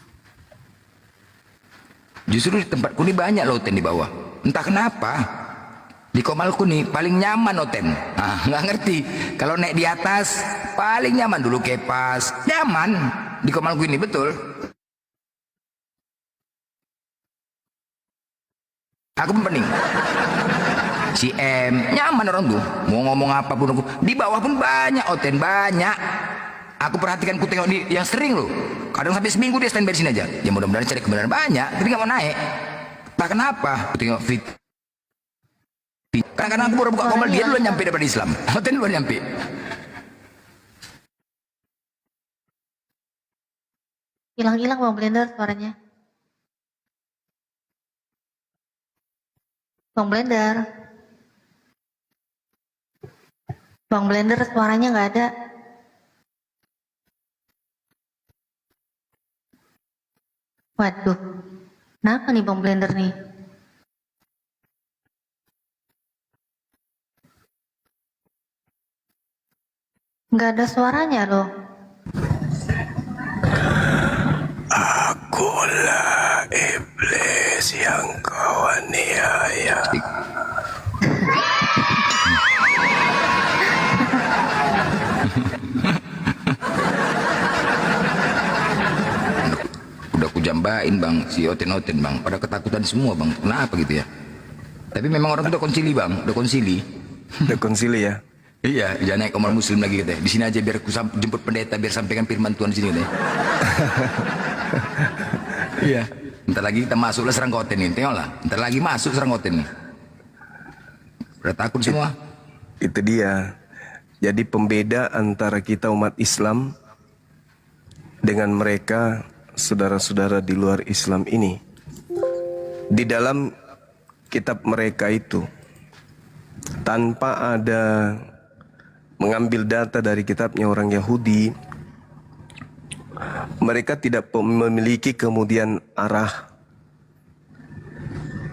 Justru di tempatku ini banyak loh Oten di bawah. Entah kenapa. Di Komalku nih paling nyaman Oten. Nggak ngerti. Kalau naik di atas paling nyaman, dulu kepas. Nyaman di Komalku ini, betul. Aku pun pening. Si M nyaman orang tuh. Mau ngomong apapun aku. Di bawah pun banyak Oten, banyak. Aku perhatikan, ku tengok yang sering loh. Kadang sampai seminggu dia standby di sini aja. Ya mudah-mudahan cari kebenaran banyak, tapi nggak mau naik. Tak kenapa? Aku tengok fit. Kadang-kadang aku baru buka Komal, dia dulu nyampe daripada Islam. Oten dulu nyampe. Hilang-hilang Bang Blender suaranya. Bang Blender. Bang Blender suaranya nggak ada. Waduh, kenapa nih Bang Blender nih? Nggak ada suaranya loh. Akulah iblis yang kau aniaya. Udah aku jambain bang, si Oten bang, pada ketakutan semua bang, kenapa gitu ya? Tapi memang orang itu udah konsili bang, udah konsili ya? Iya, jangan naik Komal Muslim lagi katanya. Di sini aja biar aku jemput pendeta, biar sampaikan firman Tuhan di sini katanya. Iya. Ntar lagi kita masuk lah serang Oten nih, tengoklah. Ntar lagi masuk serang Oten nih. Udah takut semua. Itu dia. Jadi pembeda antara kita umat Islam dengan mereka saudara-saudara di luar Islam ini, di dalam kitab mereka itu, tanpa ada mengambil data dari kitabnya orang Yahudi, mereka tidak memiliki kemudian arah.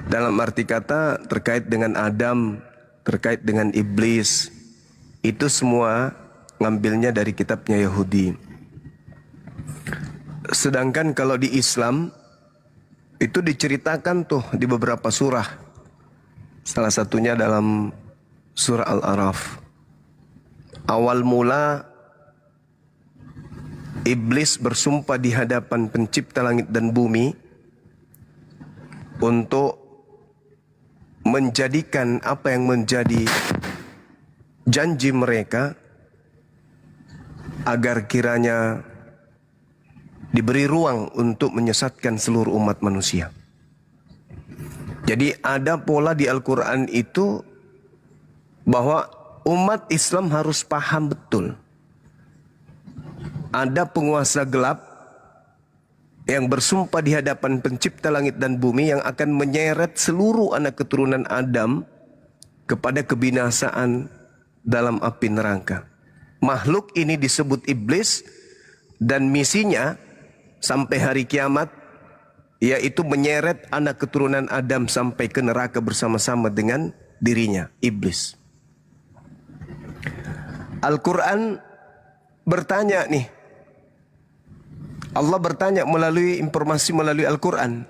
Dalam arti kata terkait dengan Adam, terkait dengan iblis, itu semua ngambilnya dari kitabnya Yahudi. Sedangkan kalau di Islam itu diceritakan tuh di beberapa surah. Salah satunya dalam surah Al-A'raf. Awal mula iblis bersumpah di hadapan pencipta langit dan bumi untuk menjadikan apa yang menjadi janji mereka agar kiranya diberi ruang untuk menyesatkan seluruh umat manusia. Jadi ada pola di Al-Quran itu bahwa umat Islam harus paham betul. Ada penguasa gelap yang bersumpah di hadapan pencipta langit dan bumi yang akan menyeret seluruh anak keturunan Adam kepada kebinasaan dalam api neraka. Makhluk ini disebut iblis dan misinya sampai hari kiamat yaitu menyeret anak keturunan Adam sampai ke neraka bersama-sama dengan dirinya, iblis. Al-Quran bertanya nih, Allah bertanya melalui informasi melalui Al-Quran,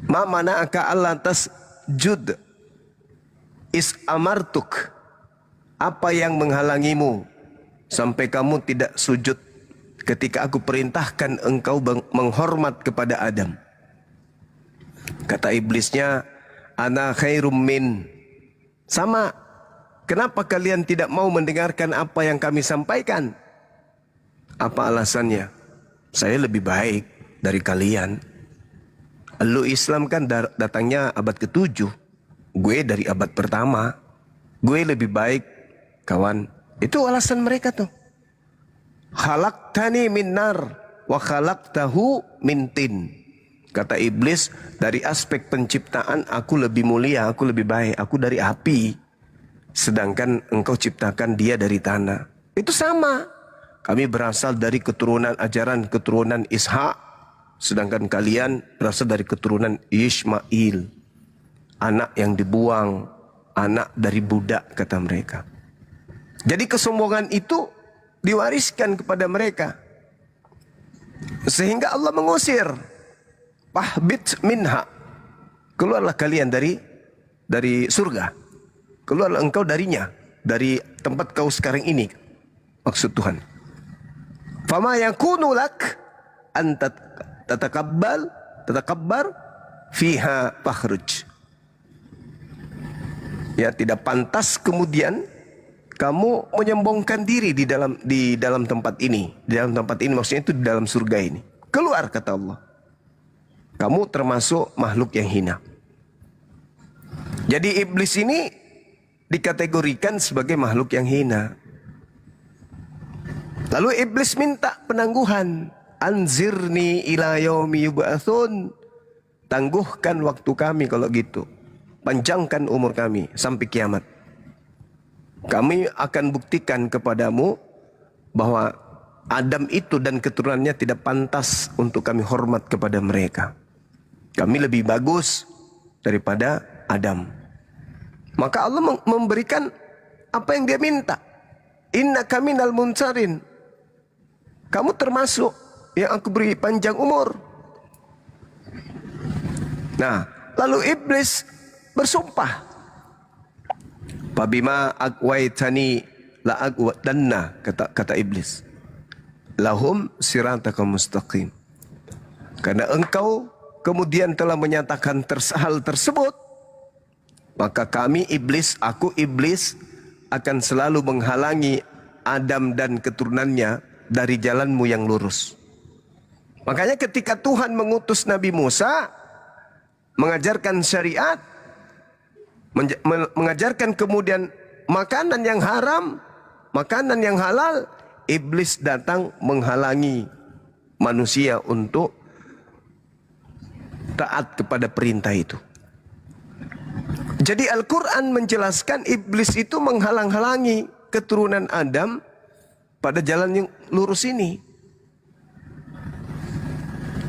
ma mana'aka alla tasjud is amartuk, apa yang menghalangimu sampai kamu tidak sujud ketika aku perintahkan engkau menghormat kepada Adam. Kata iblisnya, ana khairum min. Sama, kenapa kalian tidak mau mendengarkan apa yang kami sampaikan? Apa alasannya? Saya lebih baik dari kalian. Lu Islam kan datangnya abad ke-7. Gue dari abad pertama. Gue lebih baik, kawan. Itu alasan mereka tuh. Khalaqtani min nar wa khalaqtahu min tin. Kata iblis, dari aspek penciptaan aku lebih mulia, aku lebih baik, aku dari api. Sedangkan engkau ciptakan dia dari tanah. Itu sama. Kami berasal dari keturunan ajaran keturunan Ishak, sedangkan kalian berasal dari keturunan Ismail. Anak yang dibuang, anak dari budak, kata mereka. Jadi kesombongan itu diwariskan kepada mereka. Sehingga Allah mengusir. Fahbit minha. Keluarlah kalian dari surga. Keluarlah engkau darinya. Dari tempat kau sekarang ini. Maksud Tuhan. Fama yakunu lak an tatakabbar fiha fakhruj. Ya, tidak pantas kemudian kamu menyombongkan diri di dalam tempat ini. Di dalam tempat ini maksudnya itu di dalam surga ini. Keluar, kata Allah. Kamu termasuk makhluk yang hina. Jadi iblis ini dikategorikan sebagai makhluk yang hina. Lalu iblis minta penangguhan. Anzirni ila yaumi yub'atsun. Tangguhkan waktu kami kalau gitu. Panjangkan umur kami sampai kiamat. Kami akan buktikan kepadamu bahwa Adam itu dan keturunannya tidak pantas untuk kami hormat kepada mereka. Kami lebih bagus daripada Adam. Maka Allah memberikan apa yang dia minta. Innaka minal munsarin. Kamu termasuk yang aku beri panjang umur. Nah, lalu iblis bersumpah. Fabima aqwaitani la aqwadanna, kata iblis. Lahum sirataka mustaqim. Karena engkau kemudian telah menyatakan hal tersebut, maka kami iblis, aku iblis akan selalu menghalangi Adam dan keturunannya dari jalanmu yang lurus. Makanya ketika Tuhan mengutus Nabi Musa mengajarkan syariat, mengajarkan kemudian makanan yang haram, makanan yang halal, iblis datang menghalangi manusia untuk taat kepada perintah itu. Jadi Al-Quran menjelaskan iblis itu menghalang-halangi keturunan Adam pada jalan yang lurus ini.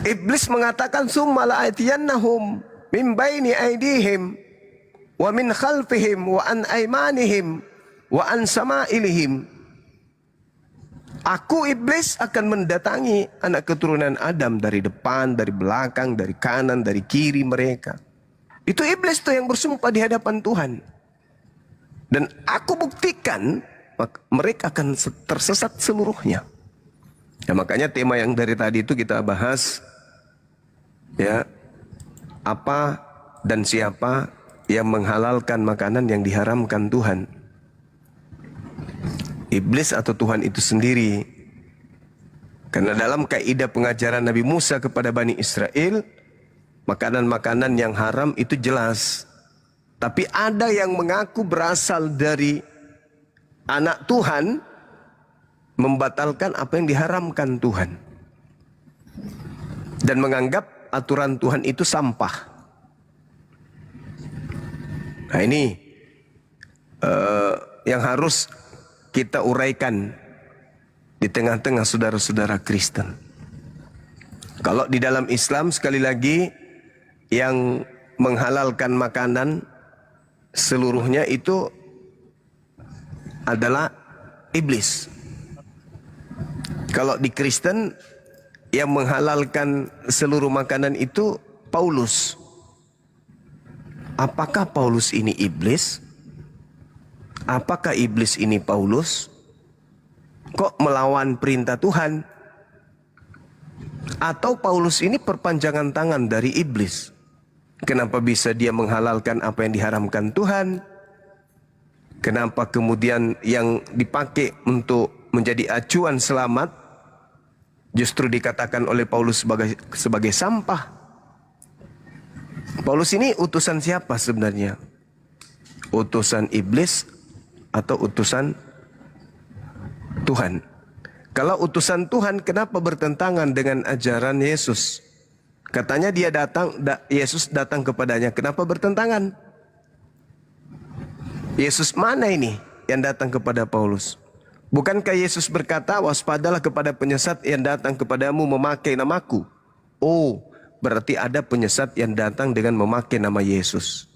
Iblis mengatakan summa la'atiyannahum min baini aydihim wa min khalfihim wa an aymanihim wa an sama'ilihim. Aku iblis akan mendatangi anak keturunan Adam dari depan, dari belakang, dari kanan, dari kiri mereka. Itu iblis tuh yang bersumpah di hadapan Tuhan. Dan aku buktikan mereka akan tersesat seluruhnya. Ya, makanya tema yang dari tadi itu kita bahas, ya, apa dan siapa yang menghalalkan makanan yang diharamkan Tuhan. Iblis atau Tuhan itu sendiri. Karena dalam kaidah pengajaran Nabi Musa kepada Bani Israel, makanan-makanan yang haram itu jelas. Tapi ada yang mengaku berasal dari anak Tuhan, membatalkan apa yang diharamkan Tuhan. Dan menganggap aturan Tuhan itu sampah. Nah ini yang harus kita uraikan di tengah-tengah saudara-saudara Kristen. Kalau di dalam Islam sekali lagi yang menghalalkan makanan seluruhnya itu adalah iblis. Kalau di Kristen yang menghalalkan seluruh makanan itu Paulus. Apakah Paulus ini iblis? Apakah iblis ini Paulus? Kok melawan perintah Tuhan? Atau Paulus ini perpanjangan tangan dari iblis? Kenapa bisa dia menghalalkan apa yang diharamkan Tuhan? Kenapa kemudian yang dipakai untuk menjadi acuan selamat justru dikatakan oleh Paulus sebagai sampah? Paulus ini utusan siapa sebenarnya? Utusan iblis atau utusan Tuhan? Kalau utusan Tuhan, kenapa bertentangan dengan ajaran Yesus? Katanya dia Yesus datang kepadanya. Kenapa bertentangan? Yesus mana ini yang datang kepada Paulus? Bukankah Yesus berkata, waspadalah kepada penyesat yang datang kepadamu memakai namaku? Oh, berarti ada penyesat yang datang dengan memakai nama Yesus.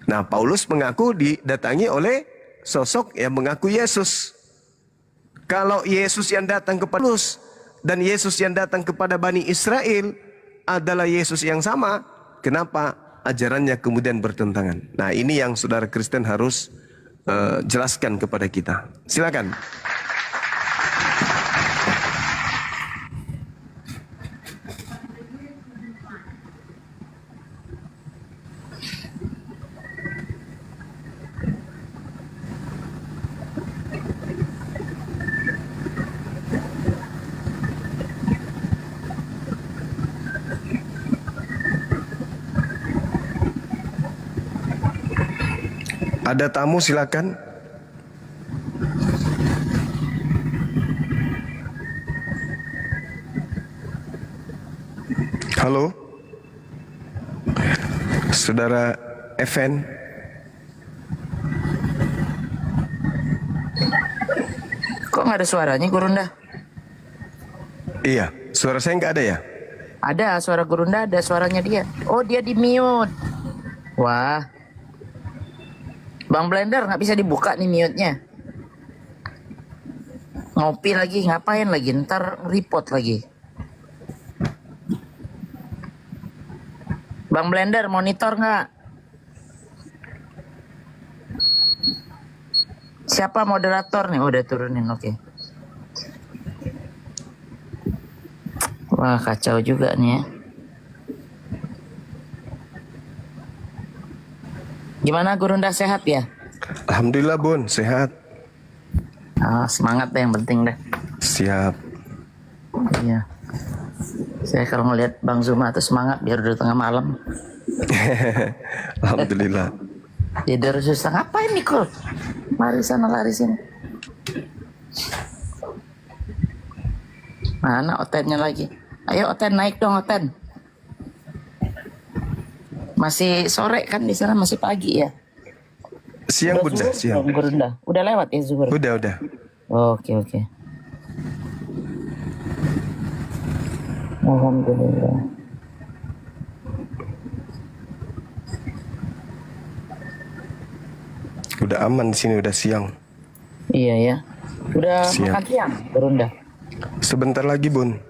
Nah, Paulus mengaku didatangi oleh sosok yang mengaku Yesus. Kalau Yesus yang datang kepada Paulus dan Yesus yang datang kepada Bani Israel adalah Yesus yang sama, kenapa ajarannya kemudian bertentangan? Nah, ini yang saudara Kristen harus jelaskan kepada kita. Silakan. Ada tamu silakan. Halo. Saudara FN. Kok nggak ada suaranya Gurunda? Iya, suara saya nggak ada ya? Ada, suara Gurunda ada, suaranya dia. Oh, dia di mute. Wah. Bang Blender nggak bisa dibuka nih mute-nya. Ngopi lagi, ngapain lagi? Ntar report lagi. Bang Blender monitor nggak? Siapa moderator nih? Oh, udah turunin, oke. Wah, kacau juga nih ya. Gimana Gurunda, sehat ya? Alhamdulillah Bun, sehat. Semangat deh yang penting deh. Siap. Iya. Saya kalau ngelihat Bang Zuma tuh semangat biar udah tengah malam. Alhamdulillah. Tidur susah, ngapain nih Kul? Lari sana lari sini. Mana Otennya lagi? Ayo Oten, naik dong Oten. Masih sore kan di sana, masih pagi ya? Siang Bunda, siang. Gurunda. Udah lewat ya zuhur? Udah. Oke. Alhamdulillah. Udah aman di sini, udah siang. Iya ya. Udah Siap. makan siang, Berunda. Sebentar lagi, Bun.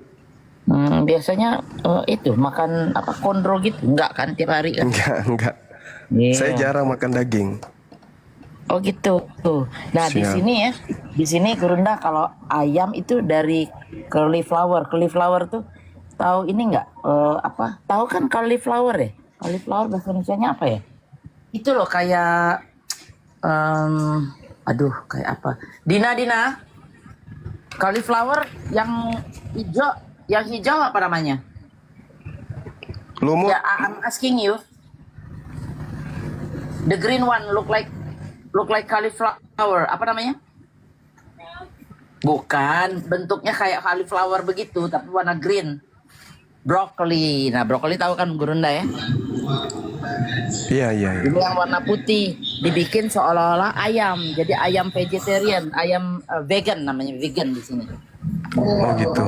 Biasanya itu makan apa kondro gitu, enggak kan tiap hari kan? Enggak. Iya. Saya jarang makan daging. Oh gitu. Tuh. Nah di Siap. sini ya, di sini Gurunda kalau ayam itu dari cauliflower. Cauliflower tuh tahu ini enggak? Apa? Tahu kan cauliflower ya? Cauliflower bahasa Indonesianya apa ya? Itu loh kayak, aduh kayak apa? Dina. Cauliflower yang hijau apa namanya? Lumut. Ya, I'm asking you. The green one look like cauliflower. Apa namanya? Bukan, bentuknya kayak cauliflower begitu, tapi warna green. Broccoli. Nah, broccoli tahu kan Gurunda ya? Iya. Ini yang warna putih, dibikin seolah-olah ayam. Jadi ayam vegetarian, ayam vegan namanya, vegan di sini. Oh gitu.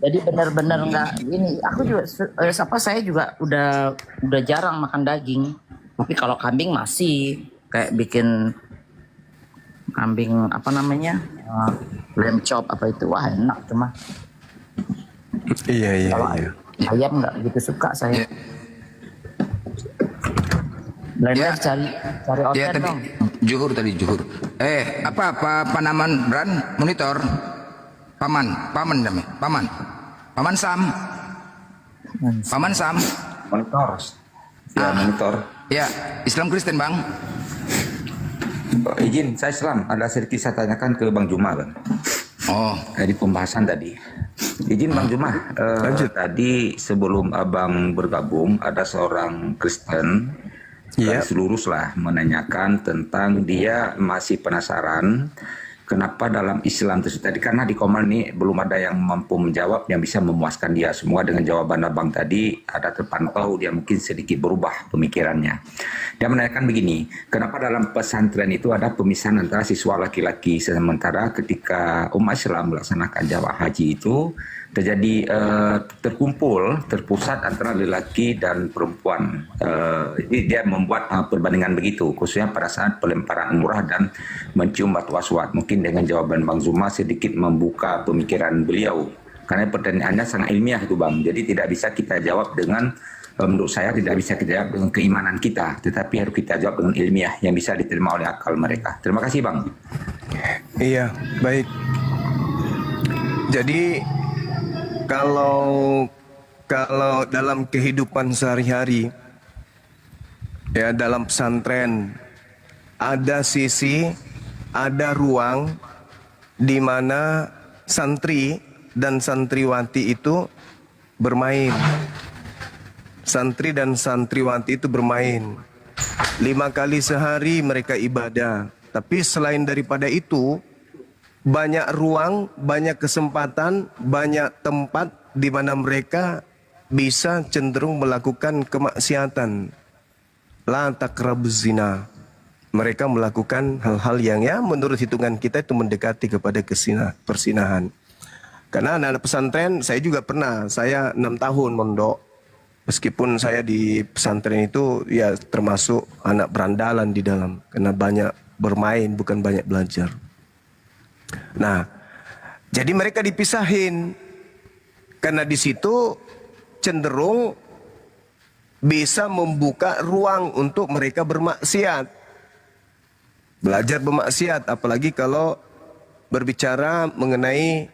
Jadi benar-benar enggak ini. Aku juga saya juga udah jarang makan daging. Tapi kalau kambing masih kayak bikin kambing apa namanya? Lamb chop apa itu. Wah, enak cuma. Iya. Kalau ayam enggak gitu suka saya. Blender cari Ya order tadi dong. Juhur. Apa naman Bran monitor? Paman namanya. Paman Sam. Monitor. Ya, monitor. Ya, Islam Kristen, Bang. Izin, saya Islam. Ada sedikit saya tanyakan ke Bang Juma, Bang. Oh, di pembahasan tadi. Izin Bang Juma, tadi sebelum Abang bergabung ada seorang Kristen garis lurus lah menanyakan tentang dia masih penasaran kenapa dalam Islam itu tadi, karena di Komal ini belum ada yang mampu menjawab yang bisa memuaskan dia. Semua dengan jawaban Abang tadi ada terpantau dia mungkin sedikit berubah pemikirannya. Dia menanyakan begini, kenapa dalam pesantren itu ada pemisahan antara siswa laki-laki, sementara ketika umat Islam melaksanakan jamaah haji itu terjadi terpusat antara lelaki dan perempuan. Jadi dia membuat perbandingan begitu, khususnya pada saat pelemparan umrah dan mencium batu aswad. Mungkin dengan jawaban Bang Zuma sedikit membuka pemikiran beliau, karena pertanyaannya sangat ilmiah itu Bang. Jadi tidak bisa kita jawab dengan, menurut saya tidak bisa kita jawab dengan keimanan kita, tetapi harus kita jawab dengan ilmiah yang bisa diterima oleh akal mereka. Terima kasih Bang. Iya, baik. Jadi kalau dalam kehidupan sehari-hari ya, dalam pesantren ada ruang di mana santri dan santriwati itu bermain. Santri dan santriwati itu bermain. 5 kali sehari mereka ibadah. Tapi selain daripada itu, banyak ruang, banyak kesempatan, banyak tempat di mana mereka bisa cenderung melakukan kemaksiatan. La taqrabuz zina. Mereka melakukan hal-hal yang ya menurut hitungan kita itu mendekati kepada persinahan. Karena anak pesantren saya juga pernah, saya 6 tahun mondok. Meskipun saya di pesantren itu ya termasuk anak berandalan di dalam, karena banyak bermain bukan banyak belajar. Nah, jadi mereka dipisahin karena di situ cenderung bisa membuka ruang untuk mereka bermaksiat, belajar bermaksiat, apalagi kalau berbicara mengenai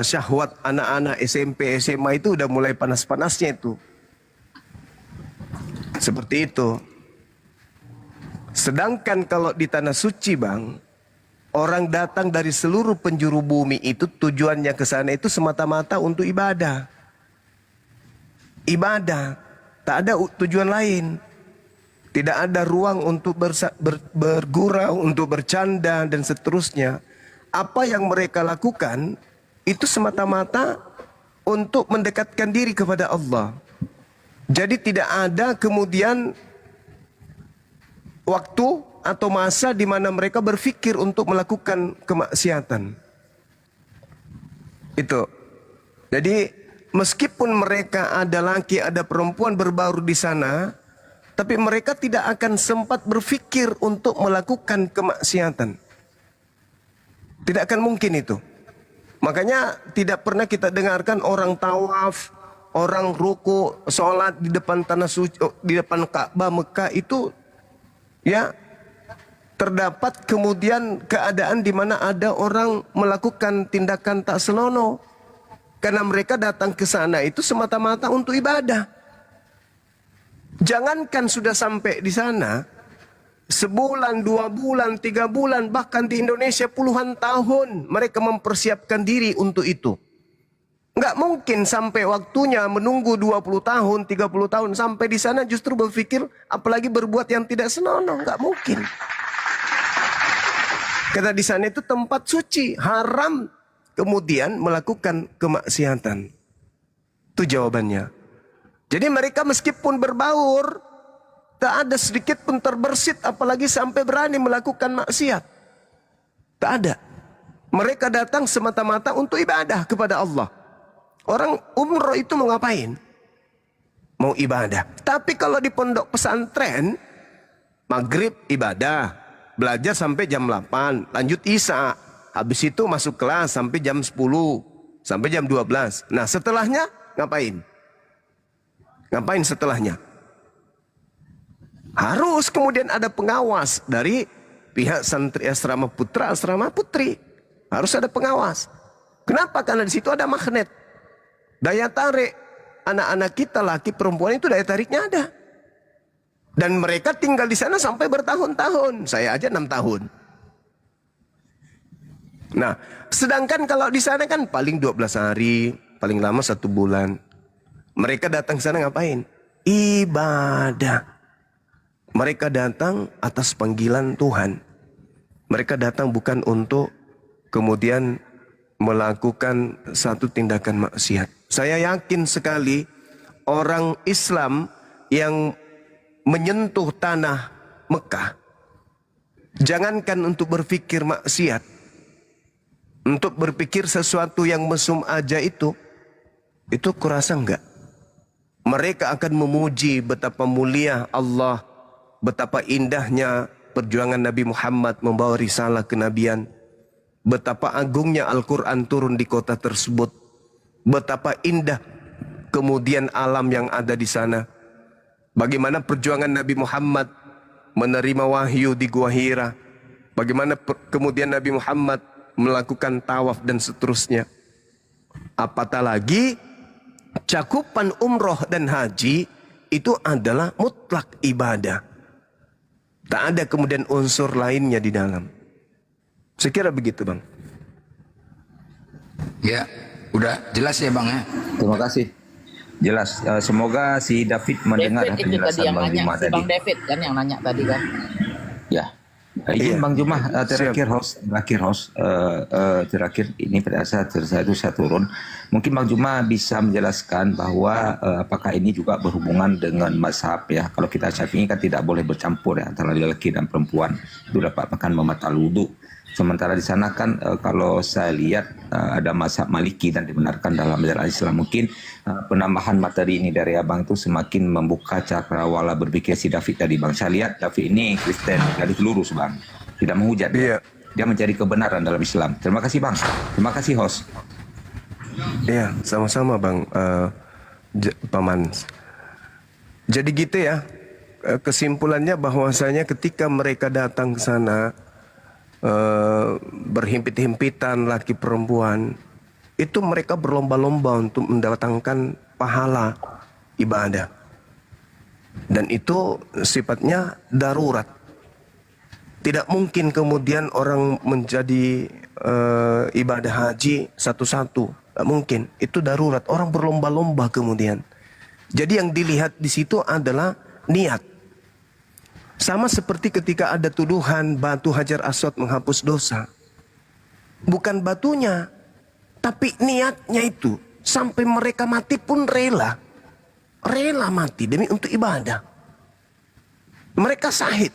syahwat anak-anak SMP, SMA itu udah mulai panas-panasnya itu. Seperti itu. Sedangkan kalau di tanah suci Bang, orang datang dari seluruh penjuru bumi itu tujuannya ke sana itu semata-mata untuk ibadah. Ibadah, tak ada tujuan lain. Tidak ada ruang untuk bergurau, untuk bercanda dan seterusnya. Apa yang mereka lakukan itu semata-mata untuk mendekatkan diri kepada Allah. Jadi tidak ada kemudian waktu atau masa di mana mereka berpikir untuk melakukan kemaksiatan. Itu. Jadi meskipun mereka ada laki, ada perempuan berbaur di sana, tapi mereka tidak akan sempat berpikir untuk melakukan kemaksiatan. Tidak akan mungkin itu. Makanya tidak pernah kita dengarkan orang tawaf, orang ruku, sholat di depan tanah suci, di depan Ka'bah Mekah itu, ya, terdapat kemudian keadaan di mana ada orang melakukan tindakan tak senonoh. Karena mereka datang ke sana itu semata-mata untuk ibadah. Jangankan sudah sampai di sana, sebulan, 2 bulan, 3 bulan, bahkan di Indonesia puluhan tahun mereka mempersiapkan diri untuk itu. Nggak mungkin sampai waktunya menunggu 20 tahun, 30 tahun, sampai di sana justru berpikir apalagi berbuat yang tidak senonoh. Nggak mungkin. Karena di sana itu tempat suci, haram kemudian melakukan kemaksiatan. Itu jawabannya. Jadi mereka meskipun berbaur, tak ada sedikit pun terbersit, apalagi sampai berani melakukan maksiat. Tak ada. Mereka datang semata-mata untuk ibadah kepada Allah. Orang umroh itu mau ngapain? Mau ibadah. Tapi kalau di pondok pesantren, maghrib ibadah, belajar sampai jam 8, lanjut isya, habis itu masuk kelas sampai jam 10, sampai jam 12. Nah setelahnya ngapain? Ngapain setelahnya? Harus kemudian ada pengawas dari pihak santri asrama putra, asrama putri. Harus ada pengawas. Kenapa? Karena di situ ada magnet. Daya tarik anak-anak kita, laki perempuan itu daya tariknya ada. Dan mereka tinggal di sana sampai bertahun-tahun. Saya aja 6 tahun. Nah, sedangkan kalau di sana kan paling 12 hari, paling lama 1 bulan. Mereka datang ke sana ngapain? Ibadah. Mereka datang atas panggilan Tuhan. Mereka datang bukan untuk kemudian melakukan satu tindakan maksiat. Saya yakin sekali orang Islam yang menyentuh tanah Mekah, jangankan untuk berpikir maksiat, untuk berpikir sesuatu yang mesum aja itu kurasa enggak. Mereka akan memuji betapa mulia Allah, betapa indahnya perjuangan Nabi Muhammad membawa risalah kenabian, betapa agungnya Al-Quran turun di kota tersebut, betapa indah kemudian alam yang ada di sana, bagaimana perjuangan Nabi Muhammad menerima wahyu di Gua Hira, bagaimana kemudian Nabi Muhammad melakukan tawaf dan seterusnya. Apatah lagi cakupan umroh dan haji itu adalah mutlak ibadah. Tak ada kemudian unsur lainnya di dalam. Saya kira begitu, Bang. Ya, udah jelas ya Bang ya. Terima kasih. Jelas. Semoga si David mendengar David itu tadi penjelasan yang Bang nanya, Juma si tadi. Bang David kan yang nanya tadi kan. Ya. Izin Bang Juma, terakhir ini pada saat saya turun, mungkin Bang Juma bisa menjelaskan bahwa apakah ini juga berhubungan dengan mazhab ya. Kalau kita Syafi'i kan tidak boleh bercampur ya antara lelaki dan perempuan, itu dapat makan membatal wudu. Sementara di sana kan kalau saya lihat ada mazhab Maliki dan dibenarkan dalam ajaran Islam. Mungkin penambahan materi ini dari Abang itu semakin membuka cakrawala berpikir si David tadi Bang. Saya lihat David ini Kristen garis lurus Bang, tidak menghujat. Dia mencari kebenaran dalam Islam. Terima kasih Bang. Terima kasih host. Iya, sama-sama Bang Paman. Jadi gitu ya, kesimpulannya bahwasanya ketika mereka datang ke sana, berhimpit-himpitan laki perempuan, itu mereka berlomba-lomba untuk mendatangkan pahala ibadah, dan itu sifatnya darurat. Tidak mungkin kemudian orang menjadi ibadah haji satu-satu, tidak mungkin. Itu darurat, orang berlomba-lomba kemudian. Jadi yang dilihat di situ adalah niat. Sama seperti ketika ada tuduhan batu Hajar Aswad menghapus dosa. Bukan batunya, tapi niatnya itu. Sampai mereka mati pun rela. Rela mati demi untuk ibadah. Mereka sahid.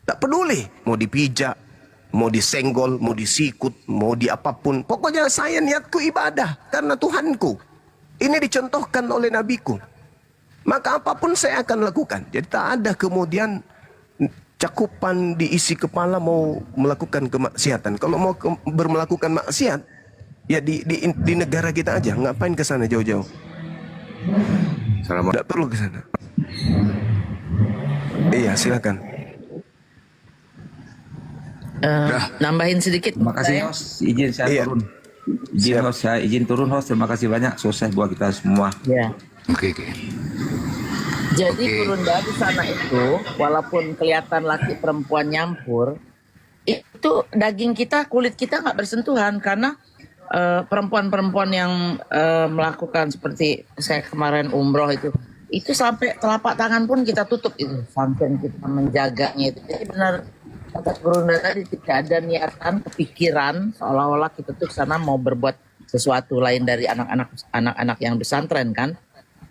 Tak peduli. Mau dipijak, mau disenggol, mau disikut, mau di apapun. Pokoknya saya niatku ibadah karena Tuhanku. Ini dicontohkan oleh nabiku. Maka apapun saya akan lakukan. Jadi tak ada kemudian cakupan diisi kepala mau melakukan kemaksiatan. Kalau mau melakukan maksiat, ya di negara kita aja. Ngapain ke sana jauh-jauh? Tidak perlu ke sana. Iya, silakan. Nambahin sedikit. Terima kasih host, izin saya turun. Izin host, saya izin turun host. Terima kasih banyak, sukses buat kita semua. Ya. Oke. Jadi turun dari sana itu, walaupun kelihatan laki perempuan nyampur, itu daging kita, kulit kita nggak bersentuhan karena perempuan-perempuan yang melakukan seperti saya kemarin umroh itu sampai telapak tangan pun kita tutup itu, sampai kita menjaganya itu. Jadi benar kata Gurunda tadi, tidak ada niatan, kepikiran seolah-olah kita tuh sana mau berbuat sesuatu lain dari anak-anak yang pesantren kan.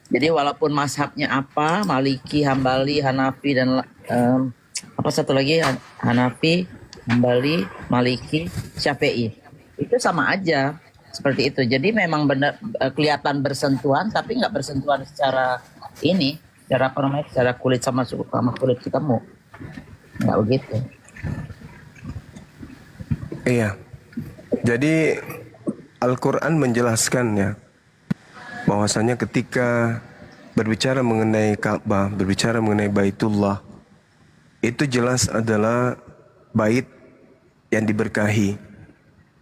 Jadi walaupun mazhabnya apa, Maliki, Hambali, Hanafi dan apa satu lagi, Hanafi, Hambali, Maliki, Syafi'i, itu sama aja seperti itu. Jadi memang benar kelihatan bersentuhan, tapi nggak bersentuhan secara ini, secara apa namanya, secara kulit sama kulit ketemu, nggak begitu. Iya. Jadi Al-Quran menjelaskan ya, bahwasanya ketika berbicara mengenai Ka'bah, berbicara mengenai Baitullah, itu jelas adalah bait yang diberkahi,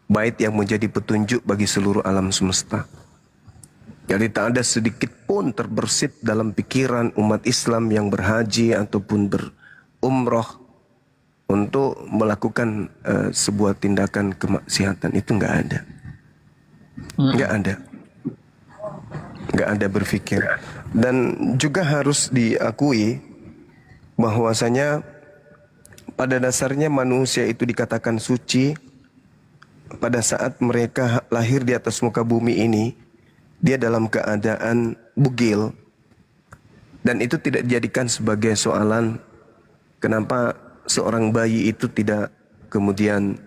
bait yang menjadi petunjuk bagi seluruh alam semesta. Jadi tak ada sedikit pun terbersit dalam pikiran umat Islam yang berhaji ataupun berumroh untuk melakukan sebuah tindakan kemaksiatan. Itu nggak ada. Nggak ada berpikir. Dan juga harus diakui bahwasanya pada dasarnya manusia itu dikatakan suci pada saat mereka lahir di atas muka bumi ini. Dia dalam keadaan bugil, dan itu tidak dijadikan sebagai soalan kenapa seorang bayi itu tidak kemudian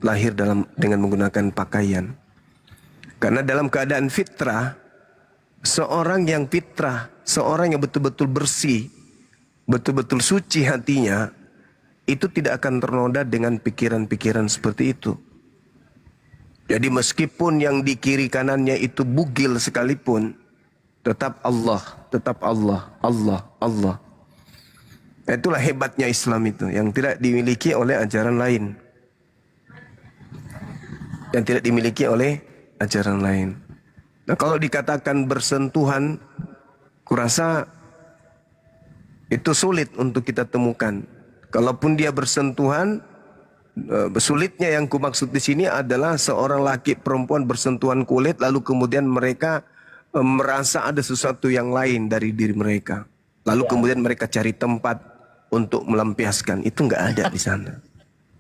lahir dengan menggunakan pakaian. Karena dalam keadaan fitrah, seorang yang fitrah, seorang yang betul-betul bersih, betul-betul suci hatinya, itu tidak akan ternoda dengan pikiran-pikiran seperti itu. Jadi meskipun yang di kiri kanannya itu bugil sekalipun, tetap Allah, Allah. Itulah hebatnya Islam itu, yang tidak dimiliki oleh ajaran lain. Nah, kalau dikatakan bersentuhan, kurasa itu sulit untuk kita temukan. Kalaupun dia bersentuhan, sulitnya yang kumaksud di sini adalah seorang laki perempuan bersentuhan kulit, lalu kemudian mereka merasa ada sesuatu yang lain dari diri mereka. Lalu kemudian mereka cari tempat untuk melampiaskan. Itu nggak ada di sana.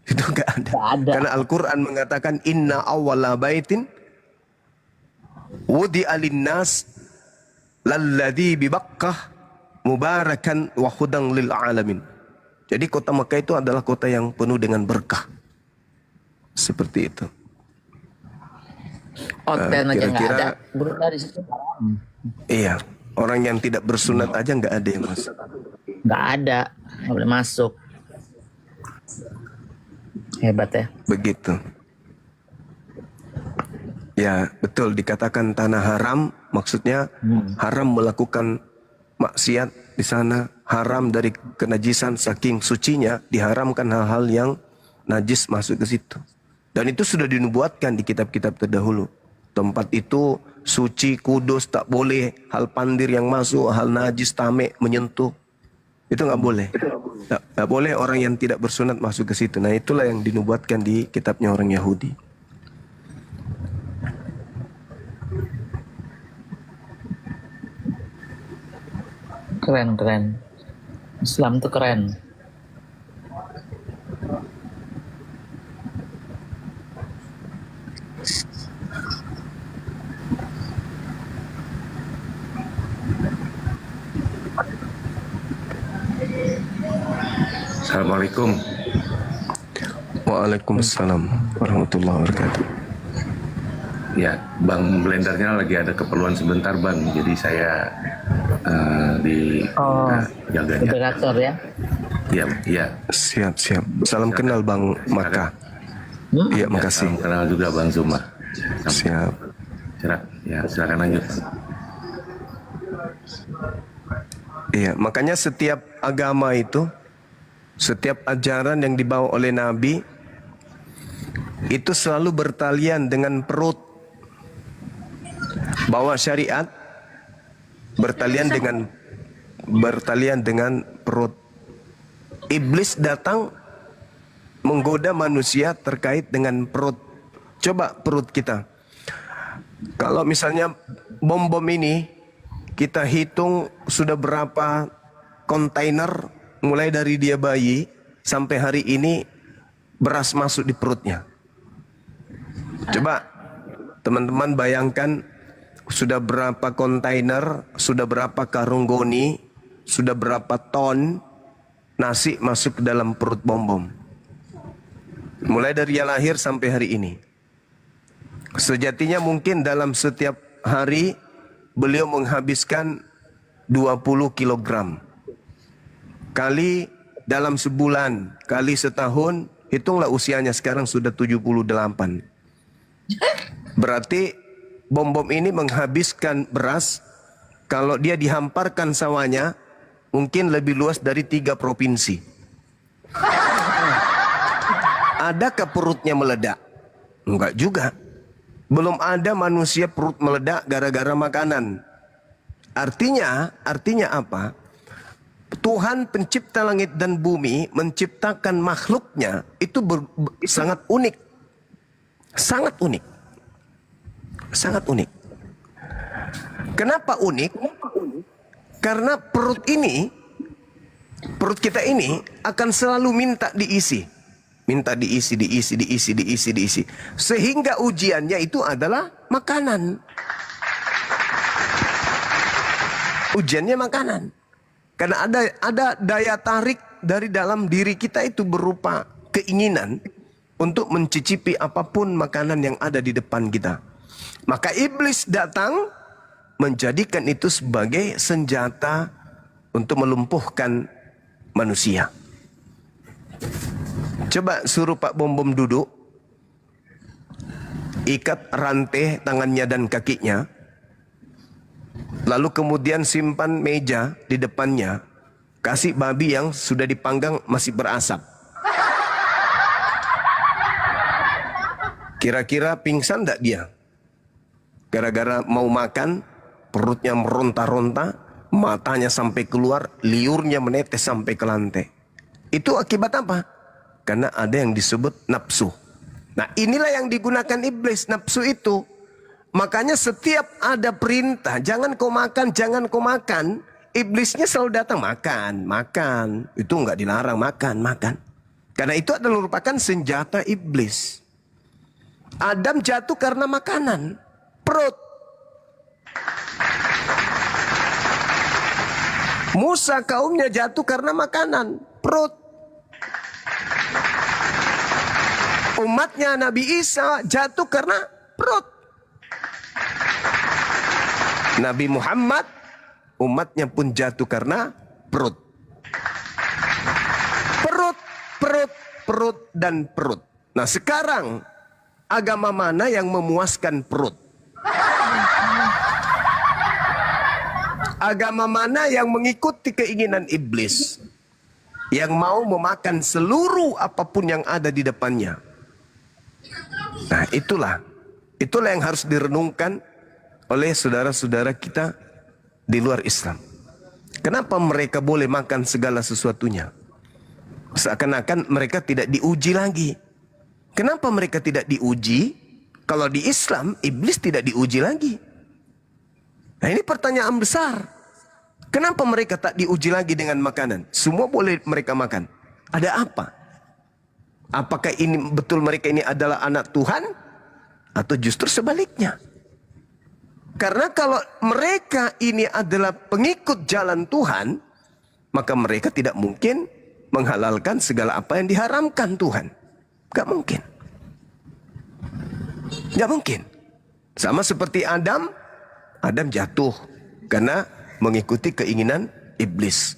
Itu nggak ada. Karena Al-Quran mengatakan inna awwala baitin wudi'a linnas lalladzi bi Bakkah mubarakan wa hudan lil alamin. Jadi kota Mekah itu adalah kota yang penuh dengan berkah. Seperti itu. Oten aja nggak ada. Dari situ. Iya. Orang yang tidak bersunat aja nggak ada yang masuk. Nggak ada. Nggak boleh masuk. Hebat ya. Begitu. Ya betul, dikatakan tanah haram, maksudnya haram melakukan maksiat di sana, haram dari kenajisan, saking sucinya diharamkan hal-hal yang najis masuk ke situ. Dan itu sudah dinubuatkan di kitab-kitab terdahulu. Tempat itu suci, kudus, tak boleh hal pandir yang masuk, hal najis, tamek menyentuh. Itu nggak boleh. Nggak boleh orang yang tidak bersunat masuk ke situ. Nah itulah yang dinubuatkan di kitabnya orang Yahudi. Keren. Islam tuh keren. Assalamualaikum. Waalaikumsalam warahmatullahi wabarakatuh. Ya, Bang Blendernya lagi ada keperluan sebentar Bang, jadi saya di jaganya. Moderator ya. Iya, iya. Siap. Salam kenal Bang Maka. Iya, makasih. Salam kenal juga Bang Zuma. Siap. Ya, silakan lanjut. Iya, makanya setiap agama itu, setiap ajaran yang dibawa oleh Nabi itu selalu bertalian dengan perut. Bawa syariat bertalian dengan perut. Iblis datang menggoda manusia terkait dengan perut. Coba perut kita. Kalau misalnya bom-bom ini kita hitung sudah berapa kontainer mulai dari dia bayi sampai hari ini beras masuk di perutnya. Coba teman-teman bayangkan sudah berapa kontainer, sudah berapa karung goni, sudah berapa ton nasi masuk ke dalam perut bom-bom. Mulai dari dia lahir sampai hari ini. Sejatinya mungkin dalam setiap hari beliau menghabiskan 20 kilogram. Kali dalam sebulan, kali setahun, hitunglah usianya sekarang sudah 78. Berarti bom-bom ini menghabiskan beras, kalau dia dihamparkan sawahnya, mungkin lebih luas dari 3 provinsi. Adakah perutnya meledak? Enggak juga. Belum ada manusia perut meledak gara-gara makanan. Artinya apa? Tuhan pencipta langit dan bumi menciptakan makhluknya itu sangat unik. Sangat unik. Sangat unik. Kenapa unik? Karena perut kita ini akan selalu minta diisi. Minta diisi. Sehingga ujiannya itu adalah makanan. Ujiannya makanan. Karena ada daya tarik dari dalam diri kita itu berupa keinginan untuk mencicipi apapun makanan yang ada di depan kita. Maka iblis datang menjadikan itu sebagai senjata untuk melumpuhkan manusia. Coba suruh Pak Bom-Bom duduk, ikat rantai tangannya dan kakinya, lalu kemudian simpan meja di depannya, kasih babi yang sudah dipanggang masih berasap. Kira-kira pingsan enggak dia? Gara-gara mau makan, perutnya meronta-ronta, matanya sampai keluar, liurnya menetes sampai ke lantai. Itu akibat apa? Karena ada yang disebut nafsu. Nah, inilah yang digunakan iblis, nafsu itu. Makanya setiap ada perintah, jangan kau makan, jangan kau makan, iblisnya selalu datang, makan. Itu enggak dilarang, makan. Karena itu adalah merupakan senjata iblis. Adam jatuh karena makanan, perut. Musa kaumnya jatuh karena makanan, perut. Umatnya Nabi Isa jatuh karena perut. Nabi Muhammad umatnya pun jatuh karena perut. Perut dan perut. Nah, sekarang agama mana yang memuaskan perut? Agama mana yang mengikuti keinginan iblis? Yang mau memakan seluruh apapun yang ada di depannya. Nah, itulah yang harus direnungkan oleh saudara-saudara kita di luar Islam. Kenapa mereka boleh makan segala sesuatunya? Seakan-akan mereka tidak diuji lagi. Kenapa mereka tidak diuji? Kalau di Islam, iblis tidak diuji lagi. Nah, ini pertanyaan besar. Kenapa mereka tak diuji lagi dengan makanan? Semua boleh mereka makan. Ada apa? Apakah ini betul mereka ini adalah anak Tuhan? Atau justru sebaliknya? Karena kalau mereka ini adalah pengikut jalan Tuhan, maka mereka tidak mungkin menghalalkan segala apa yang diharamkan Tuhan. Gak mungkin. Gak mungkin. Sama seperti Adam jatuh karena mengikuti keinginan iblis.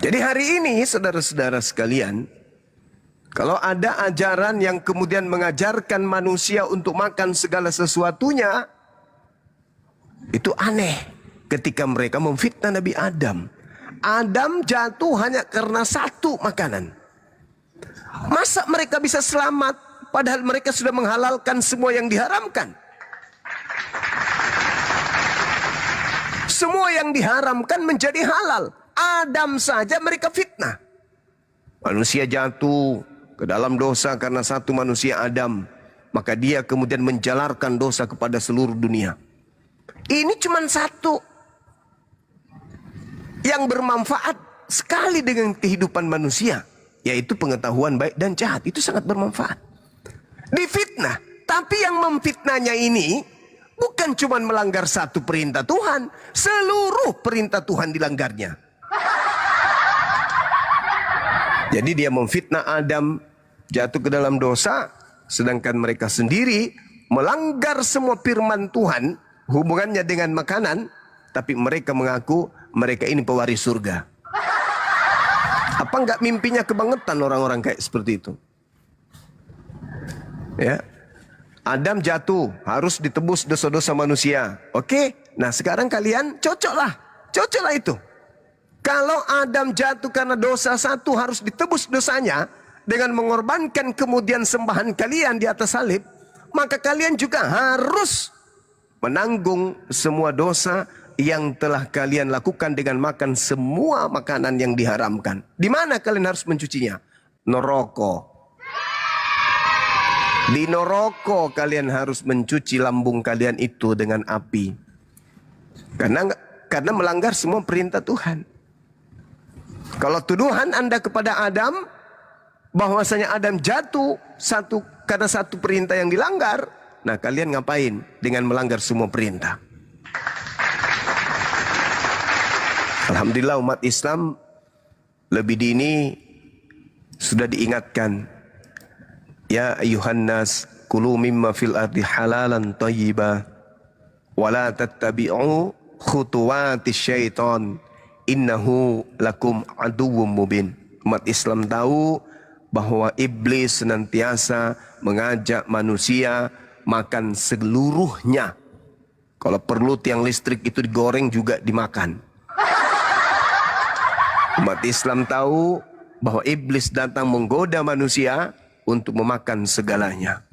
Jadi hari ini saudara-saudara sekalian, kalau ada ajaran yang kemudian mengajarkan manusia untuk makan segala sesuatunya, itu aneh ketika mereka memfitnah Nabi Adam. Adam jatuh hanya karena satu makanan. Masa mereka bisa selamat padahal mereka sudah menghalalkan semua yang diharamkan? Semua yang diharamkan menjadi halal. Adam saja mereka fitnah. Manusia jatuh ke dalam dosa karena satu manusia Adam. Maka dia kemudian menjalarkan dosa kepada seluruh dunia. Ini cuma satu yang bermanfaat sekali dengan kehidupan manusia, yaitu pengetahuan baik dan jahat. Itu sangat bermanfaat. Difitnah, tapi yang memfitnahnya ini bukan cuma melanggar satu perintah Tuhan, seluruh perintah Tuhan dilanggarnya. Jadi dia memfitnah Adam jatuh ke dalam dosa, sedangkan mereka sendiri melanggar semua firman Tuhan hubungannya dengan makanan, tapi mereka mengaku mereka ini pewaris surga. Apa enggak mimpinya kebangetan orang-orang kayak seperti itu? Ya, Adam jatuh harus ditebus dosa-dosa manusia. Oke, nah sekarang kalian cocoklah itu. Kalau Adam jatuh karena dosa satu harus ditebus dosanya dengan mengorbankan kemudian sembahan kalian di atas salib, maka kalian juga harus menanggung semua dosa yang telah kalian lakukan dengan makan semua makanan yang diharamkan. Di mana kalian harus mencucinya? Neraka. Di neraka kalian harus mencuci lambung kalian itu dengan api. Karena melanggar semua perintah Tuhan. Kalau tuduhan Anda kepada Adam bahwasanya Adam jatuh karena satu perintah yang dilanggar, nah kalian ngapain dengan melanggar semua perintah? Alhamdulillah umat Islam lebih dini sudah diingatkan. Ya ayuhan nas kulu mimma fil ardi halalan thayyiba wa la tattabi'u khutuwatis syaitan innahu lakum aduwwum mubin. Umat Islam tahu bahwa iblis senantiasa mengajak manusia makan seluruhnya. Kalau perlu tiang listrik itu digoreng juga dimakan. Umat Islam tahu bahwa iblis datang menggoda manusia untuk memakan segalanya.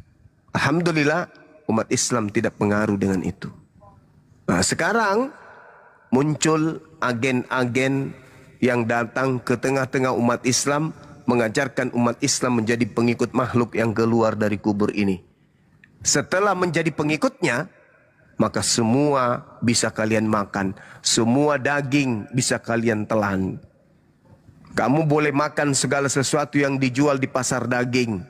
Alhamdulillah umat Islam tidak pengaruh dengan itu. Nah sekarang muncul agen-agen yang datang ke tengah-tengah umat Islam mengajarkan umat Islam menjadi pengikut makhluk yang keluar dari kubur ini. Setelah menjadi pengikutnya, maka semua bisa kalian makan, semua daging bisa kalian telan. Kamu boleh makan segala sesuatu yang dijual di pasar daging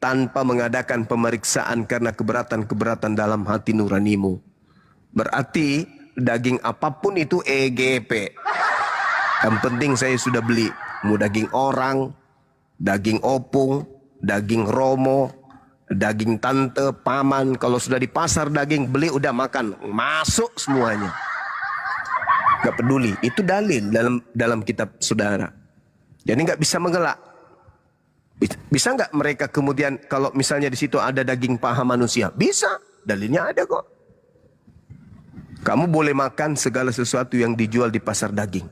tanpa mengadakan pemeriksaan karena keberatan-keberatan dalam hati nuranimu. Berarti daging apapun itu EGP. Yang penting saya sudah beli. Mau daging orang, daging opung, daging romo, daging tante, paman. Kalau sudah di pasar daging beli udah makan. Masuk semuanya. Gak peduli. Itu dalil dalam kitab saudara. Jadi gak bisa mengelak. Bisa nggak mereka kemudian kalau misalnya di situ ada daging paha manusia? Bisa. Dalilnya ada kok. Kamu boleh makan segala sesuatu yang dijual di pasar daging.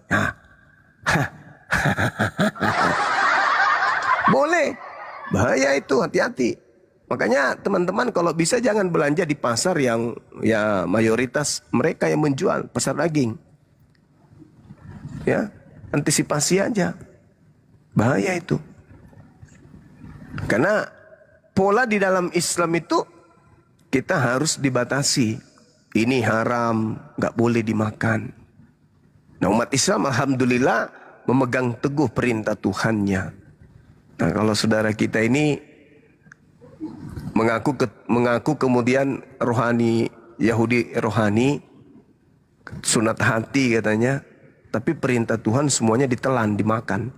Boleh. Bahaya itu, hati-hati. Makanya teman-teman kalau bisa jangan belanja di pasar yang ya mayoritas mereka yang menjual pasar daging. Ya, antisipasi aja. Bahaya itu. Karena pola di dalam Islam itu kita harus dibatasi. Ini haram, gak boleh dimakan. Nah umat Islam alhamdulillah memegang teguh perintah Tuhannya. Nah kalau saudara kita ini mengaku kemudian rohani, Yahudi rohani, sunat hati katanya, tapi perintah Tuhan semuanya ditelan, dimakan.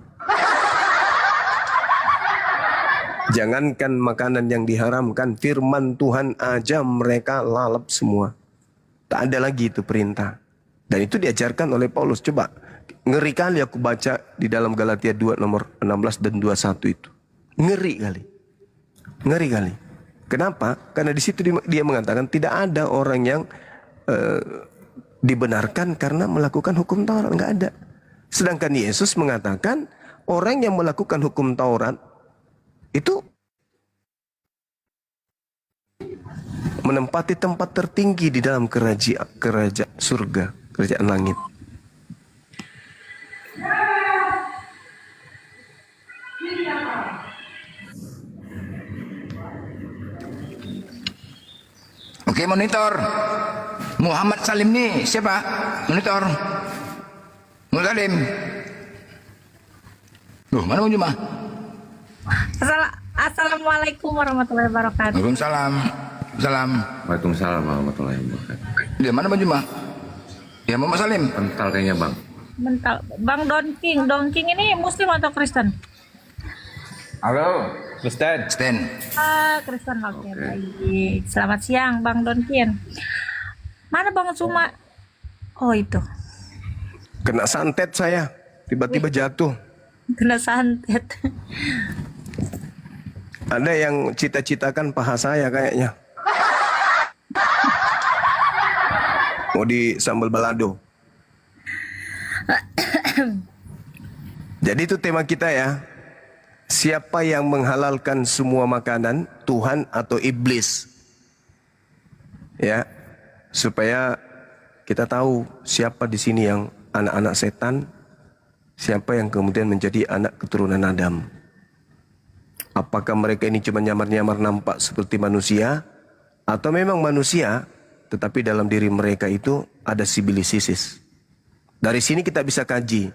Jangankan makanan yang diharamkan, firman Tuhan aja mereka lalap semua. Tak ada lagi itu perintah. Dan itu diajarkan oleh Paulus. Coba, ngeri kali aku baca di dalam Galatia 2 nomor 16 dan 21 itu. Ngeri kali. Ngeri kali. Kenapa? Karena di situ dia mengatakan tidak ada orang yang dibenarkan karena melakukan hukum Taurat. Enggak ada. Sedangkan Yesus mengatakan orang yang melakukan hukum Taurat itu menempati tempat tertinggi di dalam kerajaan surga, kerajaan langit. Oke, monitor. Muhammad Salim nih siapa? Monitor. Muhammad Salim. Loh, mana Bang Juma? Assalamualaikum warahmatullahi wabarakatuh. Waalaikumsalam. Salam. Waalaikumsalam warahmatullahi wabarakatuh. Dia mana Bang Juma? Ya, Muhammad Salim. Mental kayaknya Bang. Mental. Bang Don King ini Muslim atau Kristen? Halo, Kristen. Kristen, oke, baik. Selamat siang Bang Don King. Mana Bang Zuma? Oh itu. Kena santet saya, tiba-tiba jatuh. Kena santet. Ada yang cita-citakan paha saya kayaknya. Mau di sambal balado. Jadi itu tema kita ya. Siapa yang menghalalkan semua makanan, Tuhan atau iblis? Ya, supaya kita tahu siapa di sini yang anak-anak setan, siapa yang kemudian menjadi anak keturunan Adam. Apakah mereka ini cuma nyamar-nyamar nampak seperti manusia, atau memang manusia, tetapi dalam diri mereka itu ada sibilisisis. Dari sini kita bisa kaji.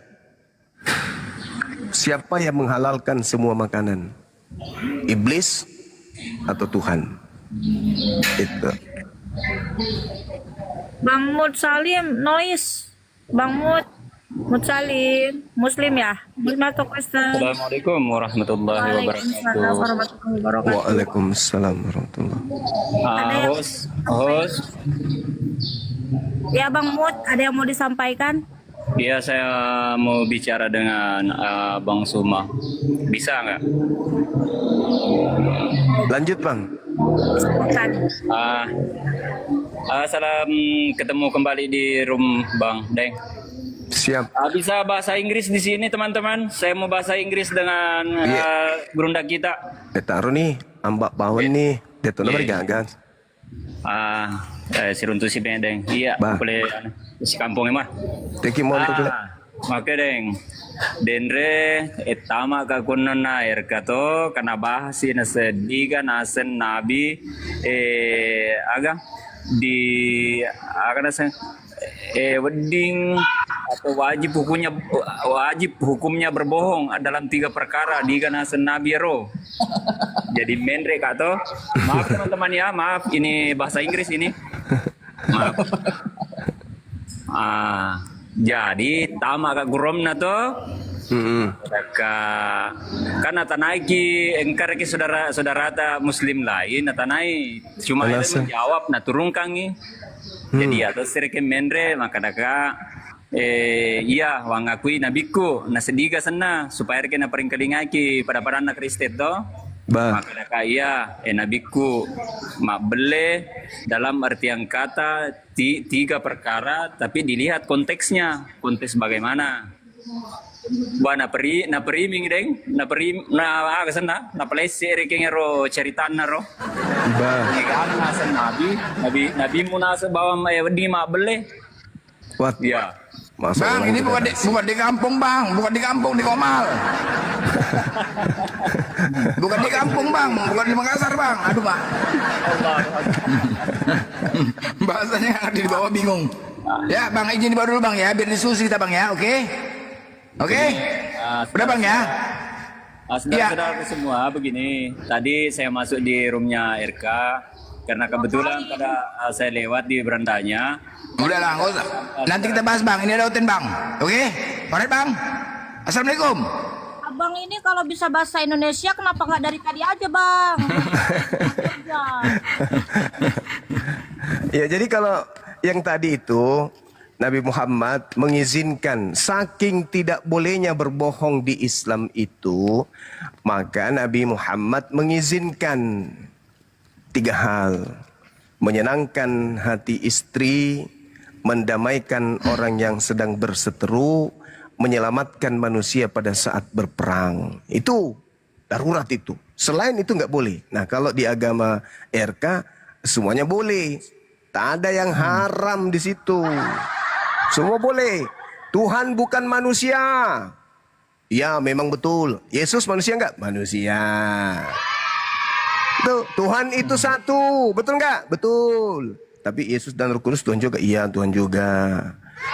Siapa yang menghalalkan semua makanan? Iblis atau Tuhan? Itu. Bang Mut Salim, noise. Bang Mut Salim, Muslim ya? Muslim atau Kristen? Assalamualaikum warahmatullahi Waalaikumsalam wabarakatuh. warahmatullahi wabarakatuh. Waalaikumsalam warahmatullahi wabarakatuh. Host. Ya Bang Mut, ada yang mau disampaikan? Iya, saya mau bicara dengan Bang Suma. Bisa nggak? Lanjut Bang. Salam ketemu kembali di room Bang Deng. Siap. Bisa bahasa Inggris di sini teman-teman. Saya mau bahasa Inggris dengan gerunda kita. Taruh nih, ambak bawon nih. Dia tuh nomor gagas. Siruntu si Deng. Iya, boleh si kampung mah. Teki mau boleh. Oke Deng. Denre etama ka kunna air kato kana bahasi na sediga nasen nabi aga di aga nasen wedding atau wajib hukumnya berbohong dalam 3 perkara di nasen nabi ro. Jadi menre kato. Maaf teman-teman ya, maaf ini bahasa Inggris ini. Maaf. Jadi tama ka gurom na to. Karena tanaiki engkar ki saudara ta muslim lain natanai cuma itu menjawab na turun kangi. Jadi atau sereke menre maka daka iya wangakui nabiku na sediga sana supaya reke na paring kalingaki pada anak Kristen to. Maka daka iya nabiku mak bele dalam artian kata 3 perkara tapi dilihat konteksnya, konteks bagaimana. Ba na periming deng, na kesana, na pelese reke ngero ceritaan na ro. Ngegaan nasa nabi mo nasa bawa di mak bele. What? Ya. Bang, ini bukan di kampung Bang, bukan di kampung di Komal. Bukan di kampung Bang, bukan di Makassar Bang. Aduh Bang. Bahasanya yang ada di bawah bingung. Ya Bang, izin di bawah dulu Bang ya, biar diskusi kita Bang ya, oke? Oke? Udah Bang ya? Saudara-saudara semua begini, tadi saya masuk di roomnya RK karena kebetulan pada saya lewat di berandanya. Udah lah, nggak usah. Nanti kita bahas Bang, ini ada hotel Bang. Oke? Alright Bang? Assalamualaikum. Abang ini kalau bisa bahasa Indonesia kenapa nggak dari tadi aja bang? Ya, jadi kalau yang tadi itu Nabi Muhammad mengizinkan, saking tidak bolehnya berbohong di Islam itu, maka Nabi Muhammad mengizinkan 3 hal. Menyenangkan hati istri, mendamaikan orang yang sedang berseteru, menyelamatkan manusia pada saat berperang. Itu darurat itu. Selain itu nggak boleh. Nah, kalau di agama RK semuanya boleh. Tak ada yang haram di situ. Semua boleh. Tuhan bukan manusia. Ya, memang betul. Yesus manusia nggak? Manusia. Tuh, Tuhan itu satu. Betul nggak? Betul. Tapi Yesus dan Roh Kudus Tuhan juga? Iya, Tuhan juga.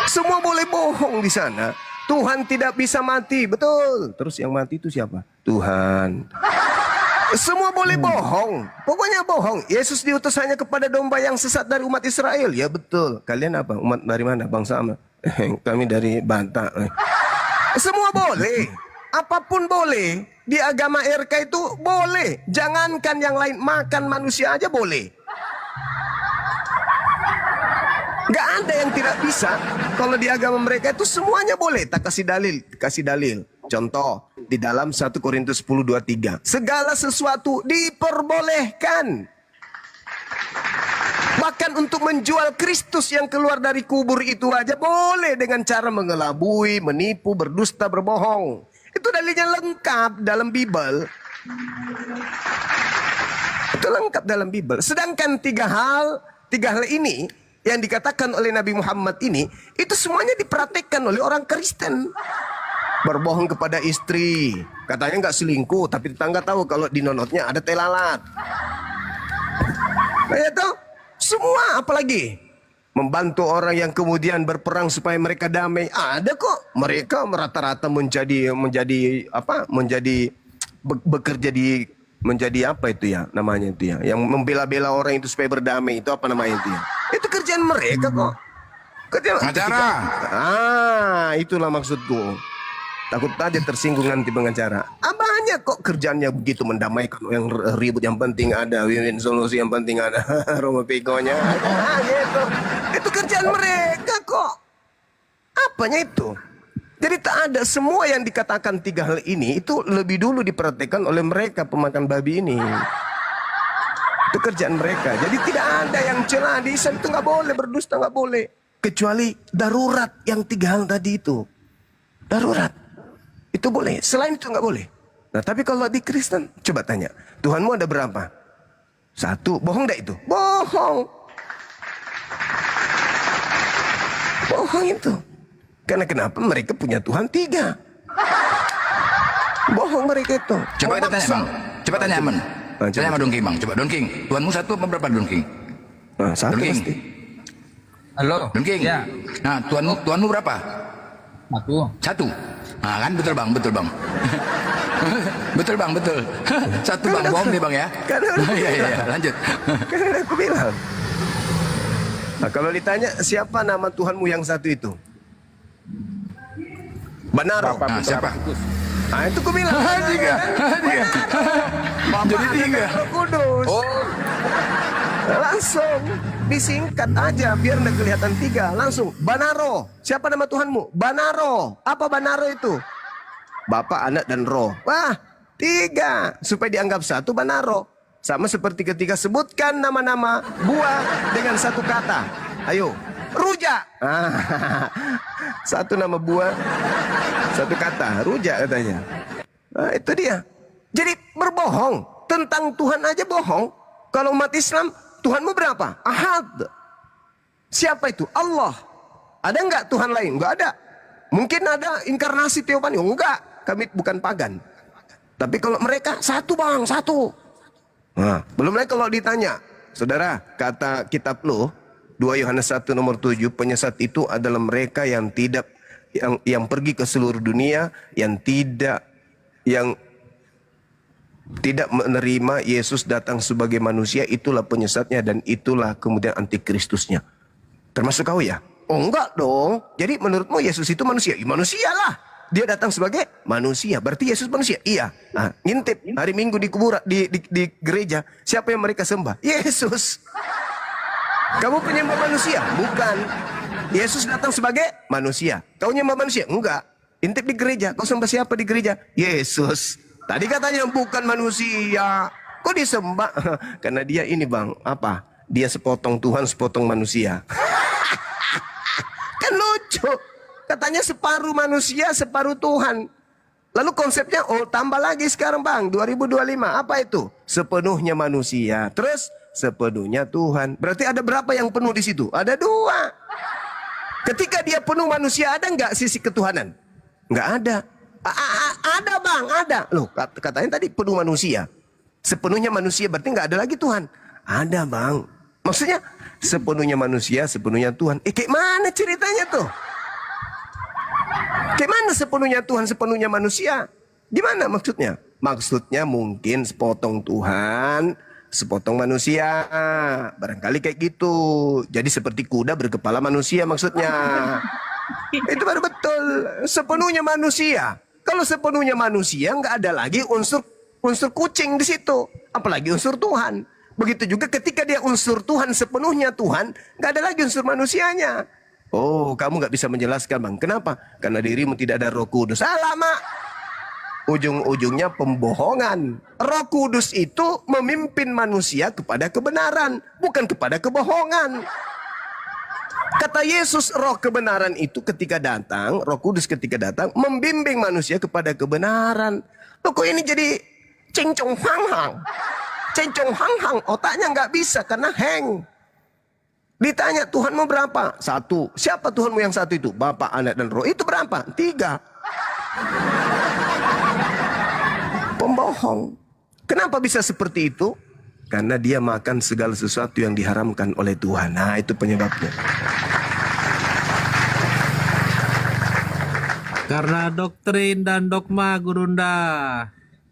Semua boleh bohong di sana. Tuhan tidak bisa mati. Betul. Terus yang mati itu siapa? Tuhan. Semua boleh bohong. Pokoknya bohong. Yesus diutus hanya kepada domba yang sesat dari umat Israel. Ya betul. Kalian apa? Umat dari mana? Bangsa apa? Kami dari Batak. Semua boleh. Apapun boleh. Di agama RK itu boleh. Jangankan yang lain. Makan manusia aja boleh. Gak ada yang tidak bisa. Kalau di agama mereka itu semuanya boleh. Tak kasih dalil. Kasih dalil. Contoh, di dalam 1 Korintus 10:23. Segala sesuatu diperbolehkan. Bahkan untuk menjual Kristus yang keluar dari kubur itu aja boleh dengan cara mengelabui, menipu, berdusta, berbohong. Itu dalilnya lengkap dalam Bible. Itu lengkap dalam Bible. Sedangkan 3 hal ini yang dikatakan oleh Nabi Muhammad ini, itu semuanya dipraktekkan oleh orang Kristen. Berbohong kepada istri, katanya nggak selingkuh, tapi tetangga tahu kalau di nonotnya ada teh lalat. Nah, itu semua, apalagi membantu orang yang kemudian berperang supaya mereka damai. Ada kok, mereka rata-rata bekerja di menjadi apa itu ya namanya itu ya, yang membela-bela orang itu supaya berdamai, itu apa namanya itu ya? Itu kerjaan mereka kok. Pengacara. Itulah maksudku. Takut aja tersinggung nanti pengacara. Banyak kok kerjaannya begitu, mendamaikan yang ribut, yang penting ada win-win solusi, yang penting ada rumah pikonya. Gitu. Itu kerjaan mereka kok. Apanya itu? Jadi tak ada, semua yang dikatakan 3 hal ini itu lebih dulu diperhatikan oleh mereka pemakan babi ini. Itu kerjaan mereka. Jadi tidak ada yang celah di Islam itu, nggak boleh berdusta, nggak boleh. Kecuali darurat yang 3 hal tadi itu. Darurat. Itu boleh. Selain itu nggak boleh. Nah, tapi kalau di Kristen, coba tanya, Tuhanmu ada berapa? 1. Bohong nggak itu? Bohong. Bohong itu. Karena kenapa? Mereka punya Tuhan 3. Bohong mereka itu. Coba kita tanya bang. Coba tanya Aman. Tanya sama Dongking bang. Coba Dongking. Tuhanmu 1 apa berapa Dongking? 1 pasti. Halo. Dongking. Ya. Nah, Tuhanmu berapa? 1. Nah kan betul bang. Betul bang, betul. 1 bang, bohong nih bang ya. Iya, lanjut. Karena aku bilang. Nah, kalau ditanya siapa nama Tuhanmu yang 1 itu? Banaro. Nah, siapa? Nah, itu aku bilang. 3. Jadi 3. Kudus. Langsung disingkat aja biar nggak kelihatan 3. Langsung Banaro. Siapa nama Tuhanmu? Banaro. Apa Banaro itu? Bapa, Anak, dan Roh. Wah, 3 supaya dianggap 1 Banaro. Sama seperti ketika sebutkan nama-nama buah dengan 1 kata. Ayo, rujak. 1 nama buah, 1 kata, rujak katanya. Nah, itu dia. Jadi berbohong tentang Tuhan aja bohong. Kalau umat Islam, Tuhanmu berapa? Ahad. Siapa itu? Allah. Ada nggak Tuhan lain? Nggak ada. Mungkin ada inkarnasi teofani. Enggak. Kami bukan pagan. Tapi kalau mereka 1 bang, 1. Nah, belum lagi kalau ditanya, saudara, kata kitab lo 2 Yohanes 1 nomor 7, penyesat itu adalah mereka yang tidak yang pergi ke seluruh dunia, yang tidak menerima Yesus datang sebagai manusia. Itulah penyesatnya dan itulah kemudian antikristusnya. Termasuk kau ya? Oh enggak dong. Jadi menurutmu Yesus itu manusia? Ya, manusia lah. Dia datang sebagai manusia. Berarti Yesus manusia? Iya. Nah, ngintip hari Minggu di kuburan di gereja. Siapa yang mereka sembah? Yesus. Kamu penyembah manusia? Bukan. Yesus datang sebagai manusia. Kau nyembah manusia? Enggak. Intip di gereja. Kau sembah siapa di gereja? Yesus. Tadi katanya bukan manusia. Kok disembah? Karena dia ini bang, apa? Dia sepotong Tuhan, sepotong manusia. Kan lucu. Katanya separuh manusia, separuh Tuhan. Lalu konsepnya, oh tambah lagi sekarang bang, 2025. Apa itu? Sepenuhnya manusia. Terus sepenuhnya Tuhan. Berarti ada berapa yang penuh di situ? Ada 2. Ketika dia penuh manusia, ada nggak sisi ketuhanan? Nggak ada. Ada bang, ada. Loh, katanya tadi penuh manusia. Sepenuhnya manusia berarti nggak ada lagi Tuhan. Ada bang. Maksudnya sepenuhnya manusia, sepenuhnya Tuhan. Kayak mana ceritanya tuh? Kayak mana sepenuhnya Tuhan, sepenuhnya manusia? Gimana maksudnya? Maksudnya mungkin sepotong Tuhan, sepotong manusia. Barangkali kayak gitu. Jadi seperti kuda berkepala manusia maksudnya. Itu baru betul. Sepenuhnya manusia. Kalau sepenuhnya manusia nggak ada lagi unsur kucing di situ, apalagi unsur Tuhan. Begitu juga ketika dia unsur Tuhan, sepenuhnya Tuhan, nggak ada lagi unsur manusianya. Oh, kamu nggak bisa menjelaskan bang. Kenapa? Karena dirimu tidak ada Roh Kudus. Alamak. Ujung-ujungnya pembohongan. Roh Kudus itu memimpin manusia kepada kebenaran, bukan kepada kebohongan. Kata Yesus, roh kebenaran itu ketika datang, Roh Kudus ketika datang, membimbing manusia kepada kebenaran. Loh kok ini jadi cincong hang hang. Cincong hang hang, otaknya nggak bisa karena hang. Ditanya Tuhanmu berapa? 1. Siapa Tuhanmu yang 1 itu? Bapa, Anak dan Roh. Itu berapa? 3. Pembohong. Kenapa bisa seperti itu? Karena dia makan segala sesuatu yang diharamkan oleh Tuhan. Nah, itu penyebabnya. Karena doktrin dan dogma Gurunda.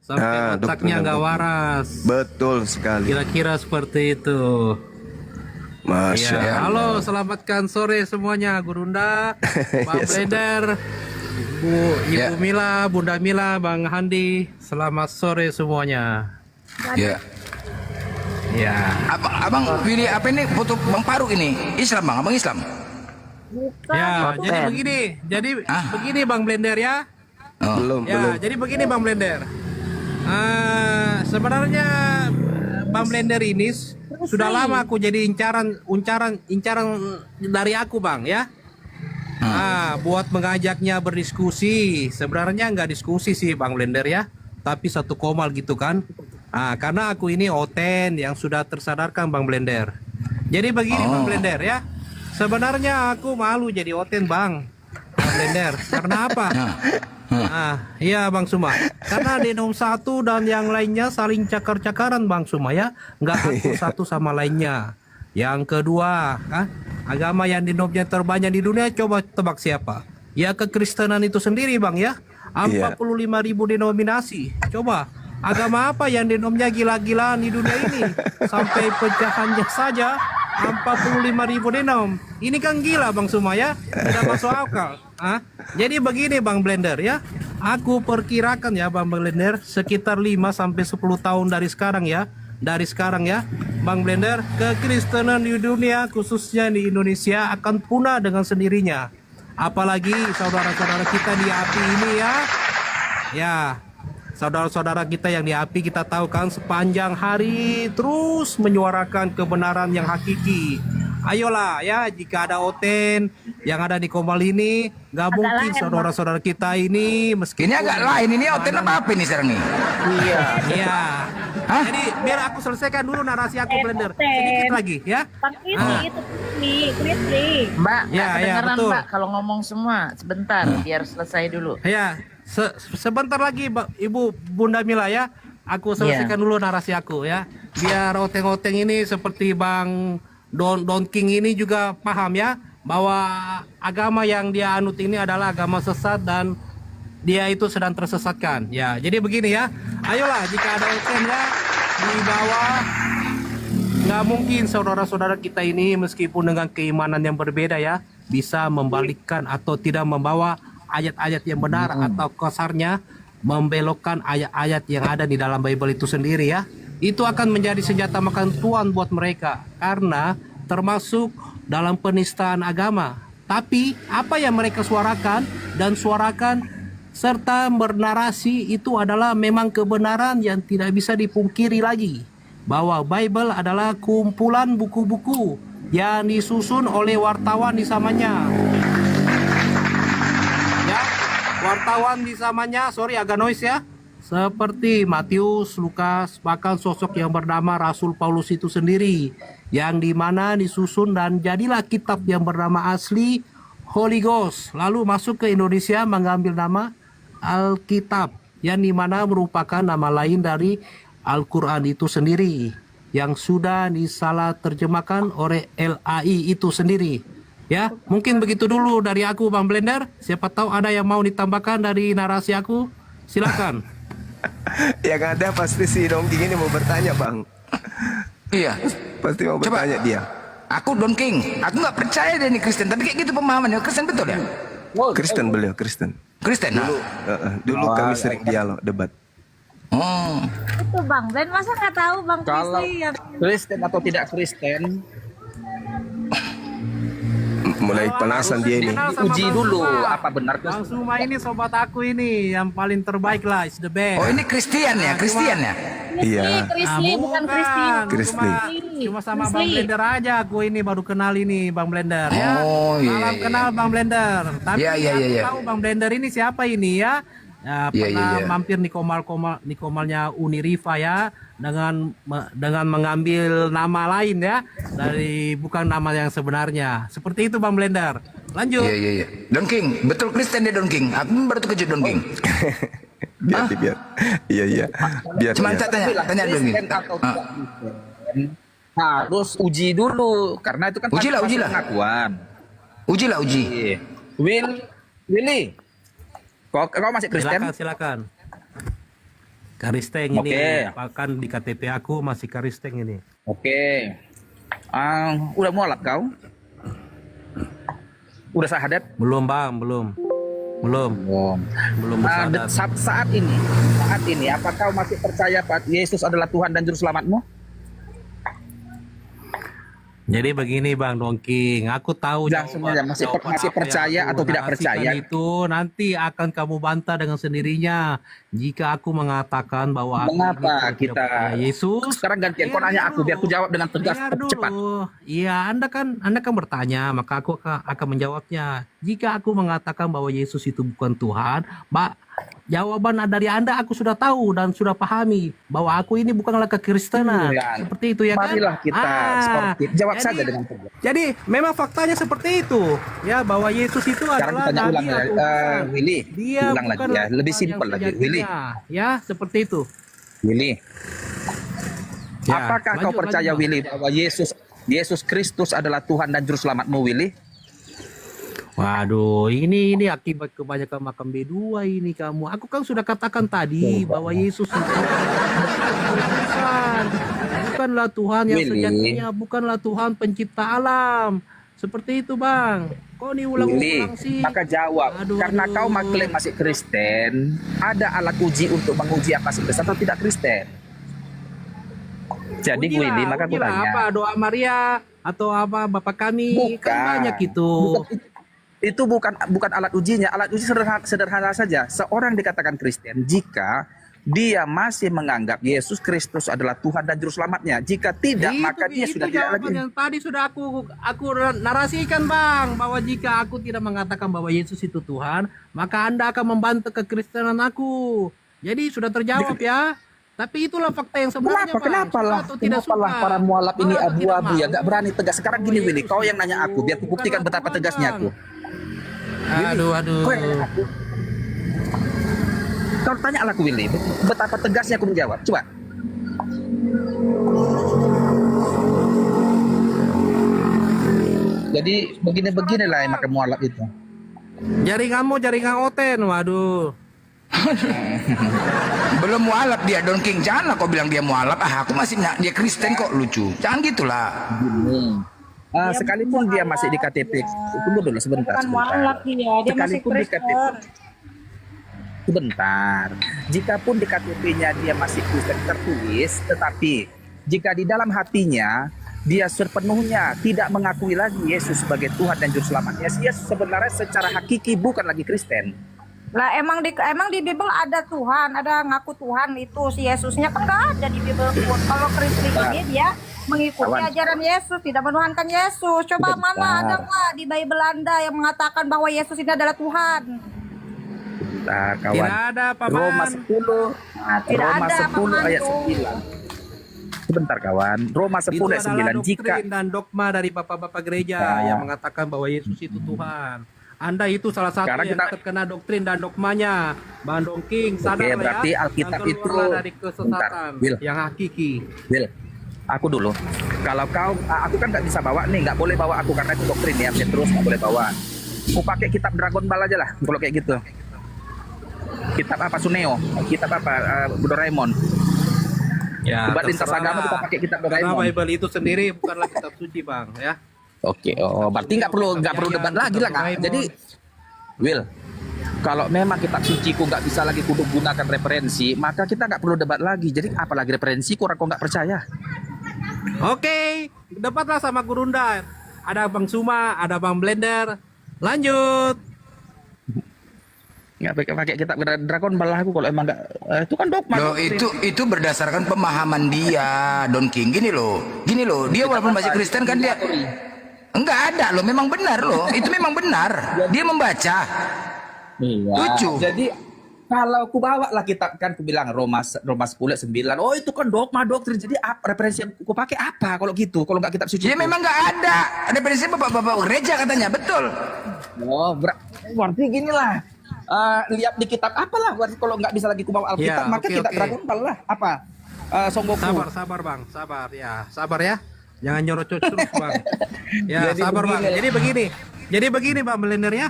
Sampai otaknya nggak waras. Betul sekali. Kira-kira seperti itu. Masya Ya, Allah. halo, selamatkan sore semuanya, Gurunda, Pak Blender, Ibu Mila, Bunda Mila, Bang Handi, selamat sore semuanya. Ya. Ya. Abang pilih apa ini foto Bang Faruk ini? Islam bang, abang Islam. Ya, jadi begini Bang Blender ya. Belum. Jadi begini Bang Blender. Sebenarnya Bang Blender ini sudah lama aku jadi incaran dari aku Bang ya. Buat mengajaknya berdiskusi. Sebenarnya nggak diskusi sih Bang Blender ya, tapi satu komal gitu kan. Karena aku ini oten yang sudah tersadarkan Bang Blender. Jadi begini Bang Blender ya. Sebenarnya aku malu jadi oten Bang Blender. Karena apa? Iya Bang Suma. Karena Denom 1 dan yang lainnya saling cakar-cakaran Bang Suma ya. Nggak aku satu sama lainnya. Yang kedua, agama yang denomnya terbanyak di dunia, coba tebak siapa? Ya kekristenan itu sendiri Bang ya. 45.000 denominasi. Coba agama apa yang denomnya gila-gilaan di dunia ini? Sampai pecahannya saja 45.000 denom. Ini kan gila Bang Suma ya. Tidak masuk akal. Jadi begini Bang Blender ya. Aku perkirakan ya Bang Blender sekitar 5 sampai 10 tahun dari sekarang ya. Bang Blender, kekristenan di dunia khususnya di Indonesia akan punah dengan sendirinya. Apalagi saudara-saudara kita di API ini ya. Ya. Saudara-saudara kita yang di API kita tahu kan sepanjang hari terus menyuarakan kebenaran yang hakiki. Ayolah ya, jika ada oten yang ada di Komal ini, nggak mungkin saudara-saudara kita ini meskipun ini agak lain, ini oten apa ini sekarang nih? Iya. Jadi biar aku selesaikan dulu narasi aku Blender sedikit lagi ya. Mbak, Ya, kedengeran betul. Mbak kalau ngomong semua sebentar biar selesai dulu. Ya, sebentar lagi Ibu Bunda Mila ya. Aku selesaikan dulu narasi aku ya. Biar oteng-oteng ini seperti Bang Don King ini juga paham ya bahwa agama yang dia anut ini adalah agama sesat dan dia itu sedang tersesatkan. Ya, jadi begini ya. Ayolah jika ada oteng ya di bawah, nggak mungkin saudara-saudara kita ini meskipun dengan keimanan yang berbeda ya bisa membalikkan atau tidak membawa ayat-ayat yang benar atau kasarnya membelokkan ayat-ayat yang ada di dalam Bible itu sendiri ya. Itu akan menjadi senjata makan tuan buat mereka karena termasuk dalam penistaan agama. Tapi apa yang mereka suarakan serta bernarasi itu adalah memang kebenaran yang tidak bisa dipungkiri lagi. Bahwa Bible adalah kumpulan buku-buku yang disusun oleh wartawan di zamannya. Ya, wartawan di zamannya, sorry agak noise ya. Seperti Matius, Lukas, bahkan sosok yang bernama Rasul Paulus itu sendiri, yang dimana disusun dan jadilah kitab yang bernama asli Holy Ghost, lalu masuk ke Indonesia mengambil nama Alkitab, yang dimana merupakan nama lain dari Al-Quran itu sendiri, yang sudah disalah terjemahkan oleh LAI itu sendiri. Ya, mungkin begitu dulu dari aku, Bang Blender. Siapa tahu ada yang mau ditambahkan dari narasi aku, silakan. Yang ada pasti si Dongking ini mau bertanya, Bang. Iya. Pasti mau bertanya dia. Aku Don King, aku nggak percaya dia ini Kristen, tapi kayak gitu pemahamannya. Kristen betul ya? Kristen beliau, Kristen. Kristen. Dulu kami sering dialog, debat. Itu Bang Ben, masa nggak tahu Bang Kalau Kristi yang Kristen atau tidak Kristen, mulai penasaran dia ini. uji dulu apa benar Bang Suma ini sobat aku ini yang paling terbaik lah, is the best. Oh ini Kristian ya, Kristian ya? Iya. Kristi, bukan Kristi. Kristi. Cuma sama Bang Blender aja aku ini baru kenal ini Bang Blender ya. Oh, iya, Salam iya, kenal Bang Blender. Tapi Iya, iya, aku iya. tahu Bang Blender ini siapa ini ya. Ya, Iya, pernah iya, iya. mampir di komalnya Uniriva ya dengan mengambil nama lain ya dari bukan nama yang sebenarnya. Seperti itu Bang Blender. Lanjut. Iya, iya, iya. Don King, betul Kristen dia Don King. Aku baru terkejut Don King. Biar. Iya. Biar. Cuma dia. tanya Don King. Kristen atau tidak Kristen, harus uji dulu karena itu kan Ujilah, masuk ujilah. pengakuan. Uji. Willy, kau masih Kristen? Silakan. Karisteng ini, bahkan di KTP aku masih Karisteng ini. Oke. Udah mualaf kau? Udah syahadat? Belum Bang, belum bersahadat. Saat ini, apa kau masih percaya Pak Yesus adalah Tuhan dan Juru Selamatmu? Jadi begini Bang Dongking, aku tahu semuanya masih percaya atau tidak percaya itu nanti akan kamu bantah dengan sendirinya jika aku mengatakan bahwa aku mengapa tidak percaya Yesus. Sekarang gantian kau nanya aku biar aku jawab dengan tegas cepat. Iya, Anda kan bertanya, maka aku akan menjawabnya. Jika aku mengatakan bahwa Yesus itu bukan Tuhan, jawaban dari Anda aku sudah tahu dan sudah pahami bahwa aku ini bukanlah kekristenan. Seperti itu ya kan? Marilah kita sportif. Jawab saja dengan tegas. Jadi memang faktanya seperti itu ya, bahwa Yesus itu Sekarang adalah tanya nabi ulang ya, atau bukan. Willy. Dia Ulang lagi bukanlah ya, lebih Tuhan simpel yang lagi. sejatinya. Willy. Ya, seperti itu. Willy. Ya, Apakah kau percaya lanjut. Willy bahwa Yesus Kristus adalah Tuhan dan Juru Selamatmu Willy? Waduh, ini akibat kebanyakan makan B2 ini kamu. Aku kan sudah katakan tadi bahwa Yesus itu bukanlah Tuhan yang Willy. sejatinya, bukanlah Tuhan pencipta alam. Seperti itu Bang. Kok Willy, diulang-ulang sih? maka jawab. Karena kau mengklaim masih Kristen, ada alat uji untuk menguji apa Kristen atau tidak Kristen. Jadi Willy, maka aku tanya. Apa doa Maria atau apa Bapak kami? Kan banyak itu. Itu bukan alat ujinya. Alat uji sederhana saja. Seorang dikatakan Kristen jika dia masih menganggap Yesus Kristus adalah Tuhan dan Juru Selamatnya. Jika tidak, maka dia sudah tidak lagi. Yang tadi sudah aku narasikan Bang, bahwa jika aku tidak mengatakan bahwa Yesus itu Tuhan, maka Anda akan membantah kekristenan aku. Jadi sudah terjawab ya. Tapi itulah fakta yang sebenarnya. Kenapa lah para mualaf ini abu-abu ya, gak berani tegas. Sekarang gini Willy, kau yang nanya aku, biar aku buktikan betapa tegasnya aku. Aduh. Kau yang nanya aku. Kau tanya aku Willy, betapa tegasnya aku menjawab. Coba. Jadi begini-beginilah yang makan mualaf itu. Jaringan Oten, waduh. Belum mualaf dia Don King. Janganlah kau bilang dia mualaf. Aku masih dia Kristen kok, lucu. Jangan gitulah. Sekalipun dia masih di KTP, tunggu dulu sebentar. Bukan mualaf dia, dia masih Sekalipun di KTP, Kristen. sebentar. Jikapun di KTP-nya dia masih Kristen tertulis, tetapi jika di dalam hatinya dia sepenuhnya tidak mengakui lagi Yesus sebagai Tuhan dan Juru Selamatnya, dia sebenarnya secara hakiki bukan lagi Kristen. Lah emang di Bible ada Tuhan, ada ngaku Tuhan itu si Yesusnya kan nggak ada di Bible pun. Kalau Kristen ini dia mengikuti Kawan. ajaran Yesus, tidak menuhankan Yesus. Coba Bentar. mana ada nggak di Bible Anda yang mengatakan bahwa Yesus ini adalah Tuhan? Nah, kawan. Tidak ada, Paman. Roma 10, tidak Roma ada, 10 Paman, ayat tuh. 9. Sebentar kawan, Roma 10 Itu ayat adalah 9. Jika doktrin dan dogma dari bapak-bapak gereja yang mengatakan bahwa Yesus itu Tuhan. Anda itu salah satu Sekarang yang kita- terkena doktrin dan dogmanya. Bang Dongking, sadar Oke, berarti ya. Alkitab Dan itu keluarlah dari bentar, kesesatan Will. yang hakiki. Will, aku dulu. Kalau kau, aku kan nggak bisa bawa nih, nggak boleh bawa aku karena itu doktrin ya. Terus nggak boleh bawa. Aku pakai kitab Dragon Ball aja lah, kalau kayak gitu. Kitab apa Suneo? Kitab apa Doraemon? Ya, Buat lintas terserah agama lah. kita pakai kitab Karena Doraemon. Bible itu sendiri bukanlah kitab suci, Bang, ya. Oke, berarti nggak perlu debat lagi lah, Kak. Jadi, Will, kalau memang kitab suci ku nggak bisa lagi kudu gunakan referensi, maka kita nggak perlu debat lagi. Jadi apalagi referensi, kurang kau nggak percaya. Oke, debatlah sama Gurunda. Ada Bang Suma, ada Bang Blender. Lanjut. Nggak pakai kitab Dragon Ball aku kalau emang nggak itu kan dogma. Loh, itu berdasarkan pemahaman dia, Don King. Gini loh, dia walaupun masih Kristen kan dia enggak ada loh, memang benar loh, itu memang benar. Dia membaca. Iya. Lucu. Jadi kalau aku bawa lah kitab kan aku bilang Roma 10 ayat 9. Oh, itu kan dogma doktrin. Jadi referensi yang aku pakai apa kalau gitu? Kalau nggak kitab suci. Ya memang nggak ada. Ada prinsip bapak-bapak gereja katanya, betul. Oh, berarti gini lah. Lihat di kitab apalah berarti kalau nggak bisa lagi ku bawa Alkitab, Ya, maka oke, kitab oke. Dragon Ball lah. Apa? Songgoku. Sabar Bang, sabar ya. Jangan nyorot terus Bang. Ya, Jadi sabar Bang. begini. Jadi begini Bang Blender ya.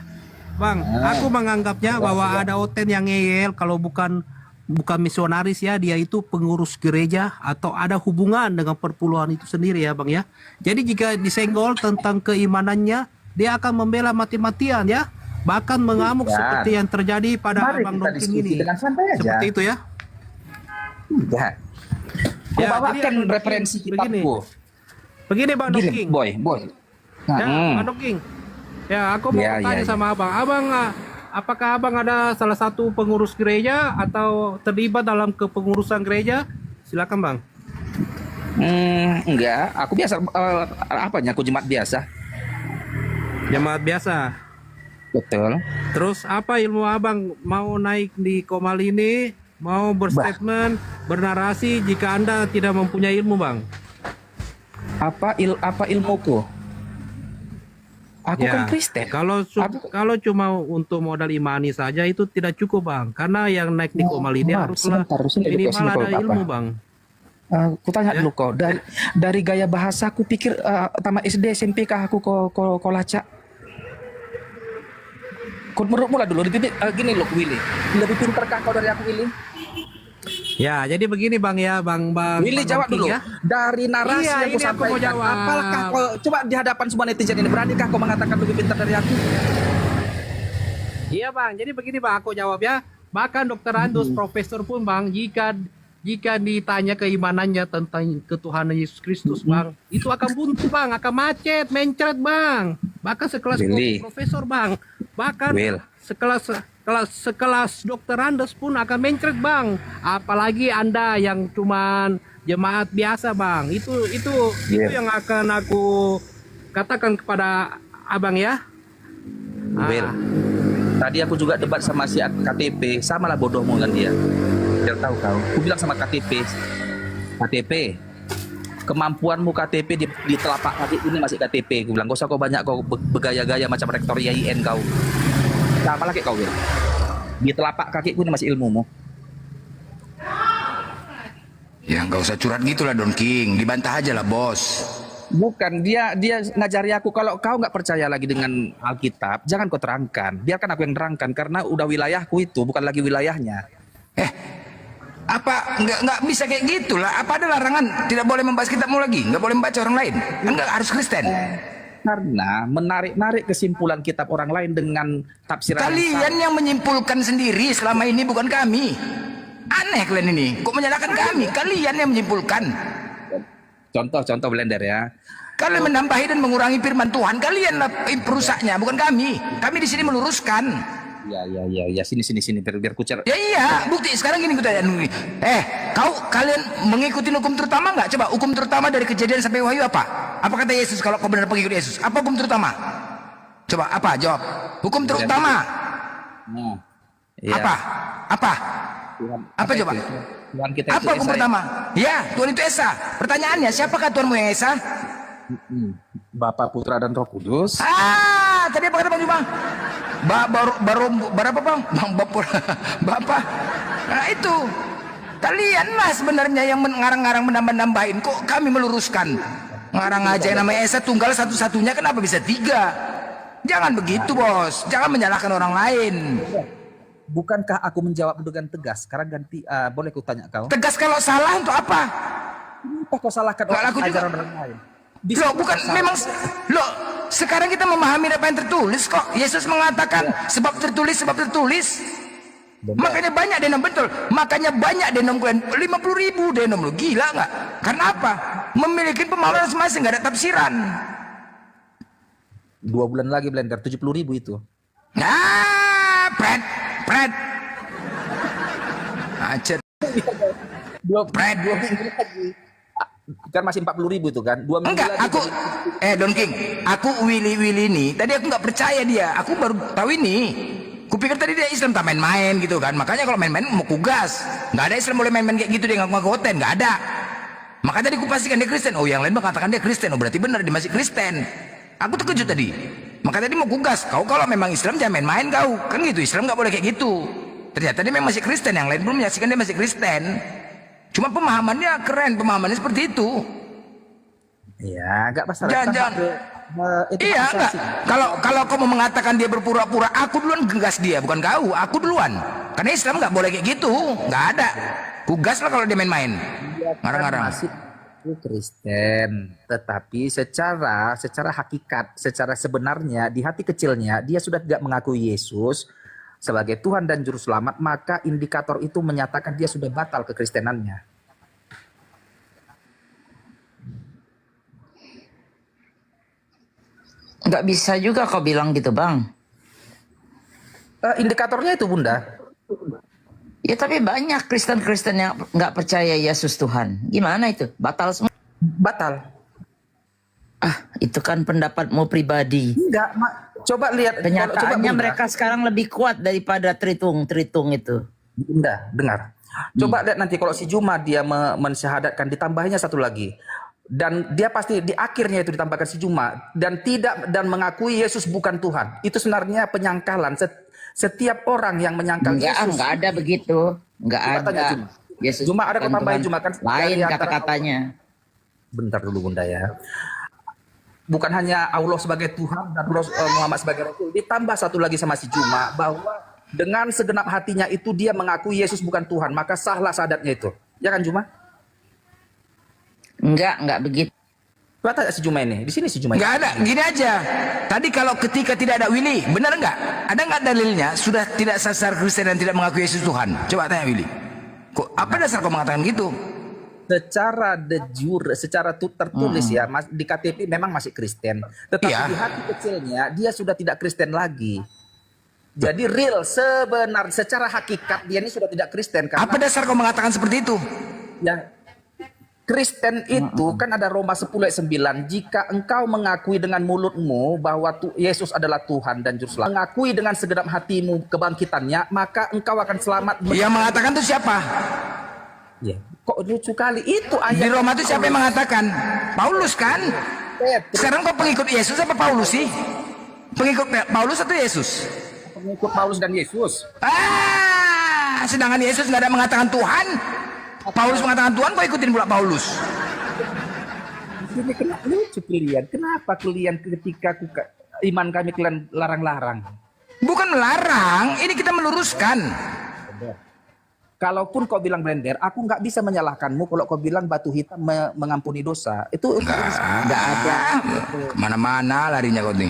Bang, aku menganggapnya bahwa ada Oten yang ngeyel kalau bukan misionaris ya, dia itu pengurus gereja atau ada hubungan dengan perpuluhan itu sendiri ya Bang ya. Jadi jika disenggol tentang keimanannya, dia akan membela mati-matian ya. Bahkan mengamuk Bukan. seperti yang terjadi pada Mari Abang kita Dongking diskusi ini. dengan santai aja. Seperti itu ya. Enggak. Ku Ya, bawakan jadi Abang referensi Dongking begini. kitabku. Begini Bang Gini, Dongking. boy. Ya, Bang Dongking. Ya, aku mau Ya, tanya ya, sama Abang. Apakah Abang ada salah satu pengurus gereja atau terlibat dalam kepengurusan gereja? Silakan Bang. Enggak. Aku biasa apanya? Aku jemaat biasa. Jemaat biasa. Betul. Terus apa ilmu Abang mau naik di Komal ini? Mau berstatement, bernarasi jika Anda tidak mempunyai ilmu Bang? Apa ilmuku? Aku kan Kristen. Kalau cuma untuk modal imani saja itu tidak cukup Bang, karena yang naik di Komal ini haruslah minimal ada ilmu Bang. Aku tanya dulu kok, dari gaya bahasa aku pikir tamat SD SMP kah aku kok lacak. Kau menurutmu lah dulu, gini loh Willy, lebih pintar kah kau dari aku Willy? Ya, jadi begini Bang ya, Bang Willy Bang jawab Dongking dulu. ya. Dari narasi Iya, yang aku ini aku mau sampaikan, jawab. apakah kau coba di hadapan semua netizen ini beranikah kau mengatakan lebih pintar dari aku? Iya Bang, jadi begini Bang, aku jawab ya. Bahkan Dr. Andus, profesor pun Bang, jika ditanya keimanannya tentang ketuhanan Yesus Kristus Bang, itu akan buntu Bang, akan macet, mencret Bang. Bahkan sekelas Willy. profesor Bang, bahkan Will. sekelas Dr. Andus pun akan mencret Bang. Apalagi Anda yang cuman jemaat biasa Bang. Itu yang akan aku katakan kepada Abang ya. Will, tadi aku juga debat sama si KTP, sama lah bodohmu dengan dia. Biar tahu kau. Aku bilang sama KTP, kemampuanmu KTP di telapak kaki ini masih KTP. Aku bilang, gak usah kau banyak kau bergaya-gaya macam rektor IAIN kau. Sama lagi kau Will. Di telapak kaki ini masih ilmumu. Ya nggak usah curhat gitulah Don King, dibantah aja lah bos. Bukan, dia ngajari aku kalau kau nggak percaya lagi dengan Alkitab, jangan kau terangkan. Biarkan aku yang terangkan karena udah wilayahku itu, bukan lagi wilayahnya. Apa Apa nggak bisa kayak gitulah? Apa ada larangan tidak boleh membahas kitabmu lagi? Nggak boleh membaca orang lain? Enggak harus Kristen. Karena menarik kesimpulan kitab orang lain dengan tafsiran Kalian yang menyimpulkan sendiri selama ini, bukan kami. Aneh kalian ini. Kok menyalahkan kami? Kalian yang menyimpulkan. Contoh Blender ya. Kalian menambahi dan mengurangi firman Tuhan. Kalianlah perusaknya, bukan kami. Kami di sini meluruskan. Ya, sini biar kucer. Ya iya, bukti sekarang gini kutanya. Kalian mengikuti hukum terutama nggak? Coba hukum terutama dari Kejadian sampai Wahyu apa? Apa kata Yesus kalau kau benar pengikut Yesus? Apa hukum terutama? Coba apa? Jawab. Hukum terutama. Apa? Apa coba? Tuhan kita Apa hukum pertama? Ya, Tuhan itu Esa. Pertanyaannya, siapakah Tuhanmu yang Esa? Bapa, Putra, dan Roh Kudus. Tadi apa kata Bang Juma? Berapa Bang? Bang Bapak. Nah itu. Kalianlah sebenarnya yang mengarang-arang menambah-nambahin. Kok kami meluruskan? Ngarang aja yang namanya Esa tunggal satu-satunya, kenapa bisa 3? Jangan begitu, Bos. Jangan menyalahkan orang lain. Bukankah aku menjawab dengan tegas? Sekarang ganti, boleh kutanya kau? Tegas kalau salah untuk apa? Kenapa kau salahkan ajaran orang lain? Loh, bukan memang sekarang kita memahami apa yang tertulis kok. Yesus mengatakan sebab tertulis. Makanya banyak denom, betul. Makanya banyak denom kalian, 50.000 denom lo. Gila nggak? Karena apa? Memiliki pemahaman masing-masing, nggak ada tafsiran. 2 bulan lagi Blender, 70.000 itu. Pret. Acet. 2 minggu lagi. Kan masih 40.000 itu kan? 2 minggu Enggak, lagi. Don King, aku Willy ini, tadi aku nggak percaya dia. Aku baru tahu ini. Kupikir tadi dia Islam tak main-main gitu kan. Makanya kalau main-main mau kugas. Nggak ada Islam boleh main-main kayak gitu, dia ngaku-ngaku hoten, nggak ada. Makanya tadi ku pastikan dia Kristen. Oh, yang lain mengatakan dia Kristen. Oh, berarti benar dia masih Kristen. Aku terkejut tadi. Makanya tadi mau kugas. Kau kalau memang Islam jangan main-main kau. Kan gitu, Islam nggak boleh kayak gitu. Ternyata dia memang masih Kristen. Yang lain belum menyaksikan dia masih Kristen. Cuma pemahamannya keren, pemahamannya seperti itu. Ya, nggak masalah. Jangan. Iya, enggak. Kalau kau mau mengatakan dia berpura-pura, aku duluan gegas dia, bukan kau. Aku duluan. Karena Islam nggak boleh kayak gitu, nggak ada. Kugas lah kalau dia main-main. Ngarang-ngarang. Masih Kristen, tetapi secara hakikat, secara sebenarnya di hati kecilnya dia sudah tidak mengakui Yesus sebagai Tuhan dan Juru Selamat, maka indikator itu menyatakan dia sudah batal kekristenannya. Nggak bisa juga kau bilang gitu, Bang. Indikatornya itu, Bunda. Ya tapi banyak Kristen-Kristen yang nggak percaya Yesus Tuhan. Gimana itu? Batal semua? Batal. Itu kan pendapatmu pribadi. Enggak, coba lihat. Kenyataannya coba, mereka sekarang lebih kuat daripada Tritung itu. Bunda, dengar. Coba lihat nanti kalau si Juma dia mensyahadatkan, ditambahinya satu lagi. Dan dia pasti di akhirnya itu ditambahkan si Juma dan mengakui Yesus bukan Tuhan. Itu sebenarnya penyangkalan. Setiap orang yang menyangkal Yesus. Enggak ada begitu. Enggak ada. Yesus Juma ada kau tambahin Juma kan lain kata-katanya. Bentar dulu Bunda ya. Bukan hanya Allah sebagai Tuhan dan Muhammad sebagai Rasul. Ditambah satu lagi sama si Juma bahwa dengan segenap hatinya itu dia mengakui Yesus bukan Tuhan, maka sahlah syahadatnya itu. Ya kan Juma? Enggak begitu. Coba tanya si Juma ini. Di sini si Juma. Enggak ada. Gini aja. Tadi kalau ketika tidak ada Willy, benar enggak? Ada enggak dalilnya sudah tidak sasar Kristen dan tidak mengakui Yesus Tuhan? Coba tanya Willy. Kok apa dasar kau mengatakan gitu? Secara de jure, secara tertulis ya, di KTP memang masih Kristen. Tetapi di hati kecilnya dia sudah tidak Kristen lagi. Jadi real sebenarnya secara hakikat dia ini sudah tidak Kristen. Apa dasar kau mengatakan seperti itu? Ya, Kristen itu kan ada Roma 10:9. Jika engkau mengakui dengan mulutmu bahwa Yesus adalah Tuhan dan Juru Selamat, mengakui dengan segenap hatimu kebangkitannya, maka engkau akan selamat. Yang mengatakan itu siapa? Ya, kok lucu kali itu ayat. Di Roma itu siapa yang mengatakan? Paulus kan? Sekarang kau pengikut Yesus apa Paulus sih? Pengikut Paulus atau Yesus? Pengikut Paulus dan Yesus. Sedangkan Yesus nggak ada mengatakan Tuhan. Paulus mengatakan Tuhan, kau ikutin pula Paulus. Ini kenapa lucu kalian? Kenapa kalian ketika iman kami kalian larang-larang? Bukan melarang, ini kita meluruskan. kalaupun kau bilang blender, aku nggak bisa menyalahkanmu kalau kau bilang batu hitam mengampuni dosa. Itu nggak ada. Mana-mana larinya kau nih.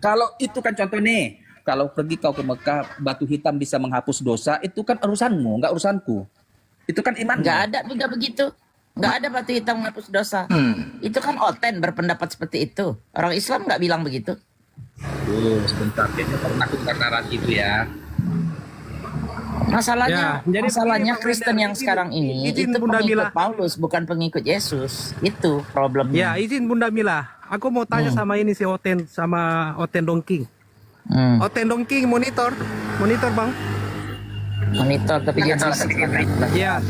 Kalau itu kan contoh nih, kalau pergi kau ke Mekah, batu hitam bisa menghapus dosa, itu kan urusanmu, nggak urusanku. Itu kan iman. Nggak ada juga begitu. Nggak ada batu hitam menghapus dosa. Itu kan Oten berpendapat seperti itu. Orang Islam nggak bilang begitu. Sebentar, kayaknya pernah aku narasi itu ya. Masalahnya Kristen yang sekarang ini izin itu Bunda pengikut Mila. Paulus, bukan pengikut Yesus. Itu problemnya. Ya, izin Bunda Mila. Aku mau tanya sama ini si Oten, sama Oten Dongking. Oten Dongking monitor Bang. Monitor tapi dia Ya.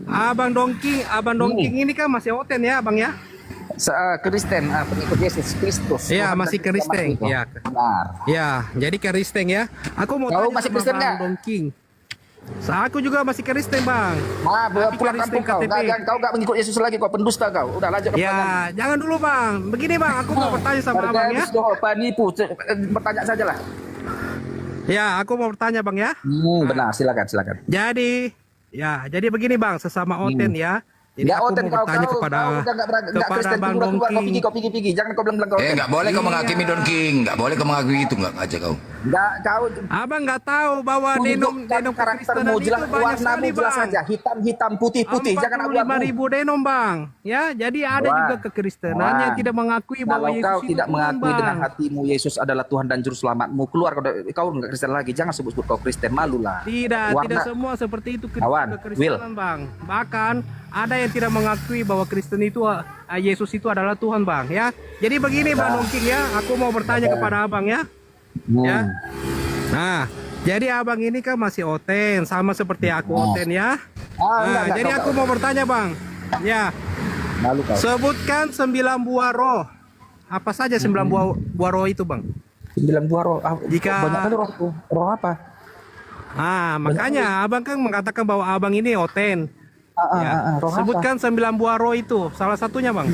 Abang Dongking ini kan masih Oten ya, Bang ya? Kristen, pengikut Yesus Kristus. Ya, masih Kristen. Ya. Ya, jadi Kristen ya. Aku mau tanya masih sama Kristen Bang nggak? Dongking. Aku juga masih Kristen, Bang. Pulang kampung kau. Kau nggak mengikut Yesus lagi, kau pendusta kau. Udah lanjut ke Ya, jangan dulu, Bang. Begini, Bang, aku mau bertanya sama Abang ya. Penipu, bertanya saja lah. Ya, aku mau bertanya, Bang ya. Benar, silakan. Jadi begini, Bang, sesama Oten ya. Jadi aku mau bertanya kepada Bang Dongking. Kau pergi. Jangan kau bilang kau. Nggak boleh kau menghakimi Don King. Nggak boleh kau menghakimi itu, nggak aja kau. Abang nggak tahu bahwa denom karaktermu jelas, warnamu jelas saja, hitam, putih. Jangan aku 45.000 denom, Bang. Ya, jadi ada juga kekristenan yang tidak mengakui bahwa kalau Yesus kau itu tidak Tuhan, mengakui Bang. dengan hatimu Yesus adalah Tuhan dan Juru Selamatmu, keluar kau nggak Kristen lagi. Jangan sebut kau Kristen, malulah. Tidak semua seperti itu kekristenan, Bang. Bahkan ada yang tidak mengakui bahwa Kristen itu Yesus itu adalah Tuhan, Bang ya. Jadi begini, Bang Dongking ya, aku mau bertanya kepada Abang ya. Ya. Nah, jadi Abang ini kan masih Oten, sama seperti aku Oten ya. Jadi aku mau bertanya, Bang. Ya. Sebutkan 9 buah roh. Apa saja 9 buah roh itu, Bang? 9 buah roh. Jika banyak kali roh apa? Makanya Abang kan mengatakan bahwa Abang ini Oten. Roh Sebutkan 9 buah roh itu, salah satunya, Bang.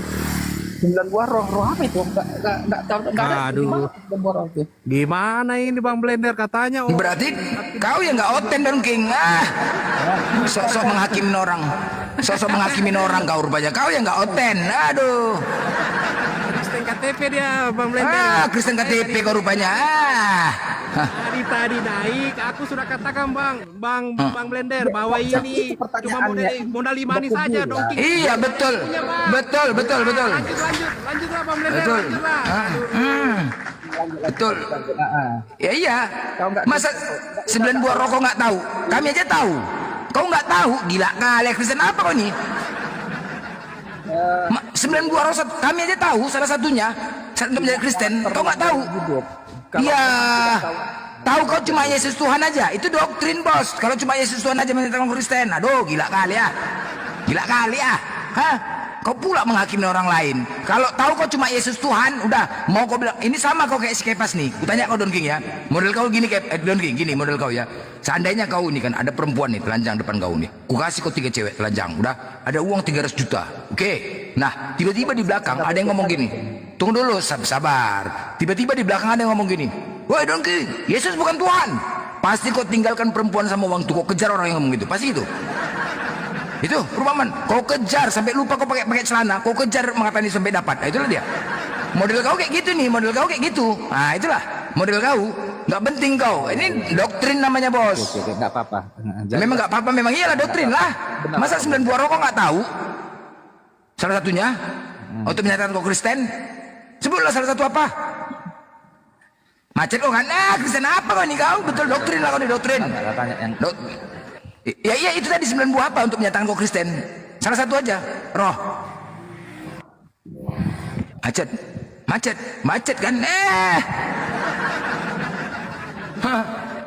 9 buah roh apa itu? Nggak tahu. Aduh. Gimana ini Bang Blender katanya? Berarti kau yang nggak Oten Don King. Sok-sok menghakimin orang kau rupanya. Kau yang nggak Oten. Aduh. Kristen KTP dia, Bang Blender. Kristen KTP kau rupanya. Tadi naik, aku sudah katakan Bang Blender bahwa ini cuma modal imani saja, Don King. Iya, betul. Lanjutlah Bang Blender. Betul. Betul. Ya iya. Masa 9 buah roh kau nggak tahu? Kami aja tahu. Kau nggak tahu? Gila kali. Kristen apa kau nih? 9 buah roh kami aja tahu. Salah satunya untuk menjadi Kristen. Kau nggak tahu? Iya. Tahu kau cuma Yesus Tuhan aja. Itu doktrin, Bos. Kalau cuma Yesus Tuhan aja menjadi Kristen. Aduh, gila kali ya. Hah? Kau pula menghakimi orang lain. Kalau tahu kau cuma Yesus Tuhan, udah mau kau bilang ini sama kau kayak si Kepas nih. Kutanya kau Don King ya. Model kau gini Don King, gini model kau ya. Seandainya kau ini kan ada perempuan nih telanjang depan kau nih. Ku kasih kau 3 cewek telanjang, udah ada uang 300 juta. Oke. Nah, tiba-tiba di belakang ada yang ngomong gini. Tunggu dulu, sabar. Tiba-tiba di belakang ada yang ngomong gini. Woi Don King, Yesus bukan Tuhan. Pasti kau tinggalkan perempuan sama uang itu, kau kejar orang yang ngomong gitu. Pasti itu. Itu perumpamaan, kau kejar sampai lupa kau pakai celana, kau kejar mengatakan sampai dapat. Nah, itulah dia. Model kau kayak gitu nih, model kau kayak gitu. Nah, itulah model kau. Nggak penting kau. Ini doktrin namanya, Bos. Oke, nggak apa-apa. Memang nggak apa-apa, memang iyalah doktrin lah. Masa 9 buah roh kau nggak tahu? Salah satunya untuk menyatakan kau Kristen. Sebutlah salah satu apa? Macet kau kan? Kristen apa kau nih kau? Betul doktrin lah kau nih doktrin. Ya iya itu tadi 9 buah apa untuk menyatakan kau Kristen? Salah satu aja, roh. Macet kan?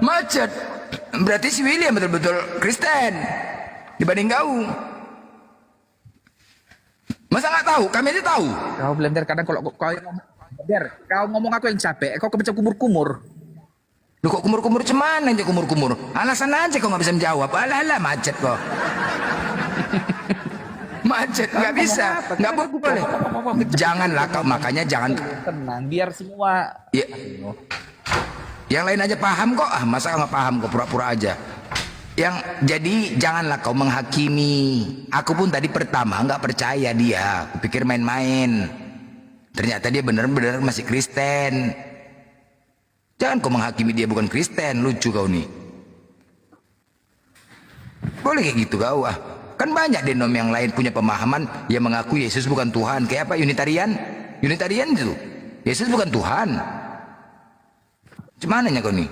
Macet. Berarti si William betul-betul Kristen dibanding kau. Masa nggak tahu? Kami aja tahu. Kau Blender kadang kalau kau ngomong aku yang capek, kau kebaca kumur-kumur. Lu kok kumur-kumur cuman aja kumur-kumur. Alasan aja kau nggak bisa menjawab. Alah macet kok. Macet nggak bisa, nggak boleh. Janganlah kau, makanya jangan. Tenang, biar semua. Ya. Yang lain aja paham kok. Masa nggak paham kok pura-pura aja. Jadi janganlah kau menghakimi. Aku pun tadi pertama nggak percaya dia, aku pikir main-main. Ternyata dia benar-benar masih Kristen. Jangan kau menghakimi dia bukan Kristen, lucu kau nih. Boleh kayak gitu kau ah. Kan banyak denom yang lain punya pemahaman yang mengaku Yesus bukan Tuhan. Kayak apa Unitarian? Unitarian itu. Yesus bukan Tuhan. Cuman nanya kau nih?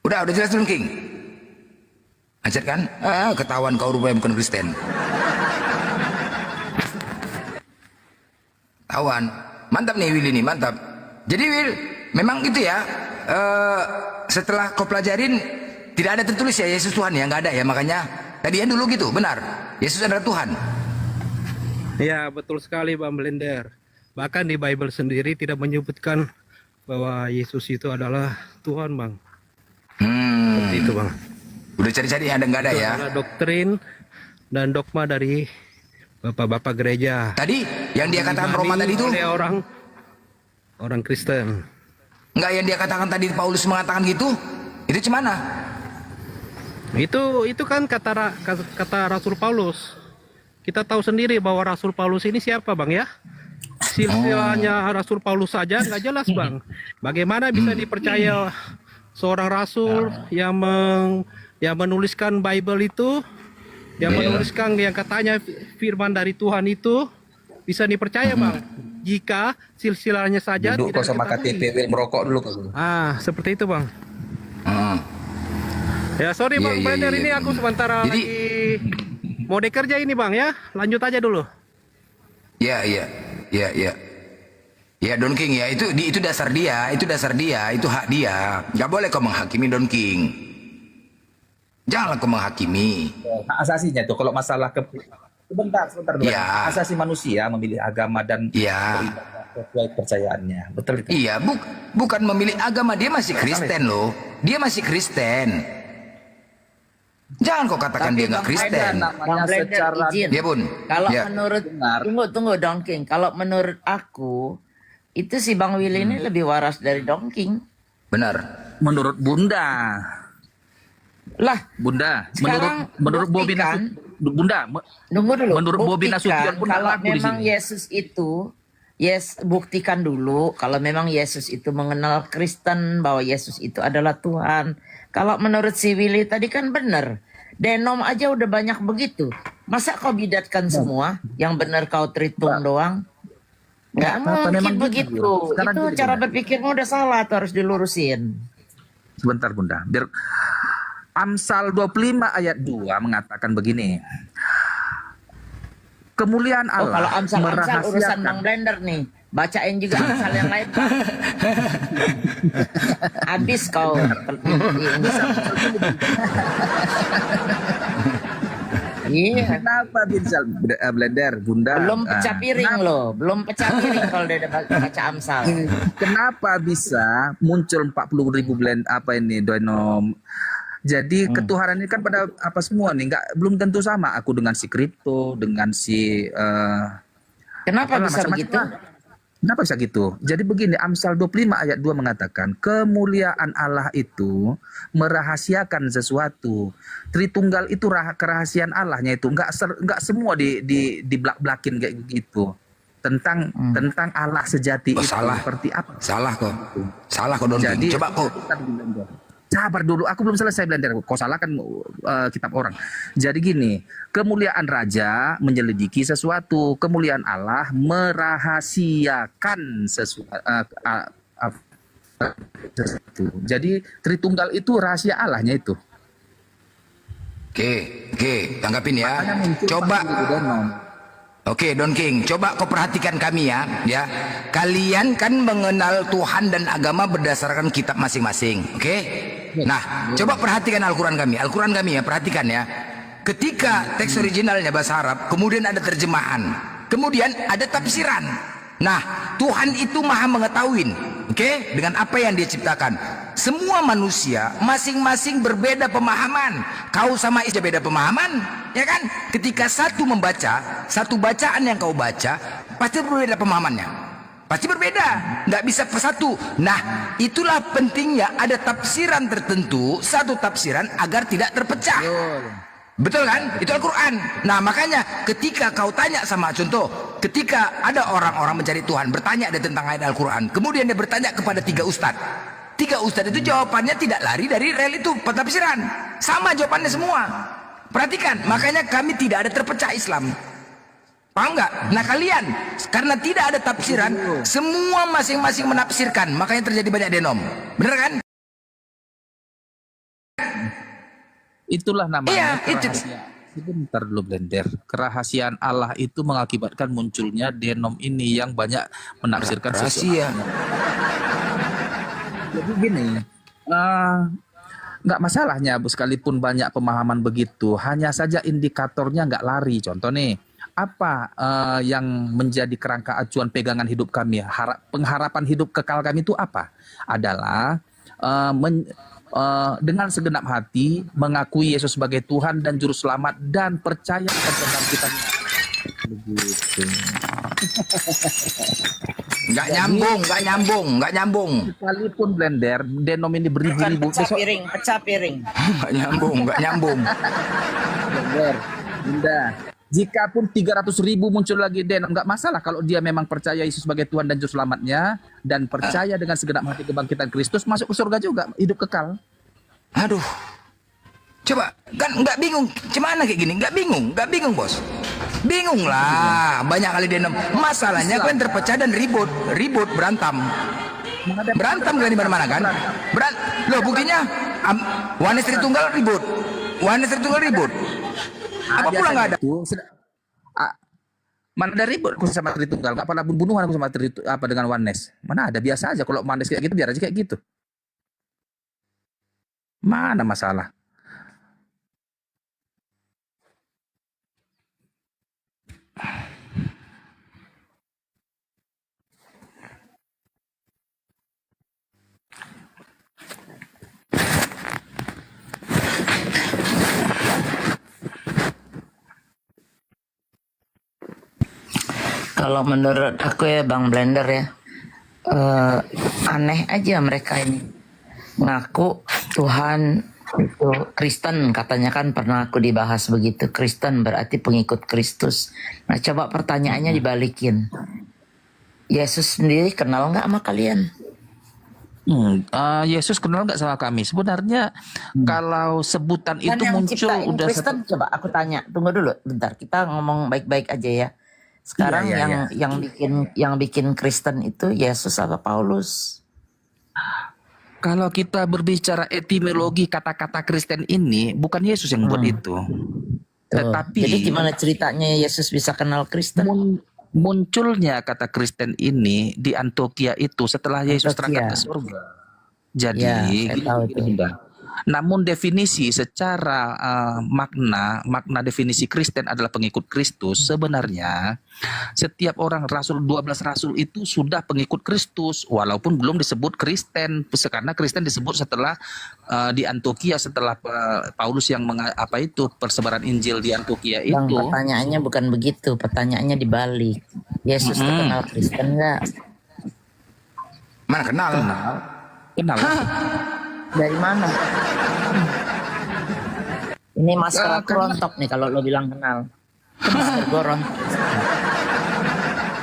Udah jelas belum King? Ajar kan? Ketahuan kau rupanya bukan Kristen. Tawan. Mantap nih Will ini, mantap. Jadi Will, memang gitu ya. Setelah kau pelajarin, tidak ada tertulis ya Yesus Tuhan ya, nggak ada ya. Makanya tadinya dulu gitu, benar. Yesus adalah Tuhan. Ya, betul sekali Bang Blender. Bahkan di Bible sendiri tidak menyebutkan bahwa Yesus itu adalah Tuhan, Bang. Seperti itu, Bang. Udah cari-cari ada nggak ada Itu ya? adalah doktrin dan dogma dari bapak-bapak gereja. Tadi yang dia katakan Roma tadi itu? Oleh orang Kristen. Enggak, yang dia katakan tadi Paulus mengatakan gitu? Itu gimana? Itu kan kata Rasul Paulus. Kita tahu sendiri bahwa Rasul Paulus ini siapa, Bang ya? Silsilahnya Rasul Paulus saja nggak jelas, Bang. Bagaimana bisa dipercaya seorang rasul yang menuliskan Bible itu, yang menuliskan yang katanya firman dari Tuhan itu bisa dipercaya, Bang? Jika silsilahnya saja Duduk kau tidak sama diketahui. KTP, Will, merokok dulu kau. Seperti itu, Bang. Ya, sorry Bang Blender, ini aku sementara lagi mau kerja ini, Bang ya. Lanjut aja dulu. Ya, Don King ya, itu dasar dia, itu hak dia. Gak boleh kau menghakimi Don King. Janganlah kau menghakimi. Hak asasinya tuh kalau masalah sebentar dulu. Ya. Asasi manusia memilih agama dan sesuai percayaannya. Betul itu. Iya, bukan memilih agama, dia masih Kristen loh. Dia masih Kristen. Jangan kau katakan dia nggak Kristen. Bang Blender, izin. Ya Bun. Kalau Ya. menurut tunggu Don King. Kalau menurut aku itu si Bang Willy ini lebih waras dari Don King. Benar. Menurut Bunda. Lah, Bunda, sekarang menurut Bobi buktikan. Bunda, Nunggu dulu. menurut Bobi Nasution pun kalau laku di memang sini. Yesus itu, buktikan dulu kalau memang Yesus itu mengenal Kristen bahwa Yesus itu adalah Tuhan. Kalau menurut si Willy tadi kan benar. Denom aja udah banyak begitu. Masa kau bidatkan semua? Yang benar kau tritung doang? Nggak mungkin begitu. Itu cara berpikirmu udah salah, tuh harus dilurusin. Sebentar Bunda, biar Amsal 25 ayat 2 mengatakan begini. Kemuliaan Allah kalau Amsal urusan merahasiakan. Bang Blender nih. Bacain juga Amsal yang lain, Pak. Habis kau. Iya. Kenapa Amsal Blender, Bunda? Belum pecah piring loh, belum pecah piring kalau dia baca Amsal. Kenapa bisa muncul 40.000 denom? Jadi ketuhanan ini kan pada apa semua nih, belum tentu sama aku dengan si kripto, dengan si Kenapa bisa begitu? Kenapa bisa gitu? Jadi begini, Amsal 25 ayat 2 mengatakan, kemuliaan Allah itu merahasiakan sesuatu. Tritunggal itu kerahasiaan Allahnya itu enggak semua di belak-belakin kayak gitu. Tentang Allah sejati itu salah. Seperti apa? Salah kok. Don King. Coba kok. Sabar dulu, aku belum selesai Blender. Kau salah kan kitab orang. Jadi gini, kemuliaan raja menyelidiki sesuatu, kemuliaan Allah merahasiakan sesuatu. Jadi Tritunggal itu rahasia Allahnya itu. Oke, tanggapin ya. Coba. Oke, Don King, coba kau perhatikan kami ya. Kalian kan mengenal Tuhan dan agama berdasarkan kitab masing-masing, oke? Nah, coba perhatikan Al-Quran kami ya, perhatikan ya. Ketika teks originalnya bahasa Arab, kemudian ada terjemahan, kemudian ada tafsiran. Nah, Tuhan itu maha mengetahui, oke? Dengan apa yang dia ciptakan. Semua manusia masing-masing berbeda pemahaman. Kau sama istri beda pemahaman, ya kan? Ketika satu membaca, satu bacaan yang kau baca, pasti berbeda pemahamannya. Pasti berbeda, nggak bisa satu. Nah, itulah pentingnya ada tafsiran tertentu, satu tafsiran agar tidak terpecah. Betul kan? Itu Al-Quran. Nah, makanya ketika kau tanya sama, contoh, ketika ada orang-orang mencari Tuhan, bertanya ada tentang ayat Al-Quran, kemudian dia bertanya kepada 3 ustadz. 3 ustadz itu jawabannya tidak lari dari rel itu, pentafsiran. Sama jawabannya semua. Perhatikan, makanya kami tidak ada terpecah Islam. Paham nggak? Nah kalian, karena tidak ada tafsiran, semua masing-masing menafsirkan, makanya terjadi banyak denom. Bener kan? Itulah namanya Iya, itu. Sebentar dulu Blender. Kerahasiaan Allah itu mengakibatkan munculnya denom ini yang banyak menafsirkan Rahasia. Jadi gini, nggak masalahnya Bu, sekalipun banyak pemahaman begitu, hanya saja indikatornya nggak lari. Contoh nih, apa yang menjadi kerangka acuan pegangan hidup kami? Pengharapan hidup kekal kami itu apa? Adalah dengan segenap hati mengakui Yesus sebagai Tuhan dan Juru Selamat dan percaya akan kebangkitannya. Begitu. Nggak nyambung. Sekalipun Blender, denom ini beribu-ribu. Pecah piring. Nggak nyambung. Blender, Bunda. Jika pun 300.000 muncul lagi denom, nggak masalah kalau dia memang percaya Yesus sebagai Tuhan dan Juru Selamatnya dan percaya dengan segenap hati kebangkitan Kristus, masuk ke surga juga, hidup kekal. Aduh, coba kan nggak bingung, gimana kayak gini? Nggak bingung bos. Bingung lah, banyak kali denom. Masalahnya kalian terpecah dan ribut, berantem kan di mana-mana kan? Loh buktinya, Wanes Tritunggal ribut. Apa pula nggak ada? Mana ada ribut aku sama Tritunggal, nggak pernah bunuhan aku sama dengan Wanes. Mana ada, biasa aja kalau Wanes kayak gitu, biar aja kayak gitu. Mana masalah? Kalau menurut aku ya Bang Blender ya, aneh aja mereka ini ngaku Tuhan itu Kristen, katanya kan pernah aku dibahas begitu, Kristen berarti pengikut Kristus. Nah coba pertanyaannya dibalikin, Yesus sendiri kenal nggak sama kalian? Yesus kenal nggak sama kami? Sebenarnya kalau sebutan Kan itu yang muncul ciptain udah Kristen, coba aku tanya, tunggu dulu bentar, kita ngomong baik-baik aja ya. Sekarang Iya. yang bikin Kristen itu Yesus apa Paulus? Kalau kita berbicara etimologi kata-kata Kristen ini, bukan Yesus yang buat itu. Tetapi Jadi gimana ceritanya Yesus bisa kenal Kristen? Munculnya kata Kristen ini di Antioquia itu setelah Yesus Antioquia. terangkat ke surga. Jadi, Ya, saya tahu itu. Bunda. Namun definisi secara makna definisi Kristen adalah pengikut Kristus. Sebenarnya setiap orang rasul, 12 rasul itu sudah pengikut Kristus walaupun belum disebut Kristen, karena Kristen disebut setelah di Antioquia, setelah Paulus yang persebaran Injil di Antioquia Bang, itu. pertanyaannya bukan begitu, pertanyaannya dibalik. Yesus kenal Kristen nggak? Mana kenal? Kenal. Dari mana? Ini masker aku rontok nih kalau lo bilang kenal. Masker gue rontok.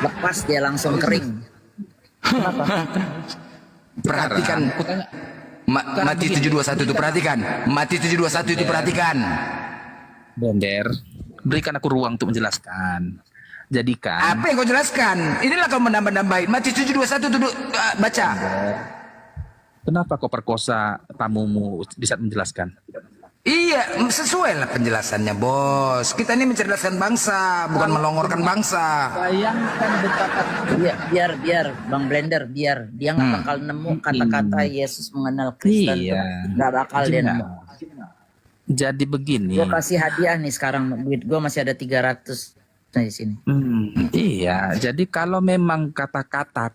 Lepas dia langsung kering. Kenapa? Perhatikan. Mati 721 itu perhatikan. Mati 721 itu perhatikan. Blender, berikan aku ruang untuk menjelaskan. Jadikan. Apa yang kau jelaskan? Inilah kau menambah-nambahin. Mati 721 itu baca. Kenapa kau perkosa tamumu di saat menjelaskan? Iya, sesuai lah penjelasannya bos. Kita ini mencerdaskan bangsa, bukan melongorkan bangsa. Bayangkan betapa biar Bang Blender biar dia nggak bakal nemu kata-kata Yesus mengenal Kristen. Nggak bakal dia nemu. Jadi begini. Gue kasih hadiah nih sekarang, duit gue masih ada 300. di sini. Iya, jadi kalau memang kata-kata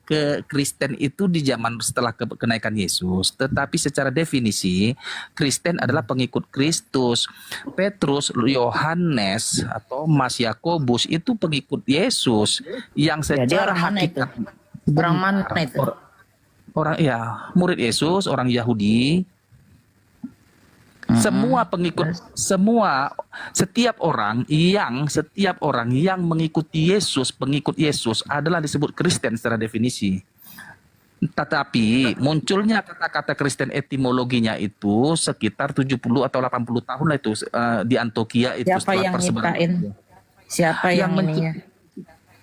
ke Kristen itu di zaman setelah kenaikan Yesus, tetapi secara definisi Kristen adalah pengikut Kristus. Petrus, Yohanes, atau Mas Yakobus itu pengikut Yesus yang Jadi secara orang mana itu? hakikat Orang mana itu? orang ya murid Yesus, orang Yahudi. Semua pengikut, setiap orang yang mengikuti Yesus, pengikut Yesus adalah disebut Kristen secara definisi. Tetapi munculnya kata-kata Kristen etimologinya itu sekitar 70 atau 80 tahun lah itu di Antioquia itu. Siapa yang nyiptain? Siapa yang ininya?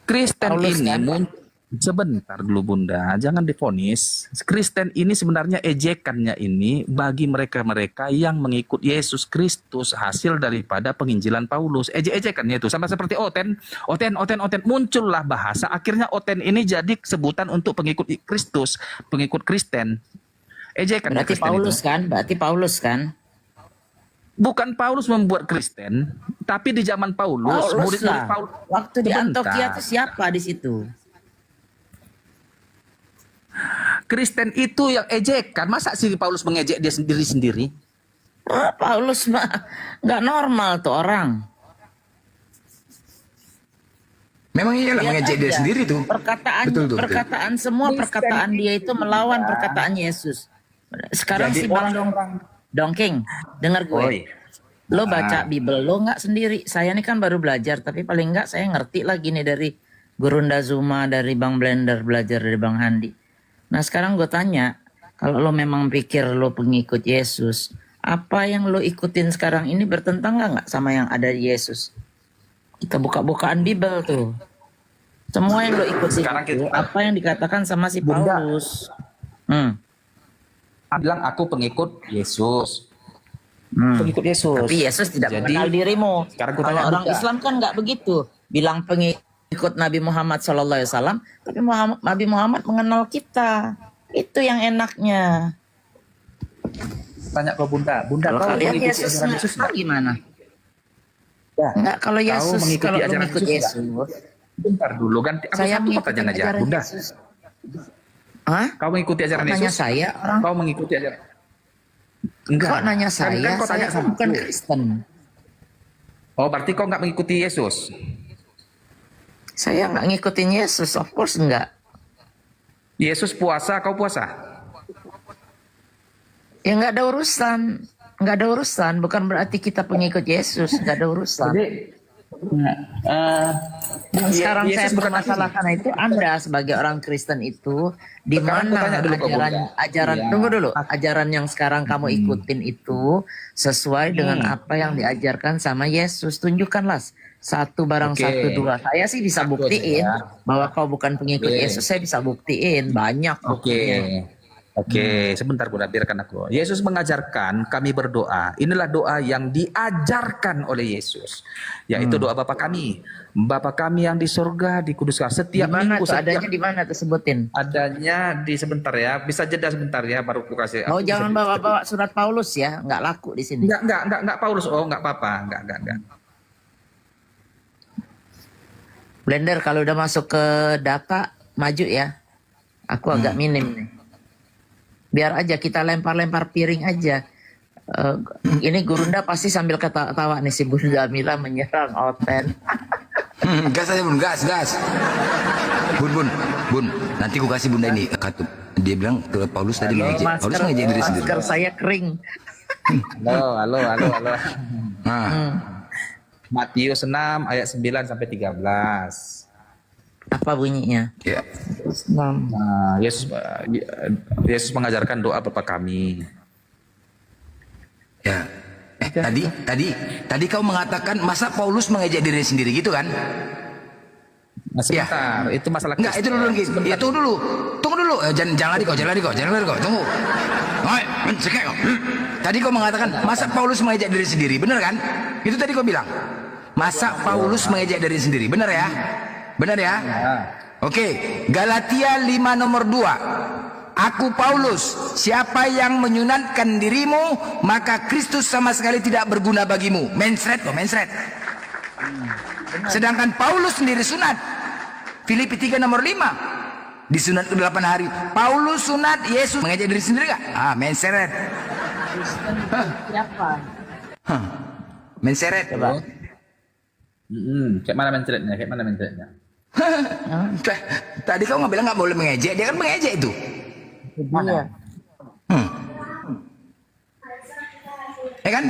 Kristen Paulus, ini kan? sebentar dulu Bunda, jangan divonis. Kristen ini sebenarnya ejekannya ini bagi mereka-mereka yang mengikut Yesus Kristus, hasil daripada penginjilan Paulus. Ejek-ejekannya itu sama seperti oten, muncullah bahasa, akhirnya oten ini jadi sebutan untuk pengikut Kristus, pengikut Kristen. Ejekan Berarti Kristen Paulus itu. kan? Berarti Paulus kan? Bukan Paulus membuat Kristen, tapi di zaman Paulus, Paulus murid-murid lah. Paulus. Waktu di Sebentar. Antioquia itu siapa di situ? Kristen itu yang ejekan, masa sih Paulus mengejek dia sendiri-sendiri? Paulus mah nggak normal tuh orang. Memang iyalah Lihat mengejek dia aja. sendiri tuh. Perkataan semua perkataan dia itu melawan perkataan Yesus. Sekarang Jadi si Bang Dongking, dengar gue. Oi. Lo baca Bible, lo nggak sendiri. Saya ini kan baru belajar, tapi paling nggak saya ngerti lah gini dari Gurunda Zuma, dari Bang Blender, belajar dari Bang Handi. Nah sekarang gue tanya, kalau lo memang pikir lo pengikut Yesus, apa yang lo ikutin sekarang ini bertentangan nggak sama yang ada di Yesus? Kita buka-bukaan Bible tuh. Semua yang lo ikuti Sekarang itu, apa yang dikatakan sama si Paulus? Bilang aku pengikut Yesus. Pengikut Yesus. Tapi Yesus tidak Jadi, mengenal dirimu. sekarang aku Kalau tanya orang Buddha. Islam kan nggak begitu. Bilang pengikut Nabi Muhammad SAW, tapi Nabi Muhammad mengenal kita. Itu yang enaknya. Tanya ke Bunda. Bunda, Kalau kau kalian mengikuti Yesus ajaran Yesus nggak gimana? Ya. Enggak, kalau Kau Yesus, mengikuti kalau ajaran mengikut Yesus Yesus, Bentar dulu, ganti. Aku saya satu mengikuti pertanyaan aja. ajaran Bunda, Yesus. Hah? kau mengikuti ajaran Kok Yesus? nanya saya, orang? Kau mengikuti ajaran? Kok nanya Kan saya? kau tanya Saya sama bukan aku. Kristen. Oh, berarti kau nggak mengikuti Yesus? Saya nggak ngikutin Yesus, of course enggak. Yesus puasa, kau puasa? Ya nggak ada urusan. Nggak ada urusan. Bukan berarti kita pengikut Yesus. Nggak ada urusan. Yang sekarang Yesus saya bukan permasalahkan itu Anda sebagai orang Kristen itu di Sekarang aku mana tanya dulu ke ajaran Bunda. tunggu dulu, ajaran yang sekarang kamu ikutin itu sesuai dengan apa yang diajarkan sama Yesus. Tunjukkanlah satu barang Oke. satu dua. Saya sih bisa Aku buktiin aja. bahwa kau bukan pengikut Oke. Yesus. Saya bisa buktiin banyak buktinya. Oke, sebentar Bunda, biarkan aku. Yesus mengajarkan kami berdoa. Inilah doa yang diajarkan oleh Yesus, yaitu doa Bapa kami. Bapa kami yang di surga, dikuduskan. Setiap Di mana minggu, tuh? Adanya di mana tuh sebutin? adanya di sebentar ya. Bisa jeda sebentar ya, baru aku kasih. Oh, Aku jangan bisa- bawa-bawa surat Paulus ya, nggak laku di sini. Enggak Paulus. Oh, enggak apa-apa. Enggak. Blender kalau udah masuk ke data maju ya. Aku agak minim nih. Biar aja kita lempar-lempar piring aja. Ini Gurunda pasti sambil ketawa nih si Bunda Mila menyerang Oten. Gas aja Bun, gas. Bun. Nanti ku kasih Bunda ini kartu. Dia bilang ke Paulus tadi ngejek. Paulus ngejek diri sendiri. Masker saya kering. Halo. Hmm. Matius 6 ayat 9 sampai 13. Apa bunyinya? Ya. Nah, Yesus mengajarkan doa Bapa kami. Ya. Tadi kau mengatakan masa Paulus mengejek diri sendiri gitu kan? Nah, sebentar, itu masalah Enggak, itu dulu Ki. Ya tunggu dulu. Jangan lari kau. Tunggu. Cekek kau. Tadi kau mengatakan masa Paulus mengejek diri sendiri, benar kan? Itu tadi kau bilang. Masa Paulus mengejek diri sendiri, benar ya? Benar ya? Oke, Galatia 5 nomor 2. Aku Paulus, siapa yang menyunatkan dirimu, maka Kristus sama sekali tidak berguna bagimu. Mensret. Sedangkan Paulus sendiri sunat. Filipi 3 nomor 5. Disunat ke 8 hari. Paulus sunat, Yesus mengejek diri sendiri gak? Menseret. Siapa? Menseret. Coba. Kayak mana menceritnya? Kayak mana menceritnya? Tadi kau nggak bilang nggak boleh mengejek, dia kan mengejek itu. Mana? Ya kan?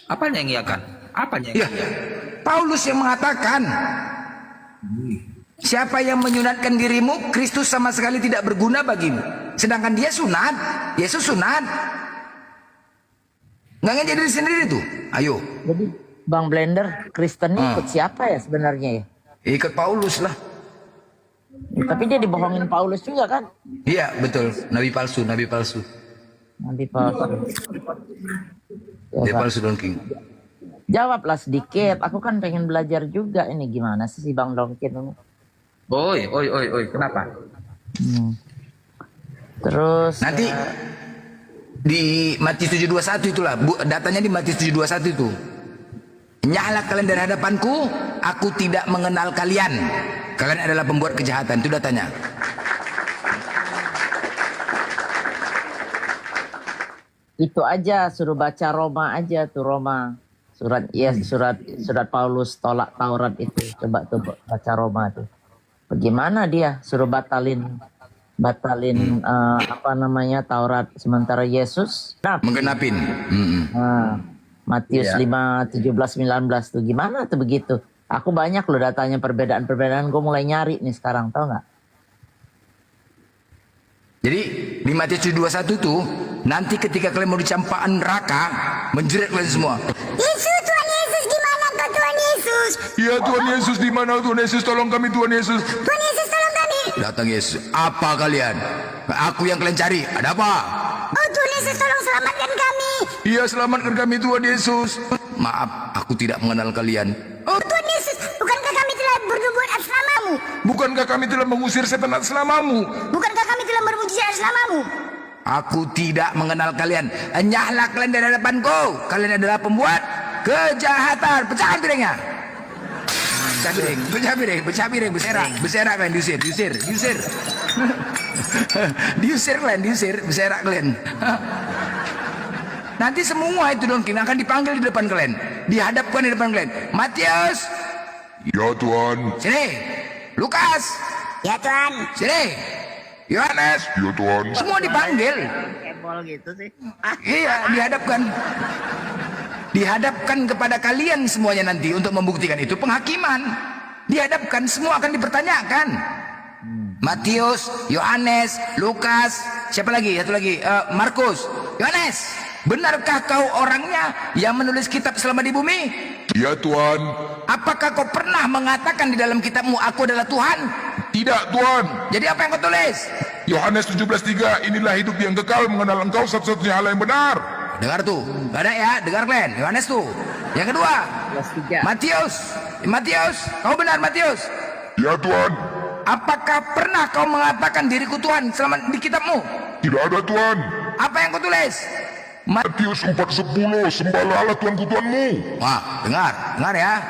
Apanya yang iakan? Apanya yang Ya, Paulus yang mengatakan, siapa yang menyunatkan dirimu, Kristus sama sekali tidak berguna bagimu. Sedangkan dia sunat, Yesus sunat. Nggak ngejek diri sendiri tuh. Ayo. Jadi Bang Blender, Kristen ini ikut siapa ya sebenarnya ya? Ikut Paulus lah. Ya, tapi dia dibohongin Paulus juga kan? Iya, betul. Nabi palsu, nabi palsu. Nabi palsu. Nabi palsu Don King. Jawablah sedikit. Aku kan pengen belajar juga ini gimana sih si Bang Donkin. Oi, kenapa? Terus nanti di Matius 7:21 itulah, datanya di Matius 7:21 itu. Nyahlah kalian dari hadapanku, aku tidak mengenal kalian. Kalian adalah pembuat kejahatan, itu datanya. itu aja, suruh baca Roma aja tuh, Roma. Surat Paulus tolak Taurat itu. Coba tuh baca Roma tuh. Bagaimana dia suruh batalin apa namanya Taurat, sementara Yesus menggenapin. Matius 5, 17, 19 tuh gimana tuh begitu. Aku banyak loh datanya perbedaan-perbedaan, gue mulai nyari nih sekarang, tau nggak? Jadi di Matius 7:21 tuh, nanti ketika kalian mau dicampakkan neraka, menjerit kalian semua. Yesus, Tuhan Yesus, gimana kau Tuhan Yesus? Ya Tuhan Yesus, di mana Tuhan Yesus, tolong kami Tuhan Yesus. Tuhan Yesus tolong kami. Datang Yesus, apa kalian? Aku yang kalian cari, ada apa? Oh Tuhan Yesus, tolong selamatkan kami. Iya, selamatkan kami Tuhan Yesus. Maaf, aku tidak mengenal kalian. Oh Tuhan Yesus, bukankah kami telah berbuat atas namamu? Bukankah kami telah mengusir setan atas namamu? Bukankah kami telah bermujizat atas namamu? Aku tidak mengenal kalian. Enyahlah kalian dari hadapanku. Kalian adalah pembuat kejahatan. Pecahkan piringnya. Pecah piring, berserak kalian, diusir. Diusir kalian, berserak kalian. Nanti semua itu dong akan dipanggil di depan kalian, dihadapkan di depan kalian. Matius, ya Tuhan. Sini. Lukas, ya Tuhan. Sini. Yohanes, ya Tuhan. Semua dipanggil. Kebol gitu sih. Iya, dihadapkan kepada kalian semuanya nanti untuk membuktikan itu penghakiman. Dihadapkan, semua akan dipertanyakan. Matius, Yohanes, Lukas, siapa lagi? Satu lagi, Markus. Yohanes, benarkah kau orangnya yang menulis kitab selama di bumi? Ya Tuhan. Apakah kau pernah mengatakan di dalam kitabmu, aku adalah Tuhan? Tidak Tuhan. Jadi apa yang kau tulis? Yohanes 17:3, inilah hidup yang kekal, mengenal engkau satu-satunya Allah yang benar. Dengar tuh, gak ada ya, dengar kalian. Yohanes tuh. Yang kedua, Matius, kau benar Matius? Ya Tuhan. Apakah pernah kau mengatakan diriku Tuhan selama di kitabmu? Tidak ada Tuhan. Apa yang kau tulis? Matius 4:10, sembahlah Allah Tuhanku Tuhanmu. Wah, dengar ya.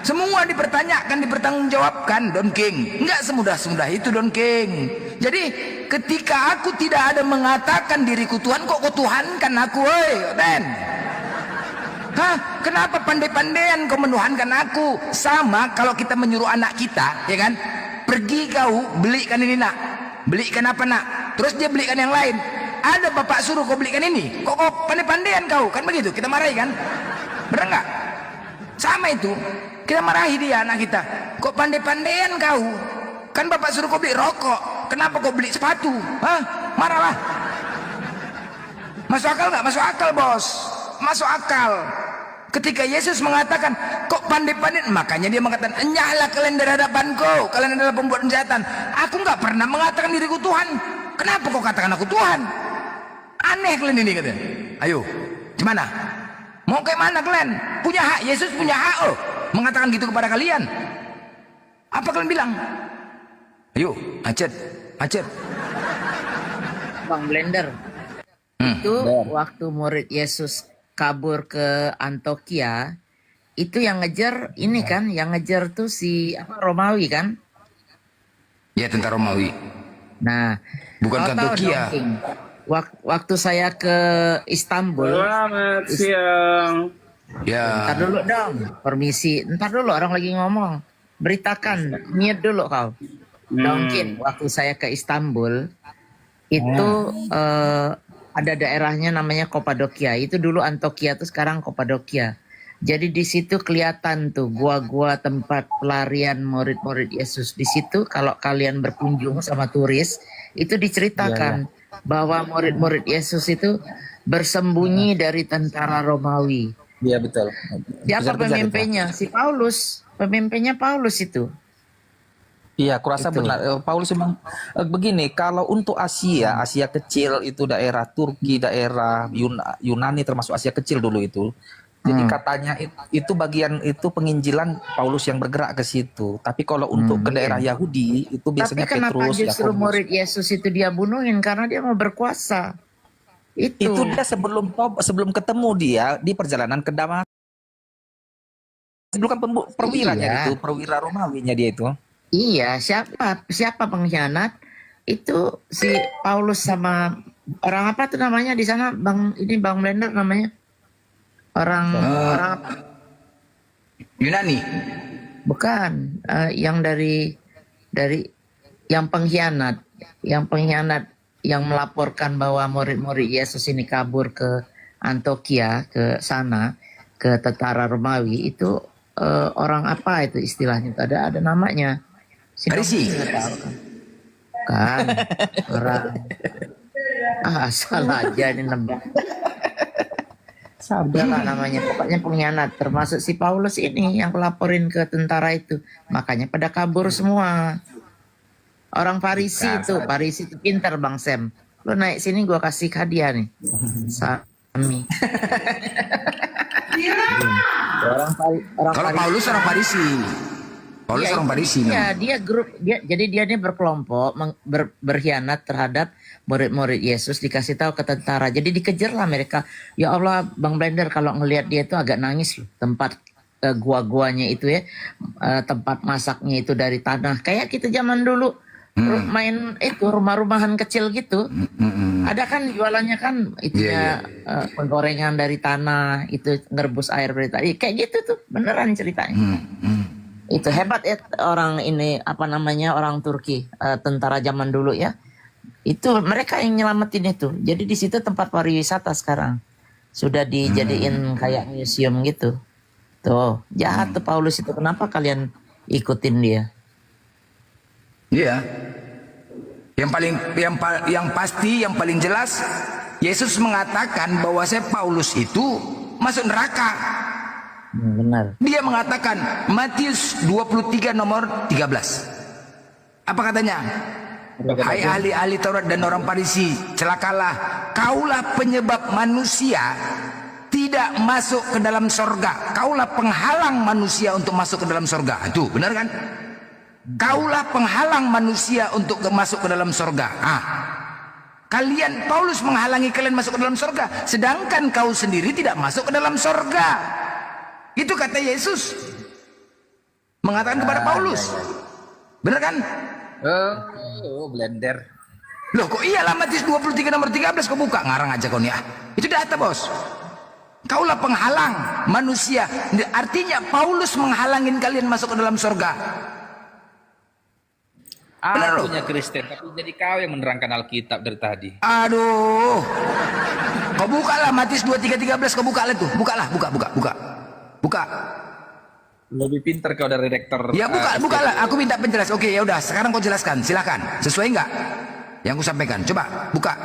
Semua dipertanyakan, dipertanggungjawabkan, Don King. Enggak semudah itu, Don King. Jadi ketika aku tidak ada mengatakan diriku Tuhan, kok kau Tuhankan aku, woi, Den? Hah? Kenapa pandai-pandaian kau menuhankan aku? Sama kalau kita menyuruh anak kita, ya kan? Pergi kau belikan ini nak, belikan apa nak? Terus dia belikan yang lain. Ada bapak suruh kau belikan ini, kok pandai-pandaian kau? Kan begitu, kita marahi kan? Benar nggak? Sama itu, kita marahi dia anak kita. Kok pandai-pandaian kau? Kan bapak suruh kau beli rokok, kenapa kau beli sepatu? Hah? Marahlah. Masuk akal nggak? Masuk akal bos. Masuk akal. Ketika Yesus mengatakan, kok pandai-pandai, makanya dia mengatakan, enyahlah kalian dari hadapanku, kalian adalah pembuat kejahatan. Aku nggak pernah mengatakan diriku Tuhan. Kenapa kau katakan aku Tuhan? Aneh kalian ini katanya. Ayo, gimana? Mau kayak mana kalian? Punya hak, Yesus punya hak loh mengatakan gitu kepada kalian. Apa kalian bilang? Ayo, macet. Bang Blender. Itu waktu murid Yesus kabur ke Antioquia, itu yang ngejar ini kan, yang ngejar tuh si Romawi kan? Ya, tentara Romawi. Nah, Bukan kau ke tahu Antioquia. dong, King, waktu saya ke Istanbul, Selamat siang. Ya. ntar dulu dong, permisi, ntar dulu orang lagi ngomong, beritakan, mute dulu kau. Mungkin waktu saya ke Istanbul itu ada daerahnya namanya Kapadokia. Itu dulu Antioquia tuh sekarang Kapadokia. Jadi di situ kelihatan tuh gua-gua tempat pelarian murid-murid Yesus. Di situ kalau kalian berkunjung sama turis, itu diceritakan bahwa murid-murid Yesus itu bersembunyi dari tentara Romawi. Iya betul. Siapa Kejar-kejar itu. pemimpinnya? Si Paulus. Pemimpinnya Paulus itu. Iya, kurasa Itu. benar. Paulus memang begini, kalau untuk Asia, Asia kecil itu daerah Turki, daerah Yunani termasuk Asia kecil dulu itu. Jadi katanya itu bagian itu penginjilan Paulus yang bergerak ke situ. Tapi kalau untuk ke daerah Yahudi itu biasanya Tapi kenapa Petrus, justru Yakobus. murid Yesus itu dia bunuhin? Karena dia mau berkuasa. Itu dia sebelum ketemu dia di perjalanan ke Damaskus. Dulu kan perwiranya Iya. itu, perwira Romawinya dia itu. Iya, siapa pengkhianat? Itu si Paulus sama orang apa tuh namanya di sana, Bang Blender namanya. Orang apa? Yunani. Bukan, yang dari yang pengkhianat, yang melaporkan bahwa murid-murid Yesus ini kabur ke Antioquia, ke sana, ke tentara Romawi itu orang apa itu istilahnya? Itu ada namanya. Farisi. Kan orang asal aja ini nebak. Sabarlah namanya, pokoknya pengkhianat. Termasuk si Paulus ini yang laporin ke tentara itu, makanya pada kabur semua. Orang Farisi itu pintar Bang Sam. Lo naik sini gua kasih hadiah nih. Sami. Kalau Paulus orang Farisi. Paulus Iya, orang Farisi. Iya, jadi dia ini berkelompok berkhianat terhadap murid-murid Yesus, dikasih tahu ke tentara. Jadi dikejarlah mereka. Ya Allah, Bang Blender kalau ngelihat dia itu agak nangis loh. Tempat gua-guanya itu ya, tempat masaknya itu dari tanah. Kayak kita zaman dulu main itu rumah-rumahan kecil gitu. Ada kan jualannya kan itunya penggorengan dari tanah, itu ngerebus air dari tadi. Kayak gitu tuh, beneran ceritanya. Itu hebat ya orang ini apa namanya orang Turki, tentara zaman dulu ya. Itu mereka yang nyelamatin itu. Jadi di situ tempat pariwisata sekarang. Sudah dijadiin kayak museum gitu. Tuh, jahat tuh Paulus itu. Kenapa kalian ikutin dia? Iya. Yang pasti yang paling jelas Yesus mengatakan bahwa Paulus itu masuk neraka. Benar. Dia mengatakan Matius 23 nomor 13. Apa katanya? Hai ahli-ahli Taurat dan orang Farisi, celakalah, kaulah penyebab manusia tidak masuk ke dalam sorga. Kaulah penghalang manusia untuk masuk ke dalam sorga. Itu benar kan? Kaulah penghalang manusia untuk masuk ke dalam sorga. Kalian, Paulus menghalangi kalian masuk ke dalam sorga, sedangkan kau sendiri tidak masuk ke dalam sorga. Itu kata Yesus mengatakan kepada Paulus. Benar kan? Blender. Loh kok iyalah Matius 23 nomor 13 kau buka ngarang aja kau nih Itu data bos. Kaulah penghalang manusia. Artinya Paulus menghalangin kalian masuk ke dalam sorga. Benar loh. Akunya Kristen, tapi jadi kau yang menerangkan Alkitab dari tadi. Aduh. Kau buka lah Matius 23:13 kau buka lah tuh. Buka. Buka. Lebih pintar kau dari rektor. Ya buka lah. Aku minta penjelasan. Oke ya udah. Sekarang kau jelaskan. Silakan. Sesuai nggak yang aku sampaikan? Coba buka.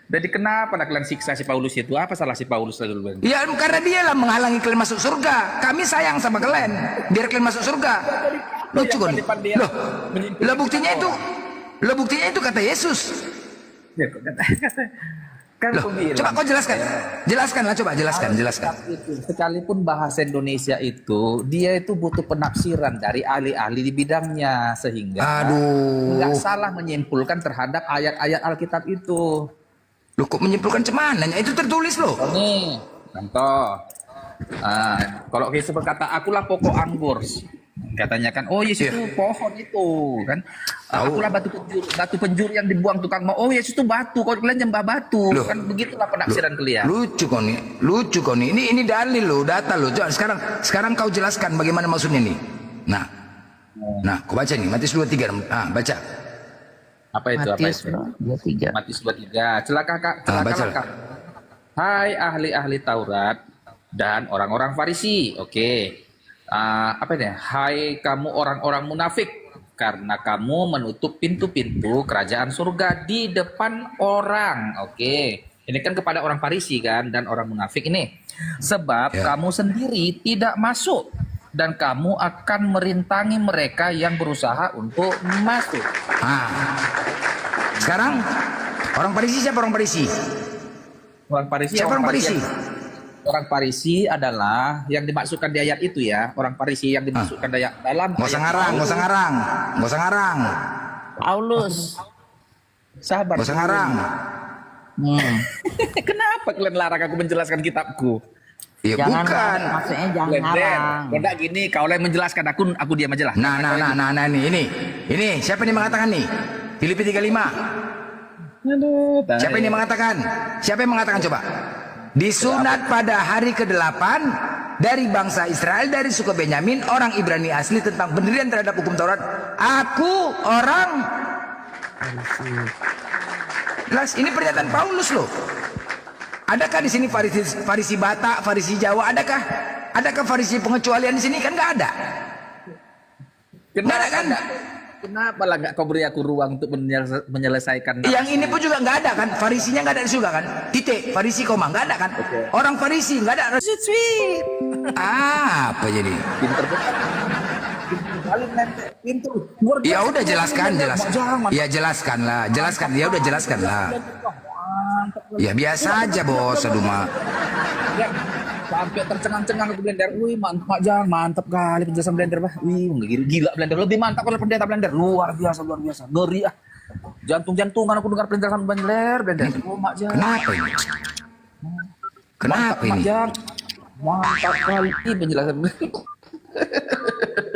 Jadi kenapa nak kalian siksa si Paulus itu? Apa salah si Paulus dulu? Ya karena dia lah menghalangi kalian masuk surga. Kami sayang sama kalian. Biar kalian masuk surga. Lucu kan? Loh buktinya itu kata Yesus. Kan Loh, coba kau jelaskan. Jelaskanlah coba jelaskan. Sekalipun bahasa Indonesia itu dia itu butuh penafsiran dari ahli-ahli di bidangnya sehingga nggak salah menyimpulkan terhadap ayat-ayat Alkitab itu. Lu kok menyimpulkan cemana? Itu tertulis loh. Nih, contoh. Kalau Yesus berkata, akulah pokok anggur. Katanya kan, oh Yesus itu pohon itu kan. Akulah batu penjuru yang dibuang tukang mau. Oh Yesus itu batu, kalau kalian nyembah batu. Loh. Kan begitulah penafsiran kalian. Lucu kau nih. Ini dalil lo, data lo. Coba sekarang kau jelaskan bagaimana maksudnya nih. Nah, kau baca nih Matius 23. Baca. Apa itu? Matius 23. Celakalah kau. Hai ahli-ahli Taurat dan orang-orang Farisi. Oke. Apa ini? Hai kamu orang-orang munafik, karena kamu menutup pintu-pintu kerajaan surga di depan orang. Oke. Ini kan kepada orang Farisi kan dan orang munafik ini. Sebab kamu sendiri tidak masuk dan kamu akan merintangi mereka yang berusaha untuk masuk. Sekarang orang Farisi siapa orang Farisi? Orang Farisi. Siapa orang Farisi? Orang Farisi adalah yang dimaksudkan di ayat itu ya. Orang Farisi yang dimaksudkan dalam Nggak usah ngarang. Paulus. Sabar. Nggak usah ngarang. Kenapa kalian larang aku menjelaskan kitabku? Ya Jangan bukan. maksudnya jangan ngarang. Tidak gini, kau yang menjelaskan aku diam aja lah. Nah, ini siapa yang mengatakan nih? Filipi 35. Siapa yang mengatakan? Siapa yang mengatakan coba? Disunat pada hari ke-8 dari bangsa Israel, dari suku Benyamin, orang Ibrani asli, tentang pendirian terhadap hukum Taurat. Aku orang jelas, ini pernyataan Paulus loh. Adakah di sini Farisi Batak, Farisi Jawa? Adakah Farisi pengecualian di sini? Kan nggak ada. Kenapa kan? Kenapa lah nggak kau beri aku ruang untuk menyelesaikan? Yang ini pun juga nggak ada kan? Farisinya nggak ada di surga kan? Titik. Farisi koma nggak ada kan? Orang Farisi nggak ada. Sweet. Apa jadi? Ya udah jelaskan. Ya jelaskanlah. Ya udah jelaskanlah. Ya biasa aja bos, aduh mak. Sampai tercengang-cengang ke Blender. Wih mantap kali penjelasan Blender bah. Wih gila Blender, lebih mantap kalau pendeta Blender. Luar biasa. Ngeri ah. Jantung-jantungan aku dengar penjelasan Blender. Oh Mak Jang. Kenapa ini? Mantap kali penjelasan Blender.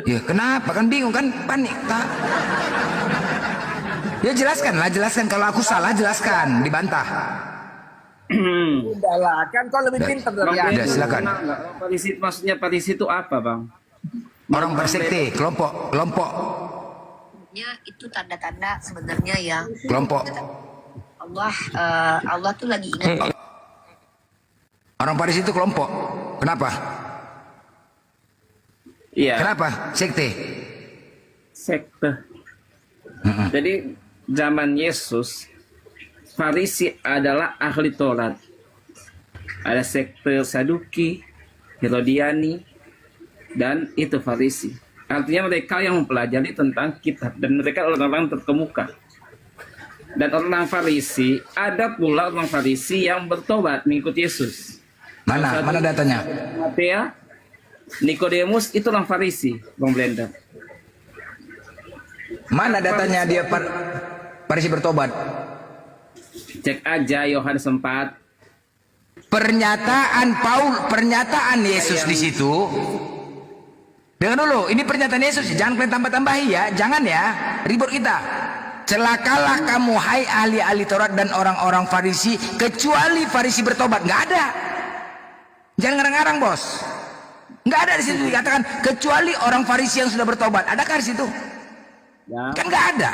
Ya kenapa kan bingung kan, panik tak? Ya jelaskan kalau aku salah jelaskan, dibantah. Udahlah, kan kau lebih pintar dari aku. Udah, silakan. Maksudnya Farisi itu apa, Bang? Orang bersekte, kelompok. Ya, itu tanda-tanda sebenarnya yang Kelompok. Allah tuh lagi ingat. Orang Farisi itu kelompok. Kenapa? Iya. Kenapa? Sekte. Jadi zaman Yesus, Farisi adalah ahli Taurat. Ada sekte Saduki, Herodiani, dan itu Farisi. Artinya mereka yang mempelajari tentang kitab dan mereka orang-orang terkemuka. Dan orang Farisi, ada pula orang Farisi yang bertobat mengikuti Yesus. Mana datanya? Matea, Nikodemus itu orang Farisi, Bang Blender. Mana datanya dia Farisi bertobat? Cek aja Yohanes 4. Pernyataan Yesus di situ. Dengar dulu, ini pernyataan Yesus, jangan kalian tambah-tambahi ya, jangan ya, ribut kita. Celakalah kamu hai ahli-ahli Taurat dan orang-orang Farisi, kecuali Farisi bertobat. Nggak ada. Jangan ngarang-ngarang bos. Nggak ada di situ dikatakan kecuali orang Farisi yang sudah bertobat. Adakah di situ? Ya. Kan nggak ada.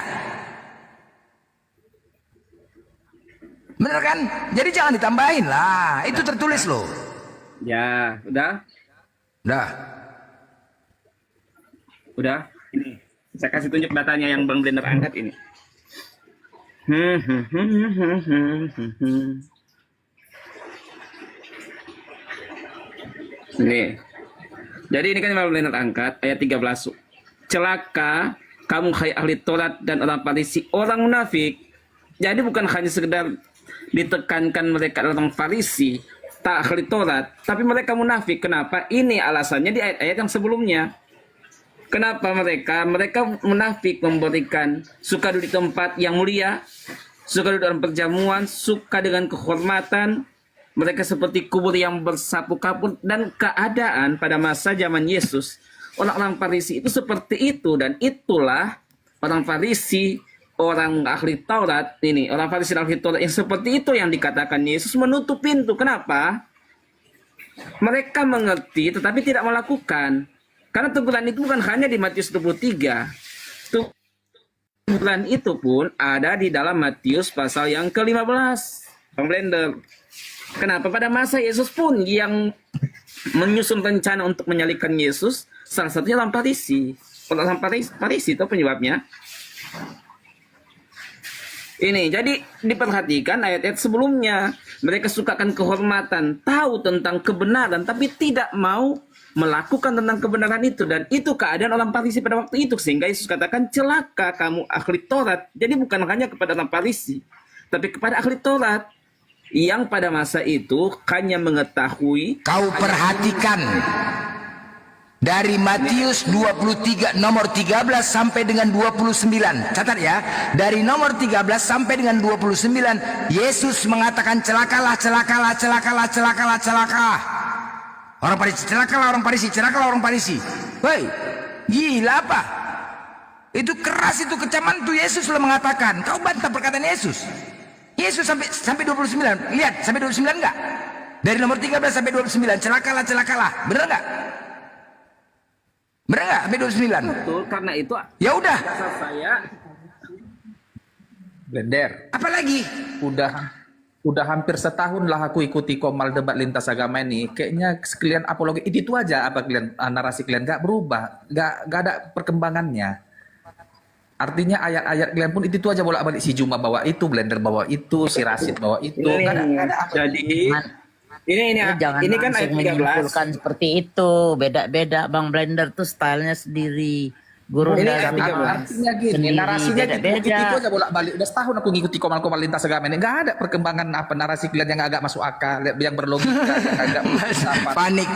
Bener kan? Jadi jangan ditambahin lah. Itu tertulis loh. Ya, udah. Ini saya kasih tunjuk datanya yang Bang Blender angkat ini. Nih. Jadi ini kan yang Bang Blender angkat ayat 13. Celaka kamu hai ahli Taurat dan orang Farisi, orang munafik. Jadi bukan hanya sekedar ditekankan mereka orang Farisi, tak ahli Taurat, tapi mereka munafik. Kenapa? Ini alasannya di ayat-ayat yang sebelumnya. Kenapa mereka munafik memberikan suka duduk di tempat yang mulia, suka duduk dalam perjamuan, suka dengan kehormatan. Mereka seperti kubur yang bersapu kapur, dan keadaan pada masa zaman Yesus, orang-orang Farisi itu seperti itu, dan itulah orang Farisi, orang ahli Taurat ini, orang Farisi dan ahli Taurat yang seperti itu yang dikatakan Yesus menutup pintu. Kenapa? Mereka mengerti tetapi tidak melakukan. Karena teguran itu bukan hanya di Matius 23. Teguran itu pun ada di dalam Matius pasal yang ke-15. Bang Blender. Kenapa pada masa Yesus pun yang menyusun rencana untuk menyalibkan Yesus, salah satunya orang Farisi. Orang Farisi itu penyebabnya. Ini, jadi diperhatikan ayat-ayat sebelumnya. Mereka sukakan kehormatan, tahu tentang kebenaran, tapi tidak mau melakukan tentang kebenaran itu. Dan itu keadaan orang Farisi pada waktu itu. Sehingga Yesus katakan, celaka kamu ahli Taurat. Jadi bukan hanya kepada orang Farisi, tapi kepada ahli Taurat yang pada masa itu hanya mengetahui. Kau perhatikan dari Matius 23 nomor 13 sampai dengan 29. Catat ya. Dari nomor 13 sampai dengan 29, Yesus mengatakan celakalah, celakalah, celakalah, celakalah, celakalah. Orang Farisi, celakalah orang Farisi, celakalah orang Farisi. Hei, gila apa? Itu keras, itu kecaman tuh. Yesus sudah mengatakan. Kau bantah perkataan Yesus. Yesus sampai 29. Lihat, sampai 29 enggak? Dari nomor 13 sampai 29, celakalah, celakalah. Benar enggak? Benar enggak? Sampai 29. Betul, karena itu. Ya udah. Saya Blender. Apalagi? Udah hampir setahun lah aku ikuti Komal debat lintas agama ini. Kayaknya sekalian apologi itu aja, apa kalian narasi kalian nggak berubah, nggak ada perkembangannya. Artinya ayat-ayat kalian pun itu aja bolak-balik, si Juma bawa itu, Blender bawa itu, si Rasid bawa itu. Nggak ada apa. Jadi ini kan ayat 13. Menyimpulkan seperti itu, beda-beda. Bang Blender tuh stylenya sendiri. Guru Ini agama artinya gini, sendiri, narasinya beda-beda. itu aja bolak-balik. Udah setahun aku ngikuti Komal lintas agama ini, nggak ada perkembangan apa narasi kalian yang agak masuk akal, yang berlogika, yang agak panik.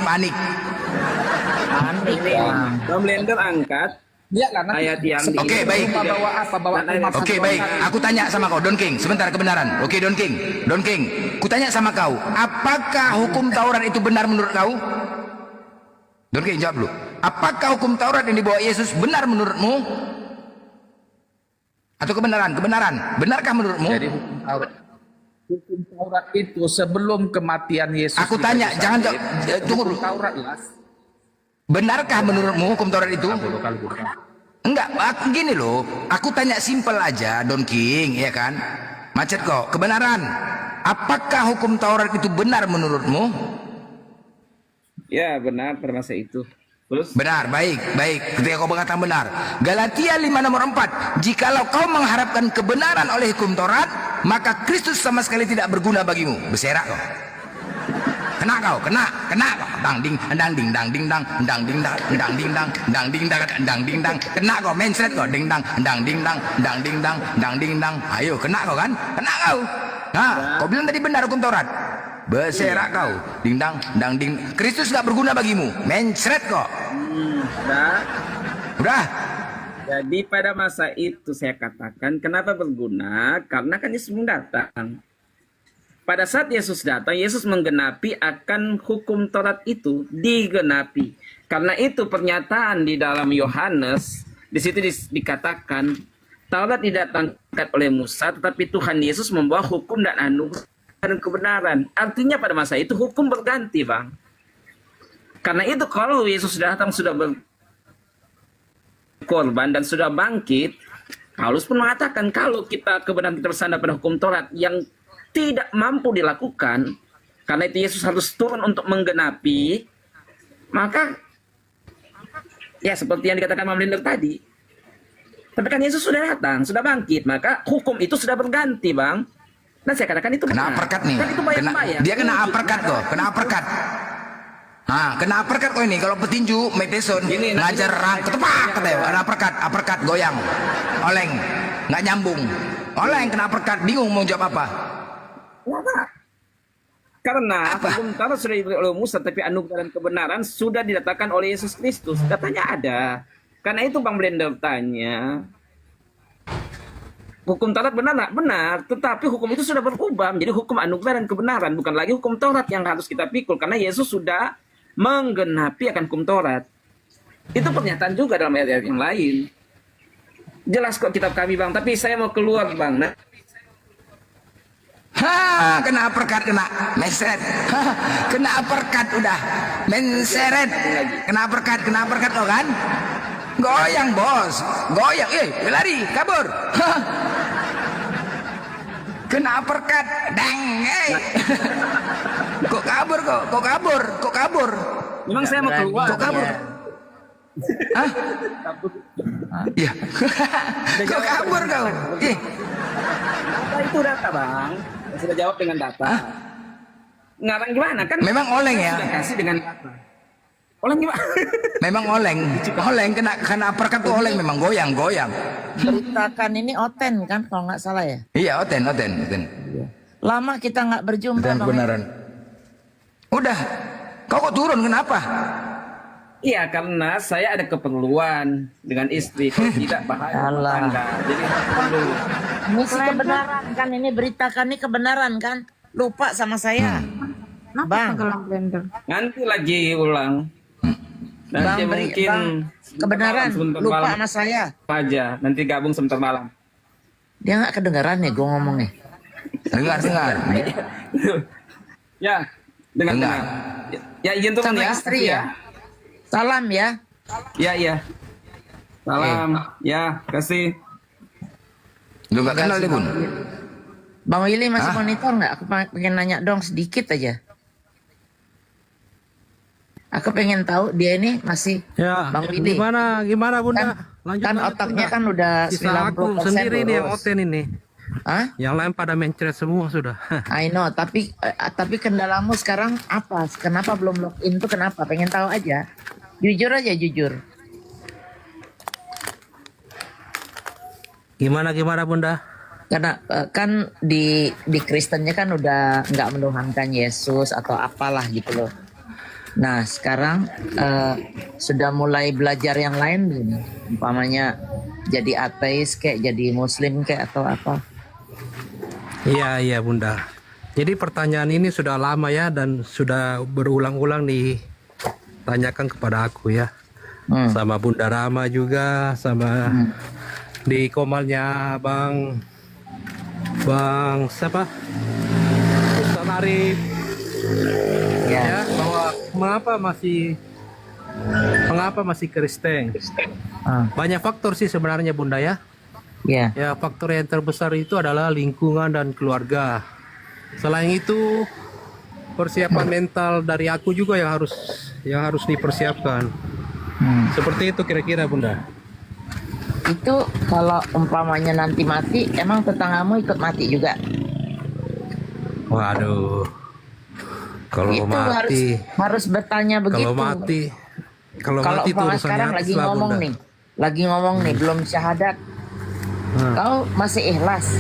Bang Blender angkat. Dia kan ayat yang Oke, baik. Oke, baik. Aku tanya sama kau, Don King. Sebentar, kebenaran. Oke, Don King. Ku tanya sama kau, apakah hukum Taurat itu benar menurut kau? Don King, jawab dulu. Apakah hukum Taurat yang dibawa Yesus benar menurutmu? Atau kebenaran? Benarkah menurutmu? Jadi hukum Taurat itu sebelum kematian Yesus. Aku tanya, jangan tunggu dulu. Taurat lah. Benarkah menurutmu hukum Taurat itu? Enggak, gini loh. Aku tanya simpel aja, Don King, ya kan? Macet kok. Kebenaran. Apakah hukum Taurat itu benar menurutmu? Ya, benar pada masa itu. Terus? Benar, baik. Ketika kau mengatakan benar. Galatia 5 nomor 4. Jikalau kau mengharapkan kebenaran oleh hukum Taurat, maka Kristus sama sekali tidak berguna bagimu. Berserak kau. Kena kau. Dang ding dang. Kena kau, mencret kau. Ding dang. Ayo, kena kau kan? Kena kau. Nah, kau bilang tadi benar hukum Taurat. Berserak kau. Ding dang. Kristus gak berguna bagimu. Mencret kau. Udah. Jadi pada masa itu saya katakan kenapa berguna? Karena kan Yesus datang. Pada saat Yesus datang, Yesus menggenapi akan hukum Taurat itu digenapi. Karena itu pernyataan di dalam Yohanes, di situ dikatakan, Taurat didatangkan oleh Musa, tetapi Tuhan Yesus membawa hukum dan anugerah dan kebenaran. Artinya pada masa itu hukum berganti, Bang. Karena itu kalau Yesus datang sudah berkorban dan sudah bangkit, Paulus pun mengatakan kalau kebenaran kita bersandar pada hukum Taurat yang tidak mampu dilakukan, karena itu Yesus harus turun untuk menggenapi, maka ya seperti yang dikatakan Mam Linder tadi. Tapi kan Yesus sudah datang, sudah bangkit, maka hukum itu sudah berganti, Bang. Nah saya katakan itu kena uppercut nih. Kan itu bayang-bayang. Dia kena uppercut kok, kena uppercut. Nah, kena uppercut kok ini. Kalau petinju, Mike Tyson ngajar rang ketepak katanya, kena uppercut goyang. Oleng, nggak nyambung. Oleng kena uppercut, bingung mau jawab apa. Karena hukum Taurat sudah diberi oleh Musa, tapi anugerah dan kebenaran sudah didatangkan oleh Yesus Kristus. Katanya ada. Karena itu Bang Blender tanya, hukum Taurat benar nggak? Benar, tetapi hukum itu sudah berubah menjadi hukum anugerah dan kebenaran, bukan lagi hukum Taurat yang harus kita pikul, karena Yesus sudah menggenapi akan hukum Taurat. Itu pernyataan juga dalam ayat-ayat yang lain. Jelas kok kitab kami Bang, tapi saya mau keluar Bang. Nah, Kena perkat, kena meseret. Kena perkat udah menseret. Kena perkat lo kan? Goyang bos, goyang. Lari, kabur. Kena perkat, dang. Kok kabur? Memang saya mau keluar. Kok kabur? Hah? Iya. Kok kabur kau? Data itu data Bang. Saya sudah jawab dengan data. Ngarang gimana kan? Memang oleng ya? Sudah kasih dengan data. Oleng gimana? Memang oleng kena perkat tuh oleng, memang goyang. Beritakan ini Oten kan kalau nggak salah ya? Iya, Oten. Lama kita nggak berjumpa. Dan kebenaran. Udah, kau kok turun kenapa? Iya, karena saya ada keperluan dengan istri. Kalau tidak bahaya rumah tangga. Jadi perlu. Misi kebenaran kan ini, beritakan ini kebenaran kan? Lupa sama saya. Bang. Nanti lagi ulang. Nanti Bang, mungkin kebenaran lupa malam sama saya. Aja, nanti gabung sebentar malam. Dia nggak kedengaran nih gue ngomongnya. Dengar. Ya, dengar. Ya izin turun Sama ya. istri ya. Salam ya. Iya. Salam. Ya, kasih. Lu nggak kenal deh Bun? Bang Willy masih monitor nggak? Aku pengen nanya dong sedikit aja. Aku pengen tahu dia ini masih Bang Willy. Gimana Bunda? Kan otaknya kan udah 90% aku sendiri nih yang lurus. Oten ini. Hah? Yang lain pada mencret semua sudah. I know, tapi kendalamu sekarang apa? Kenapa belum login tuh kenapa? Pengen tahu aja. Jujur aja, jujur. Gimana Bunda? Karena kan di Kristennya kan udah nggak menuhankan Yesus atau apalah gitu loh. Nah sekarang sudah mulai belajar yang lain gini. Umpamanya jadi ateis kayak jadi Muslim kayak atau apa? Iya Bunda. Jadi pertanyaan ini sudah lama ya dan sudah berulang-ulang ditanyakan kepada aku ya. Sama Bunda Rama juga, sama di komalnya Bang siapa? Ustaz Arif. Ya, bahwa mengapa masih Kristen? Banyak faktor sih sebenarnya Bunda ya. Ya, faktor yang terbesar itu adalah lingkungan dan keluarga. Selain itu persiapan mental dari aku juga yang harus dipersiapkan. Seperti itu kira-kira Bunda. Itu kalau umpamanya nanti mati, emang tetanggamu ikut mati juga? Waduh. Kalau itu mati harus bertanya begitu. Kalau mati itu urusannya sekarang lagi Islam, ngomong Bunda. nih, belum syahadat. Kau masih ikhlas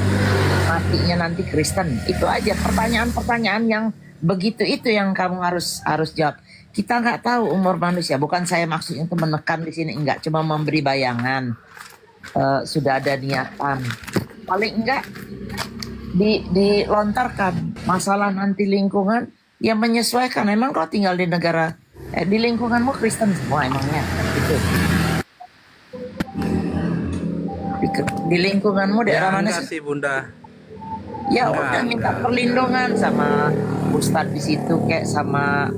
matinya nanti Kristen? Itu aja pertanyaan-pertanyaan yang begitu itu yang kamu harus jawab. Kita nggak tahu umur manusia. Bukan saya maksudnya itu menekan di sini, enggak, cuma memberi bayangan. Sudah ada niatan. Paling enggak dilontarkan masalah nanti lingkungan yang menyesuaikan. Emang kau tinggal di negara di lingkunganmu Kristen semua emangnya gitu. Di lingkunganmu daerah mana sih Bunda? Ya udah minta perlindungan sama ustadz di situ kayak sama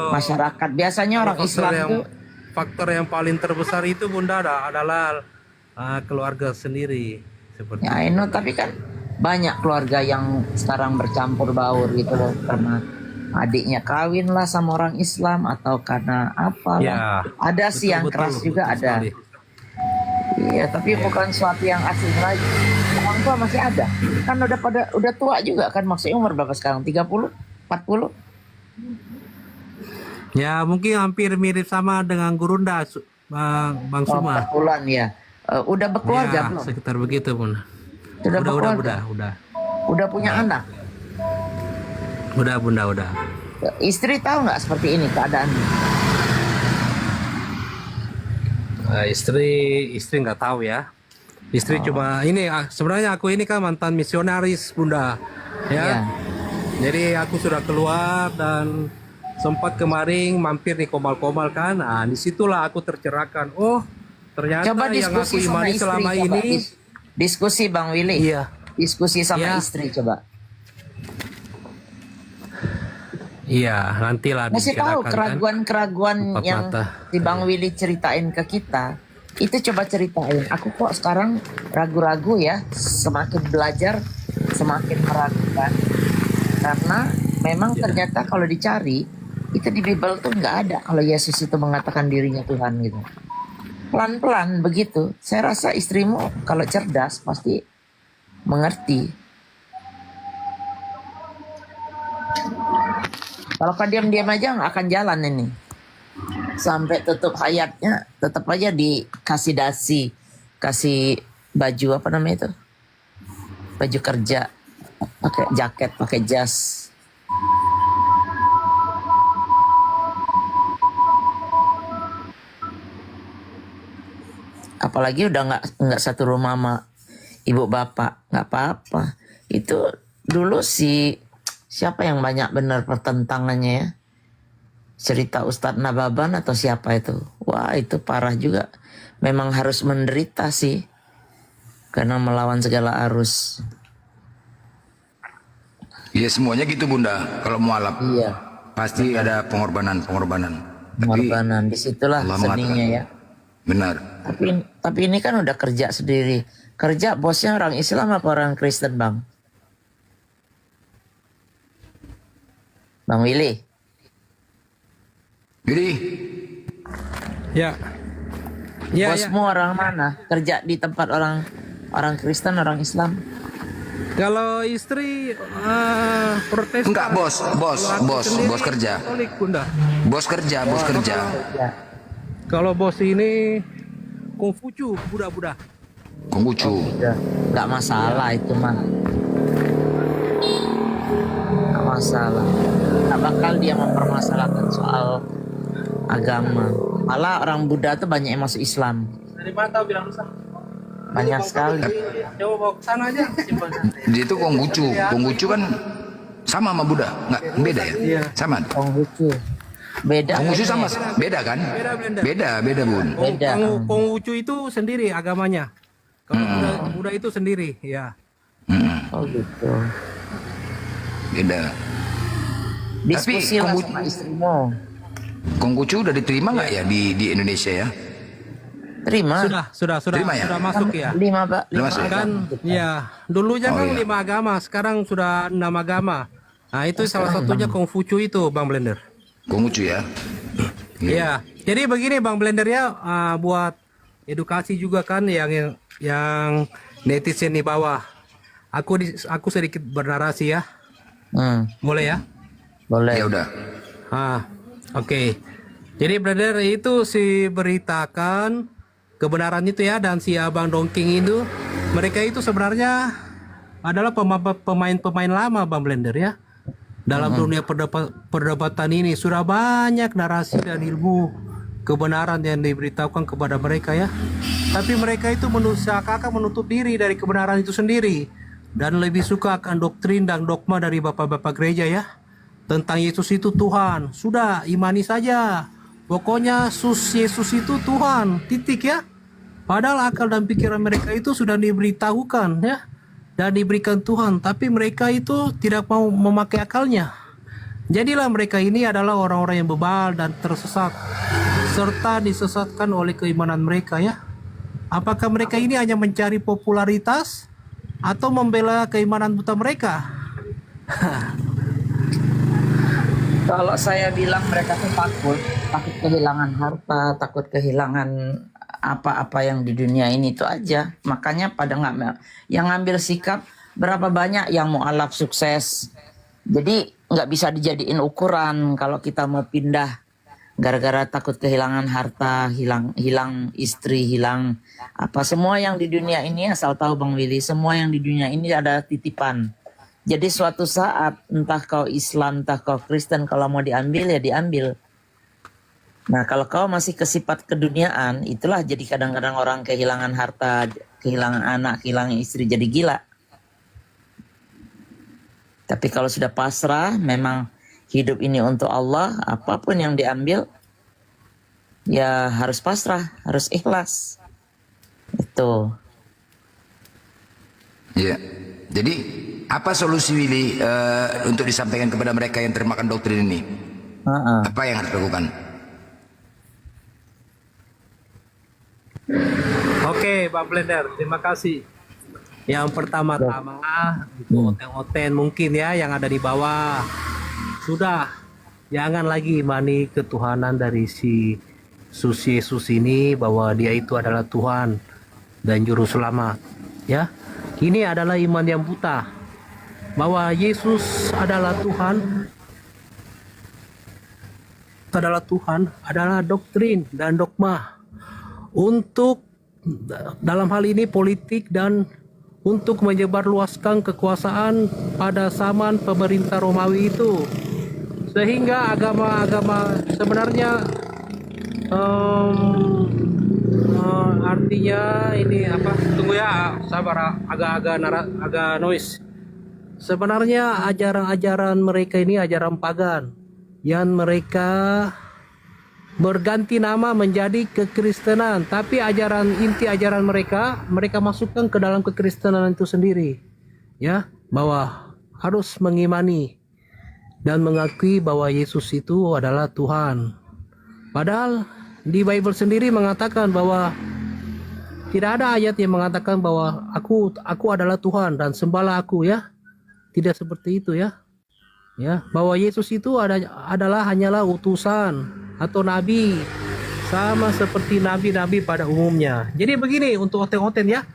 masyarakat. Biasanya orang Islam itu faktor yang paling terbesar itu Bunda adalah keluarga sendiri seperti. Ya, I know, tapi kan banyak keluarga yang sekarang bercampur baur gitu loh, karena adiknya kawin lah sama orang Islam atau karena apa lah. Ada sih yang keras juga ada. Iya, tapi bukan suatu yang asing lagi. Orang tua masih ada. Kan udah tua juga kan, maksudnya umur berapa sekarang? 30, 40? Ya, mungkin hampir mirip sama dengan Gurunda, Bang Suma. 40-an ya. Udah berkeluarga belum? Sekitar begitu Bun. Udah punya anak? Udah Bunda, udah. Istri tahu nggak seperti ini keadaannya? Istri nggak tahu ya. Istri cuma ini sebenarnya aku ini kan mantan misionaris Bunda ya. Jadi aku sudah keluar dan sempat kemarin mampir di Komal-Komal kan. Nah, disitulah aku tercerahkan. Oh, ternyata Coba yang aku diskusi sama imani istri, selama coba. ini Diskusi Bang Willy. Iya. Diskusi sama Iya. istri coba. iya, nantilah Masih tahu dibicarakan kan. keraguan-keraguan Empat yang mata. si Bang Willy ceritain ke kita. Itu coba ceritain. Aku kok sekarang ragu-ragu ya. Semakin belajar, semakin meragukan. Karena memang ternyata kalau dicari, itu di Bible tuh nggak ada kalau Yesus itu mengatakan dirinya Tuhan gitu. Pelan-pelan begitu. Saya rasa istrimu kalau cerdas pasti mengerti. Kalau kau diam-diam aja nggak akan jalan ini. Sampai tutup hayatnya tetap aja dikasih dasi, kasih baju apa namanya itu, baju kerja, pakai jaket, pakai jas. Apalagi udah nggak satu rumah sama ibu bapak, nggak apa-apa. Itu dulu siapa yang banyak benar pertentangannya ya? Cerita Ustadz Nababan atau siapa itu? Wah, itu parah juga. Memang harus menderita sih. Karena melawan segala arus. Iya semuanya gitu Bunda. Kalau mualaf. Iya. Pasti ada pengorbanan. Pengorbanan. Disitulah Allah seninya mengatakan. ya. Benar. Tapi ini kan udah kerja sendiri. Kerja bosnya orang Islam apa orang Kristen Bang? Bang Willy. Willy. Ya. Ya, Bosmu orang mana? Kerja di tempat orang Kristen, orang Islam? Kalau istri Protestan. Enggak bos Sendiri kerja. Katolik, Bunda. Bos kerja. Kalau bos ini Kongfucu, Buddha. Konghucu. Nggak masalah itu mah. Nggak masalah. Nggak bakal dia mempermasalahkan soal agama. Malah orang Buddha tuh banyak yang masuk Islam. Dari mana tahu bilang rusak? Banyak sekali. Coba bawa ke sana aja. Dia itu Konghucu. Konghucu kan sama sama Buddha, nggak beda ya? Iya. Sama. Konghucu. Beda. Konghucu sama, beda kan? Beda Bun. Konghucu itu sendiri agamanya. Kalau Buddha itu sendiri, ya. Oh gitu. Beda. Diskusi lah sama istrimu. Konghucu udah diterima nggak ya di Indonesia ya? Terima. Sudah Terima ya? Sudah masuk ya. 5 Pak. Udah masuk. Kan ya, dulunya kan 5 agama, sekarang sudah 6 agama. Nah, itu salah satunya Konghucu itu, Bang Blender. Konghucu ya. Iya. Jadi begini Bang Blender ya, buat edukasi juga kan yang netizen di bawah. Aku sedikit bernarasi ya. Boleh ya? Boleh. Ya udah. Oke. Jadi Blender itu si beritakan kebenaran itu ya, dan si Abang Dongking itu mereka itu sebenarnya adalah pemain-pemain lama Bang Blender ya. Dalam dunia perdebatan ini sudah banyak narasi dan ilmu kebenaran yang diberitahukan kepada mereka ya. Tapi mereka itu seakan menutup diri dari kebenaran itu sendiri dan lebih suka akan doktrin dan dogma dari bapak-bapak gereja ya. Tentang Yesus itu Tuhan. Sudah, imani saja. Pokoknya Yesus itu Tuhan. Titik ya. Padahal akal dan pikiran mereka itu sudah diberitahukan ya. Dan diberikan Tuhan. Tapi mereka itu tidak mau memakai akalnya. Jadilah mereka ini adalah orang-orang yang bebal dan tersesat. Serta disesatkan oleh keimanan mereka ya. Apakah mereka ini hanya mencari popularitas atau membela keimanan buta mereka? Kalau saya bilang mereka tuh takut kehilangan harta, takut kehilangan apa-apa yang di dunia ini itu aja. Makanya pada yang ngambil sikap berapa banyak yang mualaf sukses. Jadi nggak bisa dijadiin ukuran kalau kita mau pindah gara-gara takut kehilangan harta, hilang istri, hilang apa semua yang di dunia ini. Asal tahu Bang Willy, semua yang di dunia ini ada titipan. Jadi suatu saat entah kau Islam, entah kau Kristen, kalau mau diambil ya diambil. Nah, kalau kau masih ke sifat keduniaan, itulah jadi kadang-kadang orang kehilangan harta, kehilangan anak, kehilangan istri, jadi gila. Tapi kalau sudah pasrah, memang hidup ini untuk Allah, apapun yang diambil, ya harus pasrah, harus ikhlas. Itu. Ya, jadi apa solusi Willy untuk disampaikan kepada mereka yang termakan doktrin ini? Apa yang harus dilakukan? Oke, Bang Blender, terima kasih. Yang pertama-tama untuk oten-oten mungkin ya yang ada di bawah. Sudah, jangan lagi imani ketuhanan dari si Yesus ini bahwa dia itu adalah Tuhan dan juru selamat. Ya, ini adalah iman yang buta bahwa Yesus adalah Tuhan. Adalah doktrin dan dogma untuk dalam hal ini politik dan untuk menyebarluaskan kekuasaan pada zaman pemerintah Romawi itu, sehingga agama-agama sebenarnya artinya ini apa? Tunggu ya, sabar, agak noise. Sebenarnya ajaran-ajaran mereka ini ajaran pagan yang mereka berganti nama menjadi kekristenan, tapi inti ajaran mereka masukkan ke dalam kekristenan itu sendiri, ya, bahwa harus mengimani dan mengakui bahwa Yesus itu adalah Tuhan. Padahal di Bible sendiri mengatakan bahwa tidak ada ayat yang mengatakan bahwa aku adalah Tuhan dan sembahlah aku, ya. Tidak seperti itu, ya. Ya, bahwa Yesus itu adalah hanyalah utusan atau nabi, sama seperti nabi-nabi pada umumnya. Jadi begini untuk oten-oten ya,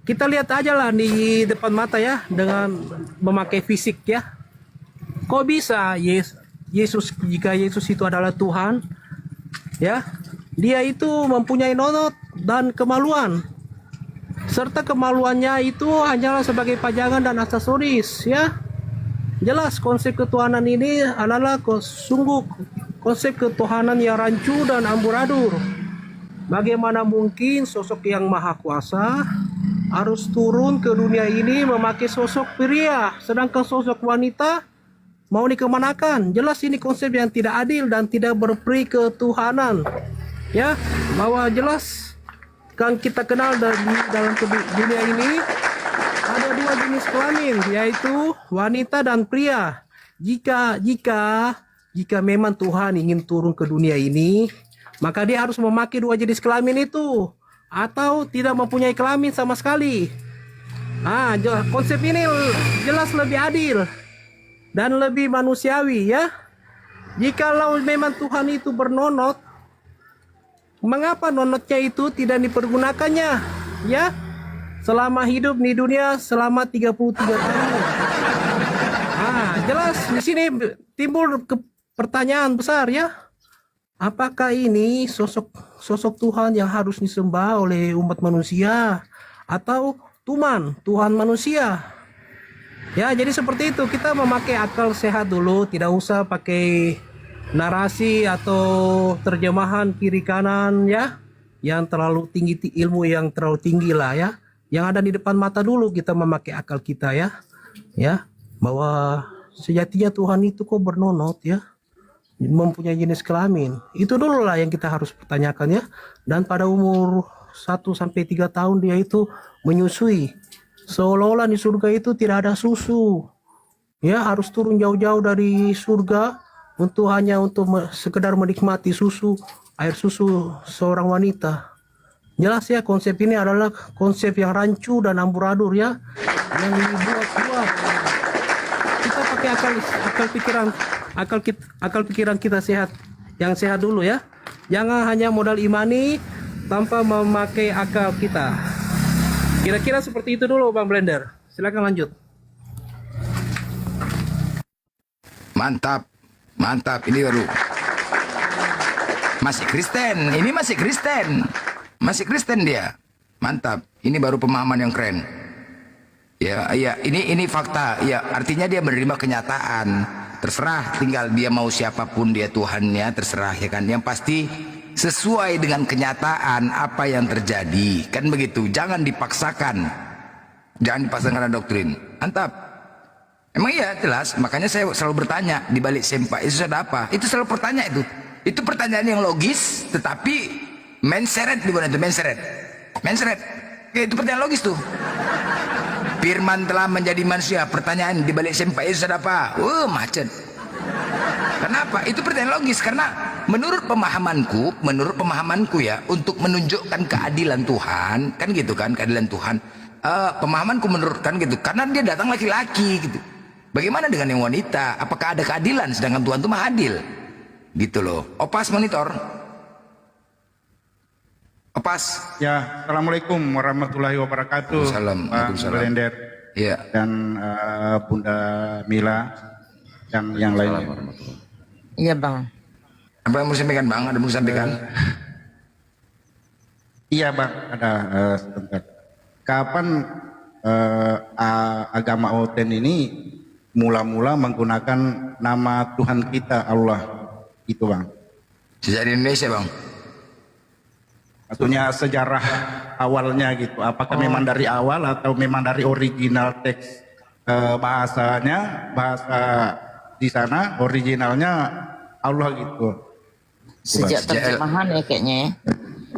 kita lihat aja lah di depan mata ya, dengan memakai fisik ya. Kok bisa Yesus, jika Yesus itu adalah Tuhan ya, dia itu mempunyai nonot dan kemaluan, serta kemaluannya itu hanyalah sebagai pajangan dan aksesoris ya. Jelas konsep ketuhanan ini adalah sungguh konsep ketuhanan yang rancu dan amburadul. Bagaimana mungkin sosok yang maha kuasa harus turun ke dunia ini memakai sosok pria, sedangkan sosok wanita mau dikemanakan? Jelas ini konsep yang tidak adil dan tidak berperi ketuhanan. Ya, bahwa jelas kan kita kenal dalam dunia ini ada dua jenis kelamin, yaitu wanita dan pria. Jika memang Tuhan ingin turun ke dunia ini, maka dia harus memakai dua jenis kelamin itu, atau tidak mempunyai kelamin sama sekali. Konsep ini jelas lebih adil dan lebih manusiawi ya. Jikalau memang Tuhan itu bernonot, mengapa nonotnya itu tidak dipergunakannya ya? Selama hidup di dunia selama 33 tahun. Jelas di sini timbul pertanyaan besar ya. Apakah ini sosok Tuhan yang harus disembah oleh umat manusia atau Tuhan manusia? Ya, jadi seperti itu, kita memakai akal sehat dulu, tidak usah pakai narasi atau terjemahan kiri kanan ya, yang terlalu tinggi, ilmu yang terlalu tinggi lah ya. Yang ada di depan mata dulu kita memakai akal kita ya. Ya, bahwa sejatinya Tuhan itu kok bernonot ya, mempunyai jenis kelamin. Itu dulu lah yang kita harus pertanyakan ya. Dan pada umur 1-3 tahun dia itu menyusui. Seolah-olah di surga itu tidak ada susu. Ya, harus turun jauh-jauh dari surga hanya untuk sekedar menikmati air susu seorang wanita. Jelas ya, konsep ini adalah konsep yang rancu dan amburadul ya, yang dibuat-buat. Kita pakai akal pikiran kita sehat, yang sehat dulu ya. Jangan hanya modal imani tanpa memakai akal kita. Kira-kira seperti itu dulu Bang Blender. Silakan lanjut. Mantap, ini baru masih Kristen dia. Mantap, ini baru pemahaman yang keren. Ya, ini fakta. Ya, artinya dia menerima kenyataan terserah, tinggal dia mau siapapun dia Tuhannya, terserah ya kan. Yang pasti sesuai dengan kenyataan apa yang terjadi, kan begitu. Jangan dipaksakan, jangan dipaksakan karena doktrin. Mantap. Emang iya jelas, makanya saya selalu bertanya di balik sempak itu ada apa? Itu selalu pertanyaan itu. Itu pertanyaan yang logis, tetapi menseret di mana itu menseret. Ya, itu pertanyaan logis tuh. Firman telah menjadi manusia. Pertanyaan di balik sempak itu ada apa? Macet. Kenapa? Itu pertanyaan logis karena menurut pemahamanku ya, untuk menunjukkan keadilan Tuhan, kan gitu kan, keadilan Tuhan. Pemahamanku menurutkan gitu, karena dia datang laki-laki gitu. Bagaimana dengan yang wanita? Apakah ada keadilan sedangkan Tuhan itu maha adil? Gitu loh. Opas monitor. Opas. Ya, assalamualaikum warahmatullahi wabarakatuh. Pak Blender. Iya. Dan Bunda Mila dan yang lainnya. Iya Bang. Apa yang mau sampaikan Bang? Ada mau sampaikan? Iya Bang, ada sebentar. Kapan agama Oten ini mula-mula menggunakan nama Tuhan kita Allah itu Bang? Sejak di Indonesia Bang. Maksudnya sejarah awalnya gitu. Apakah memang dari awal atau memang dari original teks bahasanya, bahasa di sana originalnya Allah gitu. Sejak terjemahan ya kayaknya ya.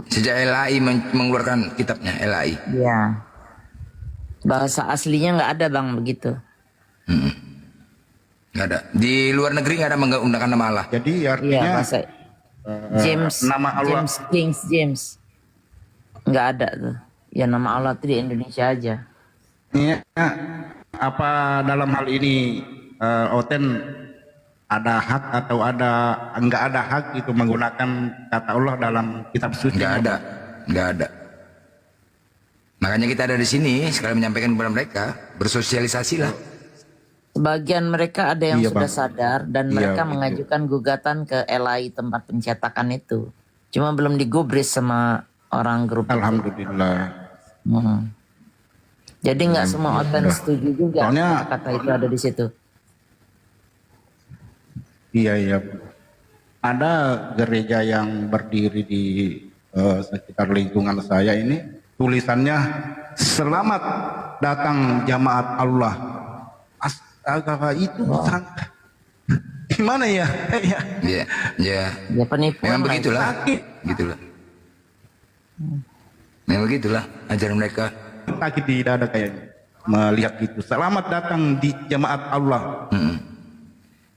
Sejak LAI mengeluarkan kitabnya LAI. Iya. Bahasa aslinya nggak ada Bang begitu. Nggak ada. Di luar negeri nggak ada menggunakan nama Allah. Jadi artinya Iya, bahasa nama Allah. James. Nggak ada tuh. Ya nama Allah tuh di Indonesia aja. Ini apa dalam hal ini Oten ada hak atau nggak ada hak itu menggunakan kata Allah dalam kitab suci? Nggak ada. Makanya kita ada di sini sekali menyampaikan kepada mereka, bersosialisasi lah. Sebagian mereka ada yang Iya, sudah Bang. sadar dan Iya, mereka betul. mengajukan gugatan ke LAI tempat pencetakan itu. Cuma belum digubris sama orang grup. Alhamdulillah. Jadi nggak semua Oten setuju juga Soalnya- kata-kata itu ada di situ. Iya. Ada gereja yang berdiri di sekitar lingkungan saya ini, tulisannya selamat datang jamaat Allah. Astaga, itu gimana ya? Iya. Ya penipuan. Memang lah begitulah. itu. Gitulah. Memang begitulah ajaran mereka. Sakit di dada kayaknya melihat itu. Selamat datang di jamaat Allah.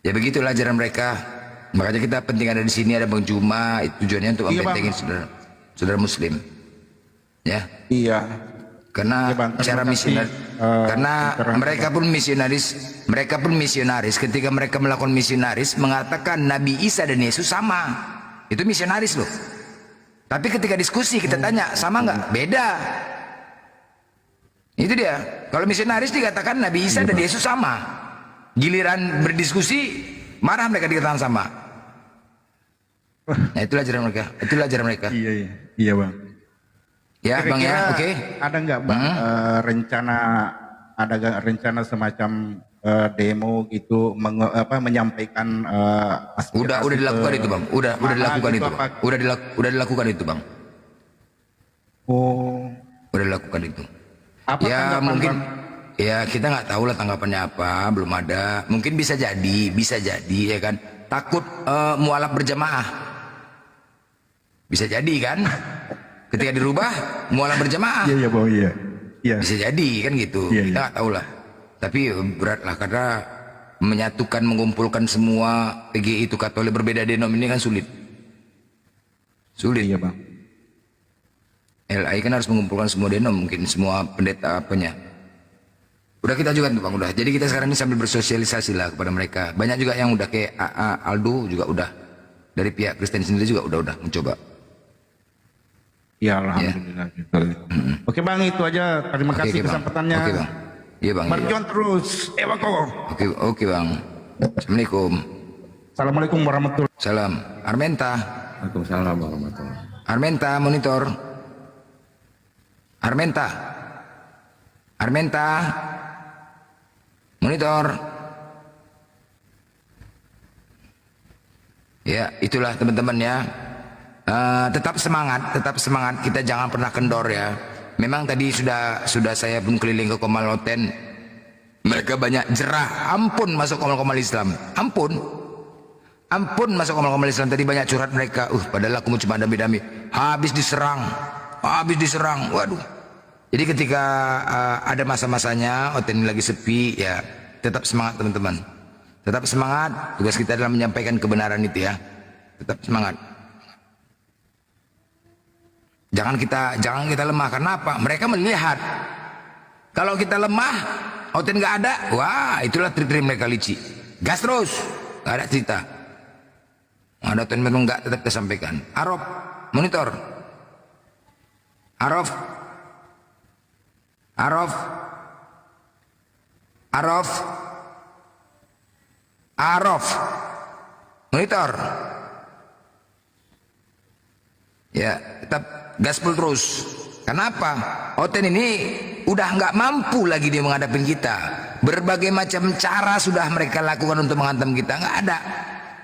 Ya begitulah ajaran mereka. Makanya kita penting ada di sini, ada Bang Juma, itu tujuannya untuk Iya, membentengin Bang. saudara Muslim. Ya. Iya. Karena Iya, Bang. cara Terima kasih, misionaris, karena mereka pun misionaris. Ketika mereka melakukan misionaris, mengatakan Nabi Isa dan Yesus sama. Itu misionaris loh. Tapi ketika diskusi kita tanya, sama nggak? Beda. Itu dia. Kalau misionaris dikatakan Nabi Isa dan Yesus sama. Giliran berdiskusi, marah mereka dikatakan sama. Nah itulah ajaran mereka. Iya Bang. Ya Bang ya, Kira-kira oke. Ada nggak Bang ada nggak rencana semacam demo gitu menyampaikan aspirasi Udah dilakukan itu Bang. Udah dilakukan gitu itu. Bang. Udah dilakukan itu Bang. Oh. Udah dilakukan itu. Apa Ya tanggapan, mungkin Bang? ya kita nggak tahu lah tanggapannya apa, belum ada. Mungkin bisa jadi ya kan. Takut mualaf berjamaah. Bisa jadi kan? Ketika dirubah mualaf berjamaah. Iya Bang, iya. Bisa jadi kan gitu. Iya, Kita nggak tahu lah. Tapi berat lah karena menyatukan, mengumpulkan semua PGI itu Katolik berbeda denom ini kan sulit. Iya Bang. LAI kan harus mengumpulkan semua denom, mungkin semua pendeta apanya. Udah kita juga tuh Bang, udah. Jadi kita sekarang ini sambil bersosialisasi lah kepada mereka. Banyak juga yang udah kayak AA, Aldo juga udah. Dari pihak Kristen sendiri juga udah mencoba. Ya alhamdulillah. Oke Bang, itu aja. Terima kasih Bang. kesempatannya. Oke Bang. Iya Bang. Berjuang terus. Ewako. Oke Bang. Assalamualaikum. Assalamualaikum warahmatullahi. Salam. Armenta. Waalaikumsalam warahmatullahi. Armenta monitor. Armenta. Monitor. Ya, itulah teman-teman ya. Tetap semangat, kita jangan pernah kendor ya. Memang tadi sudah saya pun keliling ke Komal Oten. Mereka banyak jerah, ampun masuk Komal Islam. Ampun masuk Komal Islam, tadi banyak curhat mereka. Padahal aku mau cuma dami-dami. Habis diserang. Waduh. Jadi ketika ada masa-masanya Oten lagi sepi ya, tetap semangat teman-teman. Tetap semangat, tugas kita adalah menyampaikan kebenaran itu ya. Tetap semangat. Jangan kita lemah. Karena apa? Mereka melihat kalau kita lemah, Oten nggak ada, wah itulah trik-trik mereka licik. Gas terus, nggak ada cerita. Ada Oten memang nggak, tetap kita sampaikan. Araf, monitor. Araf, monitor. Ya, tetap gaspol terus. Kenapa? Oten ini udah nggak mampu lagi dia menghadapin kita. Berbagai macam cara sudah mereka lakukan untuk menghantam kita, nggak ada.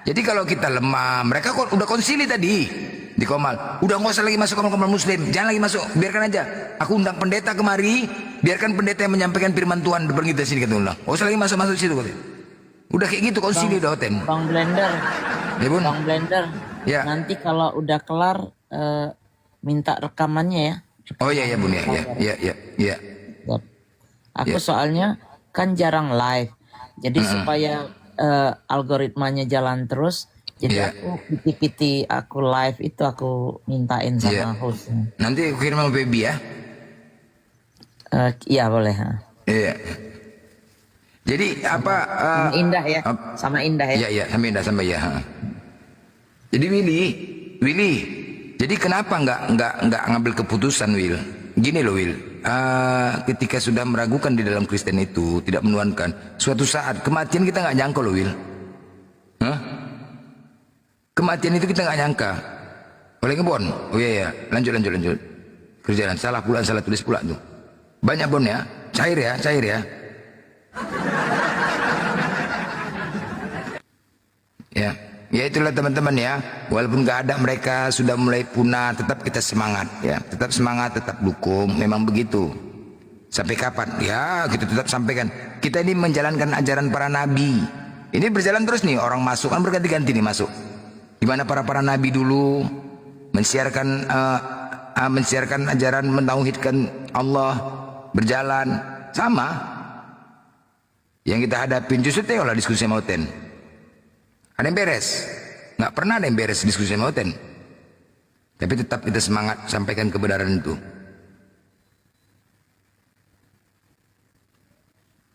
Jadi kalau kita lemah, mereka udah konsili tadi di Komal. Udah nggak usah lagi masuk Komal Muslim, jangan lagi masuk, biarkan aja. Aku undang pendeta kemari, biarkan pendeta yang menyampaikan firman Tuhan depan kita sini, kata ulang. Nggak usah lagi masuk situ, kata. Udah kayak gitu konsili udah Oten. Bang Blender. Ya, Bun. Bang Blender. Ya. Nanti kalau udah kelar minta rekamannya ya. Oh iya Bun ya. Aku soalnya kan jarang live. Jadi supaya algoritmanya jalan terus, jadi aku piti-piti aku live itu aku mintain sama hostnya. Nanti aku kirim sama Baby ya. Iya boleh. Iya. Jadi apa? Sama Indah ya. Sama Indah ya. Iya sama Indah sama ya. Jadi Willy. Jadi kenapa nggak ngambil keputusan Will? Gini loh Will. Ketika sudah meragukan di dalam Kristen itu, tidak menuankan, suatu saat kematian kita nggak nyangka loh Will. Kematian itu kita nggak nyangka. Boleh ngebon? Oh iya. Lanjut. Kerjaan salah tulis pula tuh. Banyak Bon ya. Cair ya. Ya itulah teman-teman ya. Walaupun nggak ada, mereka sudah mulai punah, tetap kita semangat ya. Tetap semangat, tetap dukung. Memang begitu. Sampai kapan? Ya kita tetap sampaikan. Kita ini menjalankan ajaran para nabi. Ini berjalan terus nih, orang masuk kan berganti-ganti nih masuk. Di mana para nabi dulu mensiarkan ajaran mentauhidkan Allah, berjalan sama. Yang kita hadapin justru teolah diskusi sama Oten. Ada yang beres? Nggak pernah ada yang beres diskusi sama Oten. Tapi tetap kita semangat sampaikan kebenaran itu.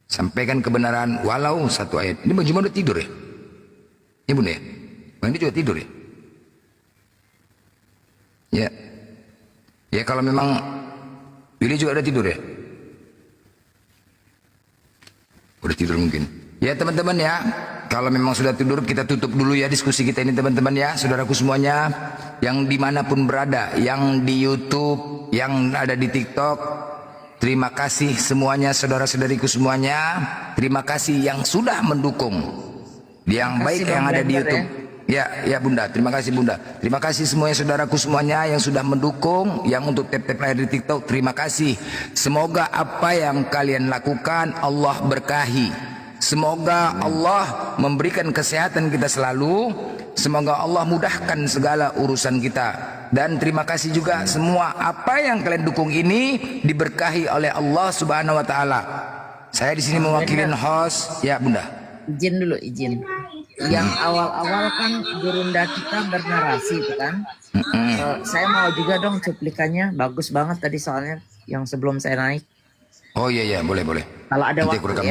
Sampaikan kebenaran walau satu ayat. Ini Bang Juma udah tidur ya? Ya Bun ya? Bang ini juga tidur ya? Ya kalau memang Willy juga udah tidur ya? Udah tidur mungkin. Ya teman-teman ya, kalau memang sudah tidur kita tutup dulu ya diskusi kita ini teman-teman ya, saudaraku semuanya yang dimanapun berada, yang di YouTube, yang ada di TikTok, terima kasih semuanya saudara-saudariku semuanya, terima kasih yang sudah mendukung, yang baik yang ada di YouTube. Ya Bunda, terima kasih Bunda, terima kasih semuanya saudaraku semuanya yang sudah mendukung, yang untuk tap-tap layar di TikTok, terima kasih. Semoga apa yang kalian lakukan Allah berkahi. Semoga Allah memberikan kesehatan kita selalu. Semoga Allah mudahkan segala urusan kita. Dan terima kasih juga semua apa yang kalian dukung ini diberkahi oleh Allah Subhanahu wa taala. Saya di sini mewakili host. Ya, Bunda. Izin. Yang awal-awal kan Gurunda kita bernarasi itu kan. Saya mau juga dong cuplikannya. Bagus banget tadi soalnya yang sebelum saya naik. Oh iya boleh. Kalau ada nanti waktu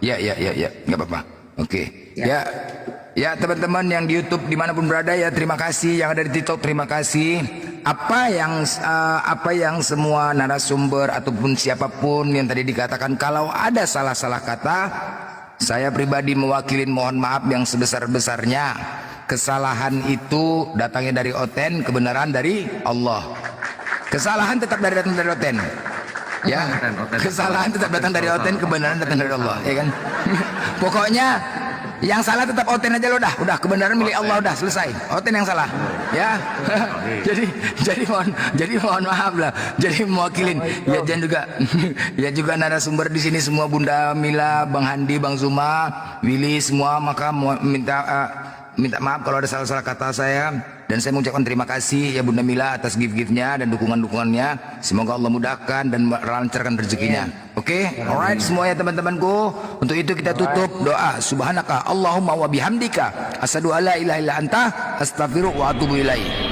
ya. Ya, nggak apa-apa. Oke. Ya teman-teman yang di YouTube dimanapun berada ya, terima kasih. Yang ada di TikTok terima kasih. Apa yang semua narasumber ataupun siapapun yang tadi dikatakan, kalau ada salah-salah kata, saya pribadi mewakili mohon maaf yang sebesar-besarnya. Kesalahan itu datangnya dari Oten, kebenaran dari Allah. Kesalahan tetap datang dari Oten. Ya, kesalahan tetap datang dari Oten, kebenaran datang dari Allah, ya kan? Yang salah tetap Oten aja lo dah. Udah kebenaran milik Allah udah selesai. Oten yang salah. Ya. jadi mohon maaf lah. Jadi mewakilin ya Jan juga ya juga narasumber di sini semua Bunda Mila, Bang Handi, Bang Zuma, Willy semua, maka minta maaf kalau ada salah-salah kata saya, dan saya mengucapkan terima kasih ya Bunda Mila atas gift-giftnya dan dukungan-dukungannya. Semoga Allah mudahkan dan lancarkan rezekinya. Oke, alright semuanya teman-temanku. Untuk itu kita tutup doa. Subhanaka Allahumma wa bihamdika asyhadu alla ilaha illa anta astaghfiruka wa atubu ilaik.